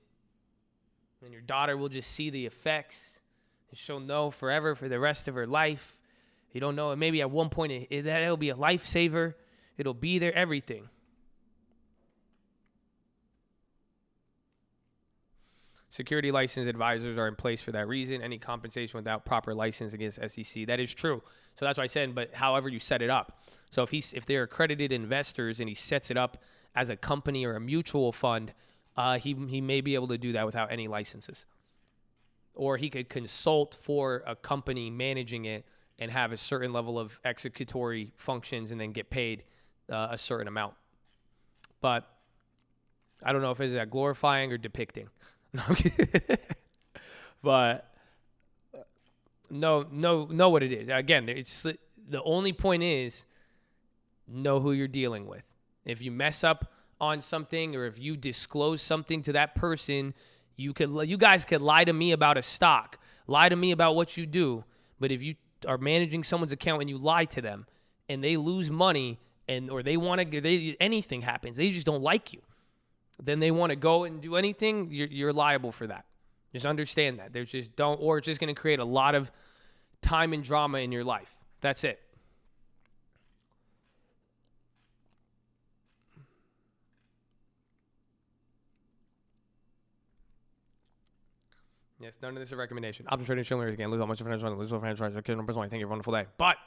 And your daughter will just see the effects. And she'll know forever for the rest of her life. You don't know. Maybe at one point it'll be a lifesaver. It'll be there, everything. Security license advisors are in place for that reason. Any compensation without proper license against SEC. That is true. So that's what I said, but however you set it up. So if they're accredited investors and he sets it up as a company or a mutual fund, he may be able to do that without any licenses. Or he could consult for a company managing it and have a certain level of executory functions and then get paid a certain amount. But I don't know if it's that glorifying or depicting. No, I'm kidding. But know what it is. Again, it's the only point is know who you're dealing with. If you mess up on something or if you disclose something to that person, you guys could lie to me about a stock, lie to me about what you do. But if you are managing someone's account and you lie to them and they lose money or anything happens, they just don't like you, then they want to go and do anything, you're liable for that. Just understand that. There's just or it's just going to create a lot of time and drama in your life. That's it. Yes, none of this is a recommendation. Option trading, showing again, lose all much of financial, lose all financial, okay, no personal. Thank you. Have a wonderful day. But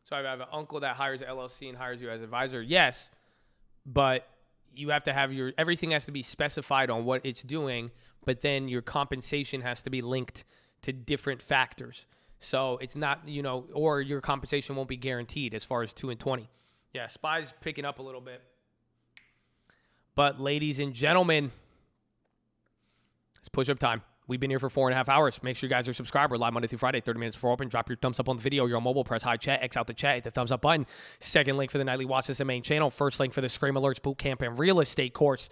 so I have an uncle that hires an LLC and hires you as advisor. Yes, but you have to have everything has to be specified on what it's doing, but then your compensation has to be linked to different factors. So it's not, or your compensation won't be guaranteed as far as 2 and 20. Yeah, SPY's picking up a little bit. But ladies and gentlemen, it's push-up time. We've been here for 4.5 hours. Make sure you guys are subscribed. We're live Monday through Friday, 30 minutes before open. Drop your thumbs up on the video. You're on mobile, press high chat, X out the chat, hit the thumbs up button. Second link for the nightly Watchlist and main channel. First link for the Scream Alerts Bootcamp and Real Estate course.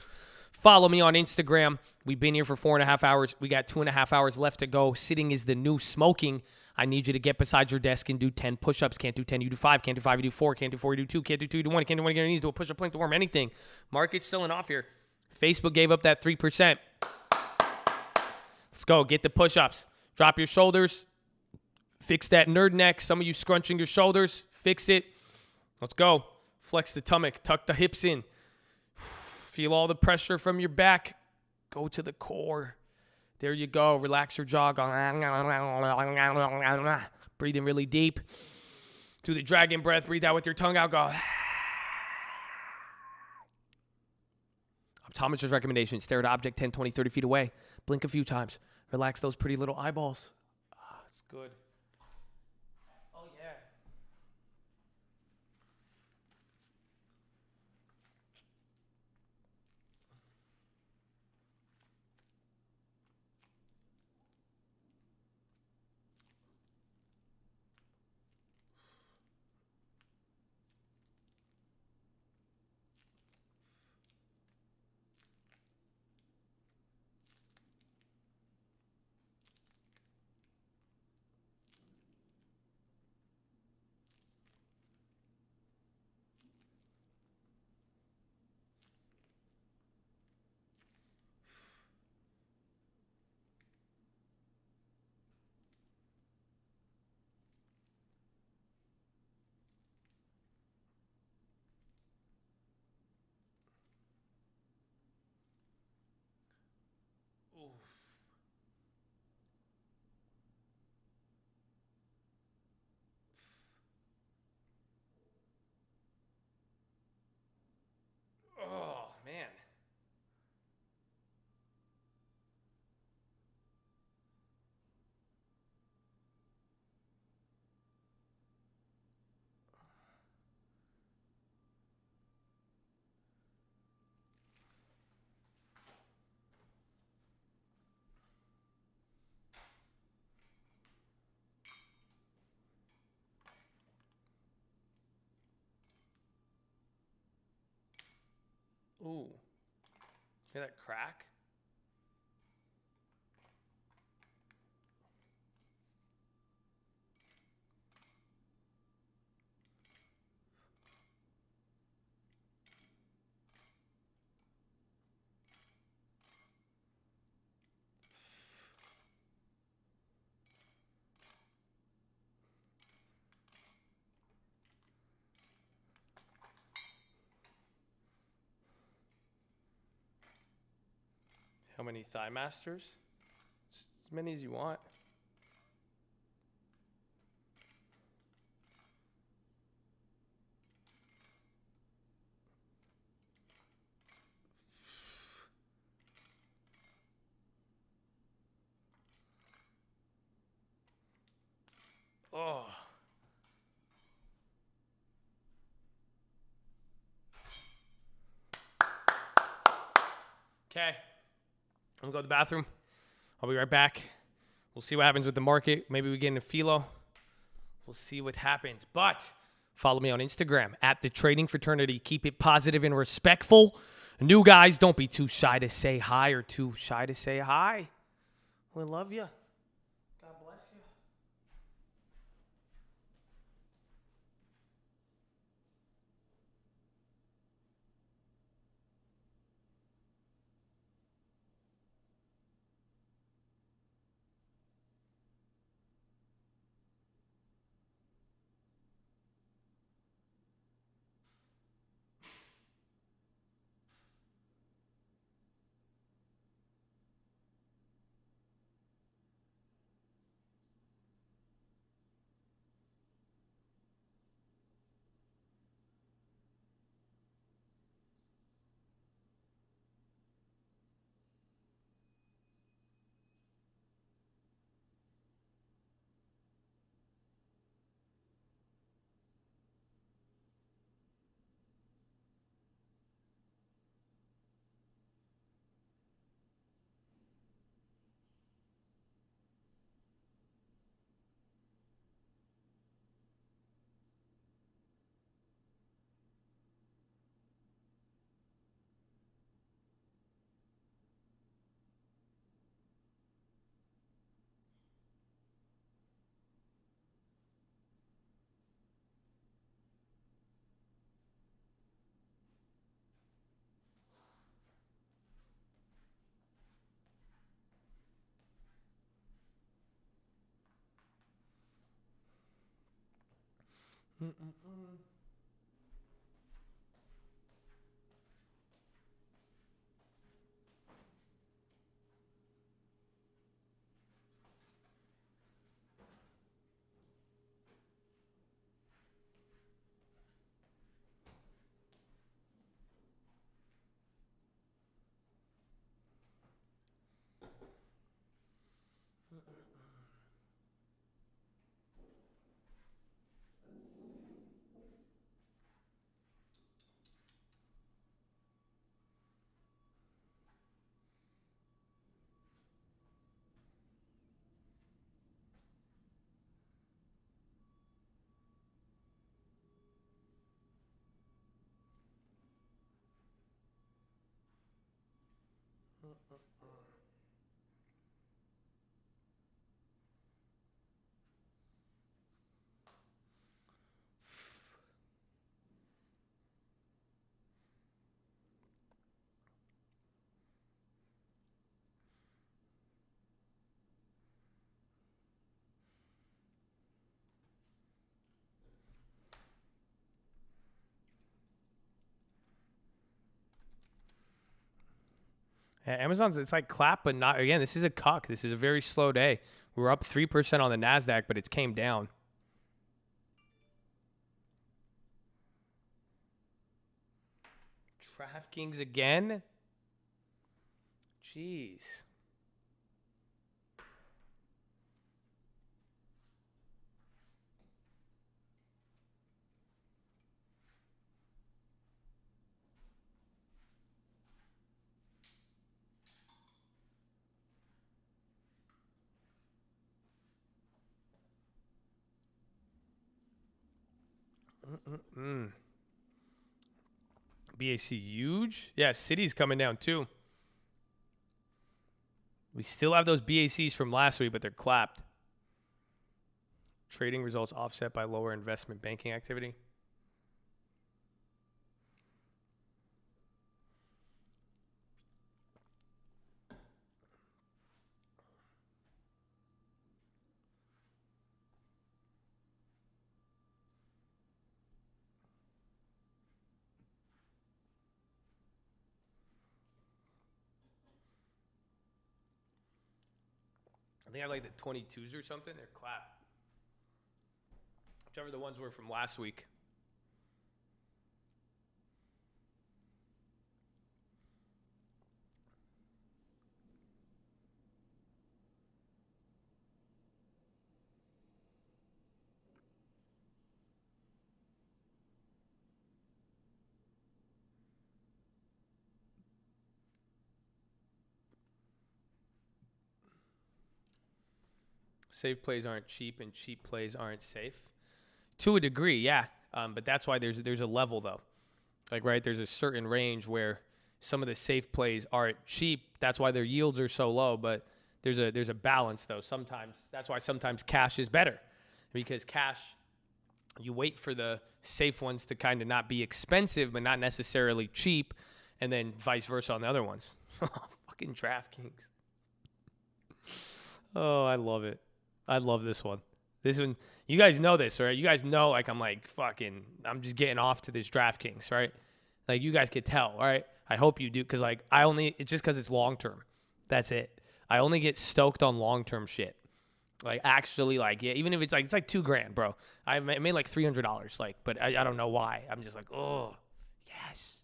Follow me on Instagram. We've been here for 4.5 hours. We got 2.5 hours left to go. Sitting is the new smoking. I need you to get beside your desk and do 10 push-ups. Can't do 10, you do 5. Can't do 5, you do 4. Can't do 4, you do 2. Can't do 2, you do 1. Can't do 1, you get on your knees. Do a push-up, plank, the worm, anything. Market's selling off here. Facebook gave up that 3%. Let's go. Get the push-ups. Drop your shoulders. Fix that nerd neck. Some of you scrunching your shoulders. Fix it. Let's go. Flex the stomach. Tuck the hips in. Feel all the pressure from your back. Go to the core. There you go. Relax your jaw. Breathe in really deep. Do the dragon breath. Breathe out with your tongue out. Go. Optometrist recommendation. Stare at object 10, 20, 30 feet away. Blink a few times. Relax those pretty little eyeballs. It's good. Oh, yeah. Oh, man. Ooh. Hear that crack? How many thigh masters? Just as many as you want. Oh. Okay. I'm going to go to the bathroom. I'll be right back. We'll see what happens with the market. Maybe we get into philo. We'll see what happens. But follow me on Instagram at The Trading Fraternity. Keep it positive and respectful. New guys, don't be too shy to say hi or too shy to say hi. We love you. God bless you. Amazon's, it's like clap, but not, again, this is a cuck. This is a very slow day. We're up 3% on the NASDAQ, but it's came down. DraftKings again? Jeez. BAC huge? Yeah, City's coming down too. We still have those BACs from last week, but they're clapped. Trading results offset by lower investment banking activity. I think I like the 22s or something. They're clapped. Whichever the ones were from last week. Safe plays aren't cheap and cheap plays aren't safe. To a degree, yeah. But that's why there's a level though. Like, right, there's a certain range where some of the safe plays aren't cheap. That's why their yields are so low. But there's a balance though. Sometimes that's why sometimes cash is better, because cash, you wait for the safe ones to kind of not be expensive but not necessarily cheap, and then vice versa on the other ones. Fucking DraftKings. Oh, I love it. I love this one. This one, you guys know this, right? You guys know, like, I'm just getting off to this DraftKings, right? Like, you guys could tell, right? I hope you do, because, like, it's just because it's long-term. That's it. I only get stoked on long-term shit. Like, actually, like, yeah, even if it's like $2,000, bro. I made like $300, like, but I don't know why. I'm just like, oh, yes.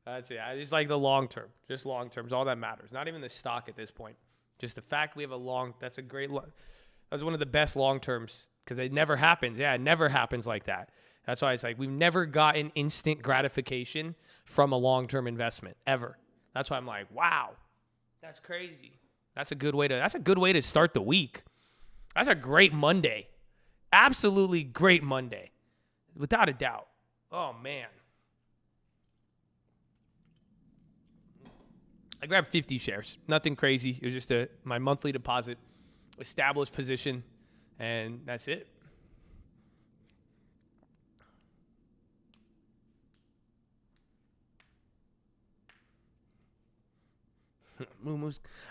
That's it. I just like the long-term. Just long-term is all that matters. Not even the stock at this point. Just the fact we have that's a great, that's one of the best long terms, because it never happens. Yeah, it never happens like that. That's why it's like we've never gotten instant gratification from a long-term investment ever. That's why I'm like, wow, that's crazy. That's a good way to start the week. That's a great Monday. Absolutely great Monday. Without a doubt. Oh, man. I grabbed 50 shares. Nothing crazy. It was just my monthly deposit, established position, and that's it.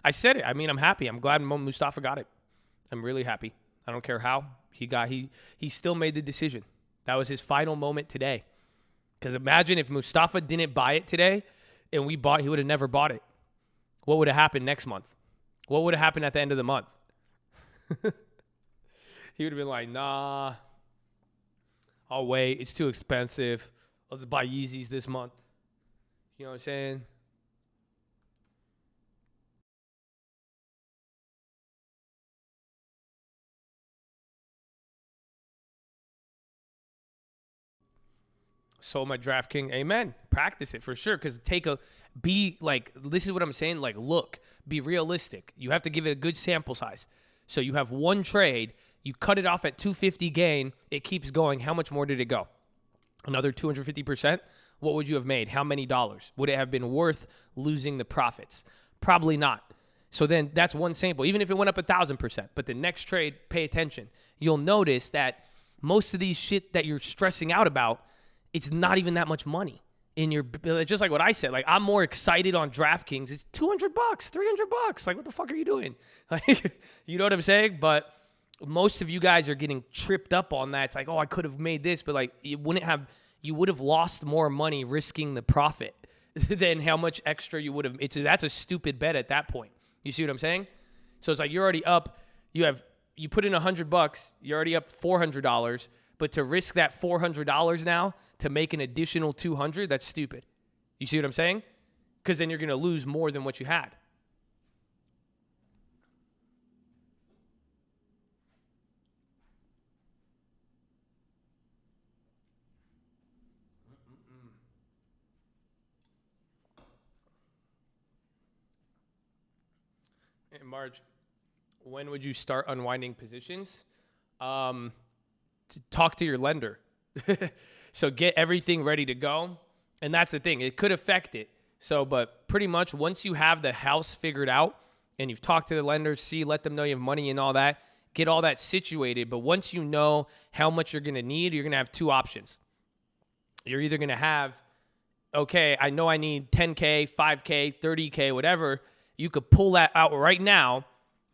I said it. I mean, I'm happy. I'm glad Mustafa got it. I'm really happy. I don't care how. He still made the decision. That was his final moment today. Because imagine if Mustafa didn't buy it today and we bought, he would have never bought it. What would have happened next month? What would have happened at the end of the month? He would have been like, nah, I'll wait. It's too expensive. I'll just buy Yeezys this month. You know what I'm saying? Sold my DraftKings. Amen. Practice it for sure. Because this is what I'm saying. Like, look, be realistic. You have to give it a good sample size. So you have one trade. You cut it off at 250 gain. It keeps going. How much more did it go? Another 250%? What would you have made? How many dollars? Would it have been worth losing the profits? Probably not. So then that's one sample. Even if it went up 1,000%. But the next trade, pay attention. You'll notice that most of these shit that you're stressing out about, it's not even that much money in your, just like what I said. Like, I'm more excited on DraftKings. It's $200, $300. Like, what the fuck are you doing? Like, you know what I'm saying? But most of you guys are getting tripped up on that. It's like, oh, I could have made this, but like, you would have lost more money risking the profit than how much extra you would have. That's a stupid bet at that point. You see what I'm saying? So it's like, you're already up. You put in $100. You're already up $400. But to risk that $400 now to make an additional $200, that's stupid. You see what I'm saying? Because then you're going to lose more than what you had. In March, when would you start unwinding positions? To talk to your lender. So get everything ready to go. And that's the thing. It could affect it. So, but pretty much once you have the house figured out and you've talked to the lender, let them know you have money and all that, get all that situated. But once you know how much you're going to need, you're going to have two options. You're either going to have, okay, I know I need 10K, 5K, 30K, whatever. You could pull that out right now.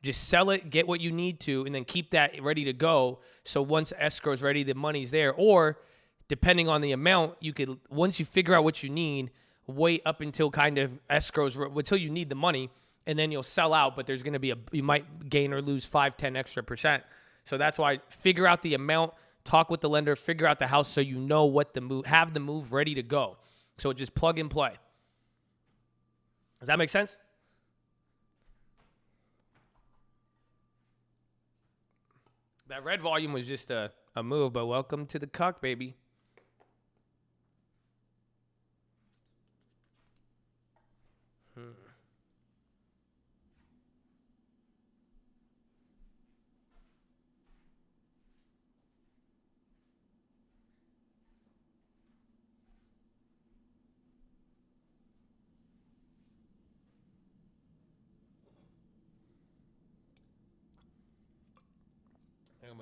Just sell it, get what you need to, and then keep that ready to go. So once escrow's ready, the money's there. Or depending on the amount, you could, once you figure out what you need, wait up until kind of escrow's, until you need the money, and then you'll sell out. But there's going to be you might gain or lose 5-10 extra %. So that's why figure out the amount, talk with the lender, figure out the house so you know what the move, have the move ready to go. So just plug and play. Does that make sense? That red volume was just a move, but welcome to the TOK, baby.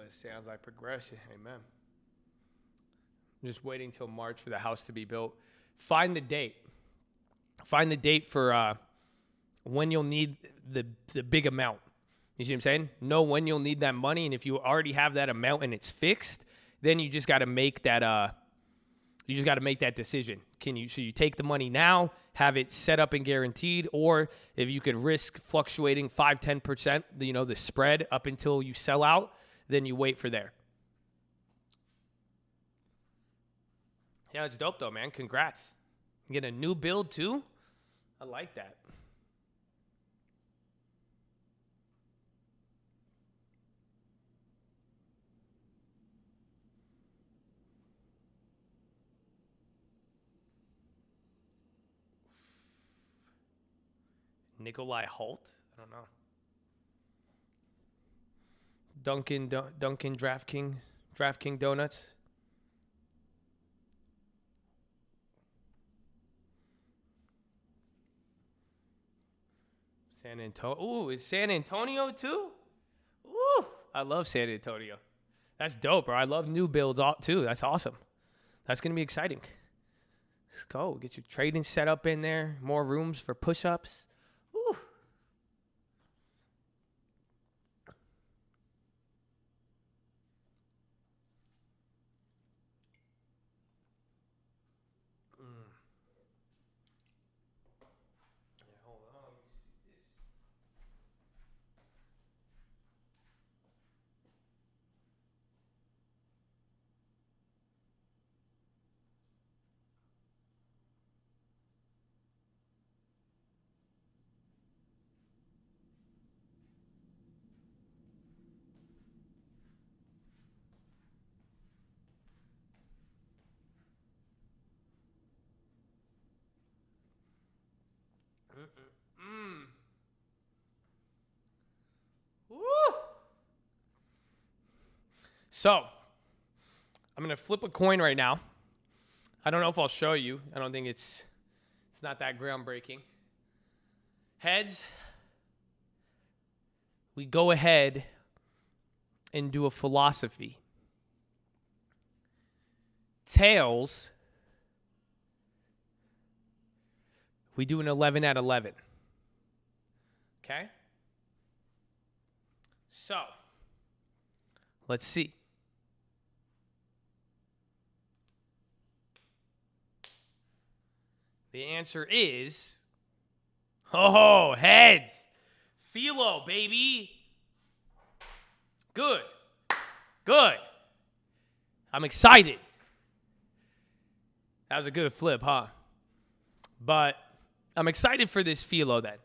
It sounds like progression. Amen. I'm just waiting till March for the house to be built. Find the date. Find the date for when you'll need the big amount. You see what I'm saying? Know when you'll need that money, and if you already have that amount and it's fixed, then you just got to make that. You just got to make that decision. Should you take the money now, have it set up and guaranteed, or if you could risk fluctuating 5-10%, the spread up until you sell out, then you wait for there. Yeah, it's dope though, man. Congrats. You get a new build too? I like that. Nikolai Halt? I don't know. Dunkin' DraftKings Donuts. San Antonio. Ooh, is San Antonio too? Ooh, I love San Antonio. That's dope, bro. I love new builds too. That's awesome. That's going to be exciting. Let's go. Get your trading set up in there. More rooms for push-ups. Ooh. Woo! So, I'm going to flip a coin right now. I don't know if I'll show you. I don't think it's not that groundbreaking. Heads, we go ahead and do a philosophy. Tails, we do an 11 at 11. Okay? So, let's see. The answer is, oh, heads. Philo, baby. Good. Good. I'm excited. That was a good flip, huh? But I'm excited for this philo then,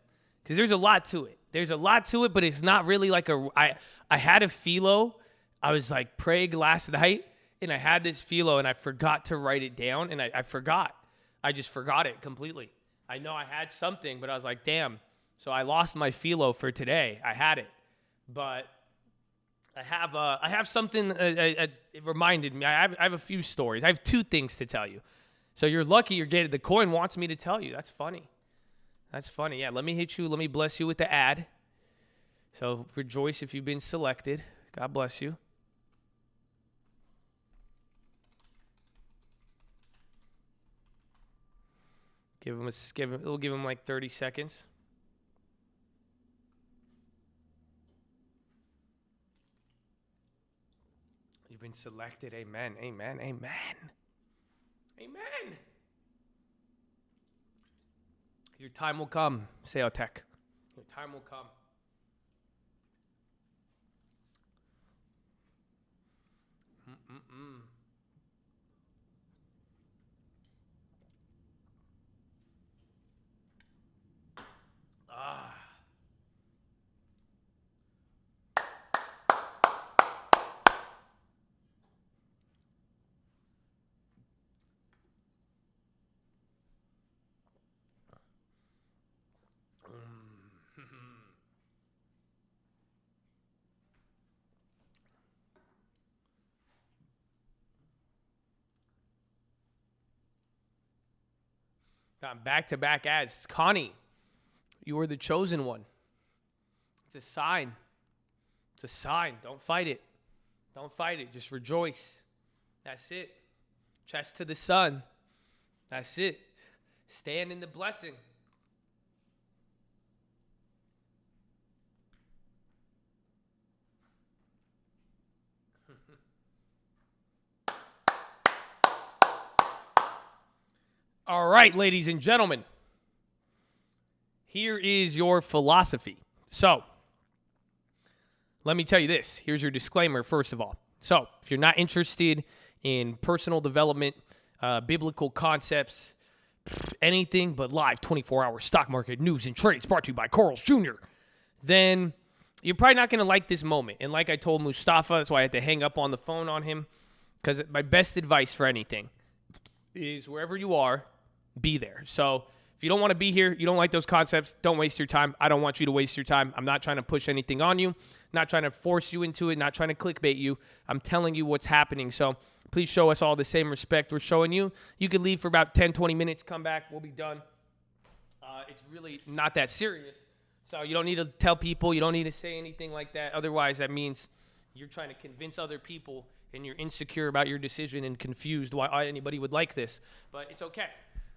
because there's a lot to it. There's a lot to it, but it's not really like I had a philo. I was like Prague last night, and I had this philo, and I forgot to write it down, and I forgot. I just forgot it completely. I know I had something, but I was like, damn. So I lost my philo for today. I had it, but I have something. It reminded me. I have a few stories. I have two things to tell you. So you're lucky you're getting the coin wants me to tell you. That's funny. That's funny. Yeah, let me hit you. Let me bless you with the ad. So rejoice if you've been selected. God bless you. We'll give him like 30 seconds. You've been selected. Amen. Amen. Amen. Amen. Your time will come, TOK. Your time will come. Got back-to-back ads. Connie, you were the chosen one. It's a sign. It's a sign. Don't fight it. Don't fight it. Just rejoice. That's it. Chest to the sun. That's it. Stand in the blessing. All right, ladies and gentlemen. Here is your philosophy. So, let me tell you this. Here's your disclaimer, first of all. So, if you're not interested in personal development, biblical concepts, anything but live 24-hour stock market news and trades brought to you by Corals Jr., then you're probably not going to like this moment. And like I told Mustafa, that's why I had to hang up on the phone on him, because my best advice for anything is wherever you are, be there. So if you don't want to be here, you don't like those concepts, don't waste your time. I don't want you to waste your time. I'm not trying to push anything on you, not trying to force you into it, not trying to clickbait you. I'm telling you what's happening. So please show us all the same respect we're showing you. You could leave for about 10, 20 minutes, come back, we'll be done. It's really not that serious. So you don't need to tell people, you don't need to say anything like that. Otherwise, that means you're trying to convince other people and you're insecure about your decision and confused why anybody would like this. But it's okay.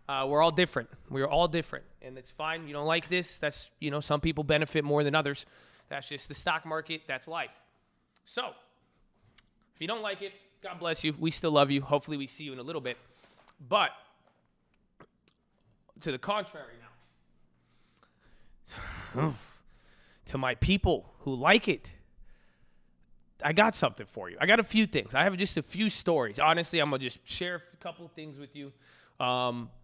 We're all different. We're all different. And it's fine. You don't like this. That's, some people benefit more than others. That's just the stock market. That's life. So, if you don't like it, God bless you. We still love you. Hopefully we see you in a little bit. But, to the contrary now. To my people who like it, I got something for you. I got a few things. I have just a few stories. Honestly, I'm going to just share a couple of things with you.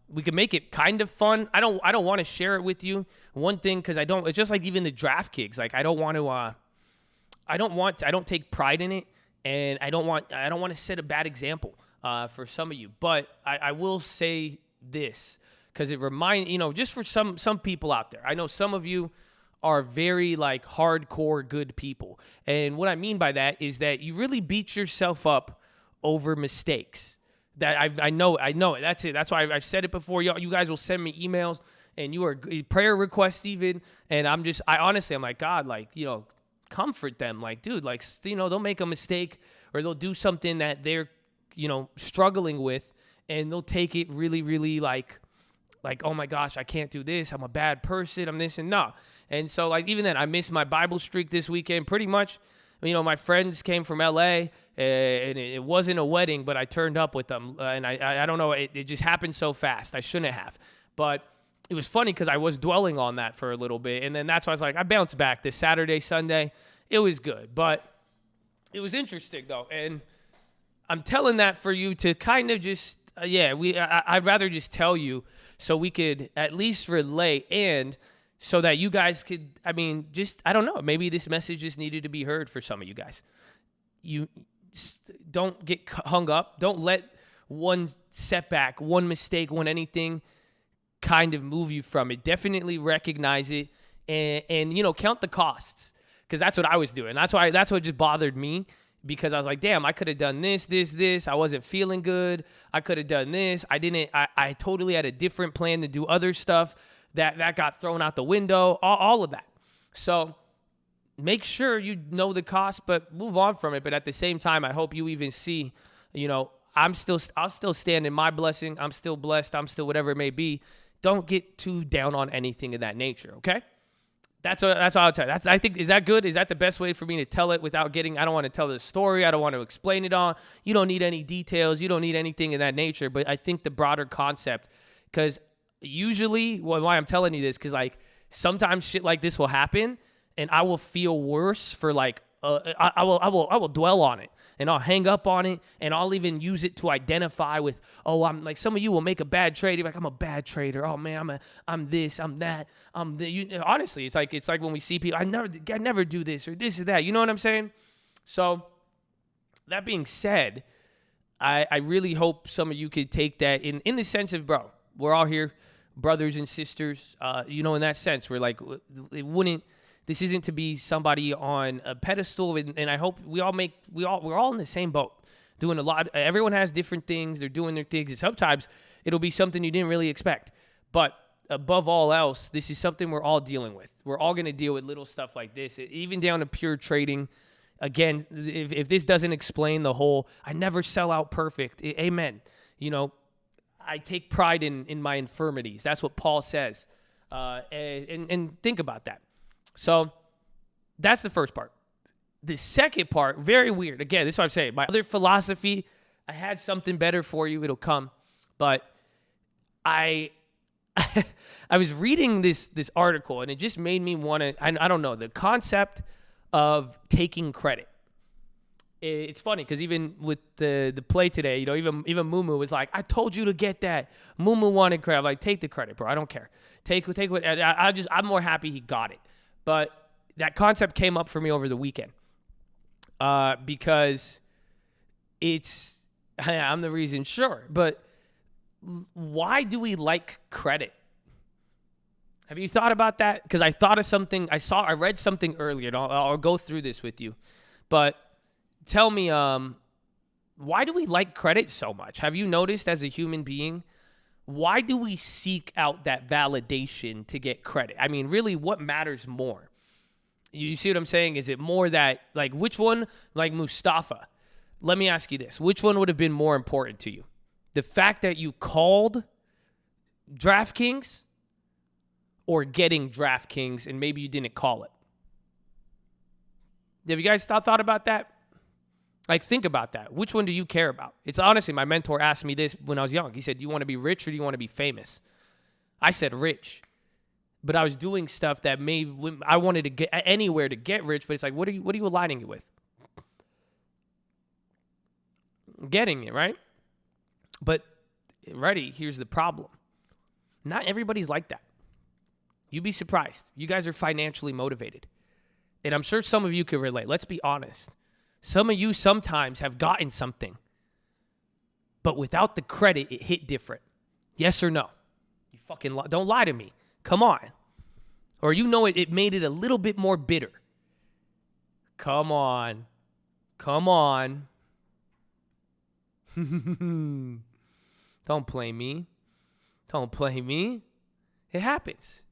We can make it kind of fun. I don't want to share it with you. One thing, because it's just like even the draft kicks. Like I don't take pride in it, and I don't want to set a bad example for some of you. But I will say this, because it just for some people out there. I know some of you are very like hardcore good people. And what I mean by that is that you really beat yourself up over mistakes. That I know it. That's it. That's why I've said it before. You guys will send me emails and you are prayer requests even. And I'm like, God, like, comfort them. Like, dude, like, they'll make a mistake or they'll do something that they're, struggling with, and they'll take it really, really like, oh my gosh, I can't do this. I'm a bad person. I'm this and no. And so like, even then I missed my Bible streak this weekend pretty much. My friends came from LA and it wasn't a wedding, but I turned up with them. And I don't know. It just happened so fast. I shouldn't have, but it was funny because I was dwelling on that for a little bit. And then that's why I was like, I bounced back this Saturday, Sunday. It was good, but it was interesting though. And I'm telling that for you to kind of just, I'd rather just tell you so we could at least relate, and so that you guys could, I don't know, maybe this message just needed to be heard for some of you guys. You don't get hung up. Don't let one setback, one mistake, anything kind of move you from it. Definitely recognize it and count the costs, because that's what I was doing. That's what just bothered me, because I was like, damn, I could have done this. I wasn't feeling good. I could have done this. I totally had a different plan to do other stuff that got thrown out the window, all of that. So make sure you know the cost, but move on from it. But at the same time, I hope you even see, I'll still stand in my blessing. I'm still blessed. I'm still whatever it may be. Don't get too down on anything of that nature, okay? That's all I'll tell you. I think, is that good? Is that the best way for me to tell it without getting, I don't want to tell the story. I don't want to explain it all. You don't need any details. You don't need anything of that nature. But I think the broader concept, because usually, why I'm telling you this, because like sometimes shit like this will happen and I will feel worse for like, I will dwell on it and I'll hang up on it and I'll even use it to identify with, I'm like, some of you will make a bad trade. You're like, I'm a bad trader. Oh man, I'm this, I'm that. Honestly, it's like when we see people, I never do this or this or that. You know what I'm saying? So that being said, I really hope some of you could take that in the sense of, bro, we're all here, brothers and sisters, in that sense. We're like, this isn't to be somebody on a pedestal, and I hope we're all in the same boat, doing a lot. Everyone has different things. They're doing their things, and sometimes it'll be something you didn't really expect. But above all else, this is something we're all dealing with. We're all going to deal with little stuff like this, even down to pure trading. Again, if this doesn't explain the whole, I never sell out perfect. Amen. I take pride in my infirmities. That's what Paul says. And think about that. So that's the first part. The second part, very weird. Again, this is what I'm saying. My other philosophy, I had something better for you. It'll come. But I was reading this article, and it just made me want to, I don't know, the concept of taking credit. It's funny because even with the play today, even Mumu was like, I told you to get that. Mumu wanted credit. I'm like, take the credit, bro. I don't care. Take what I'm more happy he got it. But that concept came up for me over the weekend because I'm the reason, sure. But why do we like credit? Have you thought about that? Because I thought of something. I read something earlier, and I'll go through this with you. But tell me, why do we like credit so much? Have you noticed as a human being, why do we seek out that validation to get credit? I mean, really, what matters more? You see what I'm saying? Is it more that, like, which one, like Mustafa, let me ask you this. Which one would have been more important to you? The fact that you called DraftKings or getting DraftKings and maybe you didn't call it? Have you guys thought about that? Like, think about that. Which one do you care about? It's honestly, my mentor asked me this when I was young. He said, do you want to be rich or do you want to be famous? I said rich. But I was doing stuff that I wanted to get anywhere to get rich, but it's like, what are you aligning it with? Getting it, right? But, here's the problem. Not everybody's like that. You'd be surprised. You guys are financially motivated. And I'm sure some of you could relate. Let's be honest. Some of you sometimes have gotten something, but without the credit, it hit different. Yes or no? You fucking don't lie to me. Come on. Or it made it a little bit more bitter. Come on. Don't play me. It happens.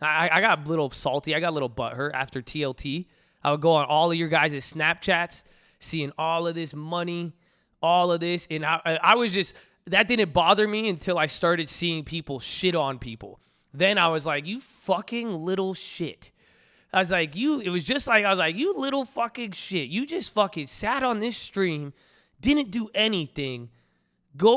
I got a little salty. I got a little butthurt after TLT. I would go on all of your guys' Snapchats, seeing all of this money, all of this. And I was just, that didn't bother me until I started seeing people shit on people. Then I was like, you fucking little shit. I was like, you little fucking shit. You just fucking sat on this stream, didn't do anything,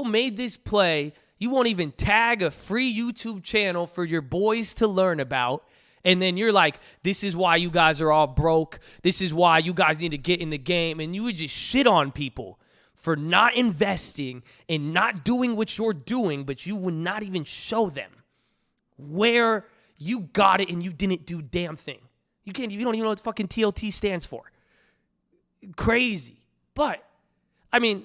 made this play. You won't even tag a free YouTube channel for your boys to learn about. And then you're like, this is why you guys are all broke. This is why you guys need to get in the game. And you would just shit on people for not investing and not doing what you're doing, but you would not even show them where you got it and you didn't do damn thing. You don't even know what fucking TLT stands for. Crazy. But, I mean,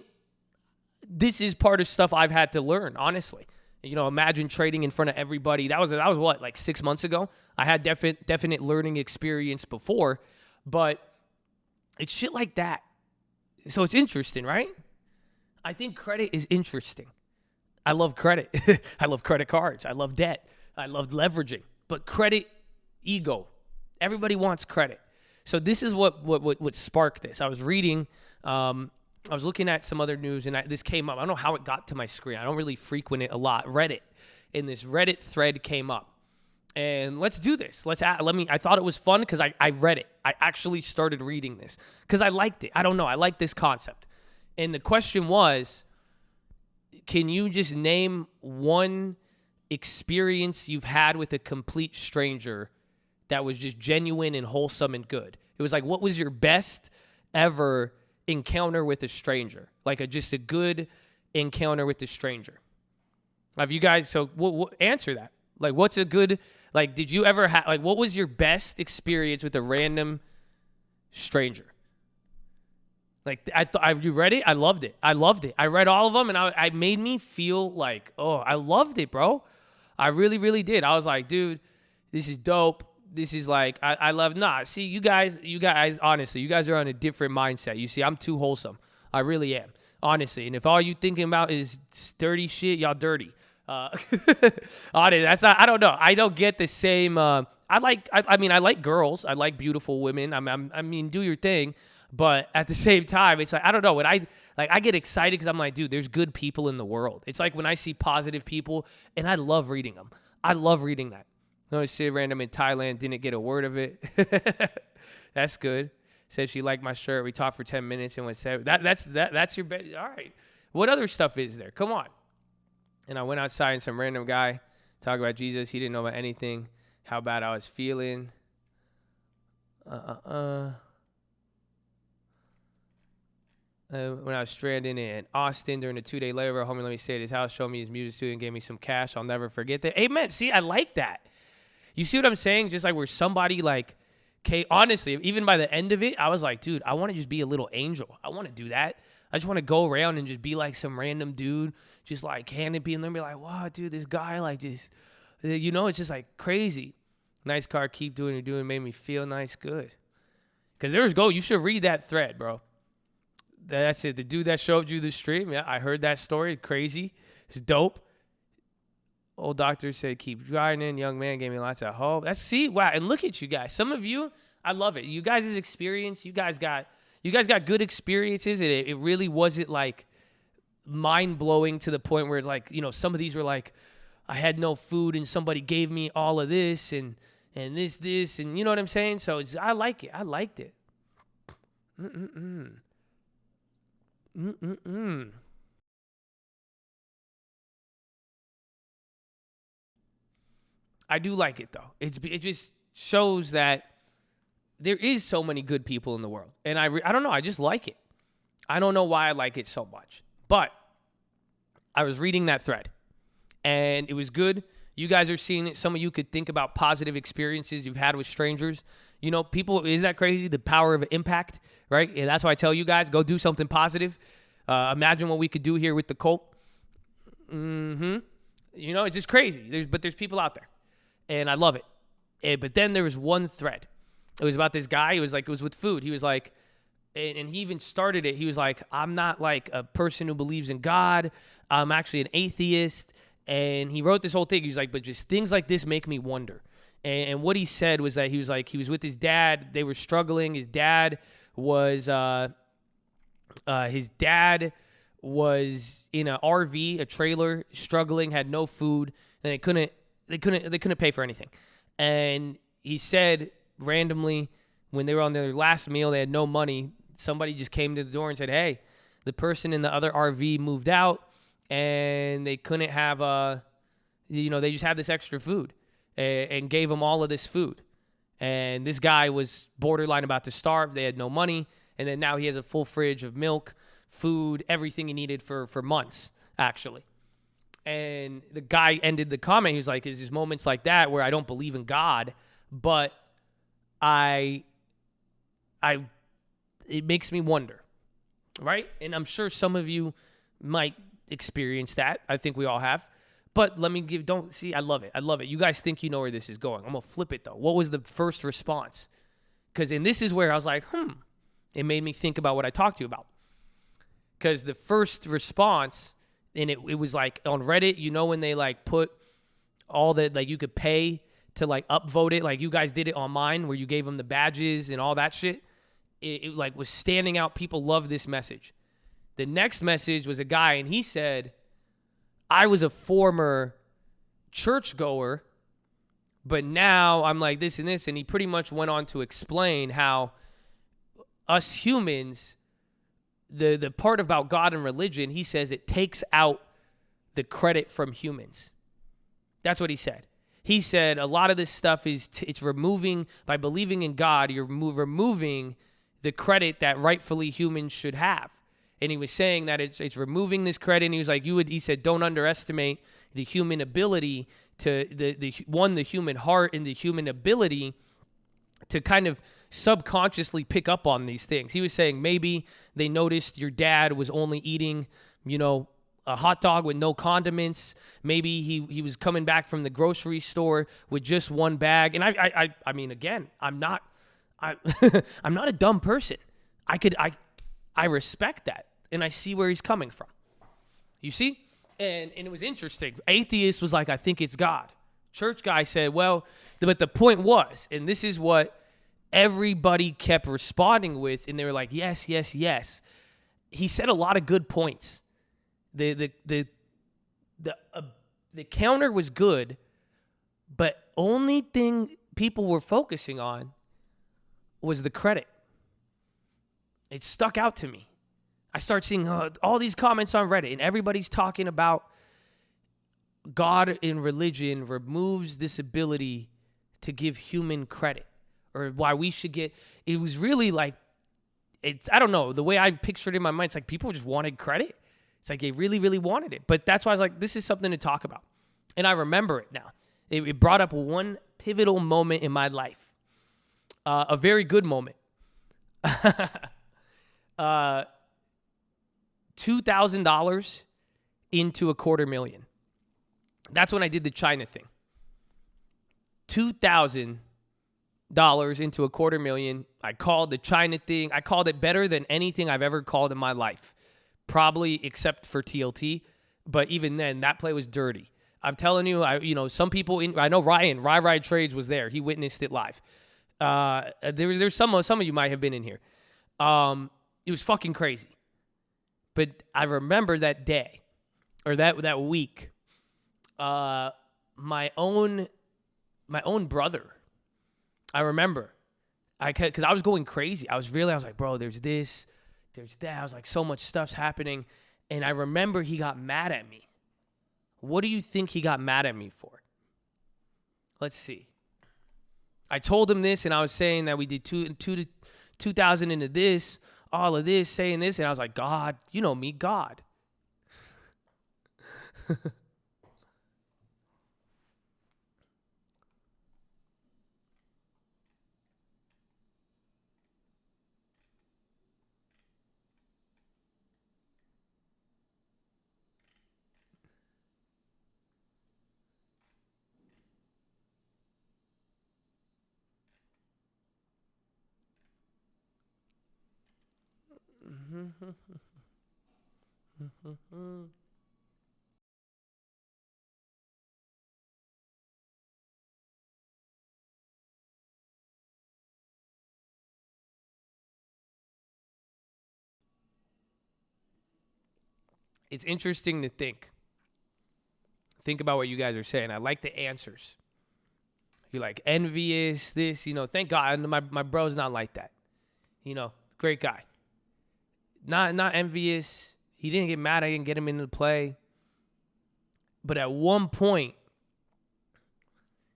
this is part of stuff I've had to learn, honestly. Imagine trading in front of everybody. That was what, like 6 months ago? I had definite learning experience before, but it's shit like that. So it's interesting, right? I think credit is interesting. I love credit. I love credit cards. I love debt. I love leveraging. But credit, ego. Everybody wants credit. So this is what sparked this. I was reading, I was looking at some other news, and this came up. I don't know how it got to my screen. I don't really frequent it a lot. Reddit. And this Reddit thread came up. And let's do this. I thought it was fun because I read it. I actually started reading this because I liked it. I don't know. I like this concept. And the question was, can you just name one experience you've had with a complete stranger that was just genuine and wholesome and good? It was like, what was your best ever encounter with a stranger? Like just a good encounter with a stranger. Have you guys, so answer that. Like, what's a good, like, did you ever have, like, what was your best experience with a random stranger? Like, you read it? I loved it. I read all of them, and I made me feel like, oh, I loved it, bro. I really, really did. I was like, dude, this is dope. This is like, I love, see, you guys, honestly, you guys are on a different mindset. You see, I'm too wholesome. I really am, honestly. And if all you thinking about is dirty shit, y'all dirty. Honestly, that's not, I don't know. I don't get the same, I like girls. I like beautiful women. I mean, do your thing. But at the same time, it's like, I don't know. When I get excited because I'm like, dude, there's good people in the world. It's like when I see positive people, and I love reading them. I love reading that. No, she random in Thailand, didn't get a word of it. That's good. Said she liked my shirt. We talked for 10 minutes and went 7. That's your bet. All right. What other stuff is there? Come on. And I went outside and some random guy talked about Jesus. He didn't know about anything. How bad I was feeling. When I was stranded in Austin during a 2-day layover, homie let me stay at his house, showed me his music studio, and gave me some cash. I'll never forget that. Amen. See, I like that. You see what I'm saying? Just like where somebody like, okay, honestly, even by the end of it, I was like, dude, I want to just be a little angel. I want to do that. I just want to go around and just be like some random dude, just like handing people and be like, wow, dude, this guy like just, it's just like crazy. Nice car, keep doing what you're doing, made me feel nice, good. Because you should read that thread, bro. That's it. The dude that showed you the stream, yeah, I heard that story. Crazy. It's dope. Old doctor said, keep grinding. Young man gave me lots of hope. Wow. And look at you guys. Some of you, I love it. You guys' experience, you guys got good experiences. And it really wasn't like mind-blowing to the point where it's like, some of these were like, I had no food and somebody gave me all of this and this, and you know what I'm saying? So I like it. I liked it. I do like it though. It just shows that there is so many good people in the world, and I don't know. I just like it. I don't know why I like it so much, but I was reading that thread, and it was good. You guys are seeing it. Some of you could think about positive experiences you've had with strangers. People, isn't that crazy? The power of impact, right? And that's why I tell you guys, go do something positive. Imagine what we could do here with the cult. You know, it's just crazy. But there's people out there, and I love it. But then there was one thread. It was about this guy. It was with food. He was like, and he even started it. He was like, I'm not like a person who believes in God. I'm actually an atheist. And he wrote this whole thing. He was like, but just things like this make me wonder. And what he said was that he was with his dad. They were struggling. His dad was in an RV, a trailer, struggling, had no food, and they couldn't pay for anything. And he said randomly, when they were on their last meal, they had no money. Somebody just came to the door and said, "Hey, the person in the other RV moved out, and they couldn't have they just had this extra food." And gave him all of this food. And this guy was borderline about to starve. They had no money. And then now he has a full fridge of milk, food, everything he needed for months, actually. And the guy ended the comment. He was like, "Is there's moments like that where I don't believe in God, but it makes me wonder." Right? And I'm sure some of you might experience that. I think we all have. But I love it. I love it. You guys think you know where this is going. I'm going to flip it, though. What was the first response? And this is where I was like, It made me think about what I talked to you about. Because the first response, and it was like on Reddit, you know, when they like put all that, like you could pay to like upvote it, like you guys did it on mine where you gave them the badges and all that shit. It like was standing out. People love this message. The next message was a guy, and he said, I was a former churchgoer, but now I'm like this and this. And he pretty much went on to explain how us humans, the part about God and religion, he says it takes out the credit from humans. That's what he said. He said a lot of this stuff it's removing, by believing in God, you're removing the credit that rightfully humans should have. And he was saying that it's removing this credit. And he was like, he said, don't underestimate the human ability to the human heart and the human ability to kind of subconsciously pick up on these things. He was saying maybe they noticed your dad was only eating, a hot dog with no condiments. Maybe he was coming back from the grocery store with just one bag. And I mean, again, I'm not a dumb person. I respect that. And I see where he's coming from. You see? And it was interesting. Atheist was like, I think it's God. Church guy said, well, but the point was, and this is what everybody kept responding with, and they were like, yes, yes, yes. He said a lot of good points. The counter was good, but only thing people were focusing on was the credit. It stuck out to me. I start seeing all these comments on Reddit, and everybody's talking about God in religion removes this ability to give human credit, or why we should get. It was really like, I don't know, the way I pictured it in my mind, it's like people just wanted credit. It's like they really, really wanted it. But that's why I was like, this is something to talk about. And I remember it now. It brought up one pivotal moment in my life, a very good moment. $2,000 into $250,000. That's when I did the China thing. $2,000 into $250,000. I called the China thing. I called it better than anything I've ever called in my life, probably except for TLT. But even then, that play was dirty. I'm telling you, some people. I know Ryan Ride Trades was there. He witnessed it live. There's some of you might have been in here. It was fucking crazy. But I remember that day, or that week, my own brother. I remember, because I was going crazy. I was like, bro, there's this, there's that. I was like, so much stuff's happening, and I remember he got mad at me. What do you think he got mad at me for? Let's see. I told him this, and I was saying that we did 2,000 into this. All of this, saying this, and I was like, God, you know me, God. It's interesting to think. Think about what you guys are saying. I like the answers. You're like envious, this, thank God my bro's not like that. Great guy. Not envious. He didn't get mad. I didn't get him into the play. But at one point,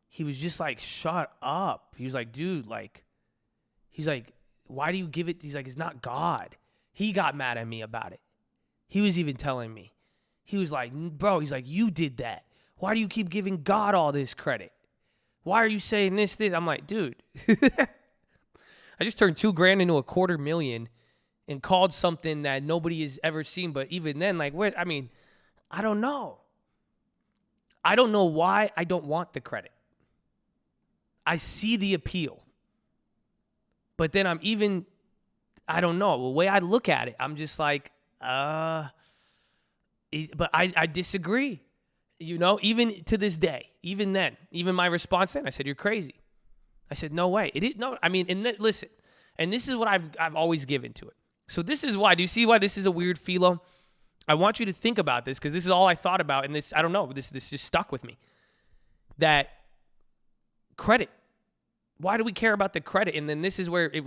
he was just like, shut up. He was like, dude, he's like, why do you give it? He's like, it's not God. He got mad at me about it. He was even telling me. He was like, bro, he's like, you did that. Why do you keep giving God all this credit? Why are you saying this? I'm like, dude, I just turned $2,000 into $250,000 and called something that nobody has ever seen. But even then, I don't know. I don't know why I don't want the credit. I see the appeal. But then I don't know. The way I look at it, I'm just like, but I disagree. Even to this day, even then, even my response then, I said, you're crazy. I said, no way. Listen, and this is what I've always given to it. So this is why, do you see why this is a weird philo? I want you to think about this because this is all I thought about. And I don't know, this just stuck with me. That credit. Why do we care about the credit? And then this is where it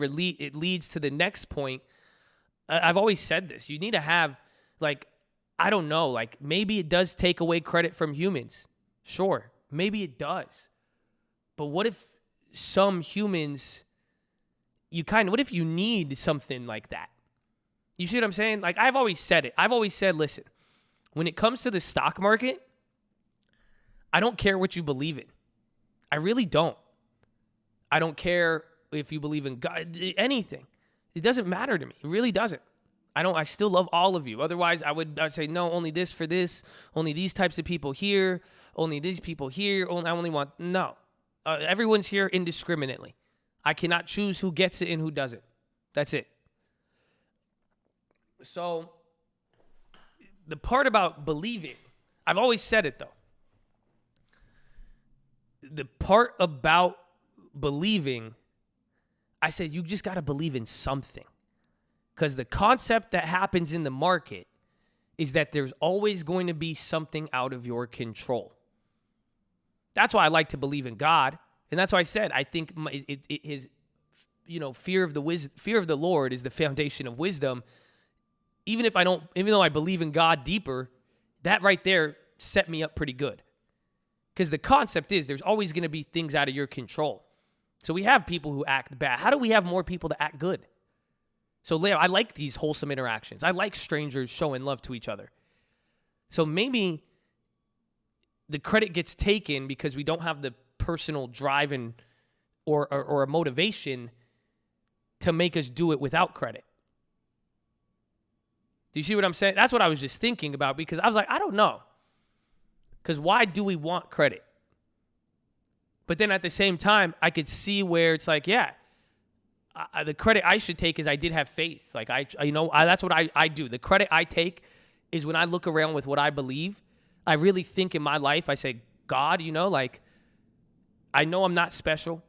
leads to the next point. I've always said this. You need to have, I don't know, maybe it does take away credit from humans. Sure, maybe it does. But what if some humans, what if you need something like that? You see what I'm saying? I've always said it. I've always said, listen, when it comes to the stock market, I don't care what you believe in. I really don't. I don't care if you believe in God, anything. It doesn't matter to me. It really doesn't. I still love all of you. Otherwise, I'd say, no, only this for this, only these types of people here, only these people here, I only want, no. Everyone's here indiscriminately. I cannot choose who gets it and who doesn't. That's it. So, the part about believing, I've always said it though. The part about believing, I said, you just got to believe in something. Because the concept that happens in the market is that there's always going to be something out of your control. That's why I like to believe in God. And that's why I said, I think his, fear of the Lord is the foundation of wisdom. Even though I believe in God deeper, that right there set me up pretty good. Because the concept is there's always going to be things out of your control. So we have people who act bad. How do we have more people to act good? So Leo, I like these wholesome interactions. I like strangers showing love to each other. So maybe the credit gets taken because we don't have the personal drive or a motivation to make us do it without credit. Do you see what I'm saying? That's what I was just thinking about because I was like, I don't know. Because why do we want credit? But then at the same time, I could see where it's like, yeah, the credit I should take is I did have faith. That's what I do. The credit I take is when I look around with what I believe, I really think in my life, I say, God, I know I'm not special.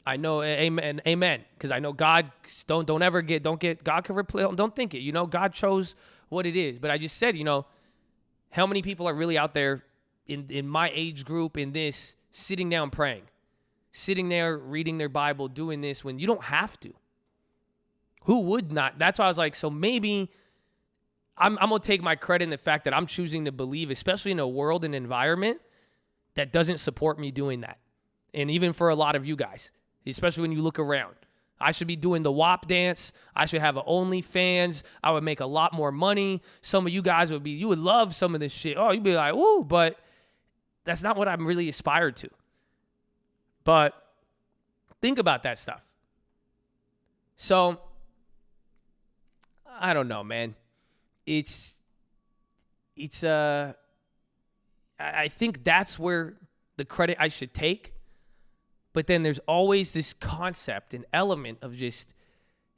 I know, amen. Because I know God, don't get, God can replace, don't think it. God chose what it is. But I just said, how many people are really out there in my age group in this, sitting down praying, sitting there reading their Bible, doing this when you don't have to? Who would not? That's why I was like, so maybe I'm going to take my credit in the fact that I'm choosing to believe, especially in a world and environment that doesn't support me doing that. And even for a lot of you guys, especially when you look around, I should be doing the WAP dance. I should have an OnlyFans. I would make a lot more money. Some of you guys you would love some of this shit. Oh, you'd be like, woo, but that's not what I'm really aspired to. But think about that stuff. So, I don't know, man. I think that's where the credit I should take. But then there's always this concept, an element of just,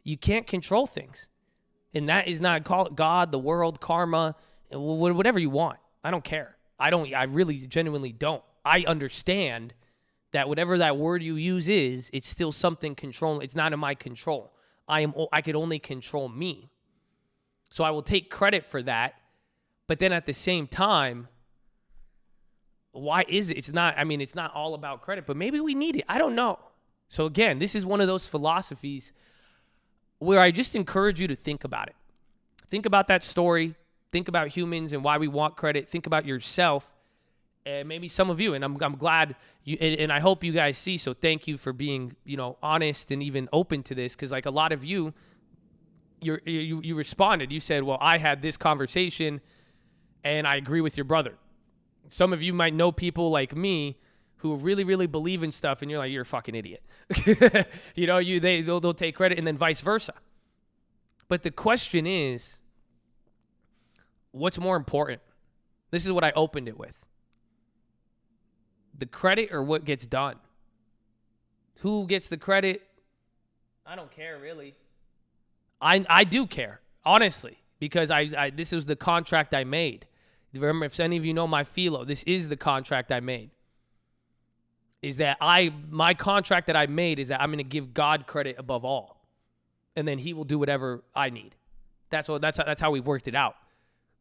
you can't control things. And that is not, call it God, the world, karma, whatever you want. I don't care. I really genuinely don't. I understand that whatever that word you use is, it's still something controlling. It's not in my control. I could only control me. So I will take credit for that. But then at the same time, why is it? It's not all about credit, but maybe we need it. I don't know. So again, this is one of those philosophies where I just encourage you to think about it. Think about that story. Think about humans and why we want credit. Think about yourself and maybe some of you. And I'm glad you, and I hope you guys see. So thank you for being, honest and even open to this. Cause like a lot of you responded. You said, well, I had this conversation and I agree with your brother. Some of you might know people like me who really, really believe in stuff, and you're like, you're a fucking idiot. They'll take credit, and then vice versa. But the question is, what's more important? This is what I opened it with. The credit or what gets done? Who gets the credit? I don't care, really. I do care, honestly, because this was the contract I made. Remember, if any of you know my philo, this is the contract I made. Is that my contract that I made is that I'm going to give God credit above all. And then he will do whatever I need. That's how we worked it out.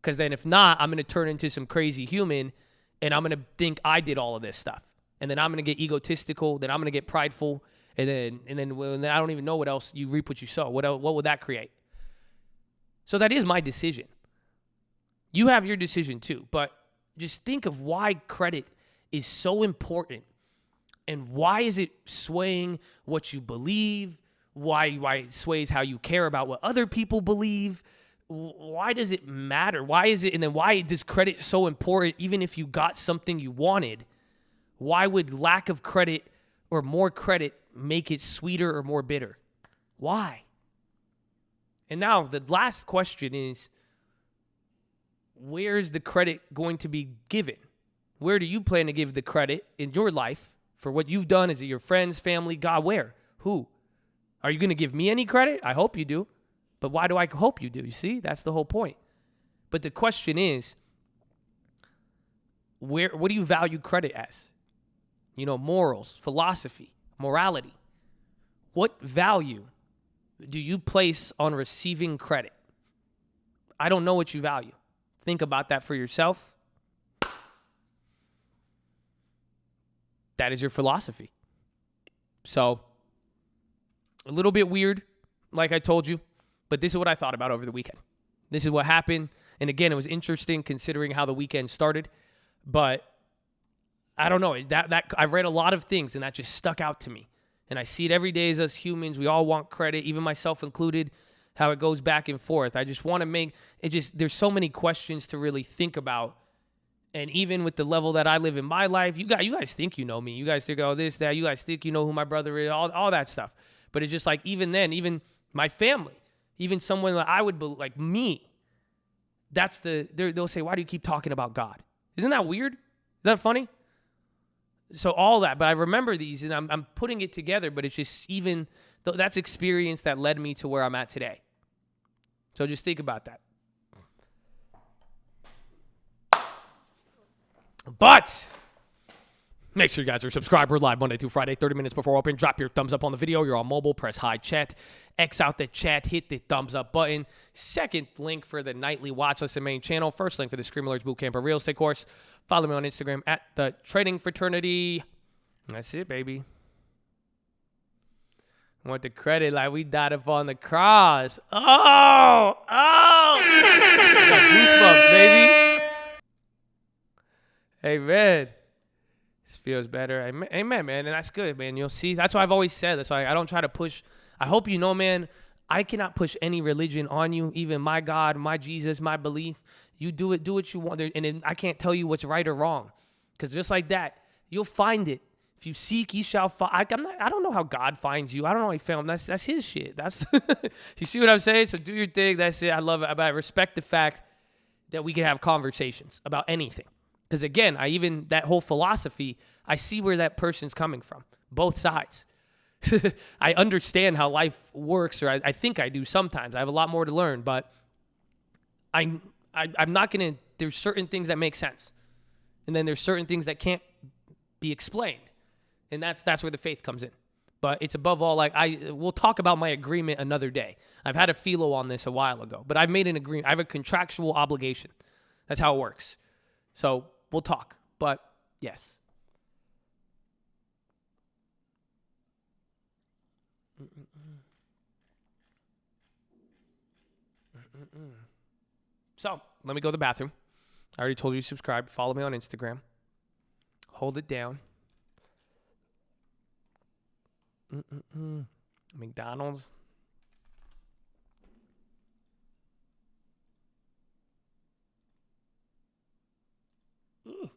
Because then if not, I'm going to turn into some crazy human and I'm going to think I did all of this stuff. And then I'm going to get egotistical, then I'm going to get prideful, and then I don't even know what else. You reap what you sow. What would that create? So that is my decision. You have your decision too, but just think of why credit is so important and why is it swaying what you believe, why it sways how you care about what other people believe. Why does it matter? Why is it, and then why is credit so important even if you got something you wanted? Why would lack of credit or more credit make it sweeter or more bitter? Why? And now the last question is, where's the credit going to be given? Where do you plan to give the credit in your life for what you've done? Is it your friends, family, God? Where? Who? Are you going to give me any credit? I hope you do. But why do I hope you do? You see, that's the whole point. But the question is, what do you value credit as? Morals, philosophy, morality. What value do you place on receiving credit? I don't know what you value. Think about that for yourself. That is your philosophy. So, a little bit weird, like I told you, but this is what I thought about over the weekend. This is what happened. And again, it was interesting considering how the weekend started. But I don't know. That I've read a lot of things, and that just stuck out to me. And I see it every day as us humans. We all want credit, even myself included. How it goes back and forth. I just want to make it there's so many questions to really think about. And even with the level that I live in my life, you guys think you know me. You guys think, oh, this, that. You guys think you know who my brother is, all that stuff. But it's just like, even then, even my family, even someone that I would be like me, they'll say, why do you keep talking about God? Isn't that weird? Is that funny? So all that, but I remember these and I'm putting it together, but it's just even, that's experience that led me to where I'm at today. So just think about that. But make sure you guys are subscribed. We're live Monday through Friday, 30 minutes before open. Drop your thumbs up on the video. You're on mobile. Press hi chat. X out the chat. Hit the thumbs up button. Second link for the nightly Watchlist and main channel. First link for the Scream Alerts Bootcamp or Real Estate course. Follow me on Instagram at the Trading Fraternity. That's it, baby. I want the credit like we died upon the cross. Oh! Goosebumps, baby. Amen. This feels better. Amen, man. And that's good, man. You'll see. That's what I've always said. That's why I don't try to push. I hope you know, man, I cannot push any religion on you, even my God, my Jesus, my belief. You do it. Do what you want. And then I can't tell you what's right or wrong. Because just like that, you'll find it. If you seek, you shall find. I don't know how God finds you. I don't know how he found. That's his shit. That's you see what I'm saying? So do your thing. That's it. I love it. But I respect the fact that we can have conversations about anything. Because again, that whole philosophy, I see where that person's coming from. Both sides. I understand how life works, or I think I do sometimes. I have a lot more to learn, but I'm not going to, there's certain things that make sense. And then there's certain things that can't be explained. And that's where the faith comes in. But it's above all, like, we'll talk about my agreement another day. I've had a philo on this a while ago, but I've made an agreement. I have a contractual obligation. That's how it works. So we'll talk. But yes. So let me go to the bathroom. I already told you to subscribe. Follow me on Instagram. Hold it down. McDonald's. Ooh.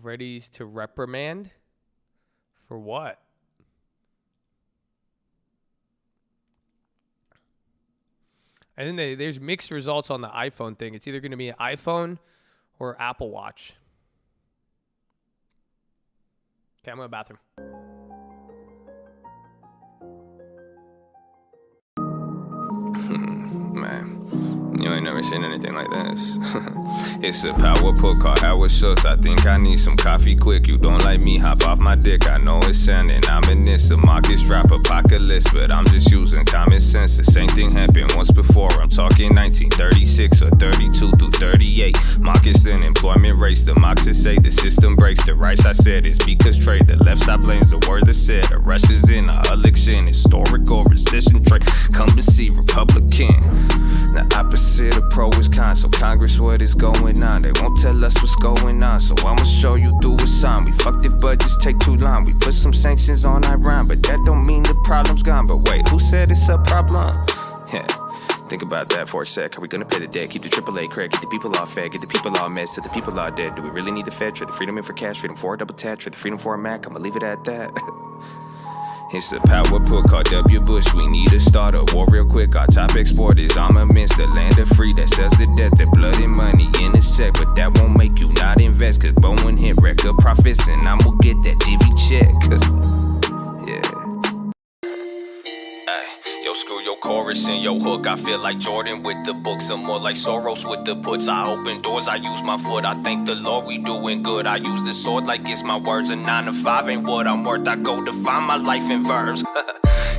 Ready to reprimand? For what? I think there's mixed results on the iPhone thing. It's either going to be an iPhone or Apple Watch. Okay, I'm going to the bathroom. Man, you ain't never seen anything like this. It's a power put called Howard Schultz. I think I need some coffee quick. You don't like me, hop off my dick. I know it's sounding ominous. The market's rap apocalypse, but I'm just using common sense. The same thing happened once before. I'm talking 1936 or 32 through 38. Markets then employment rates. The Marxists say the system breaks. The right side said it's because trade. The left side blames the word that said. The rush is in a election. Historical recession trade. Come to see Republican. The opposite of pro is con. So Congress, what is going on? They won't tell us what's going on. So I'ma show you through a sign. We fucked if budgets take too long. We put some sanctions on Iran, but that don't mean the problem's gone. But wait, who said it's a problem? Yeah. Think about that for a sec. Are we gonna pay the debt? Keep the AAA credit. Get the people all fed. Get the people all messed. Till the people all dead. Do we really need the Fed? Trade the freedom in for cash. Freedom for a double tap. Trade the freedom for a Mac. I'ma leave it at that. It's a power put called W. Bush. We need to start a war real quick. Our top export is armaments. The land of free that sells the death. The blood and money in a sec. But that won't make you not invest. Cause Bowen hit record profits. And I'ma get that divvy check. Yeah. Yo, screw your chorus and your hook. I feel like Jordan with the books. I'm more like Soros with the puts. I open doors, I use my foot. I thank the Lord we doing good. I use the sword like it's my words. A 9 to 5 ain't what I'm worth. I go define my life in verbs.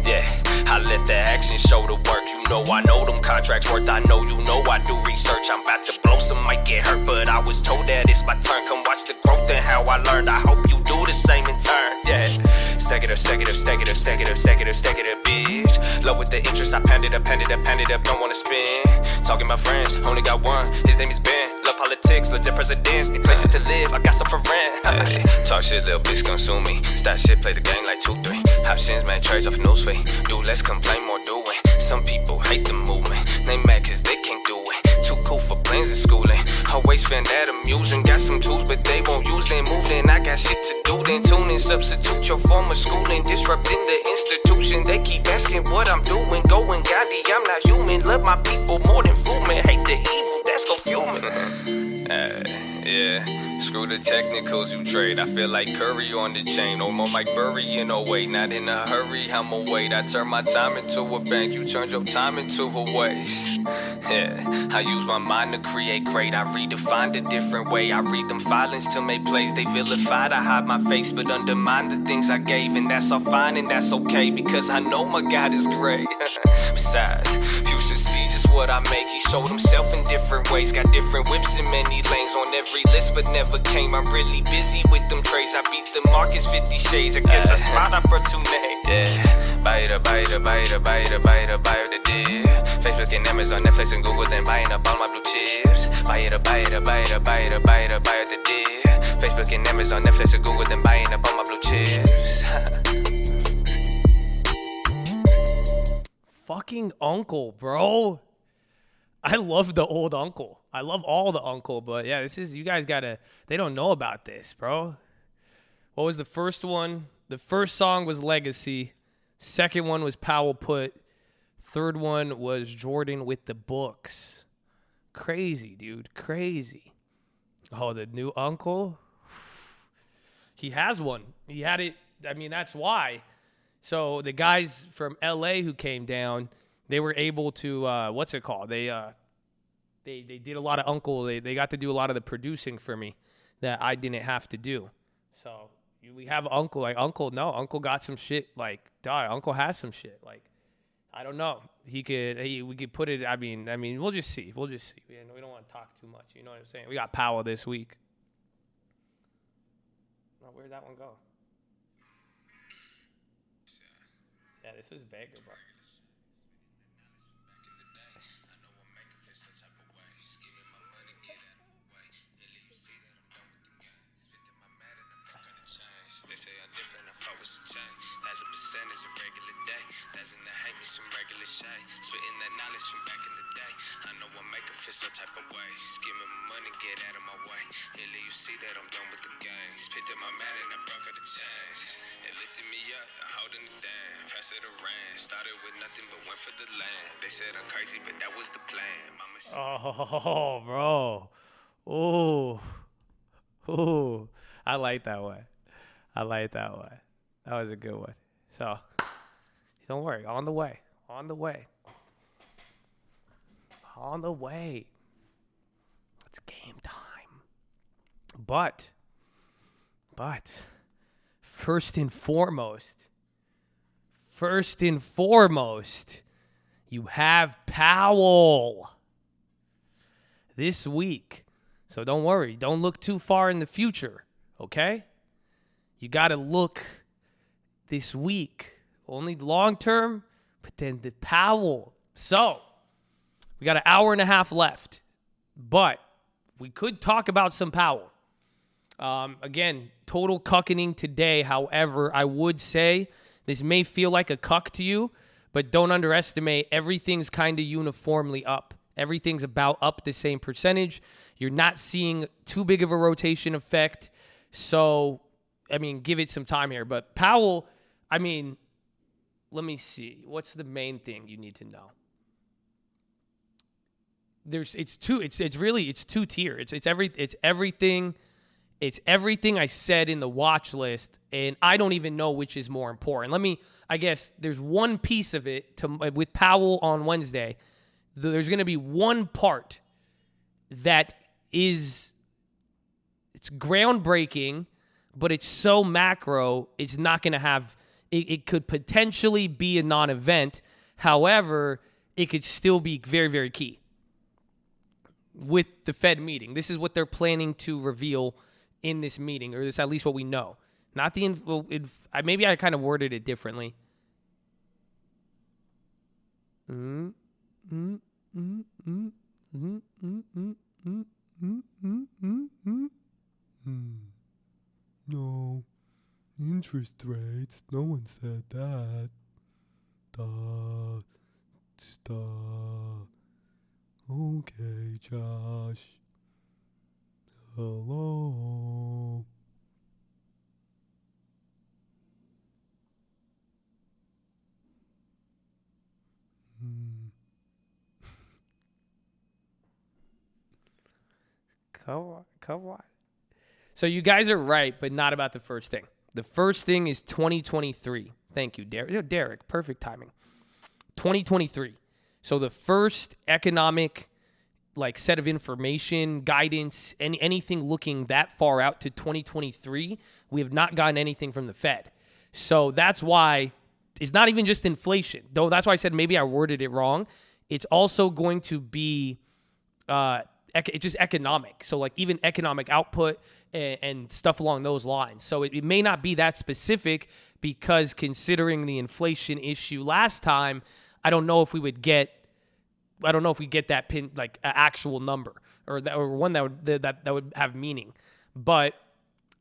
Yeah, I let the action show the work. You know I know them contracts worth. I know you know I do research. I'm about to blow, some might get hurt, but I was told that it's my turn. Come watch the growth and how I learned. I hope you do the same in turn. Yeah, stack it up, stack it up, stack it up, stack it up, stack it up, stack it up, bitch. Low with the interest, I pound it up, pound it up, pound it up. Don't wanna spin. Talking about friends, only got one. His name is Ben. Love politics, legit presidents, need places to live. I got some for rent. Hey, talk shit, little bitch, consume me. Start shit, play the game like 2-3. Options, man, trades off newsfeed. Do less, complain more, do it. Some people hate the movement. They mad cause they can't do it. Too cool for planes and schooling. Always found that amusing. Got some tools, but they won't use them. Moving, I got shit to do. Then tune in, substitute your former schooling. Disrupting the institution. They keep asking what I'm doing. Going, Gandhi, I'm not human. Love my people more than food, man. Hate the evil, that's go fuming. Yeah, screw the technicals you trade. I feel like Curry on the chain. No more Mike Burry in a way. Not in a hurry, I'ma wait. I turn my time into a bank. You turned your time into a waste. Yeah, I use my mind to create great. I redefine a different way. I read them filings to make plays. They vilified, I hide my face, but undermine the things I gave. And that's all fine and that's okay, because I know my God is great. Besides, you should see just what I make. He showed himself in different ways. Got different whips in many lanes on every list, but never came. I'm really busy with them trades. I beat the markets 50 shades. I guess I smiled, I brought 2 names. Yeah, buy it, buy it, buy it, buy it, buy it, buy it, the deal. Facebook and Amazon, Netflix and Google, then buying up all my blue chips. Buy it, buy it, buy it, buy it, buy it, buy it, the deal. Facebook and Amazon, Netflix and Google, then buying up all my blue chips. Fucking uncle, bro. I love the old uncle. I love all the uncle, but yeah, you guys gotta, they don't know about this, bro. What was the first one? The first song was Legacy. Second one was Powell Put. Third one was Jordan with the Books. Crazy, dude. Crazy. Oh, the new uncle? He has one. He had it. I mean, that's why. So the guys from LA who came down, they were able to, what's it called? They did a lot of uncle. They got to do a lot of the producing for me that I didn't have to do. So we have uncle. Like, uncle got some shit. Like, dog, uncle has some shit. Like, I don't know. We could put it. I mean, we'll just see. We don't want to talk too much. You know what I'm saying? We got Powell this week. Oh, where'd that one go? Yeah, this was Vega, bro. As a percentage of regular day, that's in the hate me some regular shade. Spitting that knowledge from back in the day. I know I make it feel some type of way. Skimming my money, get out of my way. Really, you see that I'm done with the game. Spit in my mat and I broke out the chains. It lifted me up, holding it down. Pass it around. Started with nothing but went for the land. They said I'm crazy, but that was the plan. Oh, bro. Ooh. I like that one. That was a good one. So, don't worry. On the way. It's game time. But, first and foremost, you have Powell this week. So don't worry. Don't look too far in the future, okay? You got to look this week. Only long term, but then the Powell. So, we got an hour and a half left, but we could talk about some Powell. Again, total cucking today. However, I would say this may feel like a cuck to you, but don't underestimate. Everything's kind of uniformly up. Everything's about up the same percentage. You're not seeing too big of a rotation effect. So, I mean, give it some time here. But Powell, I mean, let me see. What's the main thing you need to know? It's two tier. It's everything I said in the watch list, and I don't even know which is more important. I guess there's one piece of it with Powell on Wednesday. There's going to be one part that it's groundbreaking, but it's so macro, it's not going to have, it could potentially be a non-event. However, it could still be very, very key with the Fed meeting. This is what they're planning to reveal in this meeting, or this at least what we know. Not the maybe I kind of worded it differently. No, interest rates. No one said that. Okay, Josh. Hello. Come on. So you guys are right, but not about the first thing. The first thing is 2023. Thank you, Derek. Derek, perfect timing. 2023. So the first economic set of information, guidance, anything looking that far out to 2023, we have not gotten anything from the Fed. So that's why it's not even just inflation. Though that's why I said maybe I worded it wrong. It's also going to be just economic. So even economic output and stuff along those lines. So it may not be that specific because considering the inflation issue last time, I don't know if we get that pin actual number or one that would have meaning. But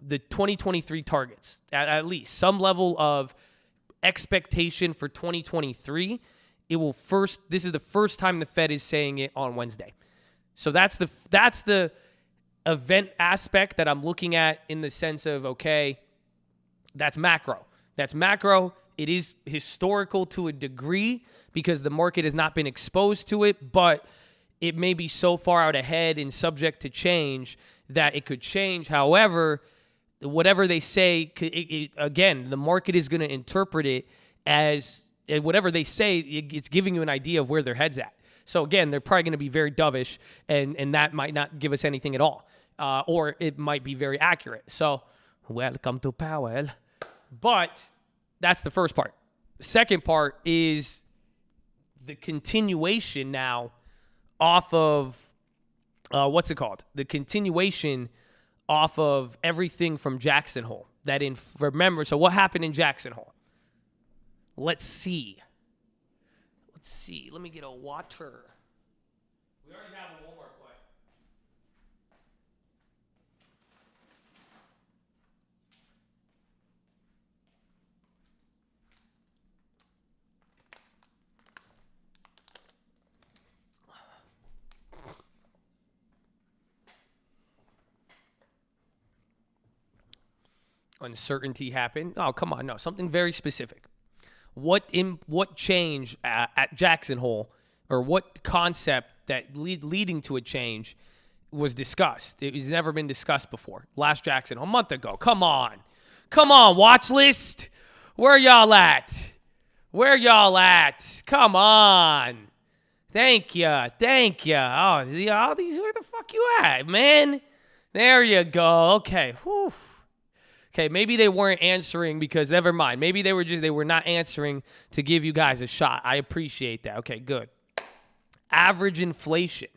the 2023 targets, at least some level of expectation for 2023 This is the first time the Fed is saying it on Wednesday. So that's the event aspect that I'm looking at in the sense of, okay, that's macro. That's macro. It is historical to a degree because the market has not been exposed to it, but it may be so far out ahead and subject to change that it could change. However, whatever they say, again, the market is going to interpret it as whatever they say, it's giving you an idea of where their head's at. So again, they're probably going to be very dovish, and that might not give us anything at all. Or it might be very accurate. So, welcome to Powell. But that's the first part. The second part is the continuation now off of, what's it called? The continuation off of everything from Jackson Hole. Remember, so what happened in Jackson Hole? Let's see. Let me get a water. We already have a Walmart play. Uncertainty happened. Oh, come on. No, something very specific. What change at Jackson Hole, or what concept that leading to a change was discussed? It has never been discussed before. Last Jackson Hole, a month ago. Come on, Watchlist. Where y'all at? Come on. Thank you. Oh, all these, where the fuck you at, man? There you go. Okay. Whew. Okay, maybe they weren't answering because, never mind. Maybe they were not answering to give you guys a shot. I appreciate that. Okay, good. Average inflation.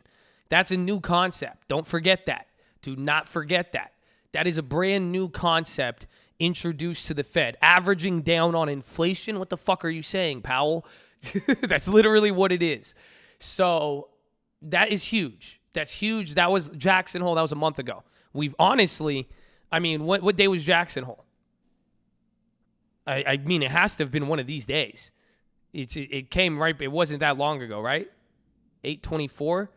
That's a new concept. Don't forget that. Do not forget that. That is a brand new concept introduced to the Fed. Averaging down on inflation? What the fuck are you saying, Powell? That's literally what it is. So that is huge. That's huge. That was Jackson Hole. That was a month ago. We've honestly... I mean, what day was Jackson Hole? I mean, it has to have been one of these days. It came right. It wasn't that long ago, right? 8/24,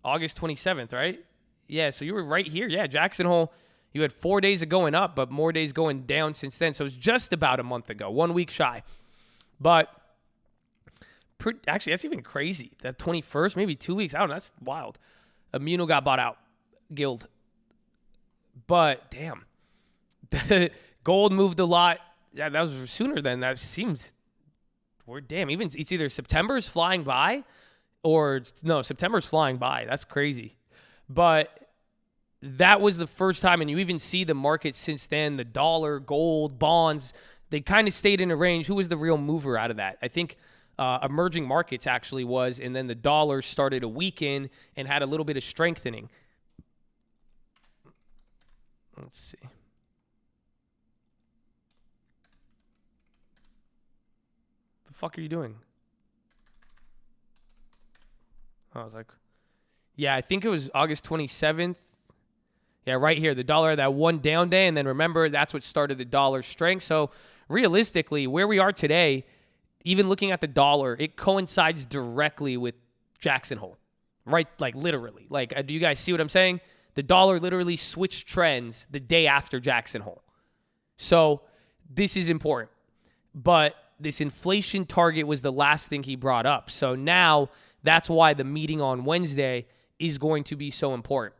August 27th, right? Yeah. So you were right here. Yeah, Jackson Hole. You had 4 days of going up, but more days going down since then. So it's just about a month ago, 1 week shy. But actually, that's even crazy. That 21st, maybe 2 weeks. I don't know. That's wild. Immuno got bought out. Guild. But, damn, gold moved a lot. That was sooner than that seemed. Damn, even it's either September's flying by or, no, September's flying by. That's crazy. But that was the first time, and you even see the market since then, the dollar, gold, bonds, they kind of stayed in a range. Who was the real mover out of that? I think emerging markets actually was, and then the dollar started to weaken and had a little bit of strengthening. Let's see. The fuck are you doing? I was like, yeah, I think it was August 27th. Yeah, right here. The dollar had that one down day, and then remember, that's what started the dollar strength. So realistically, where we are today, even looking at the dollar, it coincides directly with Jackson Hole. Right? Like, literally. Like, do you guys see what I'm saying? The dollar literally switched trends the day after Jackson Hole. So this is important. But this inflation target was the last thing he brought up. So now that's why the meeting on Wednesday is going to be so important.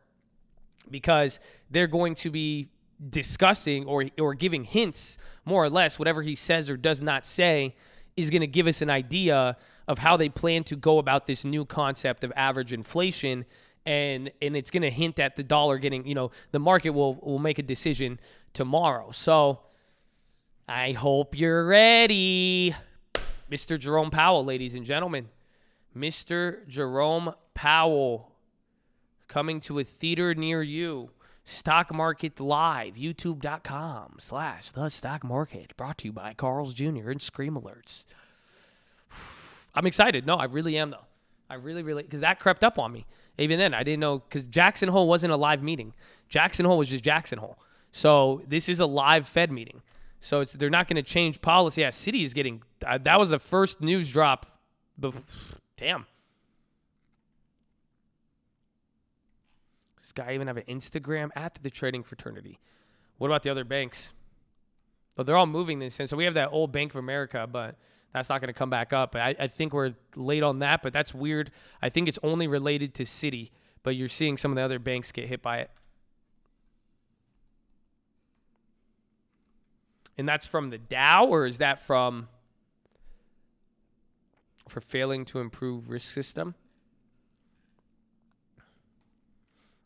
Because they're going to be discussing or giving hints, more or less, whatever he says or does not say is going to give us an idea of how they plan to go about this new concept of average inflation. And it's going to hint at the dollar getting, the market will make a decision tomorrow. So I hope you're ready. Mr. Jerome Powell, ladies and gentlemen. Mr. Jerome Powell coming to a theater near you. Stock Market Live, youtube.com/The Stock Market. Brought to you by Carl's Jr. and Scream Alerts. I'm excited. No, I really am, though. I really, because that crept up on me. Even then, I didn't know, because Jackson Hole wasn't a live meeting. Jackson Hole was just Jackson Hole. So this is a live Fed meeting. So they're not going to change policy. Yeah, Citi is getting that was the first news drop. Damn. Does this guy even have an Instagram at the trading fraternity? What about the other banks? Well, they're all moving this in. So we have that old Bank of America, but that's not going to come back up. I think we're late on that, but that's weird. I think it's only related to Citi, but you're seeing some of the other banks get hit by it. And that's from the Dow, or is that for failing to improve risk system?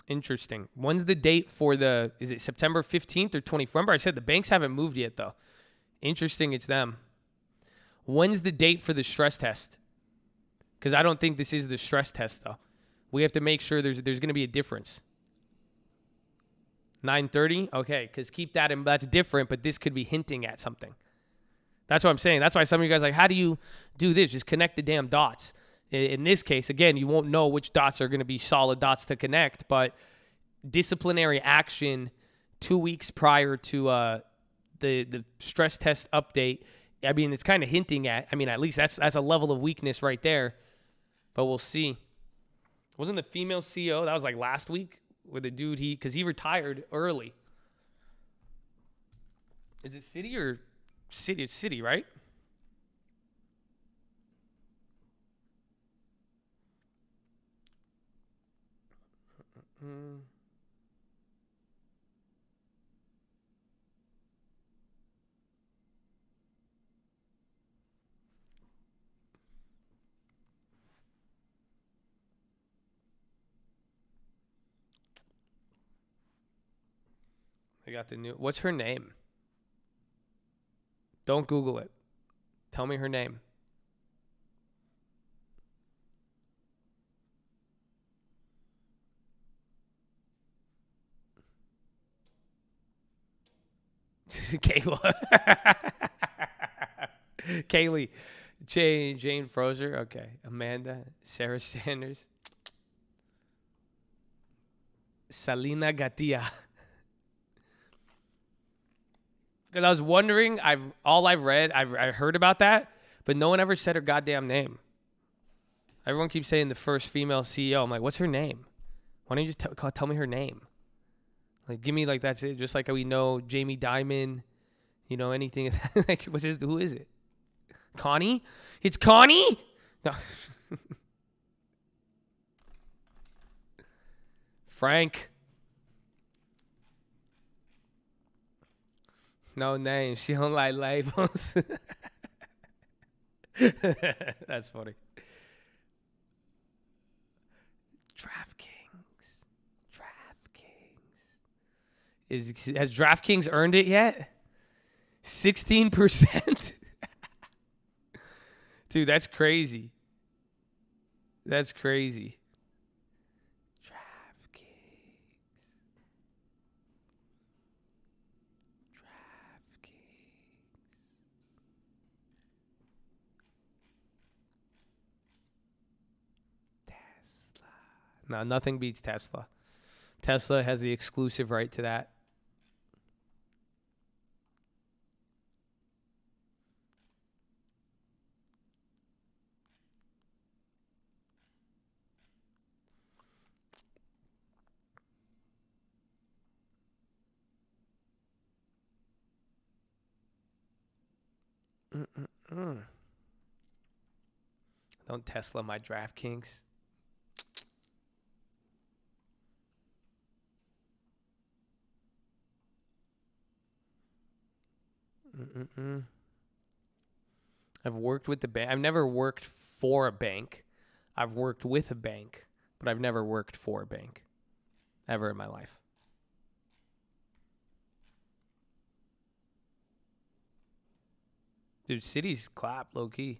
Interesting. When's the date for is it September 15th or 24th? Remember I said the banks haven't moved yet, though. Interesting, it's them. When's the date for the stress test? Because I don't think this is the stress test, though. We have to make sure there's going to be a difference. 9:30? Okay, because keep that in. That's different, but this could be hinting at something. That's what I'm saying. That's why some of you guys are like, how do you do this? Just connect the damn dots. In this case, again, you won't know which dots are going to be solid dots to connect, but disciplinary action 2 weeks prior to the stress test update, I mean, it's kind of hinting at, I mean, at least that's a level of weakness right there, but we'll see. Wasn't the female CEO, that was like last week, with the dude, because he retired early. Is it Citi or Citi? It's Citi, right? I got the new. What's her name? Don't Google it. Tell me her name. Kayla. Kaylee. Jane Frozer. Okay. Amanda. Sarah Sanders. Salina Gatia. Because I was wondering, I heard about that, but no one ever said her goddamn name. Everyone keeps saying the first female CEO. I'm like, what's her name? Why don't you just tell me her name? Like, give me, like, that's it. Just like we know Jamie Dimon, anything. Like, who is it? Connie? It's Connie? No. Frank. No name. She don't like labels. That's funny. DraftKings. Has DraftKings earned it yet? 16%? Dude, that's crazy. That's crazy. No, nothing beats Tesla. Tesla has the exclusive right to that. Don't Tesla my DraftKings. I've worked with the bank. I've never worked for a bank. I've worked with a bank, but I've never worked for a bank ever in my life. Dude, Citi's clap, low key.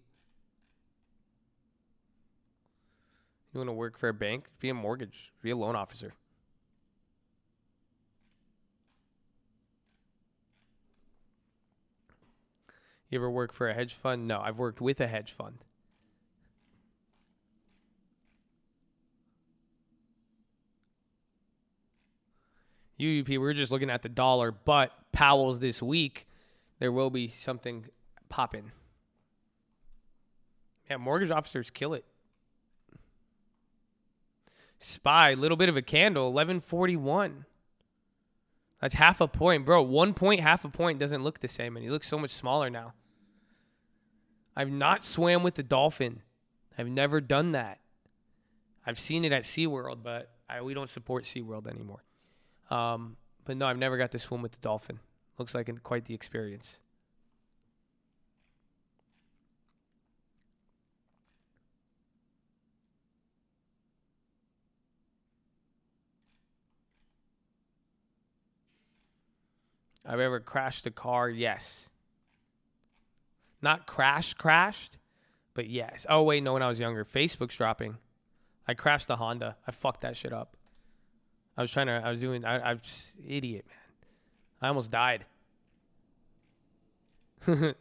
You want to work for a bank? Be a mortgage. Be a loan officer. You ever work for a hedge fund? No, I've worked with a hedge fund. UUP, we were just looking at the dollar, but Powell's this week, there will be something popping. Yeah, mortgage officers kill it. SPY, little bit of a candle, 1141. That's half a point. Bro, 1 point, half a point doesn't look the same, and he looks so much smaller now. I've not swam with the dolphin. I've never done that. I've seen it at SeaWorld, but we don't support SeaWorld anymore. But no, I've never got to swim with the dolphin. Looks like quite the experience. I've ever crashed a car? Yes. Not crashed, but yes. Oh, wait, no, when I was younger. Facebook's dropping. I crashed a Honda. I fucked that shit up. I was just idiot, man. I almost died. I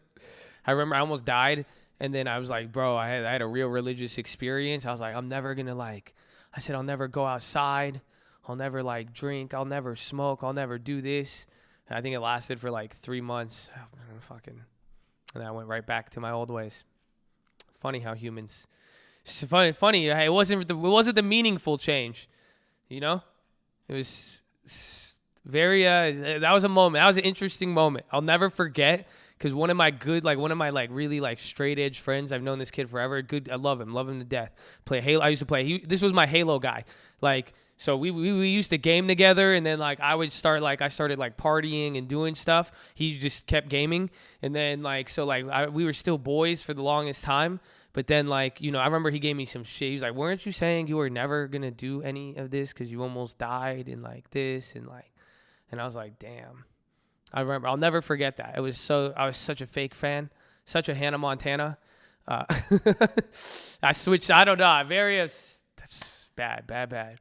remember I almost died, and then I was like, bro, I had a real religious experience. I was like, I'm never gonna I said, I'll never go outside. I'll never drink. I'll never smoke. I'll never do this. And I think it lasted for 3 months. And then I went right back to my old ways. Funny how humans. It's funny. It wasn't the meaningful change, you know. It was very. That was a moment. That was an interesting moment. I'll never forget because one of my really straight edge friends. I've known this kid forever. Good. I love him to death. Play Halo. I used to play. This was my Halo guy. So we used to game together, and then I started partying and doing stuff. He just kept gaming, and then we were still boys for the longest time. But then I remember he gave me some shit. He was like, "Weren't you saying you were never gonna do any of this because you almost died and this and I was like, damn. I remember. I'll never forget that. I was such a fake fan, such a Hannah Montana. I switched. I don't know. That's bad.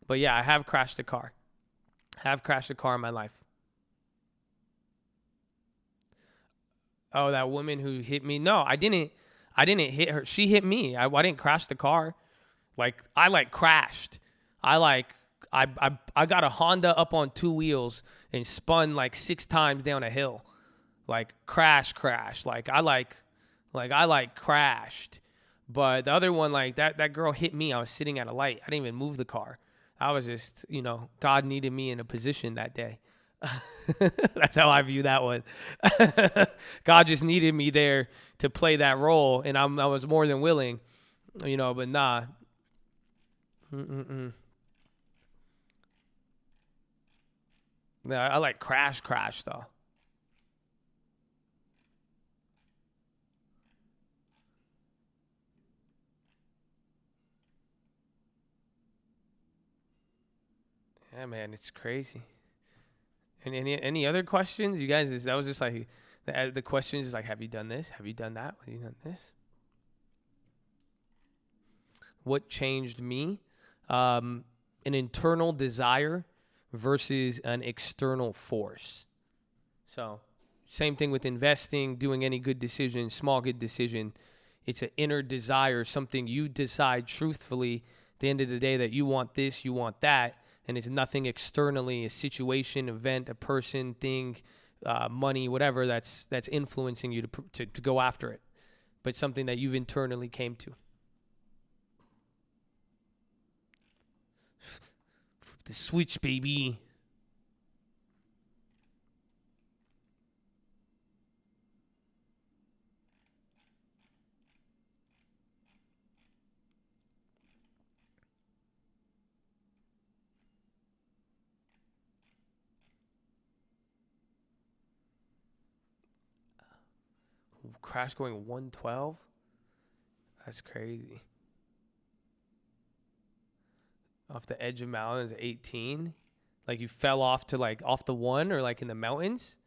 But yeah, I have crashed a car. In my life. Oh, that woman who hit me. No, I didn't hit her. She hit me. I didn't crash the car. I crashed. I got a Honda up on 2 wheels and spun 6 times down a hill. Crash. I crashed. But the other one, that girl hit me. I was sitting at a light. I didn't even move the car. I was just, God needed me in a position that day. That's how I view that one. God just needed me there to play that role, and I was more than willing, but nah. Nah, I crash though. Yeah, man, it's crazy. And any other questions? You guys, that was just the question is have you done this? Have you done that? Have you done this? What changed me? An internal desire versus an external force. So, same thing with investing, doing any good decision, small good decision. It's an inner desire, something you decide truthfully at the end of the day that you want this, you want that. And it's nothing externally, a situation, event, a person, thing, money, whatever that's influencing you to go after it. But something that you've internally came to. Flip the switch, baby. Crash going 112? That's crazy. Off the edge of mountains, 18? You fell off to off the one or in the mountains?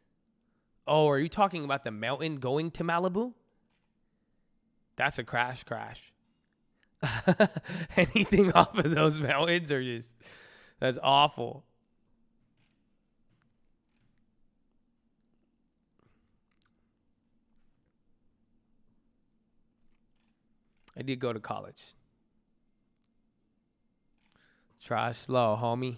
Oh, are you talking about the mountain going to Malibu? That's a crash. Anything off of those mountains are that's awful. I did go to college. Try slow, homie.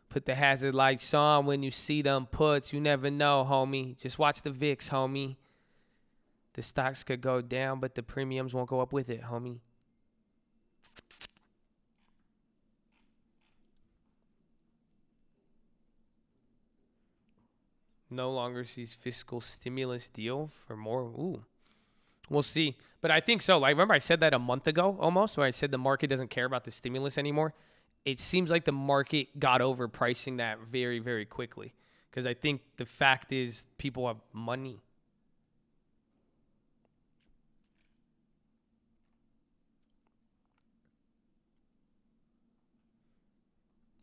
Put the hazard lights on when you see them puts. You never know, homie. Just watch the VIX, homie. The stocks could go down, but the premiums won't go up with it, homie. No longer sees fiscal stimulus deal for more. Ooh. We'll see. But I think so. Like, remember I said that a month ago almost, where I said the market doesn't care about the stimulus anymore? It seems like the market got over pricing that very, very quickly. Because I think the fact is people have money.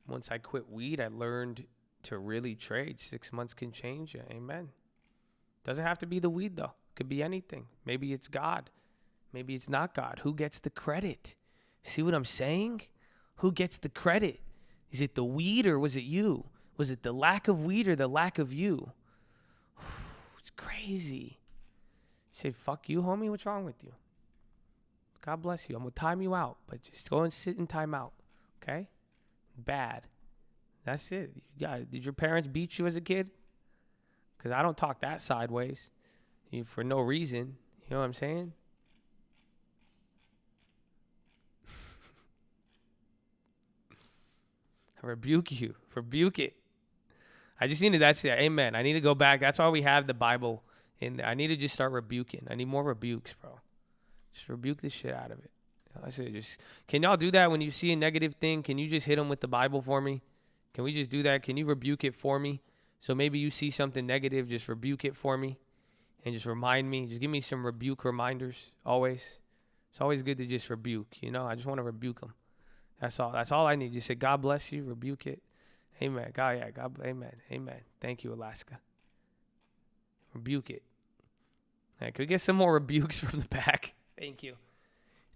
Once I quit weed, I learned to really trade. 6 months can change you. Amen. Doesn't have to be the weed, though. Could be anything. Maybe it's God. Maybe it's not God. Who gets the credit? See what I'm saying? Who gets the credit? Is it the weed or was it you? Was it the lack of weed or the lack of you? It's crazy. You say, fuck you, homie? What's wrong with you? God bless you. I'm going to time you out, but just go and sit in time out, okay? Bad. That's it. Did your parents beat you as a kid? Because I don't talk that sideways for no reason. You know what I'm saying? I rebuke you. Rebuke it. I just needed that. Amen. I need to go back. That's why we have the Bible. And I need to just start rebuking. I need more rebukes, bro. Just rebuke the shit out of it. I said, can y'all do that when you see a negative thing? Can you just hit them with the Bible for me? Can we just do that? Can you rebuke it for me? So maybe you see something negative, just rebuke it for me and just remind me. Just give me some rebuke reminders always. It's always good to just rebuke, you know? I just want to rebuke them. That's all. That's all I need. You say, God bless you, rebuke it. Amen. God, amen. Amen. Thank you, Alaska. Rebuke it. Hey, could we get some more rebukes from the back? Thank you.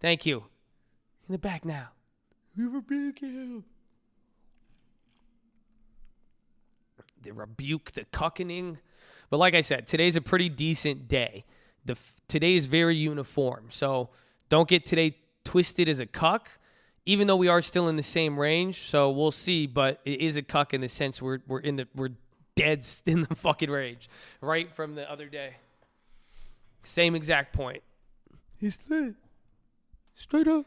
Thank you. In the back now. We rebuke you. The rebuke, the cuckening. But like I said, today's a pretty decent day. Today is very uniform. So don't get today twisted as a cuck, even though we are still in the same range. So we'll see. But it is a cuck in the sense we're dead in the fucking range, right from the other day. Same exact point. He's lit. Straight up.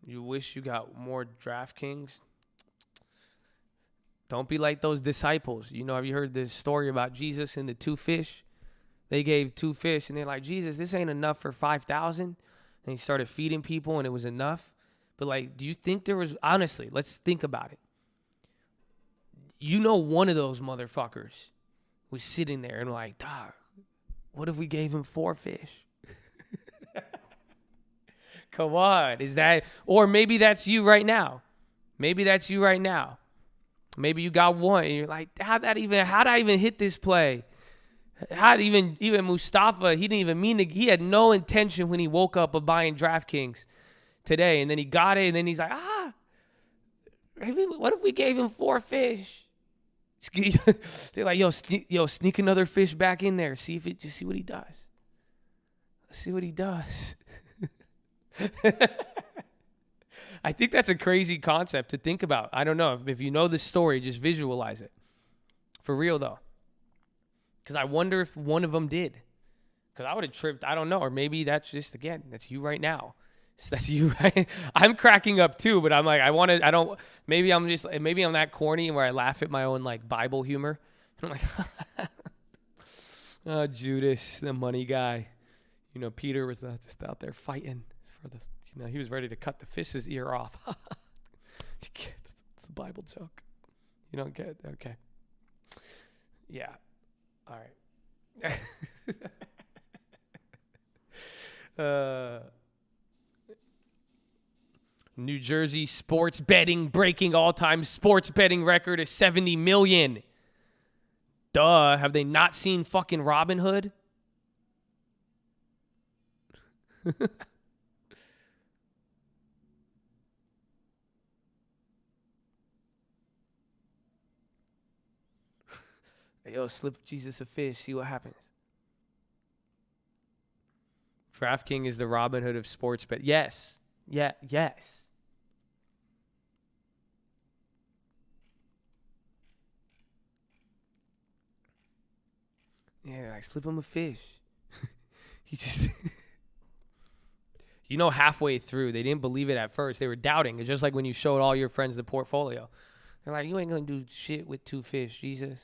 You wish you got more DraftKings? Don't be like those disciples. You know, have you heard this story about Jesus and the 2 fish? They gave 2 fish, and they're like, Jesus, this ain't enough for 5,000. And he started feeding people, and it was enough. But, like, do you think there was, honestly, let's think about it. You know one of those motherfuckers was sitting there and like, dog, what if we gave him 4 fish? Come on. Is that, or maybe that's you right now. Maybe that's you right now. Maybe you got 1 and you're like, how'd I even hit this play? How'd even Mustafa, he didn't even mean to, he had no intention when he woke up of buying DraftKings today. And then he got it and then he's like, maybe, what if we gave him 4 fish? They're like, sneak another fish back in there. See what he does. Let's see what he does. I think that's a crazy concept to think about. I don't know. If you know the story, just visualize it. For real, though. Because I wonder if one of them did. Because I would have tripped. I don't know. Or maybe that's just, again, that's you right now. So that's you, right? I'm cracking up, too. But I'm like, maybe I'm that corny where I laugh at my own, like, Bible humor. And I'm like, oh, Judas, the money guy. You know, Peter was just out there fighting for the, he was ready to cut the fish's ear off. It's a Bible joke. You don't get it? Okay. Yeah. All right. New Jersey sports betting breaking all-time sports betting record of 70 million. Duh. Have they not seen fucking Robinhood? Hey, yo, slip Jesus a fish. See what happens. DraftKings is the Robinhood of sports bet. Yes. Yeah. Yes. Yeah, like slip him a fish. He just, halfway through, they didn't believe it at first. They were doubting. It's just like when you showed all your friends the portfolio. They're like, you ain't going to do shit with 2 fish, Jesus.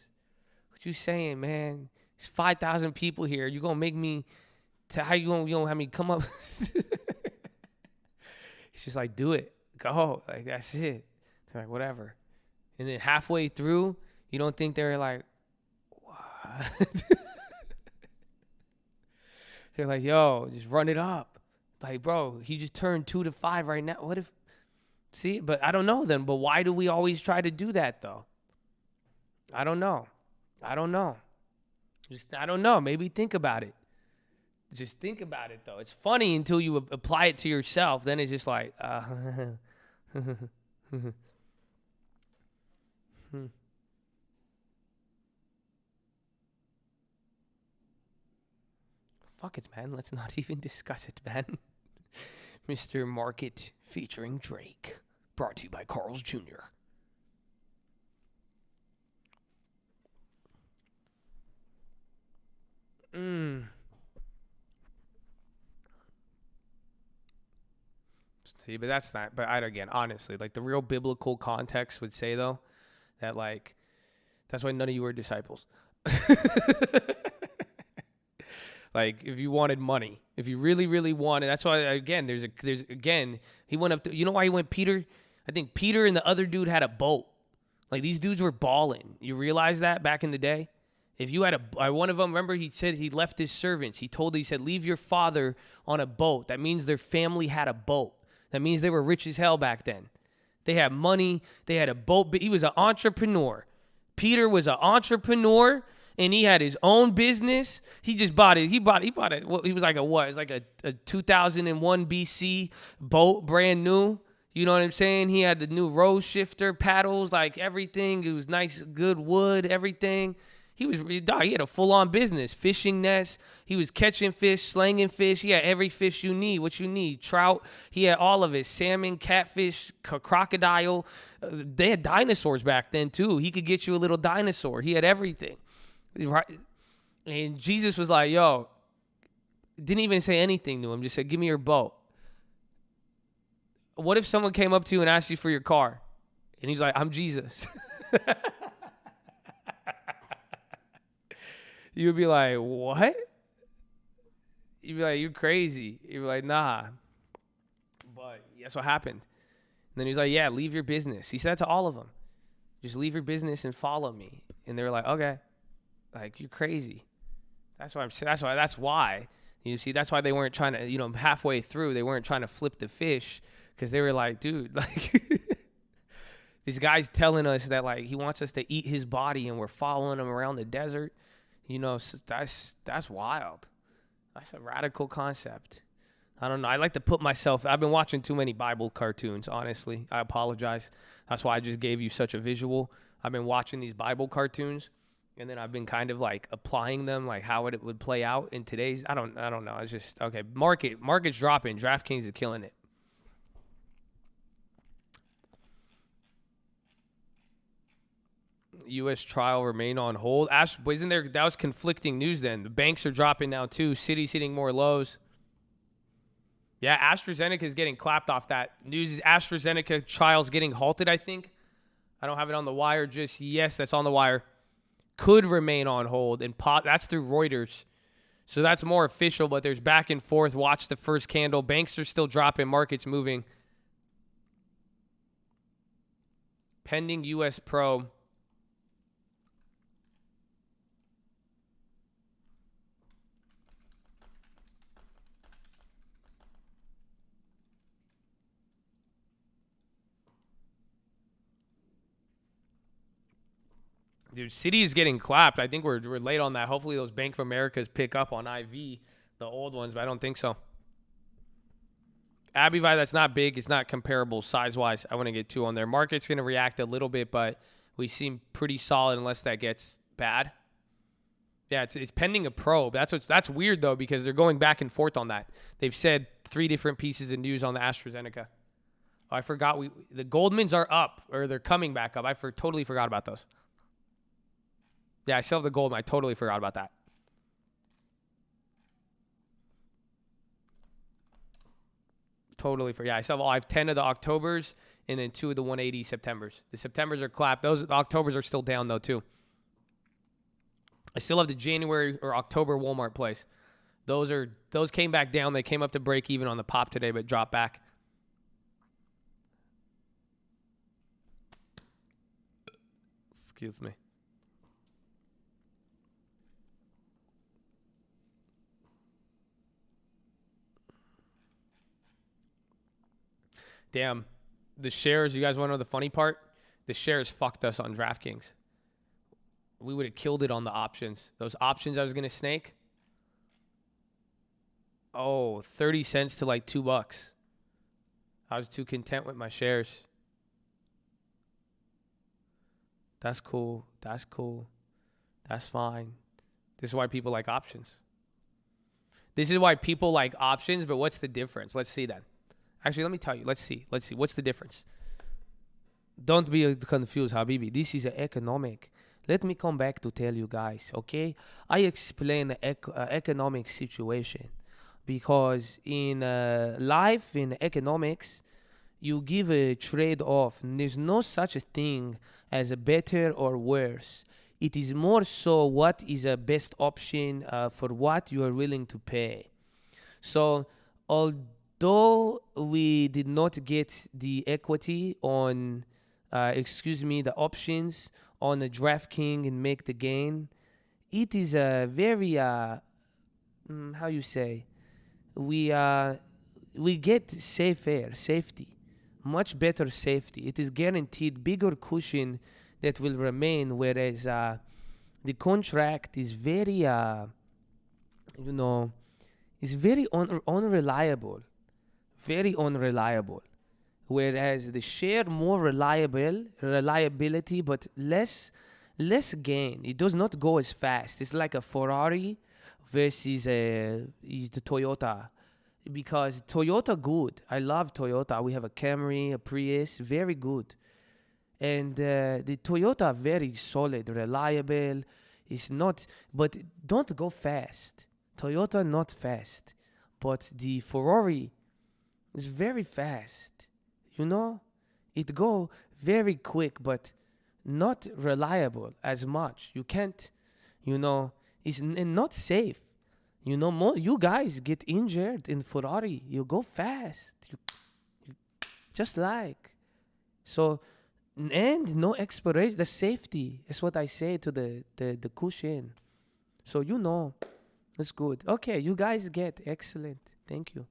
What you saying, man? There's 5,000 people here. You going to make me, how you going to have me come up? He's just like, do it. Go. Like, that's it. They're like, whatever. And then halfway through, you don't think they're like, what? They're like, yo, just run it up. Like, bro, he just turned 2 to 5 right now. What if, see? But I don't know then. But why do we always try to do that, though? I don't know. I don't know. Maybe think about it. Just think about it, though. It's funny until you apply it to yourself. Then it's just like, Fuck it, man. Let's not even discuss it, man. Mr. Market featuring Drake. Brought to you by Carl's Jr. See, but that's not, but again, honestly, like the real biblical context would say, though, that like, that's why none of you are disciples. Like, if you wanted money, if you really, really wanted, that's why, again, he went up to, you know why he went Peter? I think Peter and the other dude had a boat. Like, these dudes were balling. You realize that back in the day? If you had one of them, remember he said he left his servants. He said, leave your father on a boat. That means their family had a boat. That means they were rich as hell back then. They had money. They had a boat. He was an entrepreneur. Peter was an entrepreneur. And he had his own business. He just bought it. He bought it. Well, he was like a what? It's like a 2001 BC boat, brand new. You know what I'm saying? He had the new row shifter, paddles, like everything. It was nice, good wood, everything. He had a full-on business, fishing nets. He was catching fish, slanging fish. He had every fish you need, what you need. Trout. He had all of it. Salmon, catfish, crocodile. They had dinosaurs back then, too. He could get you a little dinosaur. He had everything. Right, and Jesus was like, yo, didn't even say anything to him, just said, give me your boat. What if someone came up to you and asked you for your car? And he's like, I'm Jesus. You would be like, what? You'd be like, you're crazy. You'd be like, nah. But that's what happened. And then he's like, yeah, leave your business. He said that to all of them. Just leave your business and follow me. And they were like, okay. Like, you're crazy. That's why. You see, that's why they weren't trying to, halfway through, they weren't trying to flip the fish, because they were like, dude, like, this guy's telling us that, like, he wants us to eat his body, and we're following him around the desert. That's wild. That's a radical concept. I don't know. I like to put myself, I've been watching too many Bible cartoons, honestly. I apologize. That's why I just gave you such a visual. I've been watching these Bible cartoons. And then I've been kind of like applying them, like how it would play out in today's. I don't know. It's just okay. Market's dropping. DraftKings is killing it. U.S. trial remain on hold. Wasn't there? That was conflicting news. Then the banks are dropping now too. City's hitting more lows. Yeah, AstraZeneca is getting clapped off. That news is AstraZeneca trials getting halted. I think. I don't have it on the wire. Just yes, that's on the wire. Could remain on hold, and that's through Reuters. So that's more official, but there's back and forth. Watch the first candle. Banks are still dropping. Markets moving. Pending U.S. probe. Dude, City is getting clapped. I think we're late on that. Hopefully those Bank of Americas pick up on IV, the old ones, but I don't think so. Abivai, that's not big. It's not comparable size-wise. I want to get 2 on there. Market's going to react a little bit, but we seem pretty solid unless that gets bad. Yeah, it's pending a probe. That's weird though, because they're going back and forth on that. They've said 3 different pieces of news on the AstraZeneca. Oh, I forgot the Goldmans are up, or they're coming back up. Totally forgot about those. Yeah, I still have the Goldman. I totally forgot about that. Totally forgot. Yeah, I have 10 of the Octobers and then 2 of the 180 Septembers. The Septembers are clapped. The Octobers are still down though too. I still have the January or October Walmart plays. Those came back down. They came up to break even on the pop today, but dropped back. Excuse me. Damn. The shares, you guys want to know the funny part? The shares fucked us on DraftKings. We would have killed it on the options. Those options I was going to snake. Oh, 30 cents to like $2. I was too content with my shares. That's cool. That's cool. That's fine. This is why people like options. This is why people like options, but what's the difference? Let's see that. Actually, let me tell you. Let's see. What's the difference? Don't be confused, Habibi. This is economic. Let me come back to tell you guys, okay? I explain the economic situation because in life, in economics, you give a trade-off. And there's no such a thing as a better or worse. It is more so what is a best option for what you are willing to pay. So, although we did not get the equity on, the options on the DraftKings and make the gain, it is a very, how you say, we get safety, much better safety. It is guaranteed bigger cushion that will remain, whereas the contract is very, is very unreliable, whereas the share more reliability, but less gain. It does not go as fast. It's like a Ferrari versus the Toyota, because Toyota good. I love Toyota. We have a Camry, a Prius, very good. And the Toyota very solid, reliable. It's not, but don't go fast. Toyota not fast, but the Ferrari is very fast. It go very quick, but not reliable as much. You can't, it's not safe. You guys get injured in Ferrari. You go fast. You just like. So, and no expiration. The safety is what I say to the cushion. So, it's good. Okay, you guys get excellent. Thank you.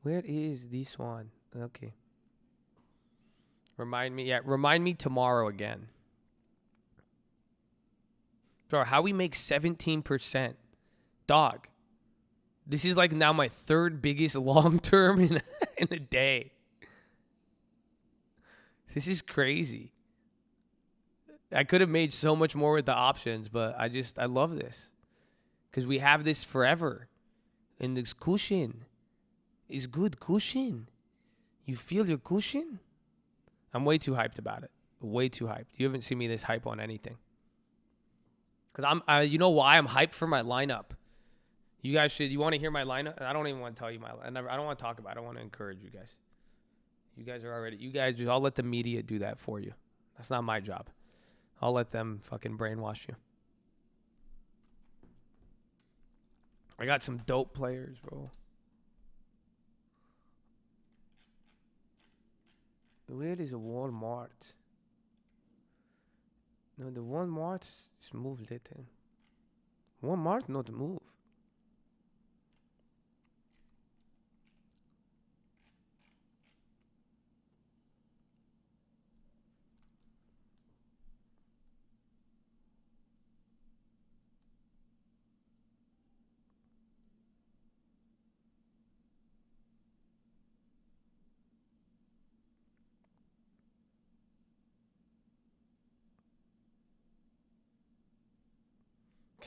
Where is this one? Okay. Remind me tomorrow again. Bro, how we make 17%? Dog. This is like now my 3rd biggest long term in a day. This is crazy. I could have made so much more with the options, but I love this. Because we have this forever. And this cushion is good cushion. You feel your cushion? I'm way too hyped about it. Way too hyped. You haven't seen me this hype on anything. Because you know why I'm hyped for my lineup? You want to hear my lineup? I don't even want to tell you I don't want to talk about it. I want to encourage you guys. I'll let the media do that for you. That's not my job. I'll let them fucking brainwash you. I got some dope players, bro. Where is a Walmart? No, the Walmart is moved little. Walmart not move.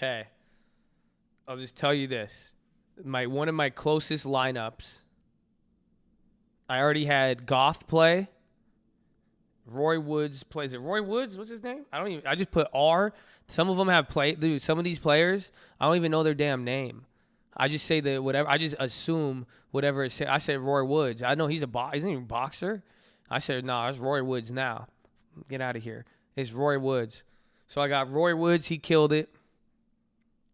Okay. I'll just tell you this. One of my closest lineups, I already had Goff play. Roy Woods plays it. Roy Woods, what's his name? I just put R. Some of them have played. Dude, some of these players, I don't even know their damn name. I just say that whatever. I just assume whatever it said. I said Roy Woods. I know he's isn't he a boxer? I said, no, it's Roy Woods now. Get out of here. It's Roy Woods. So I got Roy Woods. He killed it.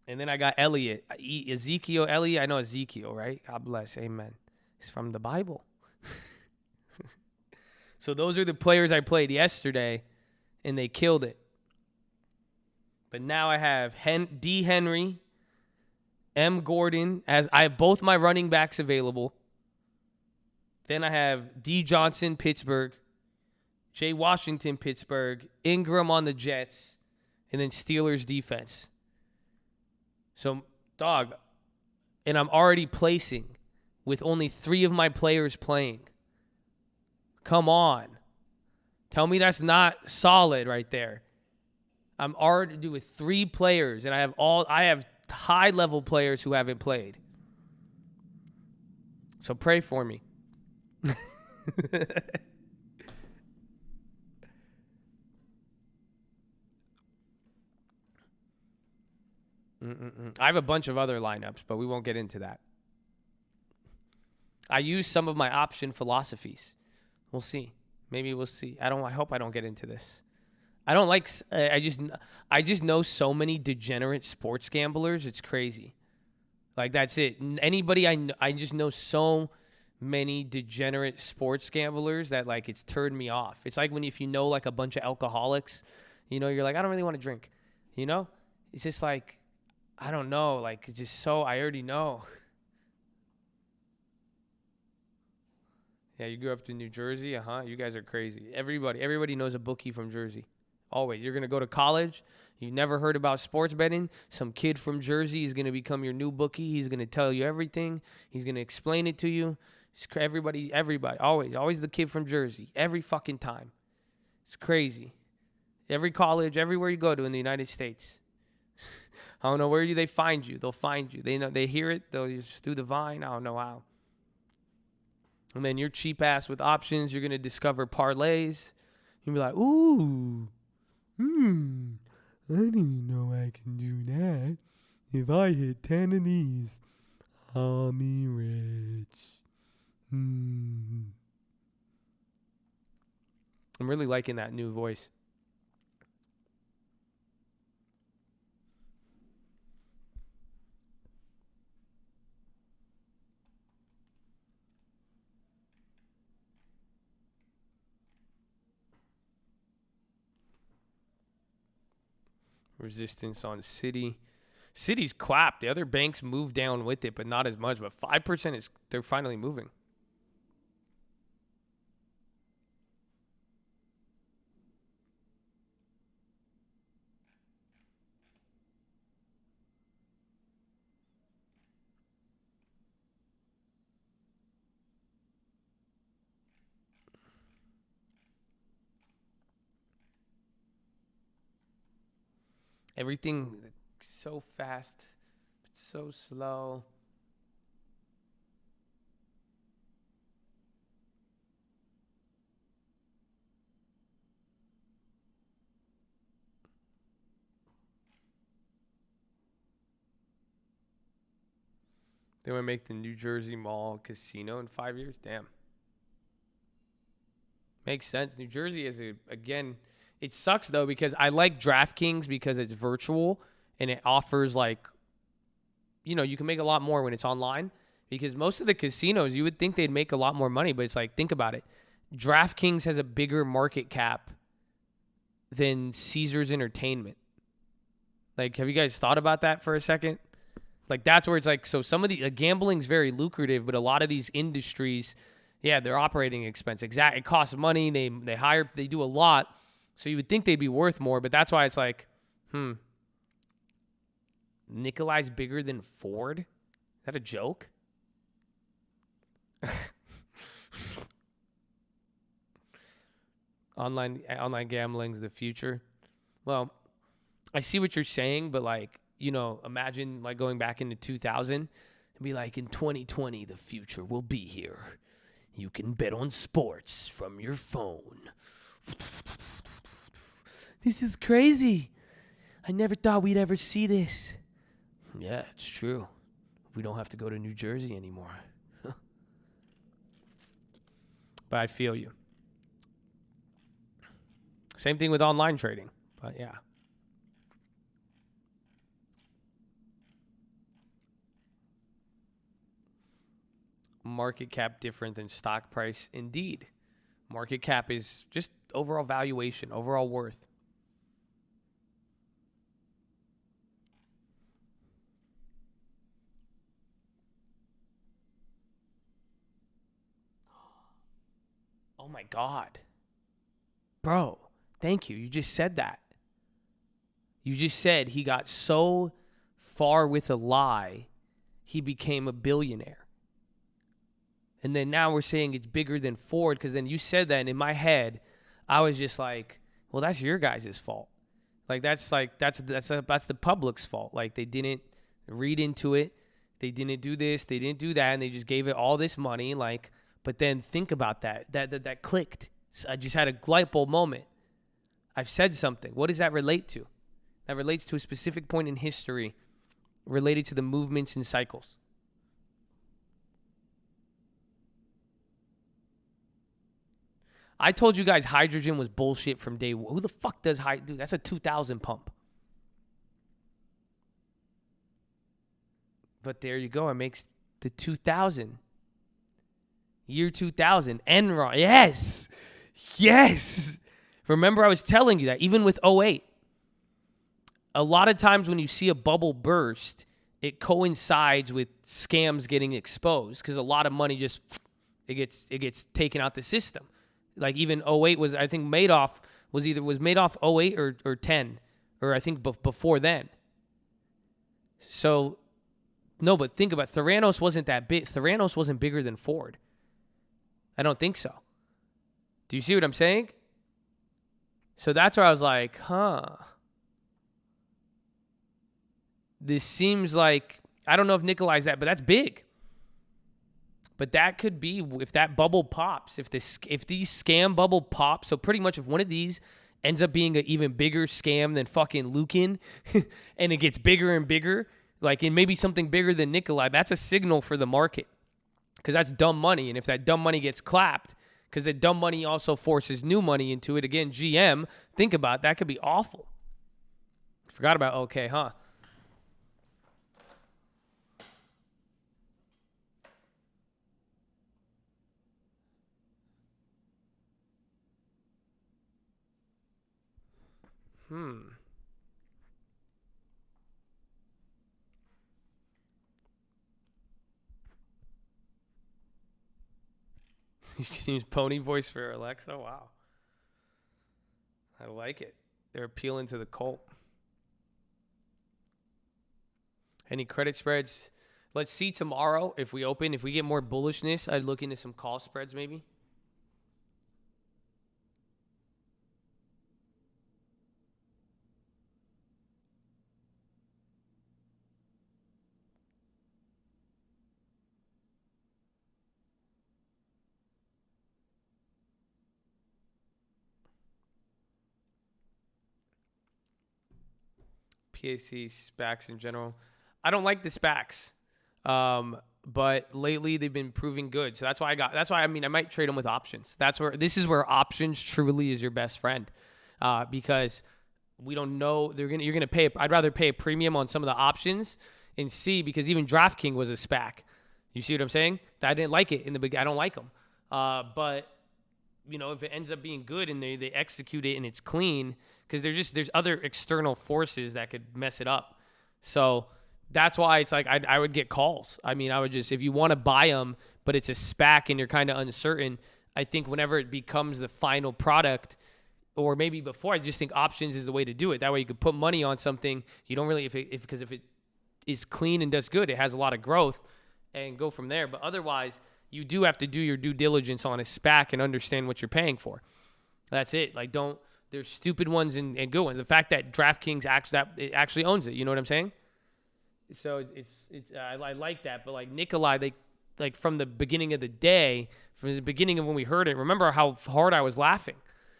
And then I got Elliott. Ezekiel Elliott. I know Ezekiel, right? God bless. Amen. He's from the Bible. So those are the players I played yesterday, and they killed it. But now I have D. Henry, M. Gordon. As I have both my running backs available. Then I have D. Johnson, Pittsburgh. Jay Washington, Pittsburgh. Ingram on the Jets. And then Steelers defense. So, dog, and I'm already placing with only 3 of my players playing. Come on. Tell me that's not solid right there. I'm already doing 3 players, and I have high-level players who haven't played. So pray for me. I have a bunch of other lineups, but we won't get into that. I use some of my option philosophies. We'll see. Maybe we'll see. I hope I don't get into this. I don't like. I just know so many degenerate sports gamblers. It's crazy. Like that's it. Anybody I just know so many degenerate sports gamblers that like it's turned me off. It's like if you know like a bunch of alcoholics, you're like I don't really want to drink. It's just like. I don't know, like, it's just so, I already know. Yeah, you grew up in New Jersey? You guys are crazy. Everybody knows a bookie from Jersey. Always. You're going to go to college. You never heard about sports betting. Some kid from Jersey is going to become your new bookie. He's going to tell you everything. He's going to explain it to you. Everybody, always the kid from Jersey. Every fucking time. It's crazy. Every college, everywhere you go to in the United States. I don't know where they find you. They'll find you. They hear it. They'll just do the vine. I don't know how. And then you're cheap ass with options. You're gonna discover parlays. You'll be like, ooh, I didn't know I can do that. If I hit 10 of these, I'll be rich. I'm really liking that new voice. Resistance on City. City's clapped. The other banks moved down with it, but not as much. But 5% they're finally moving. Everything so fast, so slow. They want to make the New Jersey Mall casino in 5 years? Damn. Makes sense. New Jersey is, again, it sucks, though, because I like DraftKings because it's virtual and it offers, like, you can make a lot more when it's online. Because most of the casinos, you would think they'd make a lot more money, but it's like, think about it. DraftKings has a bigger market cap than Caesars Entertainment. Like, have you guys thought about that for a second? Like, that's where it's like, so some of the gambling's very lucrative, but a lot of these industries, yeah, their operating expense. It costs money. They do a lot. So you would think they'd be worth more, but that's why it's like, Nikolai's bigger than Ford? Is that a joke? Online gambling's the future. Well, I see what you're saying, but like imagine like going back into 2000 and be like, in 2020, the future will be here. You can bet on sports from your phone. This is crazy. I never thought we'd ever see this. Yeah, it's true. We don't have to go to New Jersey anymore. But I feel you. Same thing with online trading. But yeah. Market cap different than stock price. Indeed. Market cap is just overall valuation, overall worth. Oh my God. Bro, thank you. You just said that. You just said he got so far with a lie, he became a billionaire. And then now we're saying it's bigger than Ford, because then you said that, and in my head, I was just like, well, that's your guys' fault. That's the public's fault. Like, they didn't read into it. They didn't do this. They didn't do that. And they just gave it all this money. Like, but then think about that. That clicked. So I just had a light bulb moment. I've said something. What does that relate to? That relates to a specific point in history related to the movements and cycles. I told you guys hydrogen was bullshit from day one. Who the fuck does dude, that's a 2000 pump. But there you go. It makes the 2000. Year 2000. Enron. Yes. Yes. Remember I was telling you that even with '08. A lot of times when you see a bubble burst, it coincides with scams getting exposed because a lot of money just it gets taken out the system. Like even '08 was, I think Madoff was Madoff '08 or 10, or I think before then. So, no, but think about it. Theranos wasn't that big. Theranos wasn't bigger than Ford. I don't think so. Do you see what I'm saying? So that's where I was like, this seems like, I don't know if Nikolai's that, but that's big. But that could be if that bubble pops, if these scam bubble pops. So pretty much if one of these ends up being an even bigger scam than fucking Lukin, and it gets bigger and bigger, like and maybe something bigger than Nikolai, that's a signal for the market because that's dumb money. And if that dumb money gets clapped, because the dumb money also forces new money into it. Again, GM, think about it, that could be awful. Forgot about OK, huh? You can use pony voice for Alexa. Wow. I like it. They're appealing to the cult. Any credit spreads? Let's see tomorrow if we open. If we get more bullishness, I'd look into some call spreads maybe. PAC SPACs in general. I don't like the SPACs, but lately they've been proving good. So that's why I might trade them with options. This is where options truly is your best friend, because we don't know you're gonna pay. I'd rather pay a premium on some of the options and see, because even DraftKings was a SPAC. You see what I'm saying? I didn't like it in the beginning. I don't like them, but if it ends up being good and they execute it and it's clean, because there's other external forces that could mess it up. So that's why it's like I would get calls. I mean, I would just, if you want to buy them, but it's a SPAC and you're kind of uncertain, I think whenever it becomes the final product, or maybe before, I just think options is the way to do it. That way you could put money on something. You don't really, because if it is clean and does good, it has a lot of growth, and go from there. But otherwise, you do have to do your due diligence on a SPAC and understand what you're paying for. That's it. Like, there's stupid ones and good ones. The fact that DraftKings actually owns it, you know what I'm saying? So I like that. But like Nikolai, they like from the beginning of the day, from the beginning of when we heard it, remember how hard I was laughing.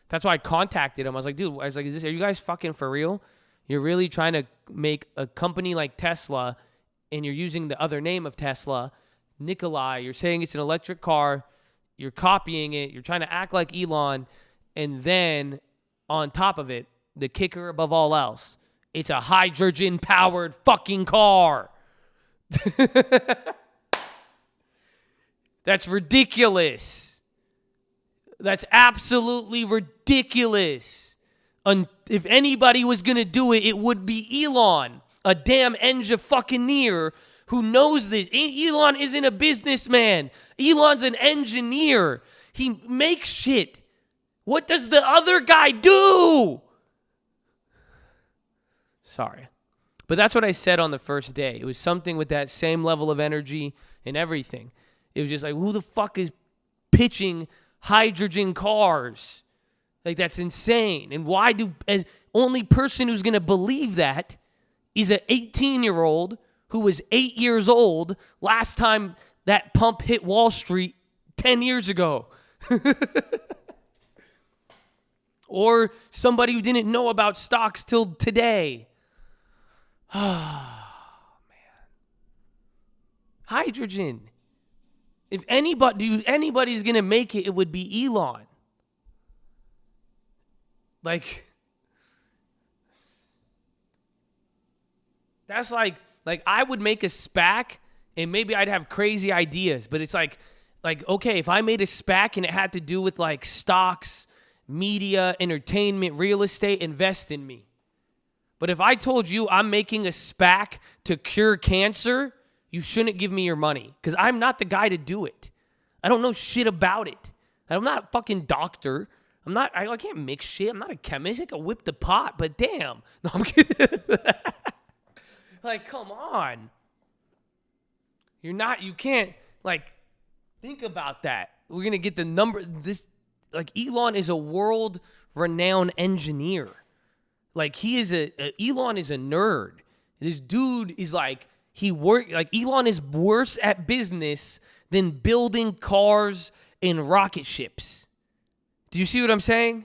That's why I contacted him. I was like, dude, are you guys fucking for real? You're really trying to make a company like Tesla and you're using the other name of Tesla, Nikolai. You're saying it's an electric car. You're copying it. You're trying to act like Elon. And then on top of it, the kicker above all else, it's a hydrogen-powered fucking car. That's ridiculous. That's absolutely ridiculous. If anybody was going to do it, it would be Elon, a damn engineer who knows this. Elon isn't a businessman. Elon's an engineer. He makes shit. What does the other guy do? Sorry. But that's what I said on the first day. It was something with that same level of energy and everything. It was just like, who the fuck is pitching hydrogen cars? Like, that's insane. And why as only person who's going to believe that is an 18-year-old who was 8 years old last time that pump hit Wall Street 10 years ago. Or somebody who didn't know about stocks till today. Oh, man. Hydrogen. If anybody's going to make it, it would be Elon. Like, that's like I would make a SPAC and maybe I'd have crazy ideas, but it's like, okay, if I made a SPAC and it had to do with like stocks, media, entertainment, real estate, invest in me. But if I told you I'm making a SPAC to cure cancer, you shouldn't give me your money because I'm not the guy to do it. I don't know shit about it. I'm not a fucking doctor. I can't mix shit. I'm not a chemist. I can whip the pot, but damn. No, I'm kidding. Like, come on. You can't, like, think about that. We're going to get the number. Elon is a world-renowned engineer. Like, Elon is a nerd. This dude is Elon is worse at business than building cars and rocket ships. Do you see what I'm saying?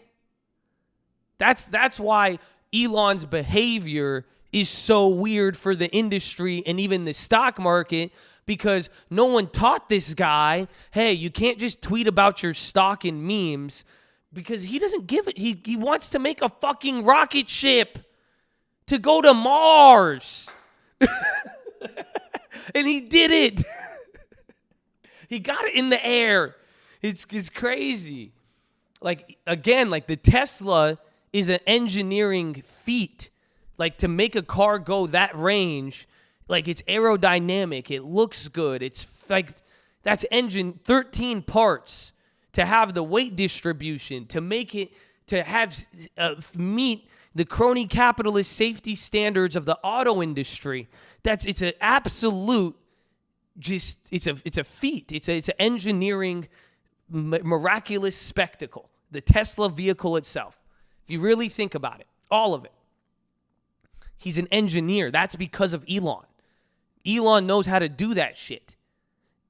That's why Elon's behavior is so weird for the industry and even the stock market, because no one taught this guy, hey, you can't just tweet about your stock and memes, because he doesn't give it. He wants to make a fucking rocket ship to go to Mars. And he did it. He got it in the air. It's crazy. Like, again, like the Tesla is an engineering feat. Like, to make a car go that range, like, it's aerodynamic. It looks good. It's like, that's engine 13 parts to have the weight distribution, to make it, to have, meet the crony capitalist safety standards of the auto industry. It's an absolute, it's a feat. It's an engineering miraculous spectacle. The Tesla vehicle itself. If you really think about it, all of it. He's an engineer. That's because of Elon. Elon knows how to do that shit.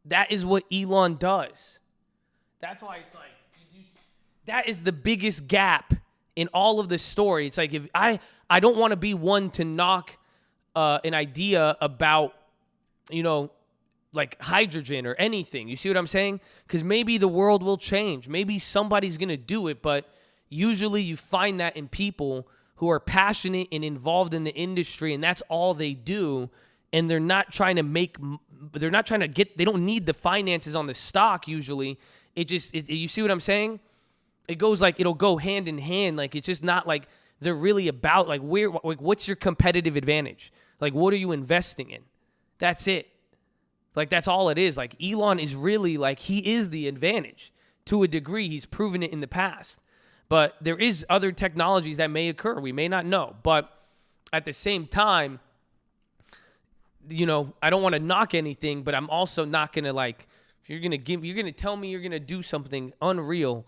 That is what Elon does. That's why it's like, that is the biggest gap in all of this story. It's like, if I don't want to be one to knock an idea about, like hydrogen or anything. You see what I'm saying? Because maybe the world will change. Maybe somebody's going to do it, but usually you find that in people who are passionate and involved in the industry, and that's all they do, and they don't need the finances on the stock usually. You see what I'm saying? It goes like, it'll go hand in hand. Like, it's just not like they're really about, like, what's your competitive advantage? Like, what are you investing in? That's it. Like, that's all it is. Like, Elon is really, like, he is the advantage. To a degree, he's proven it in the past. But there is other technologies that may occur. We may not know. But at the same time, I don't want to knock anything, but I'm also not going to, like, if you're going to tell me you're going to do something unreal,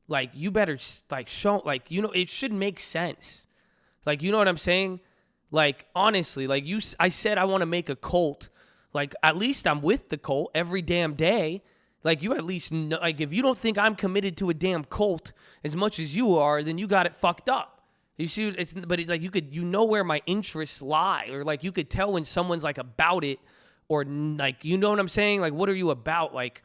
like, you better, like, show, like, it should make sense. Like, you know what I'm saying? Like, honestly, like I said I want to make a cult. Like, at least I'm with the cult every damn day. Like, you at least know, like, if you don't think I'm committed to a damn cult as much as you are, then you got it fucked up. You see, like, you know where my interests lie, or like you could tell when someone's like about it, or like, you know what I'm saying? Like, what are you about? Like,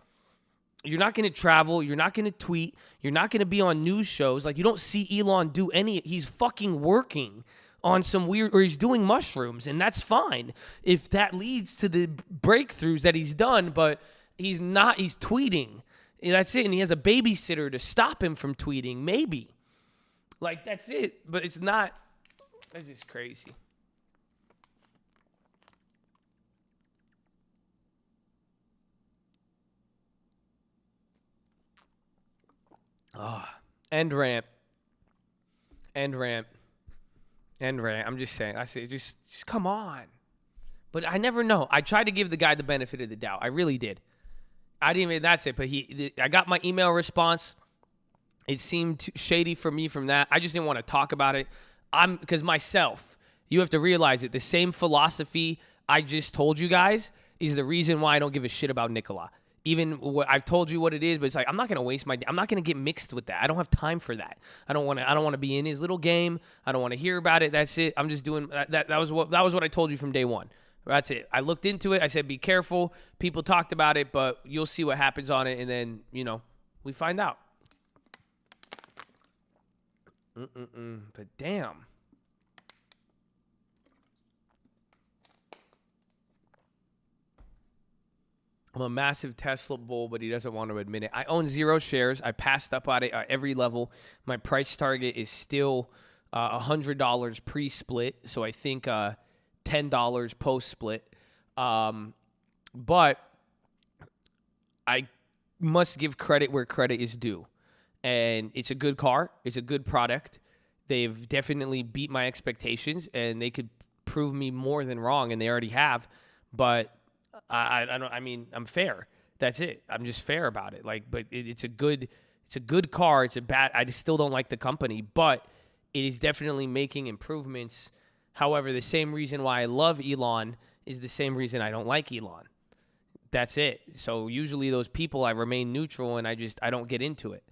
you're not going to travel. You're not going to tweet. You're not going to be on news shows. Like, you don't see Elon do any. He's fucking working on some weird, or he's doing mushrooms, and that's fine if that leads to the breakthroughs that he's done, but he's not. He's tweeting. That's it, and he has a babysitter to stop him from tweeting, maybe. Like, that's it, but it's not. That's just crazy. End rant. I'm just saying. I say, just come on. But I never know. I tried to give the guy the benefit of the doubt. I really did. I didn't even. That's it. But I got my email response. It seemed shady for me from that. I just didn't want to talk about it. Because myself, you have to realize it. The same philosophy I just told you guys is the reason why I don't give a shit about Nikola. Even what I've told you what it is, but it's like, I'm not gonna waste I'm not gonna get mixed with that. I don't have time for that. I don't want to be in his little game. I don't want to hear about it. That's it. I'm just doing that. That was what I told you from day one. That's it. I looked into it. I said, be careful. People talked about it, but you'll see what happens on it, and then we find out. But damn. I'm a massive Tesla bull, but he doesn't want to admit it. I own 0 shares. I passed up on it at every level. My price target is still $100 pre-split, so I think $10 post-split. But I must give credit where credit is due. And it's a good car. It's a good product. They've definitely beat my expectations, and they could prove me more than wrong, and they already have. But I'm fair. That's it. I'm just fair about it. Like, but it's a good car. I just still don't like the company, but it is definitely making improvements. However, the same reason why I love Elon is the same reason I don't like Elon. That's it. So usually those people, I remain neutral and I don't get into it.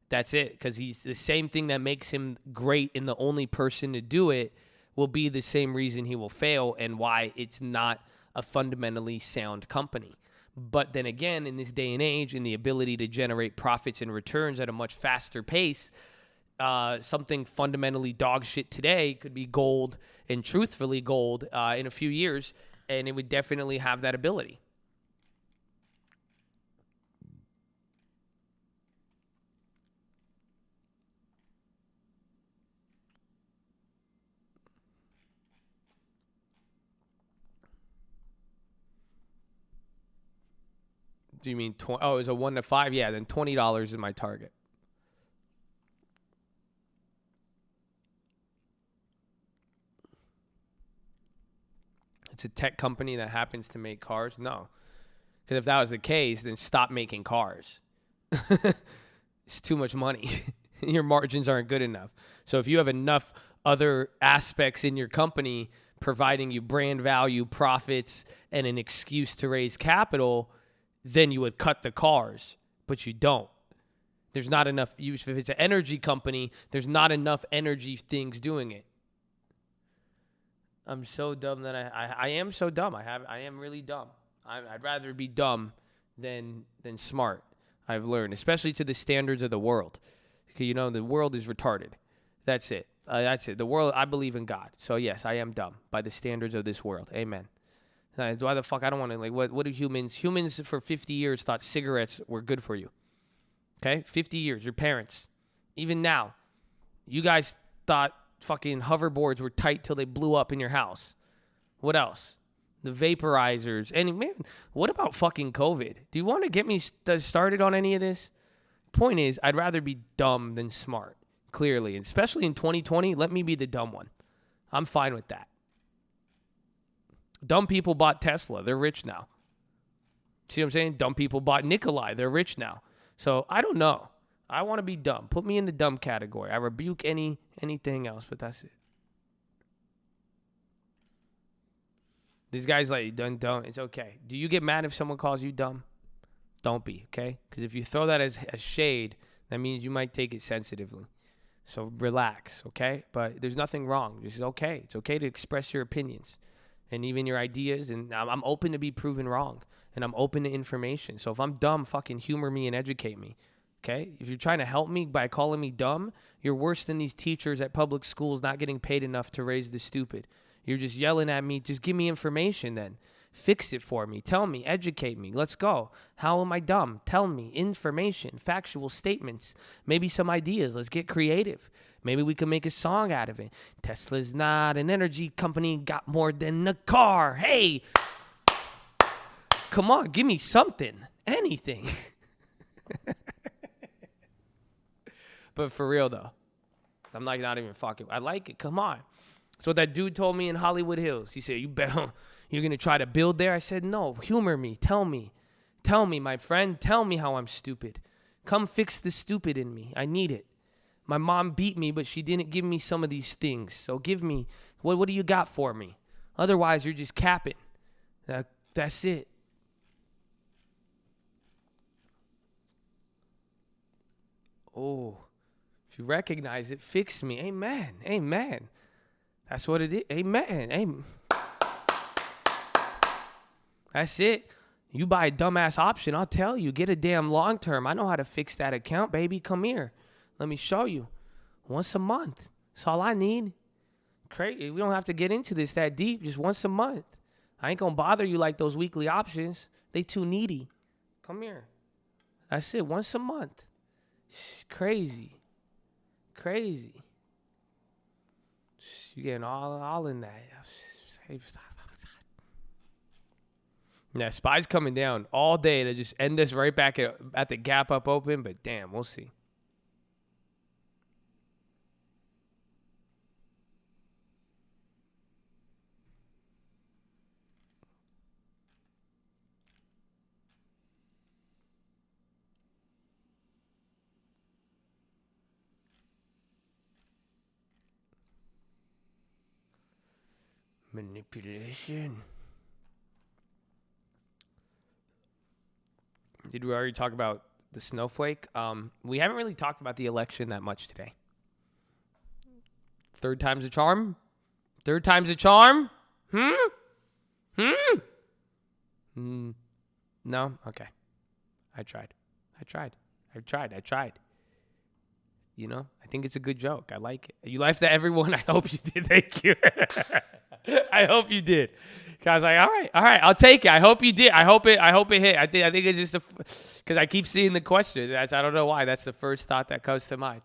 That's it. Because he's the same thing that makes him great and the only person to do it will be the same reason he will fail and why it's not a fundamentally sound company. But then again, in this day and age, in the ability to generate profits and returns at a much faster pace, something fundamentally dog shit today could be gold, and truthfully gold in a few years, and it would definitely have that ability. Do you mean it was a 1 to 5? Yeah, then $20 is my target. It's a tech company that happens to make cars? No. Because if that was the case, then stop making cars. It's too much money. Your margins aren't good enough. So if you have enough other aspects in your company providing you brand value, profits, and an excuse to raise capital, then you would cut the cars, but you don't. There's not enough use. If it's an energy company, there's not enough energy things doing it. I'm so dumb that I am so dumb. I am really dumb. I'd rather be dumb than smart. I've learned, especially to the standards of the world. Because, the world is retarded. That's it. That's it. The world, I believe in God. So yes, I am dumb by the standards of this world. Amen. Why the fuck? I don't want to, what do humans for 50 years thought cigarettes were good for you. Okay? 50 years, your parents. Even now, you guys thought fucking hoverboards were tight till they blew up in your house. What else? The vaporizers. And man, what about fucking COVID? Do you want to get me started on any of this? Point is, I'd rather be dumb than smart, clearly. And especially in 2020, let me be the dumb one. I'm fine with that. Dumb people bought Tesla. They're rich now. See what I'm saying? Dumb people bought Nikolai. They're rich now. So I don't know. I want to be dumb. Put me in the dumb category. I rebuke anything else, but that's it. This guy's like, don't. It's okay. Do you get mad if someone calls you dumb? Don't be, okay? Because if you throw that as shade, that means you might take it sensitively. So relax, okay? But there's nothing wrong. It's okay. It's okay to express your opinions and even your ideas. And I'm open to be proven wrong. And I'm open to information. So if I'm dumb, fucking humor me and educate me, okay? If you're trying to help me by calling me dumb, you're worse than these teachers at public schools not getting paid enough to raise the stupid. You're just yelling at me. Just give me information then. Fix it for me. Tell me. Educate me. Let's go. How am I dumb? Tell me. Information. Factual statements. Maybe some ideas. Let's get creative. Maybe we can make a song out of it. Tesla's not an energy company. Got more than a car. Hey. Come on. Give me something. Anything. But for real, though. I'm like not even fucking. I like it. Come on. So that dude told me in Hollywood Hills. He said, you're going to try to build there? I said, no, humor me. Tell me, my friend. Tell me how I'm stupid. Come fix the stupid in me. I need it. My mom beat me, but she didn't give me some of these things. So give me, what do you got for me? Otherwise, you're just capping. That's it. Oh, if you recognize it, fix me. Amen. Amen. That's what it is. Amen. Amen. That's it. You buy a dumbass option, I'll tell you. Get a damn long term. I know how to fix that account, baby. Come here. Let me show you. Once a month. That's all I need. Crazy. We don't have to get into this that deep. Just once a month. I ain't gonna bother you like those weekly options. They too needy. Come here. That's it. Once a month. Crazy. Crazy. You getting all in that. Yeah, SPY's coming down all day to just end this right back at the gap up open, but damn, we'll see. Manipulation. Did we already talk about the snowflake? We haven't really talked about the election that much today. Third time's a charm? Third time's a charm? No? Okay. I tried. You know, I think it's a good joke. I like it. You laughed at everyone. I hope you did. Thank you. I hope you did. Cause I was like, all right, I'll take it. I hope you did. I hope it hit. I think it's just because I keep seeing the question. I don't know why. That's the first thought that comes to mind.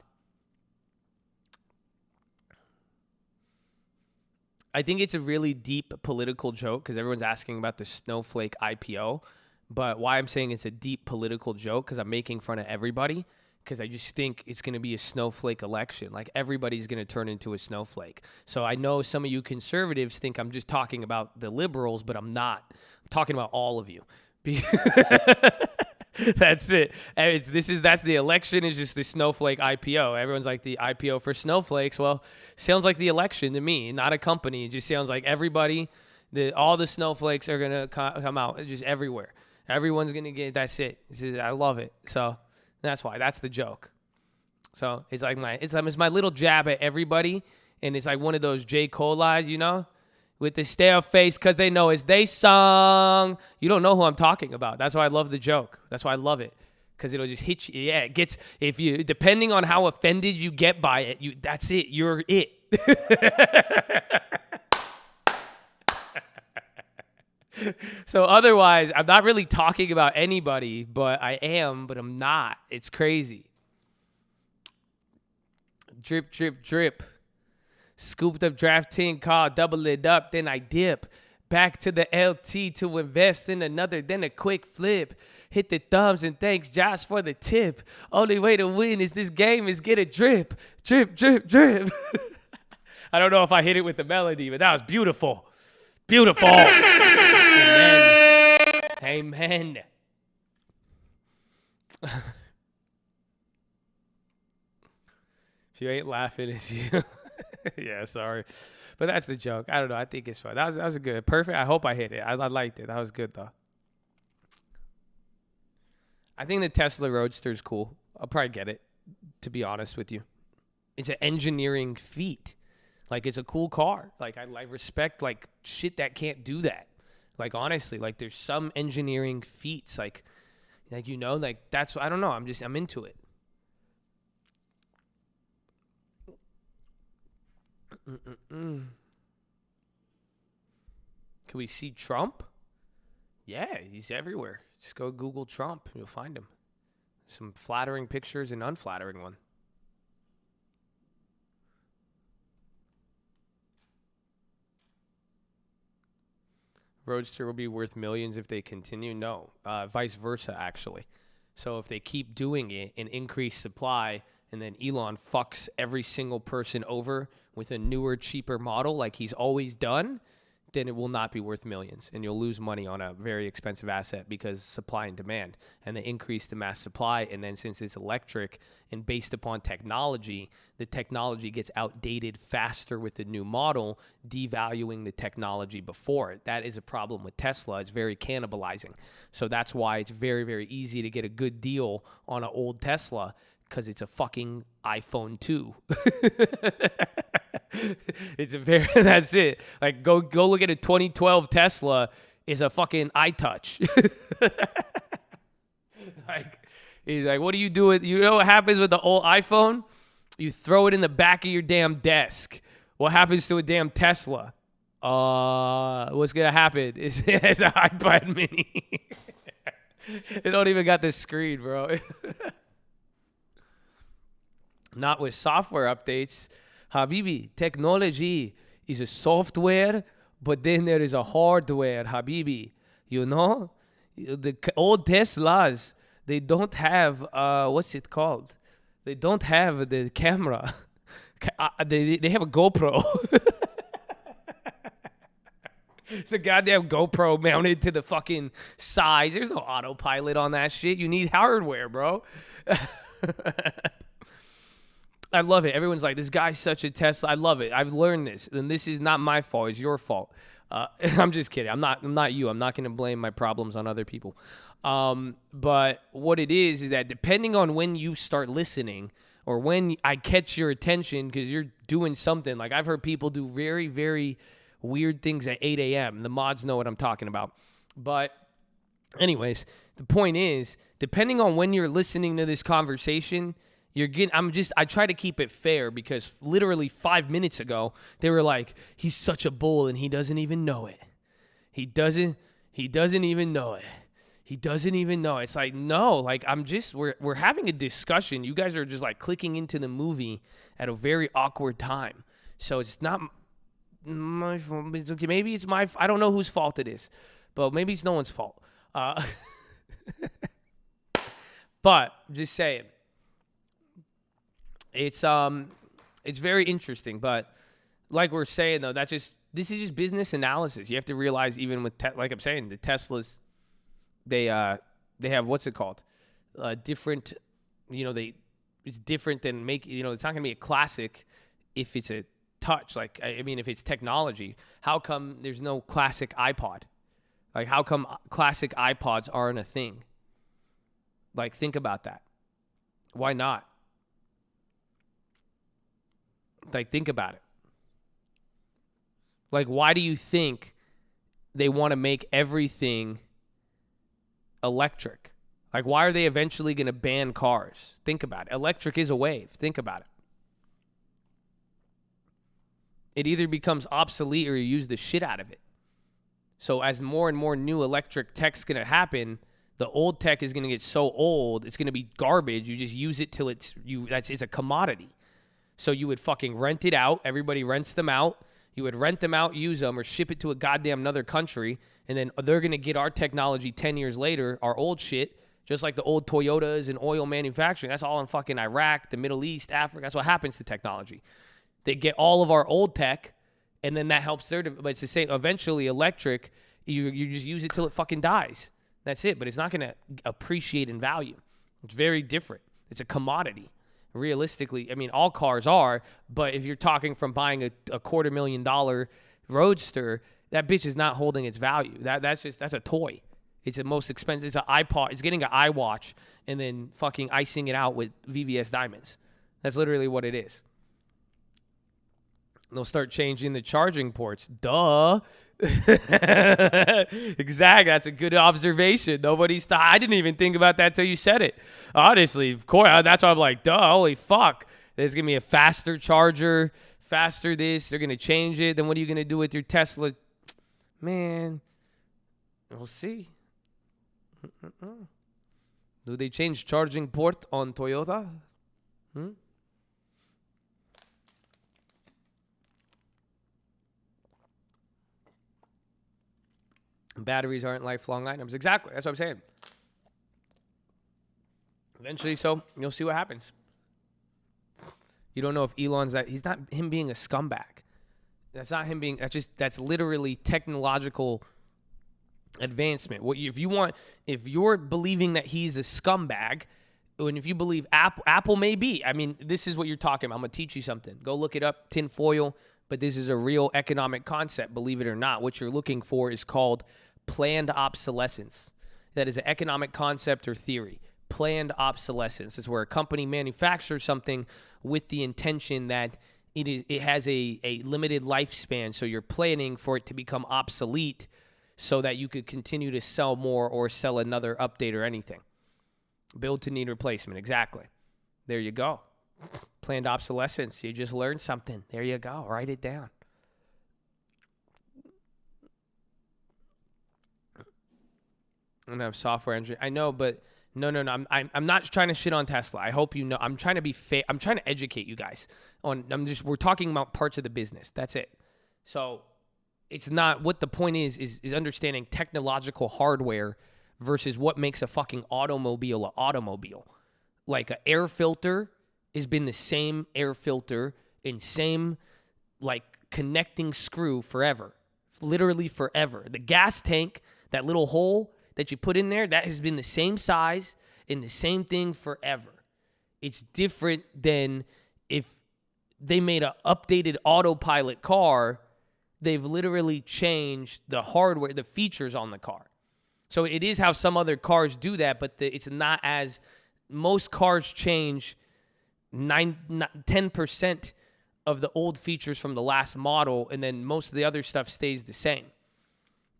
I think it's a really deep political joke because everyone's asking about the snowflake IPO. But why I'm saying it's a deep political joke because I'm making fun of everybody. Because I just think it's going to be a snowflake election. Like, everybody's going to turn into a snowflake. So I know some of you conservatives think I'm just talking about the liberals, but I'm not. I'm talking about all of you. That's it. That's the election is just the snowflake IPO. Everyone's like the IPO for snowflakes. Well, sounds like the election to me, not a company. It just sounds like everybody, all the snowflakes are going to come out just everywhere. Everyone's going to get, that's it. I love it. So that's why. That's the joke. So it's like it's my little jab at everybody. And it's like one of those J. Cole lines, you know, with the stale face because they know it's they song. You don't know who I'm talking about. That's why I love the joke. That's why I love it. Because it'll just hit you. Yeah, it gets, depending on how offended you get by it, that's it. You're it. So otherwise, I'm not really talking about anybody, but I am, but I'm not. It's crazy. Drip, drip, drip. Scooped up DraftKings call, double it up, then I dip. Back to the LT to invest in another, then a quick flip. Hit the thumbs and thanks Josh for the tip. Only way to win is this game is get a drip. Drip, drip, drip. I don't know if I hit it with the melody, but that was beautiful. Beautiful. Amen. Amen. If you ain't laughing, it's you. Yeah, sorry. But that's the joke. I don't know. I think it's fun. That was a good. Perfect. I hope I hit it. I liked it. That was good, though. I think the Tesla Roadster is cool. I'll probably get it, to be honest with you. It's an engineering feat. Like, it's a cool car. Like, I respect, like, shit that can't do that. Like, honestly, like, there's some engineering feats. Like, you know, like, that's, I don't know. I'm into it. Can we see Trump? Yeah, he's everywhere. Just go Google Trump. You'll find him. Some flattering pictures and unflattering one. Roadster will be worth millions if they continue. No, vice versa, actually. So if they keep doing it and increase supply, and then Elon fucks every single person over with a newer, cheaper model like he's always done, then it will not be worth millions, and you'll lose money on a very expensive asset because supply and demand. And they increase the mass supply, and then since it's electric and based upon technology, the technology gets outdated faster with the new model, devaluing the technology before it. That is a problem with Tesla. It's very cannibalizing. So that's why it's very, very easy to get a good deal on an old Tesla, because it's a fucking iPhone 2. That's it. Like, go look at a 2012 Tesla. Is a fucking iTouch. Like, he's like, what do you do with, you know what happens with the old iPhone? You throw it in the back of your damn desk. What happens to a damn Tesla? What's gonna happen? It's an iPad mini. It don't even got the screen, bro. Not with software updates. Habibi, technology is a software, but then there is a hardware, Habibi. You know? The old Teslas, they don't have, what's it called? They don't have the camera. They have a GoPro. It's a goddamn GoPro mounted to the fucking sides. There's no autopilot on that shit. You need hardware, bro. I love it. Everyone's like, this guy's such a Tesla. I love it. I've learned this. And this is not my fault. It's your fault. I'm just kidding. I'm not you. I'm not going to blame my problems on other people. But what it is that depending on when you start listening or when I catch your attention because you're doing something, like I've heard people do very, very weird things at 8 a.m. The mods know what I'm talking about. But anyways, the point is, depending on when you're listening to this conversation, I try to keep it fair because literally 5 minutes ago, they were like, he's such a bull and he doesn't even know it. He doesn't even know it. He doesn't even know. It's like, no, like we're having a discussion. You guys are just like clicking into the movie at a very awkward time. So it's not my fault. Maybe it's I don't know whose fault it is, but maybe it's no one's fault. But just saying. It's very interesting, but like we're saying though, this is just business analysis. You have to realize even with like I'm saying, the Teslas, they have what's it called? Different, it's different than it's not gonna be a classic if it's a touch. Like I mean, if it's technology, how come there's no classic iPod? Like how come classic iPods aren't a thing? Like think about that. Why not? Like, think about it. Like, why do you think they want to make everything electric? Like, why are they eventually going to ban cars? Think about it. Electric is a wave. Think about it. It either becomes obsolete or you use the shit out of it. So as more and more new electric tech's going to happen, the old tech is going to get so old, it's going to be garbage. You just use it till it's a commodity. So you would fucking rent it out. Everybody rents them out. You would rent them out, use them, or ship it to a goddamn another country. And then they're going to get our technology 10 years later, our old shit, just like the old Toyotas and oil manufacturing. That's all in fucking Iraq, the Middle East, Africa. That's what happens to technology. They get all of our old tech, and then that helps but it's the same. Eventually, electric, you just use it till it fucking dies. That's it. But it's not going to appreciate in value. It's very different. It's a commodity. realistically, I mean, all cars are, but if you're talking from buying a $250,000 Roadster, that bitch is not holding its value. That's a toy. It's the most expensive. It's an iPod. It's getting an iWatch and then fucking icing it out with VVS diamonds. That's literally what it is. They'll start changing the charging ports. Duh. Exactly. That's a good observation. I didn't even think about that till you said it. Honestly, of course. That's why I'm like, duh, holy fuck. There's going to be a faster charger, faster this. They're going to change it. Then what are you going to do with your Tesla? Man, we'll see. Do they change charging port on Toyota? Batteries aren't lifelong items. Exactly. That's what I'm saying. Eventually, so you'll see what happens. You don't know if Elon's that. He's not him being a scumbag. That's not him being. That's literally technological advancement. If you're believing that he's a scumbag, and if you believe Apple may be. I mean, this is what you're talking about. I'm gonna teach you something. Go look it up. Tinfoil. But this is a real economic concept, believe it or not. What you're looking for is called planned obsolescence. That is an economic concept or theory. Planned obsolescence is where a company manufactures something with the intention that it has a limited lifespan. So you're planning for it to become obsolete so that you could continue to sell more or sell another update or anything. Build to need replacement. Exactly. There you go. Planned obsolescence. You just learned something. There you go. Write it down. And have software engineering. I know, but no. I'm not trying to shit on Tesla. I hope you know. I'm trying to be fair. I'm trying to educate you guys on. We're talking about parts of the business. That's it. So it's not what the point is understanding technological hardware versus what makes a fucking automobile an automobile. Like an air filter has been the same air filter and same like connecting screw forever. Literally forever. The gas tank, that little hole that you put in there, that has been the same size and the same thing forever. It's different than if they made an updated autopilot car, they've literally changed the hardware, the features on the car. So it is how some other cars do that, but it's not as most cars change 10% of the old features from the last model, and then most of the other stuff stays the same.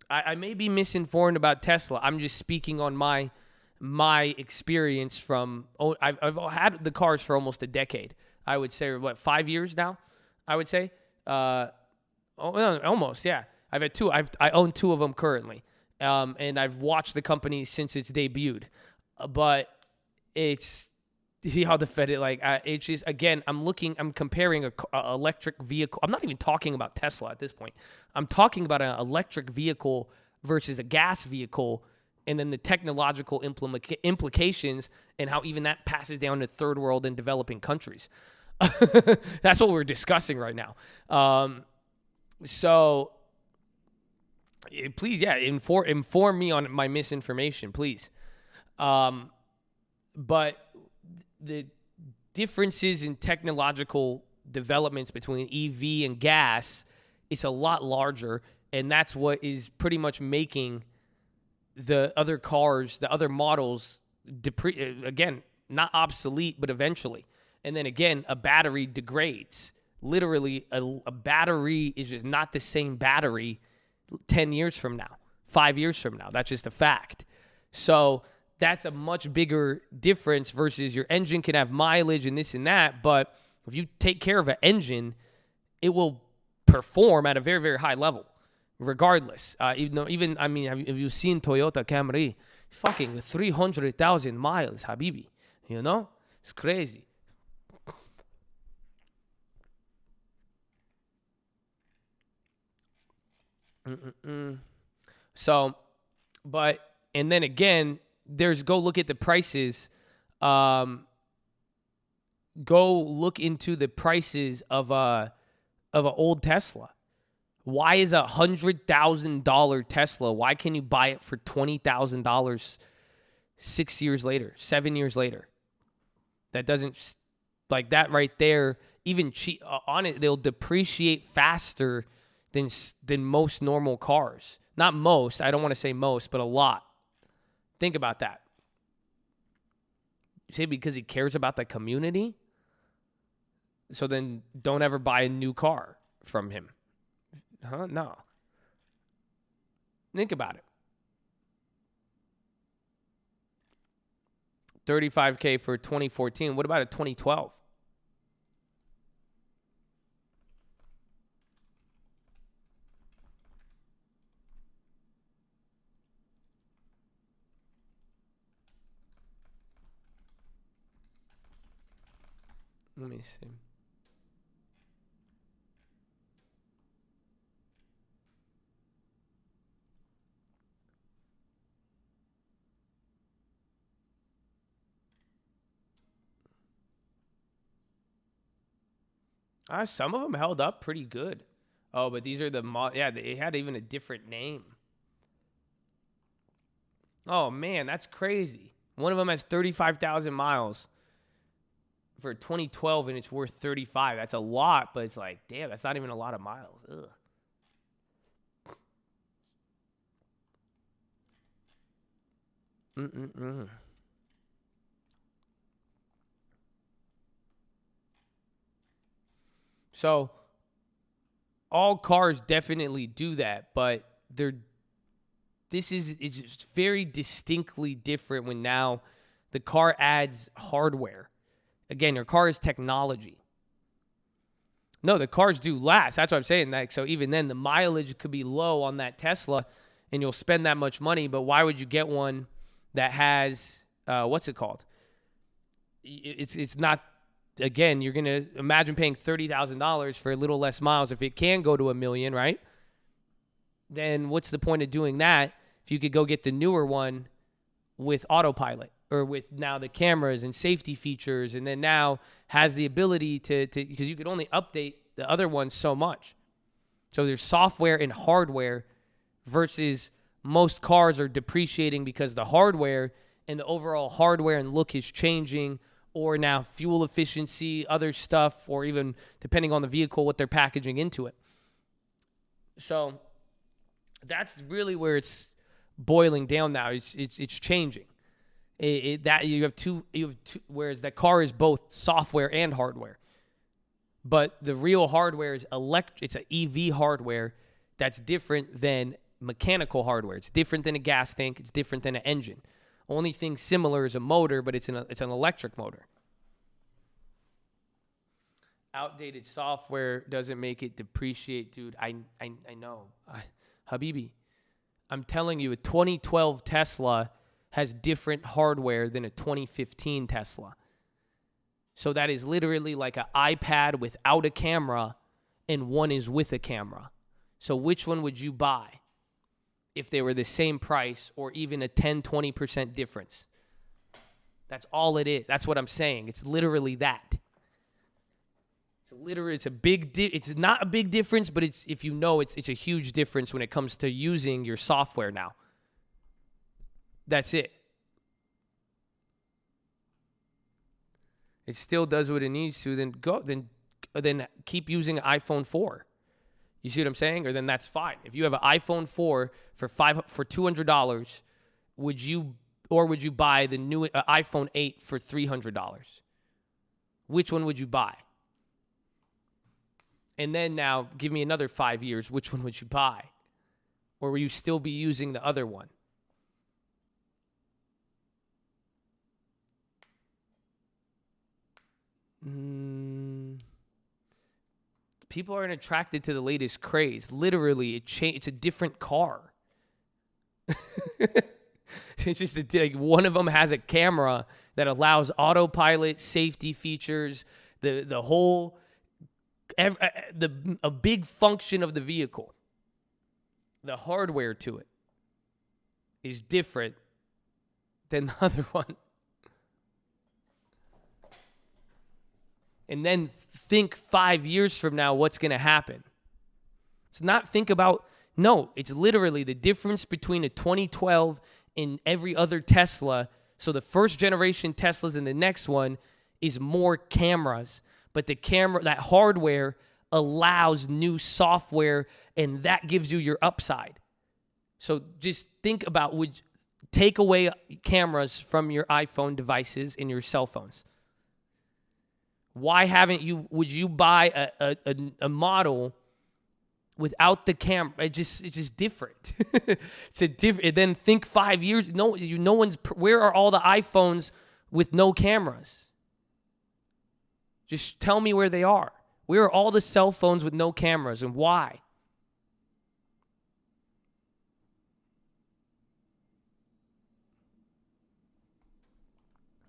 I may be misinformed about Tesla. I'm just speaking on my experience from. I've had the cars for almost a decade. I would say 5 years now. I would say almost, yeah. I've had two. I own two of them currently, and I've watched the company since it's debuted. But it's. You see how the Fed it's just, again, I'm comparing a electric vehicle. I'm not even talking about Tesla at this point. I'm talking about an electric vehicle versus a gas vehicle, and then the technological implications and how even that passes down to third world and developing countries. That's what we're discussing right now. So please, yeah, inform me on my misinformation, please. But the differences in technological developments between EV and gas is a lot larger, and that's what is pretty much making the other cars, the other models, again, not obsolete, but eventually. And then again, a battery degrades. Literally, a battery is just not the same battery 10 years from now, 5 years from now. That's just a fact. So that's a much bigger difference versus your engine can have mileage and this and that. But if you take care of an engine, it will perform at a very, very high level, regardless. Have you seen Toyota Camry? Fucking 300,000 miles, Habibi. You know? It's crazy. So, and then again, go look at the prices. Go look into the prices of an old Tesla. Why is $100,000 Tesla? Why can you buy it for $20,000 6 years later, 7 years later? That doesn't Like that right there, even on it, they'll depreciate faster than most normal cars. Not most, I don't want to say most, but a lot. Think about that. You say because he cares about the community? So then don't ever buy a new car from him. Huh? No. Think about it. $35K for 2014. What about a 2012? Let me see. Some of them held up pretty good. Oh, but these are they had even a different name. Oh, man, that's crazy. One of them has 35,000 miles for 2012, and it's worth 35. That's a lot, but it's like, damn, that's not even a lot of miles. Ugh. So all cars definitely do that, but it's just very distinctly different when now the car adds hardware. Again, your car is technology. No, the cars do last. That's what I'm saying. So even then, the mileage could be low on that Tesla, and you'll spend that much money. But why would you get one that has what's it called? It's not. Again, you're gonna imagine paying $30,000 for a little less miles. If it can go to $1 million, right? Then what's the point of doing that if you could go get the newer one with autopilot or with now the cameras and safety features, and then now has the ability to because you could only update the other ones so much. So there's software and hardware versus most cars are depreciating because the hardware and the overall hardware and look is changing, or now fuel efficiency, other stuff, or even depending on the vehicle, what they're packaging into it. So that's really where it's boiling down now. It's changing. That you have two, whereas that car is both software and hardware. But the real hardware is it's an EV hardware that's different than mechanical hardware. It's different than a gas tank. It's different than an engine. Only thing similar is a motor, but it's an electric motor. Outdated software doesn't make it depreciate, dude. I know. Habibi, I'm telling you, a 2012 Tesla has different hardware than a 2015 Tesla. So that is literally like an iPad without a camera, and one is with a camera. So which one would you buy if they were the same price or even a 10-20% difference? That's all it is. That's what I'm saying. It's literally that. It's not a big difference, but it's a huge difference when it comes to using your software now. That's it. It still does what it needs to, then keep using an iPhone 4. You see what I'm saying? Or then that's fine. If you have an iPhone 4 for $200, would you buy the new iPhone 8 for $300? Which one would you buy? And then now give me another 5 years. Which one would you buy? Or will you still be using the other one? People aren't attracted to the latest craze. Literally, it's a different car. It's just one of them has a camera that allows autopilot, safety features, the whole a big function of the vehicle. The hardware to it is different than the other one. And then think 5 years from now what's going to happen. It's not it's literally the difference between a 2012 and every other Tesla. So the first generation Teslas and the next one is more cameras, but that hardware allows new software, and that gives you your upside. So just think about, take away cameras from your iPhone devices and your cell phones. Why would you buy a model without the camera? It's just different. It's a different. Then think 5 years. Where are all the iPhones with no cameras? Just tell me where they are. Where are all the cell phones with no cameras, and why?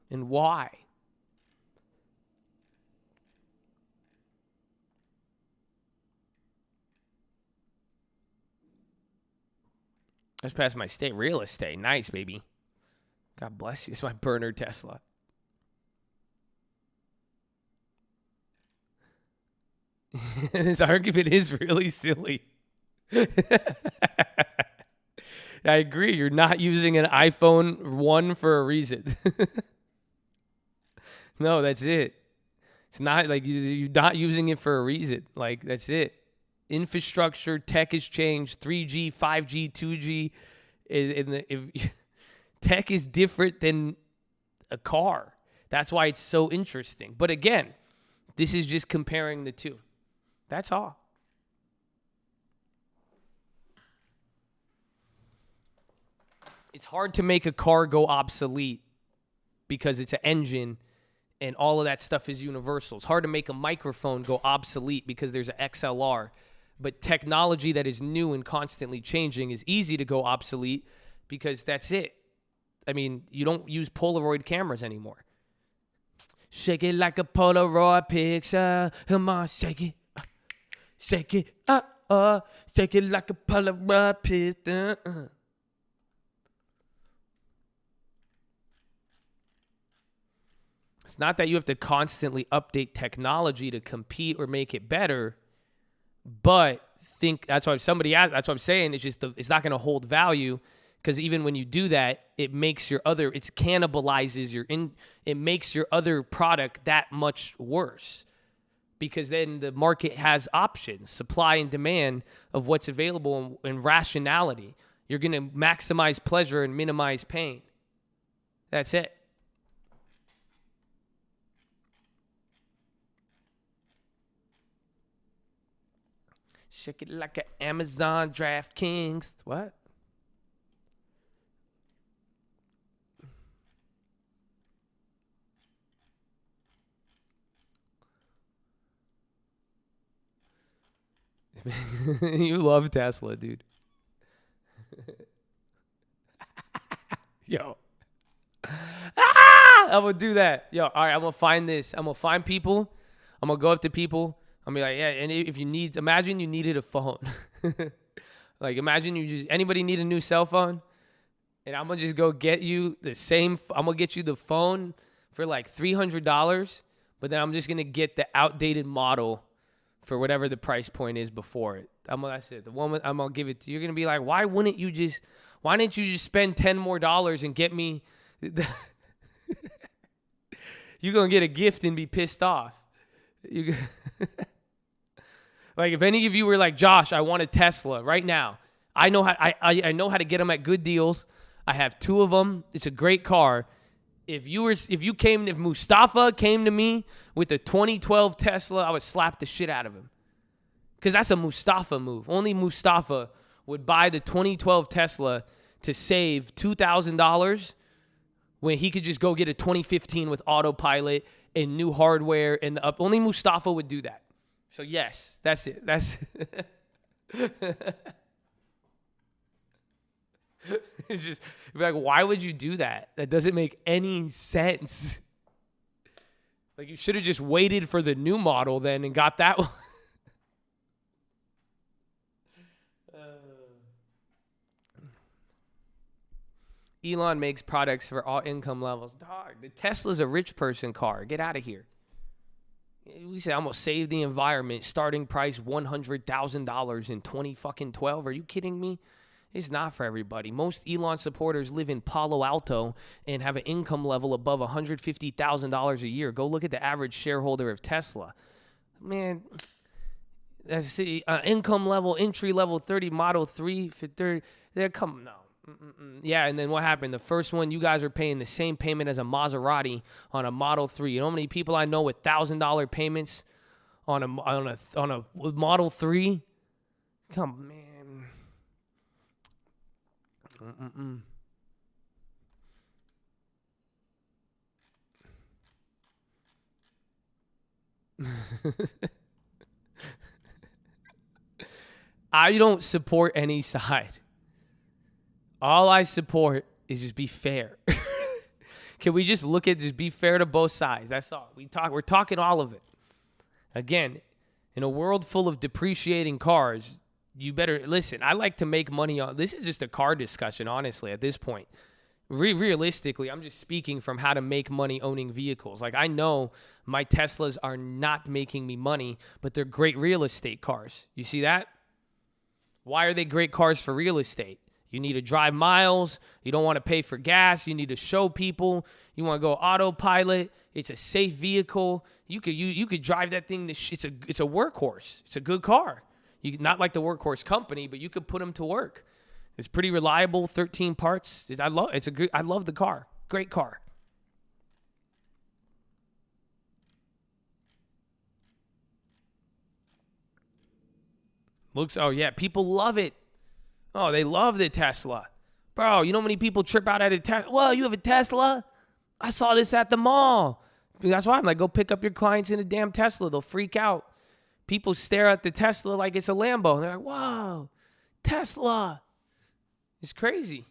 And why? I just passed my state. Real estate. Nice, baby. God bless you. It's my burner Tesla. This argument is really silly. I agree. You're not using an iPhone 1 for a reason. No, that's it. It's not like you're not using it for a reason. Like, that's it. Infrastructure, tech has changed. 3G, 5G, 2G. Tech is different than a car. That's why it's so interesting. But again, this is just comparing the two. That's all. It's hard to make a car go obsolete because it's an engine and all of that stuff is universal. It's hard to make a microphone go obsolete because there's an XLR. But technology that is new and constantly changing is easy to go obsolete because that's it. I mean, you don't use Polaroid cameras anymore. Shake it like a Polaroid picture. Come on, shake it. Shake it. Shake it like a Polaroid picture. It's not that you have to constantly update technology to compete or make it better, but that's why somebody asked, that's what I'm saying. It's just it's not going to hold value because even when you do that, it makes it cannibalizes it makes your other product that much worse because then the market has options, supply and demand of what's available and rationality. You're going to maximize pleasure and minimize pain. That's it. Shake it like an Amazon DraftKings. What? You love Tesla, dude. Yo. I'm going to do that. Yo, all right, I'm going to find this. I'm going to find people. I'm going to go up to people. I'm be like, yeah, and if imagine you needed a phone. Like, imagine anybody need a new cell phone? And I'm going to just go get you I'm going to get you the phone for like $300, but then I'm just going to get the outdated model for whatever the price point is before it. That's it. I'm going to give it to you. You're going to be like, why didn't you just spend $10 more and get me you're going to get a gift and be pissed off. Like, if any of you were like, Josh, I want a Tesla right now. I know how to get them at good deals. I have 2 of them. It's a great car. If Mustafa came to me with a 2012 Tesla, I would slap the shit out of him. Because that's a Mustafa move. Only Mustafa would buy the 2012 Tesla to save $2,000 when he could just go get a 2015 with autopilot and new hardware and only Mustafa would do that. So yes, that's it. That's it's just like, why would you do that? That doesn't make any sense. Like, you should have just waited for the new model then and got that one. Elon makes products for all income levels. Dog, the Tesla's a rich person car. Get out of here. We said I'm gonna save the environment. Starting price $100,000 in 2012. Are you kidding me? It's not for everybody. Most Elon supporters live in Palo Alto and have an income level above $150,000 a year. Go look at the average shareholder of Tesla. Man, that's income level, entry level 30, Model 3 for 30. They're coming, no. Yeah, and then what happened? The first one, you guys are paying the same payment as a Maserati on a Model 3. You know how many people I know with $1,000 payments on a Model 3? Come, man. I don't support any side. All I support is just be fair. Can we just look at just be fair to both sides? That's all. We're talking all of it. Again, in a world full of depreciating cars, you better listen. I like to make money on this. Is just a car discussion, honestly, at this point. Realistically, I'm just speaking from how to make money owning vehicles. Like, I know my Teslas are not making me money, but they're great real estate cars. You see that? Why are they great cars for real estate? You need to drive miles. You don't want to pay for gas. You need to show people. You want to go autopilot. It's a safe vehicle. You could drive that thing. It's a workhorse. It's a good car. Not like the workhorse company, but you could put them to work. It's pretty reliable. 13 parts. I love the car. Great car. Oh yeah, people love it. Oh, they love the Tesla. Bro, you know how many people trip out at a Tesla? Whoa, you have a Tesla? I saw this at the mall. That's why I'm like, go pick up your clients in a damn Tesla. They'll freak out. People stare at the Tesla like it's a Lambo. And they're like, wow, Tesla. It's crazy.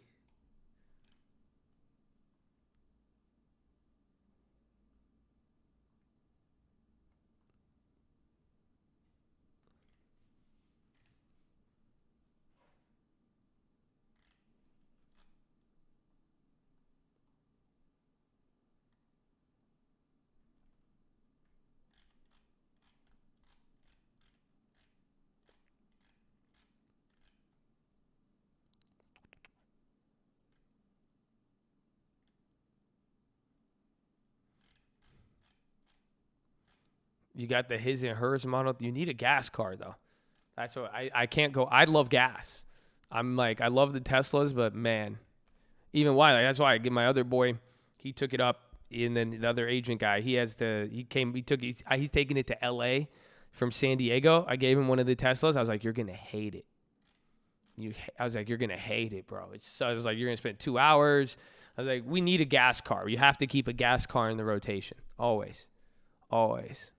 You got the his and hers model. You need a gas car, though. That's what I can't go. I love gas. I'm like, I love the Teslas, but man, even why? Like, that's why I give my other boy, he took it up. And then the other agent guy, he's taking it to LA from San Diego. I gave him one of the Teslas. I was like, you're going to hate it. I was like, you're going to hate it, bro. I was like, you're going to spend 2 hours. I was like, we need a gas car. You have to keep a gas car in the rotation. Always. Always.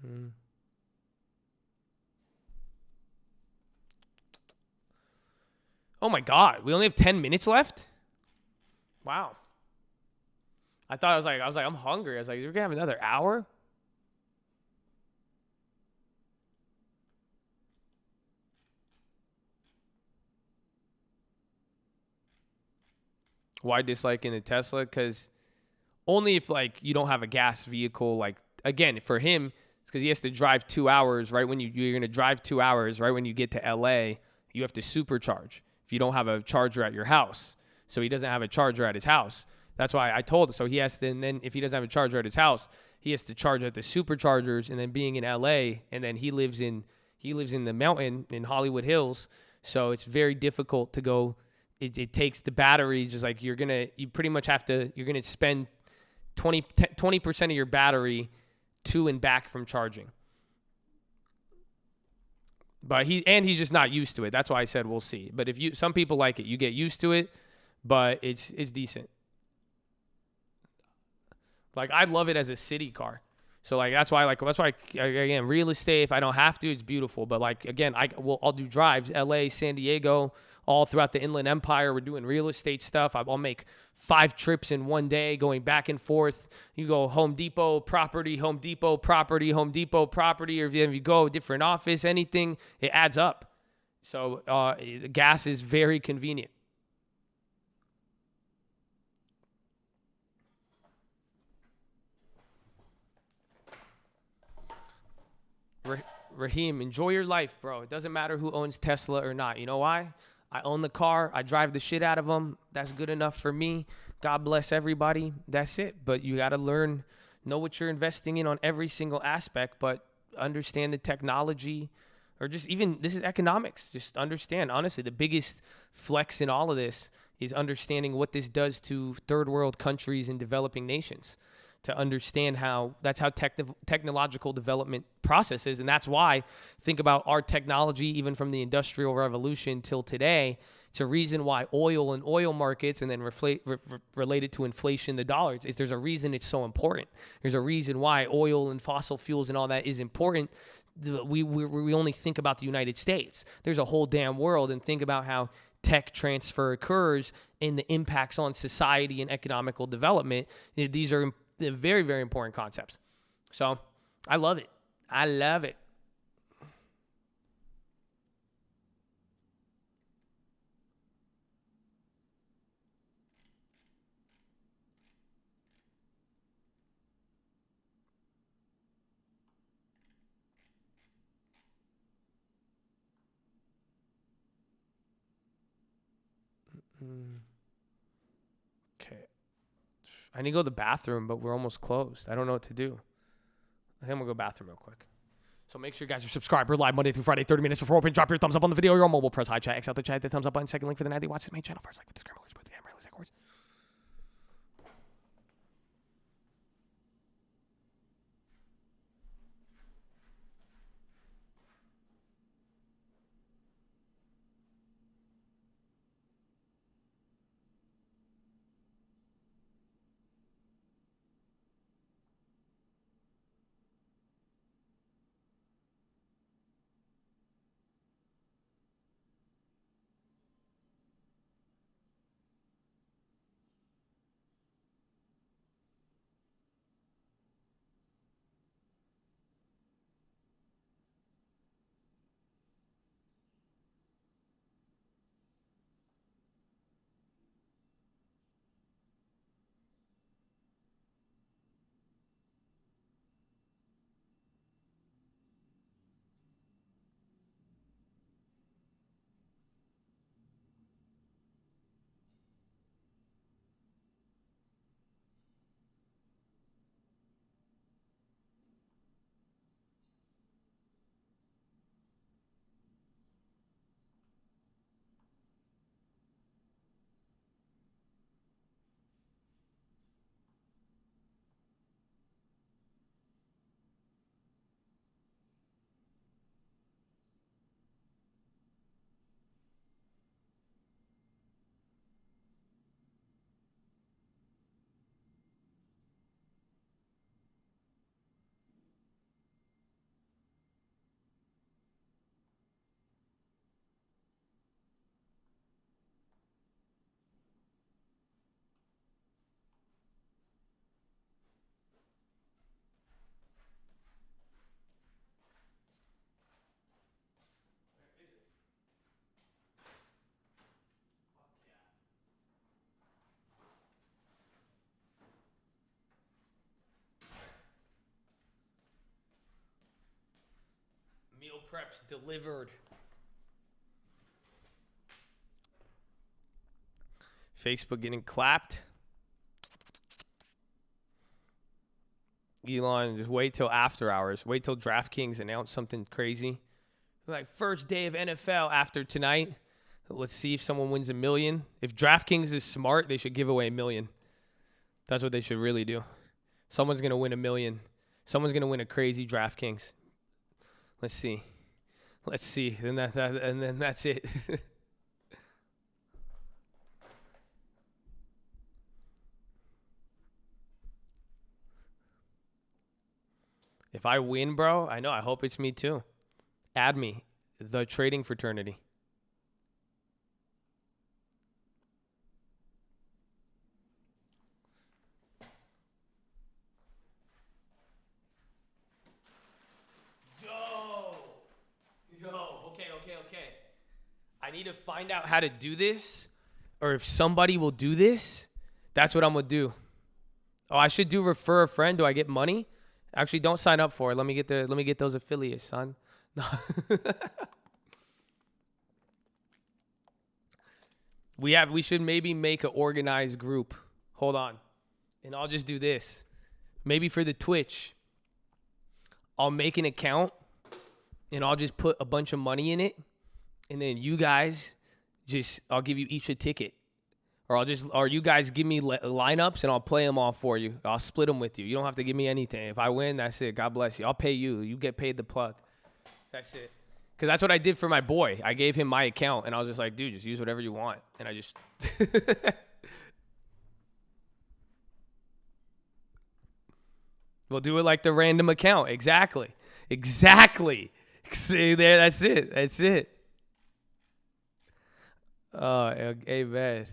Mm-hmm. Oh my God, we only have 10 minutes left? Wow. I was like, I'm hungry. I was like, you're gonna have another hour? Why disliking the Tesla? Because only if like you don't have a gas vehicle. Like, again, for him, it's because he has to drive 2 hours. Right when you're gonna drive 2 hours. Right when you get to LA, you have to supercharge if you don't have a charger at your house. So he doesn't have a charger at his house. That's why I told him. So he has to, and then if he doesn't have a charger at his house, he has to charge at the superchargers. And then being in LA, and then he lives in the mountain in Hollywood Hills. So it's very difficult to go. It takes the battery, just like you're going to spend 20% of your battery to and back from charging. But he's just not used to it. That's why I said we'll see. But some people like it. You get used to it, but it's decent. Like, I love it as a city car. So like that's why again, real estate, if I don't have to, it's beautiful. But like, again, I'll do drives, LA, San Diego, all throughout the Inland Empire. We're doing real estate stuff. I'll make 5 trips in one day going back and forth. You go Home Depot property, Home Depot property, Home Depot property, or if you go different office, anything, it adds up. So gas is very convenient. Raheem, enjoy your life, bro. It doesn't matter who owns Tesla or not. You know why? I own the car. I drive the shit out of them. That's good enough for me. God bless everybody. That's it. But you got to know what you're investing in on every single aspect, but understand the technology, or just even, this is economics. Just understand, honestly, the biggest flex in all of this is understanding what this does to third world countries and developing nations, to understand how that's how technological development processes. And that's why, think about our technology, even from the Industrial Revolution till today. It's a reason why oil and oil markets, and then related to inflation, the dollar, there's a reason it's so important. There's a reason why oil and fossil fuels and all that is important. We only think about the United States. There's a whole damn world, and think about how tech transfer occurs and the impacts on society and economical development. These are very, very important concepts. So I love it. I love it. Okay. I need to go to the bathroom, but we're almost closed. I don't know what to do. I think I'm going to go to the bathroom real quick. So make sure you guys are subscribed. We're live Monday through Friday, 30 minutes before open. Drop your thumbs up on the video. You're on mobile. Press high chat. X out the chat. The thumbs up button. Second link for the nightly watch this main channel. First like with the scramblers. Put the camera of course. Meal preps delivered. Facebook getting clapped. Elon, just wait till after hours. Wait till DraftKings announce something crazy. Like, first day of NFL after tonight. Let's see if someone wins $1 million. If DraftKings is smart, they should give away $1 million. That's what they should really do. Someone's going to win $1 million. Someone's going to win a crazy DraftKings. Let's see. And then that's it. If I win, bro, I know. I hope it's me too. Add me, the trading fraternity. need to find out how to do this, or if somebody will do this, that's what I'm gonna do. Oh, I should do refer a friend. Do I get money? Actually, don't sign up for it. Let me get those affiliates, son. We should maybe make an organized group. Hold on. And I'll just do this. Maybe for the Twitch, I'll make an account and I'll just put a bunch of money in it. And then you guys I'll give you each a ticket. Or you guys give me lineups and I'll play them all for you. I'll split them with you. You don't have to give me anything. If I win, that's it. God bless you. I'll pay you. You get paid the plug. That's it. Because that's what I did for my boy. I gave him my account and I was just like, dude, just use whatever you want. And I just... We'll do it like the random account. Exactly. See there, that's it. Oh, amen.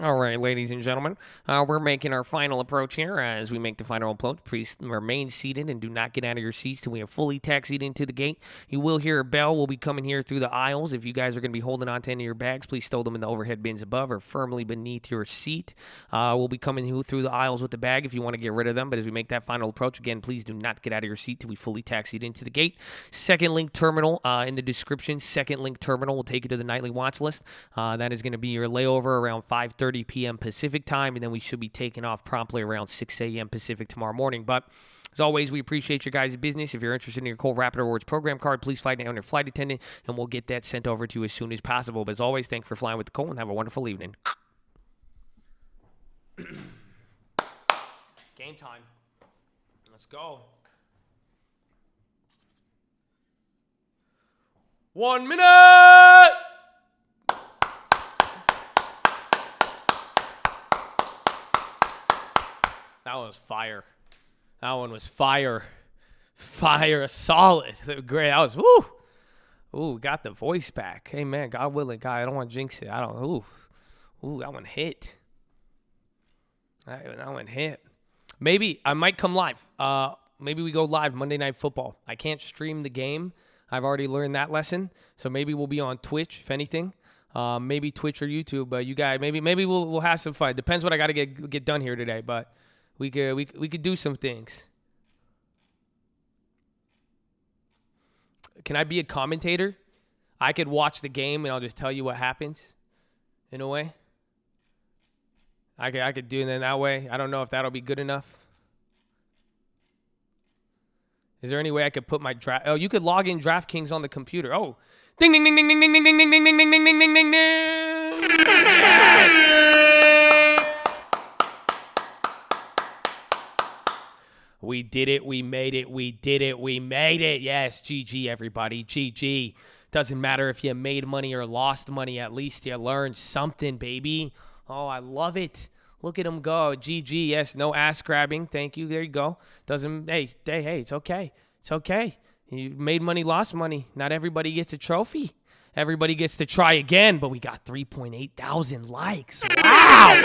All right, ladies and gentlemen, we're making our final approach here. As we make the final approach, please remain seated and do not get out of your seats till we have fully taxied into the gate. You will hear a bell. We'll be coming here through the aisles. If you guys are going to be holding on to any of your bags, please stow them in the overhead bins above or firmly beneath your seat. We'll be coming through the aisles with the bag if you want to get rid of them. But as we make that final approach, again, please do not get out of your seat till we fully taxied into the gate. Second link terminal in the description. Second link terminal will take you to the nightly watch list. That is going to be your layover around 5:30 p.m. Pacific time, and then we should be taking off promptly around 6 a.m. Pacific tomorrow morning. But as always, we appreciate your guys' business. If you're interested in your Cold Rapid Rewards program card, please fly down your flight attendant, and we'll get that sent over to you as soon as possible. But as always, thanks for flying with the Cole, and have a wonderful evening. Game time. Let's go. 1 minute! That one was fire. That one was fire. Fire, solid. Great. That was, woo. Ooh, got the voice back. Hey, man, God willing, God, I don't want to jinx it. Ooh, that one hit. That one hit. Maybe I might come live. Maybe we go live Monday Night Football. I can't stream the game. I've already learned that lesson. So maybe we'll be on Twitch, if anything. Maybe Twitch or YouTube. But you guys, maybe we'll have some fun. Depends what I got to get done here today. But we could do some things. Can I be a commentator? I could watch the game and I'll just tell you what happens. In a way, I could do it in that way. I don't know if that'll be good enough. Is there any way I could put my draft? Oh, you could log in DraftKings on the computer. Oh, ding ding ding ding ding ding ding ding ding ding ding ding ding ding ding. Yes. We did it. We made it. We did it. We made it. Yes, GG, everybody. GG. Doesn't matter if you made money or lost money. At least you learned something, baby. Oh, I love it. Look at him go. GG. Yes, no ass grabbing. Thank you. There you go. Hey, it's okay. It's okay. You made money, lost money. Not everybody gets a trophy. Everybody gets to try again, but we got 3.8 thousand likes. Wow.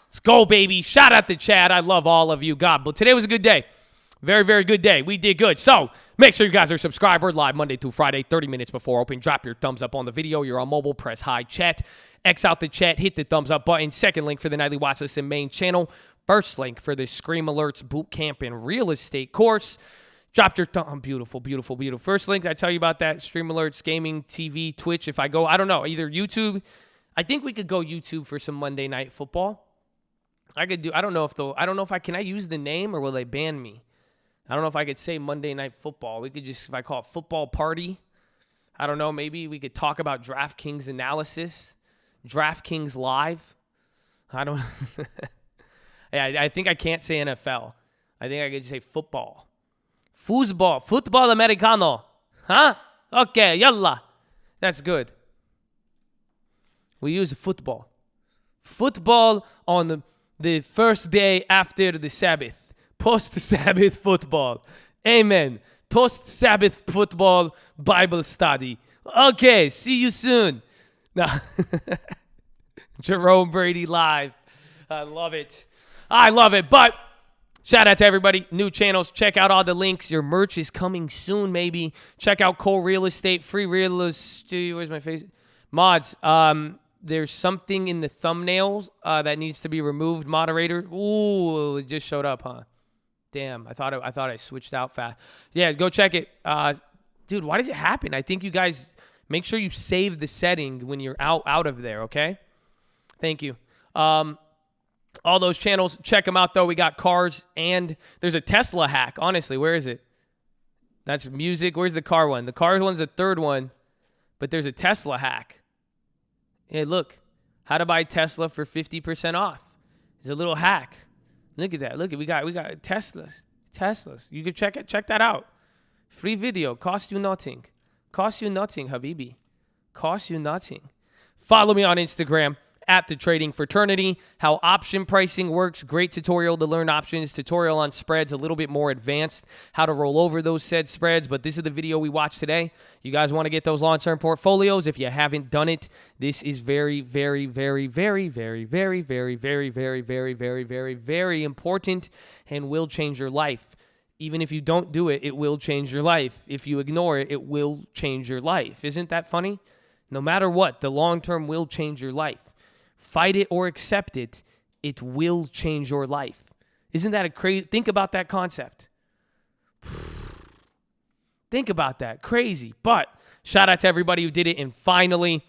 Let's go, baby. Shout out to Chad. I love all of you. God, but today was a good day. Very, very good day. We did good. So make sure you guys are subscribed. We're live Monday through Friday, 30 minutes before open. Drop your thumbs up on the video. You're on mobile. Press hi chat. X out the chat. Hit the thumbs up button. Second link for the Nightly Watch List and main channel. First link for the Scream Alerts Boot Camp and Real Estate course. Drop your thumb. Beautiful, beautiful, beautiful. First link, I tell you about that. Stream Alerts, Gaming, TV, Twitch. If I go, I don't know, either YouTube. I think we could go YouTube for some Monday Night Football. I don't know if can I use the name or will they ban me? I don't know if I could say Monday Night Football. We could just, if I call it Football Party, I don't know, maybe we could talk about DraftKings analysis, DraftKings Live. I don't, I think I can't say NFL. I think I could just say football. Football Americano. Huh? Okay, yalla. That's good. We use football. Football on the first day after the Sabbath. Post-Sabbath football. Amen. Post-Sabbath football Bible study. Okay, see you soon. Now, Jerome Brady live. I love it. But shout out to everybody. New channels. Check out all the links. Your merch is coming soon, maybe. Check out Cole Real Estate. Free real estate. Where's my face? Mods. There's something in the thumbnails that needs to be removed. Moderator. Ooh, it just showed up, huh? Damn. I thought I switched out fast. Yeah, go check it. Dude, why does it happen? I think you guys make sure you save the setting when you're out of there, okay? Thank you. All those channels, check them out, though. We got cars, and there's a Tesla hack. Honestly, where is it? That's music. Where's the car one? The car one's the third one, but there's a Tesla hack. Hey, look. How to buy Tesla for 50% off. It's a little hack. Look at that. Look, we got Teslas. You can check that out. Free video. Cost you nothing. Cost you nothing, Habibi. Cost you nothing. Follow me on Instagram at The Trading Fraternity. How option pricing works. Great tutorial to learn options. Tutorial on spreads, a little bit more advanced. How to roll over those said spreads. But this is the video we watched today. You guys want to get those long-term portfolios? If you haven't done it, this is very, very, very, very, very, very, very, very, very, very, very, very, very important and will change your life. Even if you don't do it, it will change your life. If you ignore it, it will change your life. Isn't that funny? No matter what, the long-term will change your life. Fight it or accept it, it will change your life. Isn't that a crazy? Think about that concept. Think about that. Crazy. But shout out to everybody who did it. And finally,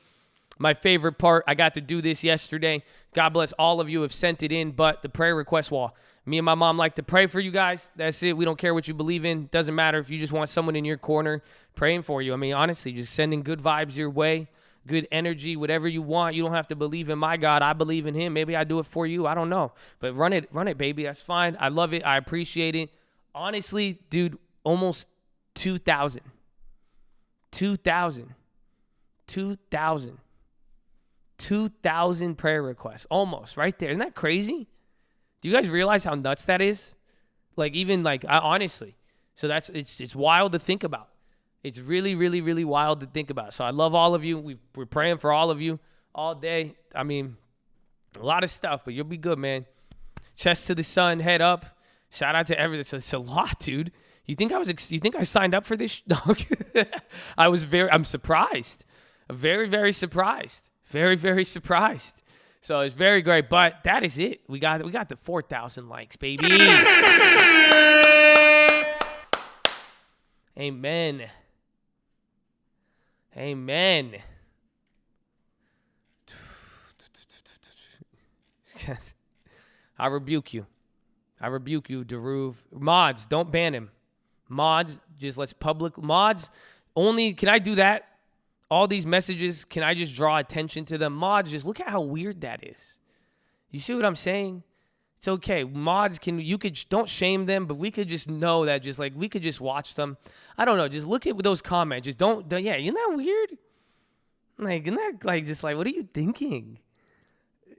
my favorite part, I got to do this yesterday. God bless all of you who have sent it in, but the prayer request wall. Me and my mom like to pray for you guys. That's it. We don't care what you believe in. Doesn't matter if you just want someone in your corner praying for you. I mean, honestly, just sending good vibes your way. Good energy, whatever you want. You don't have to believe in my God. I believe in him. Maybe I do it for you. I don't know. But run it, baby. That's fine. I love it. I appreciate it. Honestly, dude, almost 2,000. 2,000 prayer requests. Almost right there. Isn't that crazy? Do you guys realize how nuts that is? Like, even like, honestly. So it's wild to think about. It's really, really, really wild to think about. So I love all of you. We're praying for all of you all day. I mean, a lot of stuff, but you'll be good, man. Chest to the sun, head up. Shout out to everything. It's a lot, dude. You think I signed up for this? No. I'm surprised. Very, very surprised. Very, very surprised. So it's very great, but that is it. We got the 4,000 likes, baby. Amen. Amen. I rebuke you. Deruv. Mods, don't ban him. Mods, just let's public. Mods, only, can I do that? All these messages, can I just draw attention to them? Mods, just look at how weird that is. You see what I'm saying? It's okay. Mods, don't shame them, but we could just know that we could just watch them. I don't know. Just look at those comments. Just don't yeah, isn't that weird? Like, isn't that just what are you thinking?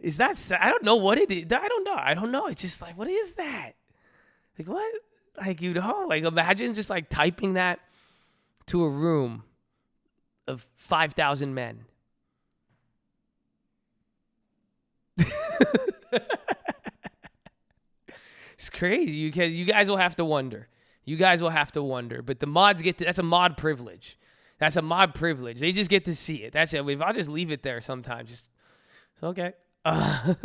Is that, I don't know what it is. I don't know. It's just what is that? Like, what? Imagine just typing that to a room of 5,000 men. It's crazy. You guys will have to wonder. But the mods that's a mod privilege. They just get to see it. That's it. If I'll just leave it there sometimes. Okay. I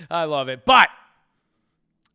love it. But,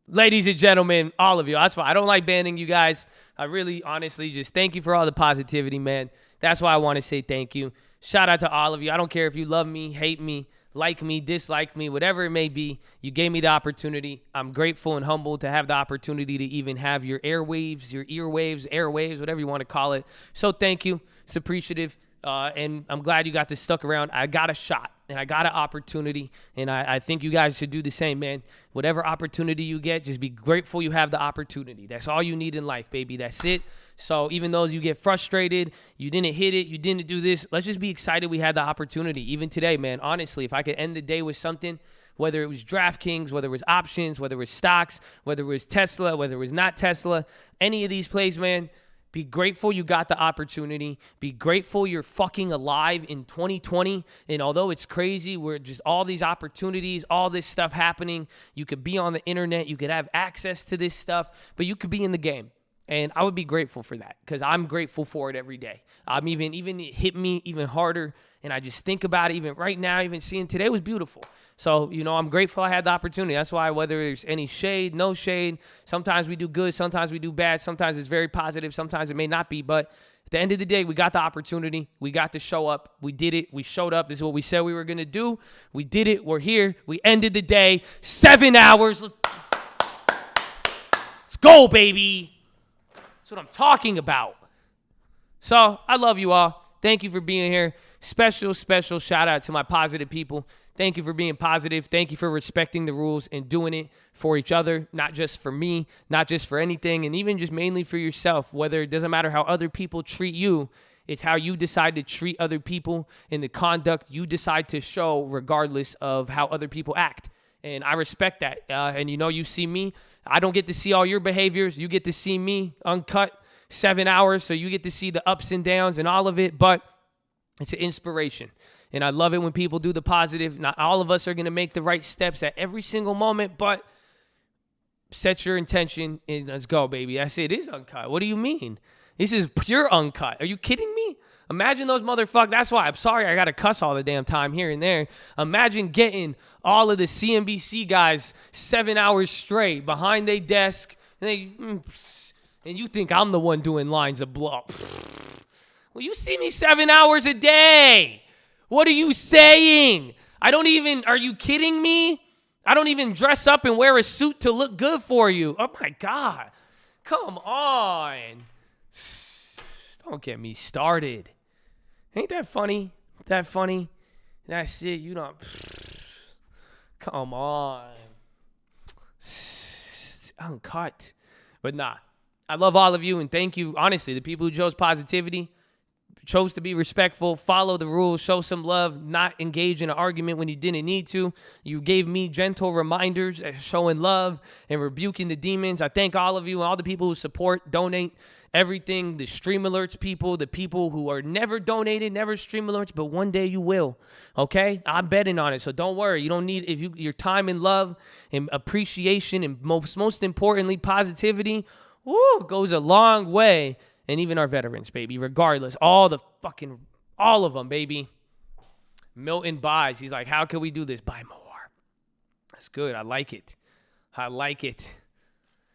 ladies and gentlemen, all of you, that's why I don't like banning you guys. I really, honestly, just thank you for all the positivity, man. That's why I want to say thank you. Shout out to all of you. I don't care if you love me, hate me, like me, dislike me, whatever it may be. You gave me the opportunity. I'm grateful and humbled to have the opportunity to even have your airwaves, your earwaves, whatever you want to call it. So thank you. It's appreciative. And I'm glad you got this stuck around. I got a shot and I got an opportunity, and I think you guys should do the same, man. Whatever opportunity you get, just be grateful you have the opportunity. That's all you need in life, baby. That's it. So even though you get frustrated, you didn't hit it, you didn't do this, let's just be excited we had the opportunity. Even today, man, honestly, if I could end the day with something whether it was DraftKings, whether it was options, whether it was stocks, whether it was Tesla, whether it was not Tesla, any of these plays, man. Be grateful you got the opportunity. Be grateful you're fucking alive in 2020. And although it's crazy, we're just all these opportunities, all this stuff happening. You could be on the internet. You could have access to this stuff, but you could be in the game. And I would be grateful for that because I'm grateful for it every day. I'm even it hit me even harder. And I just think about it even right now, even seeing today was beautiful. So, I'm grateful I had the opportunity. That's why whether there's any shade, no shade, sometimes we do good, sometimes we do bad, sometimes it's very positive, sometimes it may not be. But at the end of the day, we got the opportunity. We got to show up. We did it. We showed up. This is what we said we were going to do. We did it. We're here. We ended the day. 7 hours. Let's go, baby. That's what I'm talking about. So I love you all. Thank you for being here. Special shout out to my positive people. Thank you for being positive. Thank you for respecting the rules and doing it for each other, not just for me, not just for anything, and even just mainly for yourself. Whether it doesn't matter how other people treat you, it's how you decide to treat other people and the conduct you decide to show regardless of how other people act. And I respect that. And you see me. I don't get to see all your behaviors. You get to see me uncut 7 hours, so you get to see the ups and downs and all of it, but it's an inspiration. And I love it when people do the positive. Not all of us are going to make the right steps at every single moment, but set your intention and let's go, baby. I say it is uncut. What do you mean? This is pure uncut. Are you kidding me? Imagine those motherfuckers. That's why I'm sorry I got to cuss all the damn time here and there. Imagine getting all of the CNBC guys 7 hours straight behind their desk and you think I'm the one doing lines of blow. Well, you see me 7 hours a day. What are you saying? Are you kidding me? I don't even dress up and wear a suit to look good for you. Oh my God. Come on. Don't get me started. Ain't that funny? That's it. You don't. Come on. Uncut. But nah. I love all of you and thank you. Honestly, the people who chose positivity, chose to be respectful, follow the rules, show some love, not engage in an argument when you didn't need to. You gave me gentle reminders showing love and rebuking the demons. I thank all of you and all the people who support, donate, everything, the stream alerts people, the people who are never donated, never stream alerts, but one day you will, okay? I'm betting on it, so don't worry. You don't need, your time and love and appreciation and most importantly, positivity, goes a long way. And even our veterans, baby, regardless. All of them, baby. Milton buys. He's like, how can we do this? Buy more. That's good. I like it.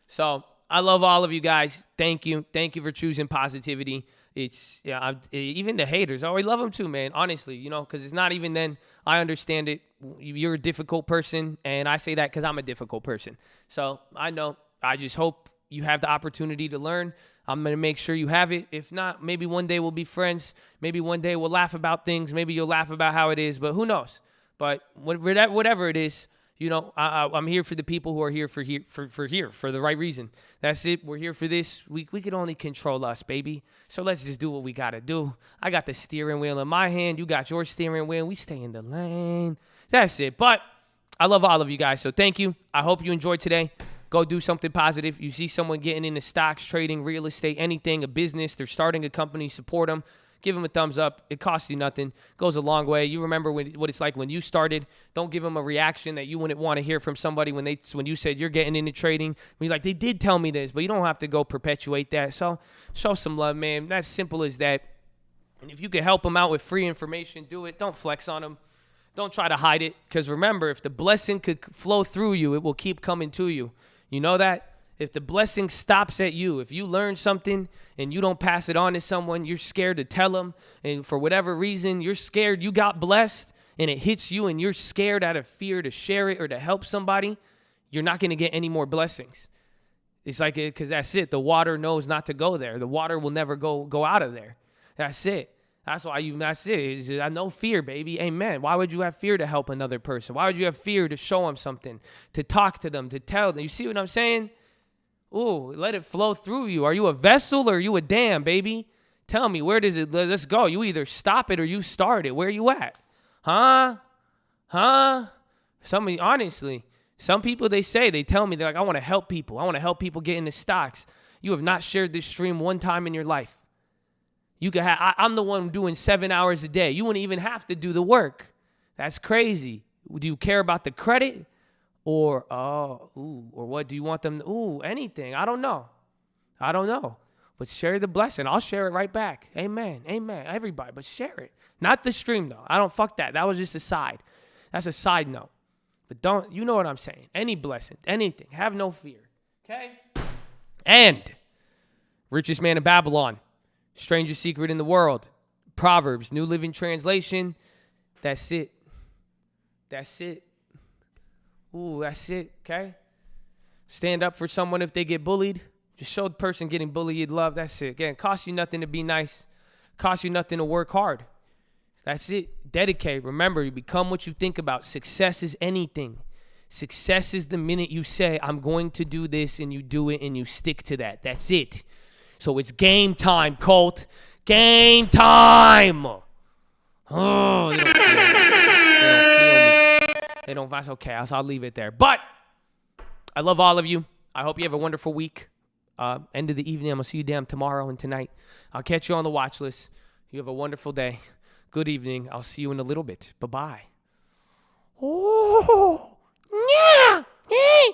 So I love all of you guys. Thank you. Thank you for choosing positivity. Even the haters. Oh, we love them too, man. Honestly, because it's not even then. I understand it. You're a difficult person. And I say that because I'm a difficult person. So I know. I just hope you have the opportunity to learn. I'm going to make sure you have it. If not, maybe one day we'll be friends. Maybe one day we'll laugh about things. Maybe you'll laugh about how it is, but who knows? But whatever it is, I'm here for the people who are here for the right reason. That's it. We're here for this. We can only control us, baby. So let's just do what we got to do. I got the steering wheel in my hand. You got your steering wheel. We stay in the lane. That's it. But I love all of you guys. So thank you. I hope you enjoyed today. Go do something positive. You see someone getting into stocks, trading, real estate, anything, a business, they're starting a company, support them. Give them a thumbs up. It costs you nothing. Goes a long way. You remember what it's like when you started. Don't give them a reaction that you wouldn't want to hear from somebody when you said you're getting into trading. You're like, they did tell me this, but you don't have to go perpetuate that. So show some love, man. That's simple as that. And if you can help them out with free information, do it. Don't flex on them. Don't try to hide it. Because remember, if the blessing could flow through you, it will keep coming to you. You know that? If the blessing stops at you, if you learn something and you don't pass it on to someone, you're scared to tell them, and for whatever reason, you're scared you got blessed and it hits you and you're scared out of fear to share it or to help somebody, you're not going to get any more blessings. It's like, because that's it. The water knows not to go there. The water will never go out of there. That's it. That's it. It's just, I know fear, baby. Amen. Why would you have fear to help another person? Why would you have fear to show them something, to talk to them, to tell them? You see what I'm saying? Ooh, let it flow through you. Are you a vessel or are you a dam, baby? Tell me, where does it, let's go. You either stop it or you start it. Where are you at? Huh? Honestly, some people, they tell me, they're like, I want to help people. I want to help people get into stocks. You have not shared this stream one time in your life. I'm the one doing 7 hours a day. You wouldn't even have to do the work. That's crazy. Do you care about the credit? Or what do you want them to, anything. I don't know. But share the blessing. I'll share it right back. Amen. Everybody, but share it. Not the stream, though. I don't, fuck that. That was just a side. That's a side note. But you know what I'm saying. Any blessing, anything. Have no fear. Okay? And richest man in Babylon. Strangest secret in the world. Proverbs, New Living Translation. That's it. That's it. Okay? Stand up for someone if they get bullied. Just show the person getting bullied love. That's it. Again, costs you nothing to be nice. Costs you nothing to work hard. That's it. Dedicate. Remember, you become what you think about. Success is anything. Success is the minute you say, I'm going to do this, and you do it, and you stick to that. That's it. So it's game time, Colt. Game time. Oh, they don't feel me. They don't. That's okay. I'll leave it there. But I love all of you. I hope you have a wonderful week. End of the evening. I'm going to see you damn tomorrow and tonight. I'll catch you on the watch list. You have a wonderful day. Good evening. I'll see you in a little bit. Bye-bye. Oh, yeah. Hey,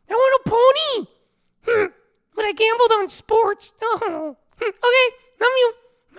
I want a pony. But I gambled on sports. Oh. Okay, love you.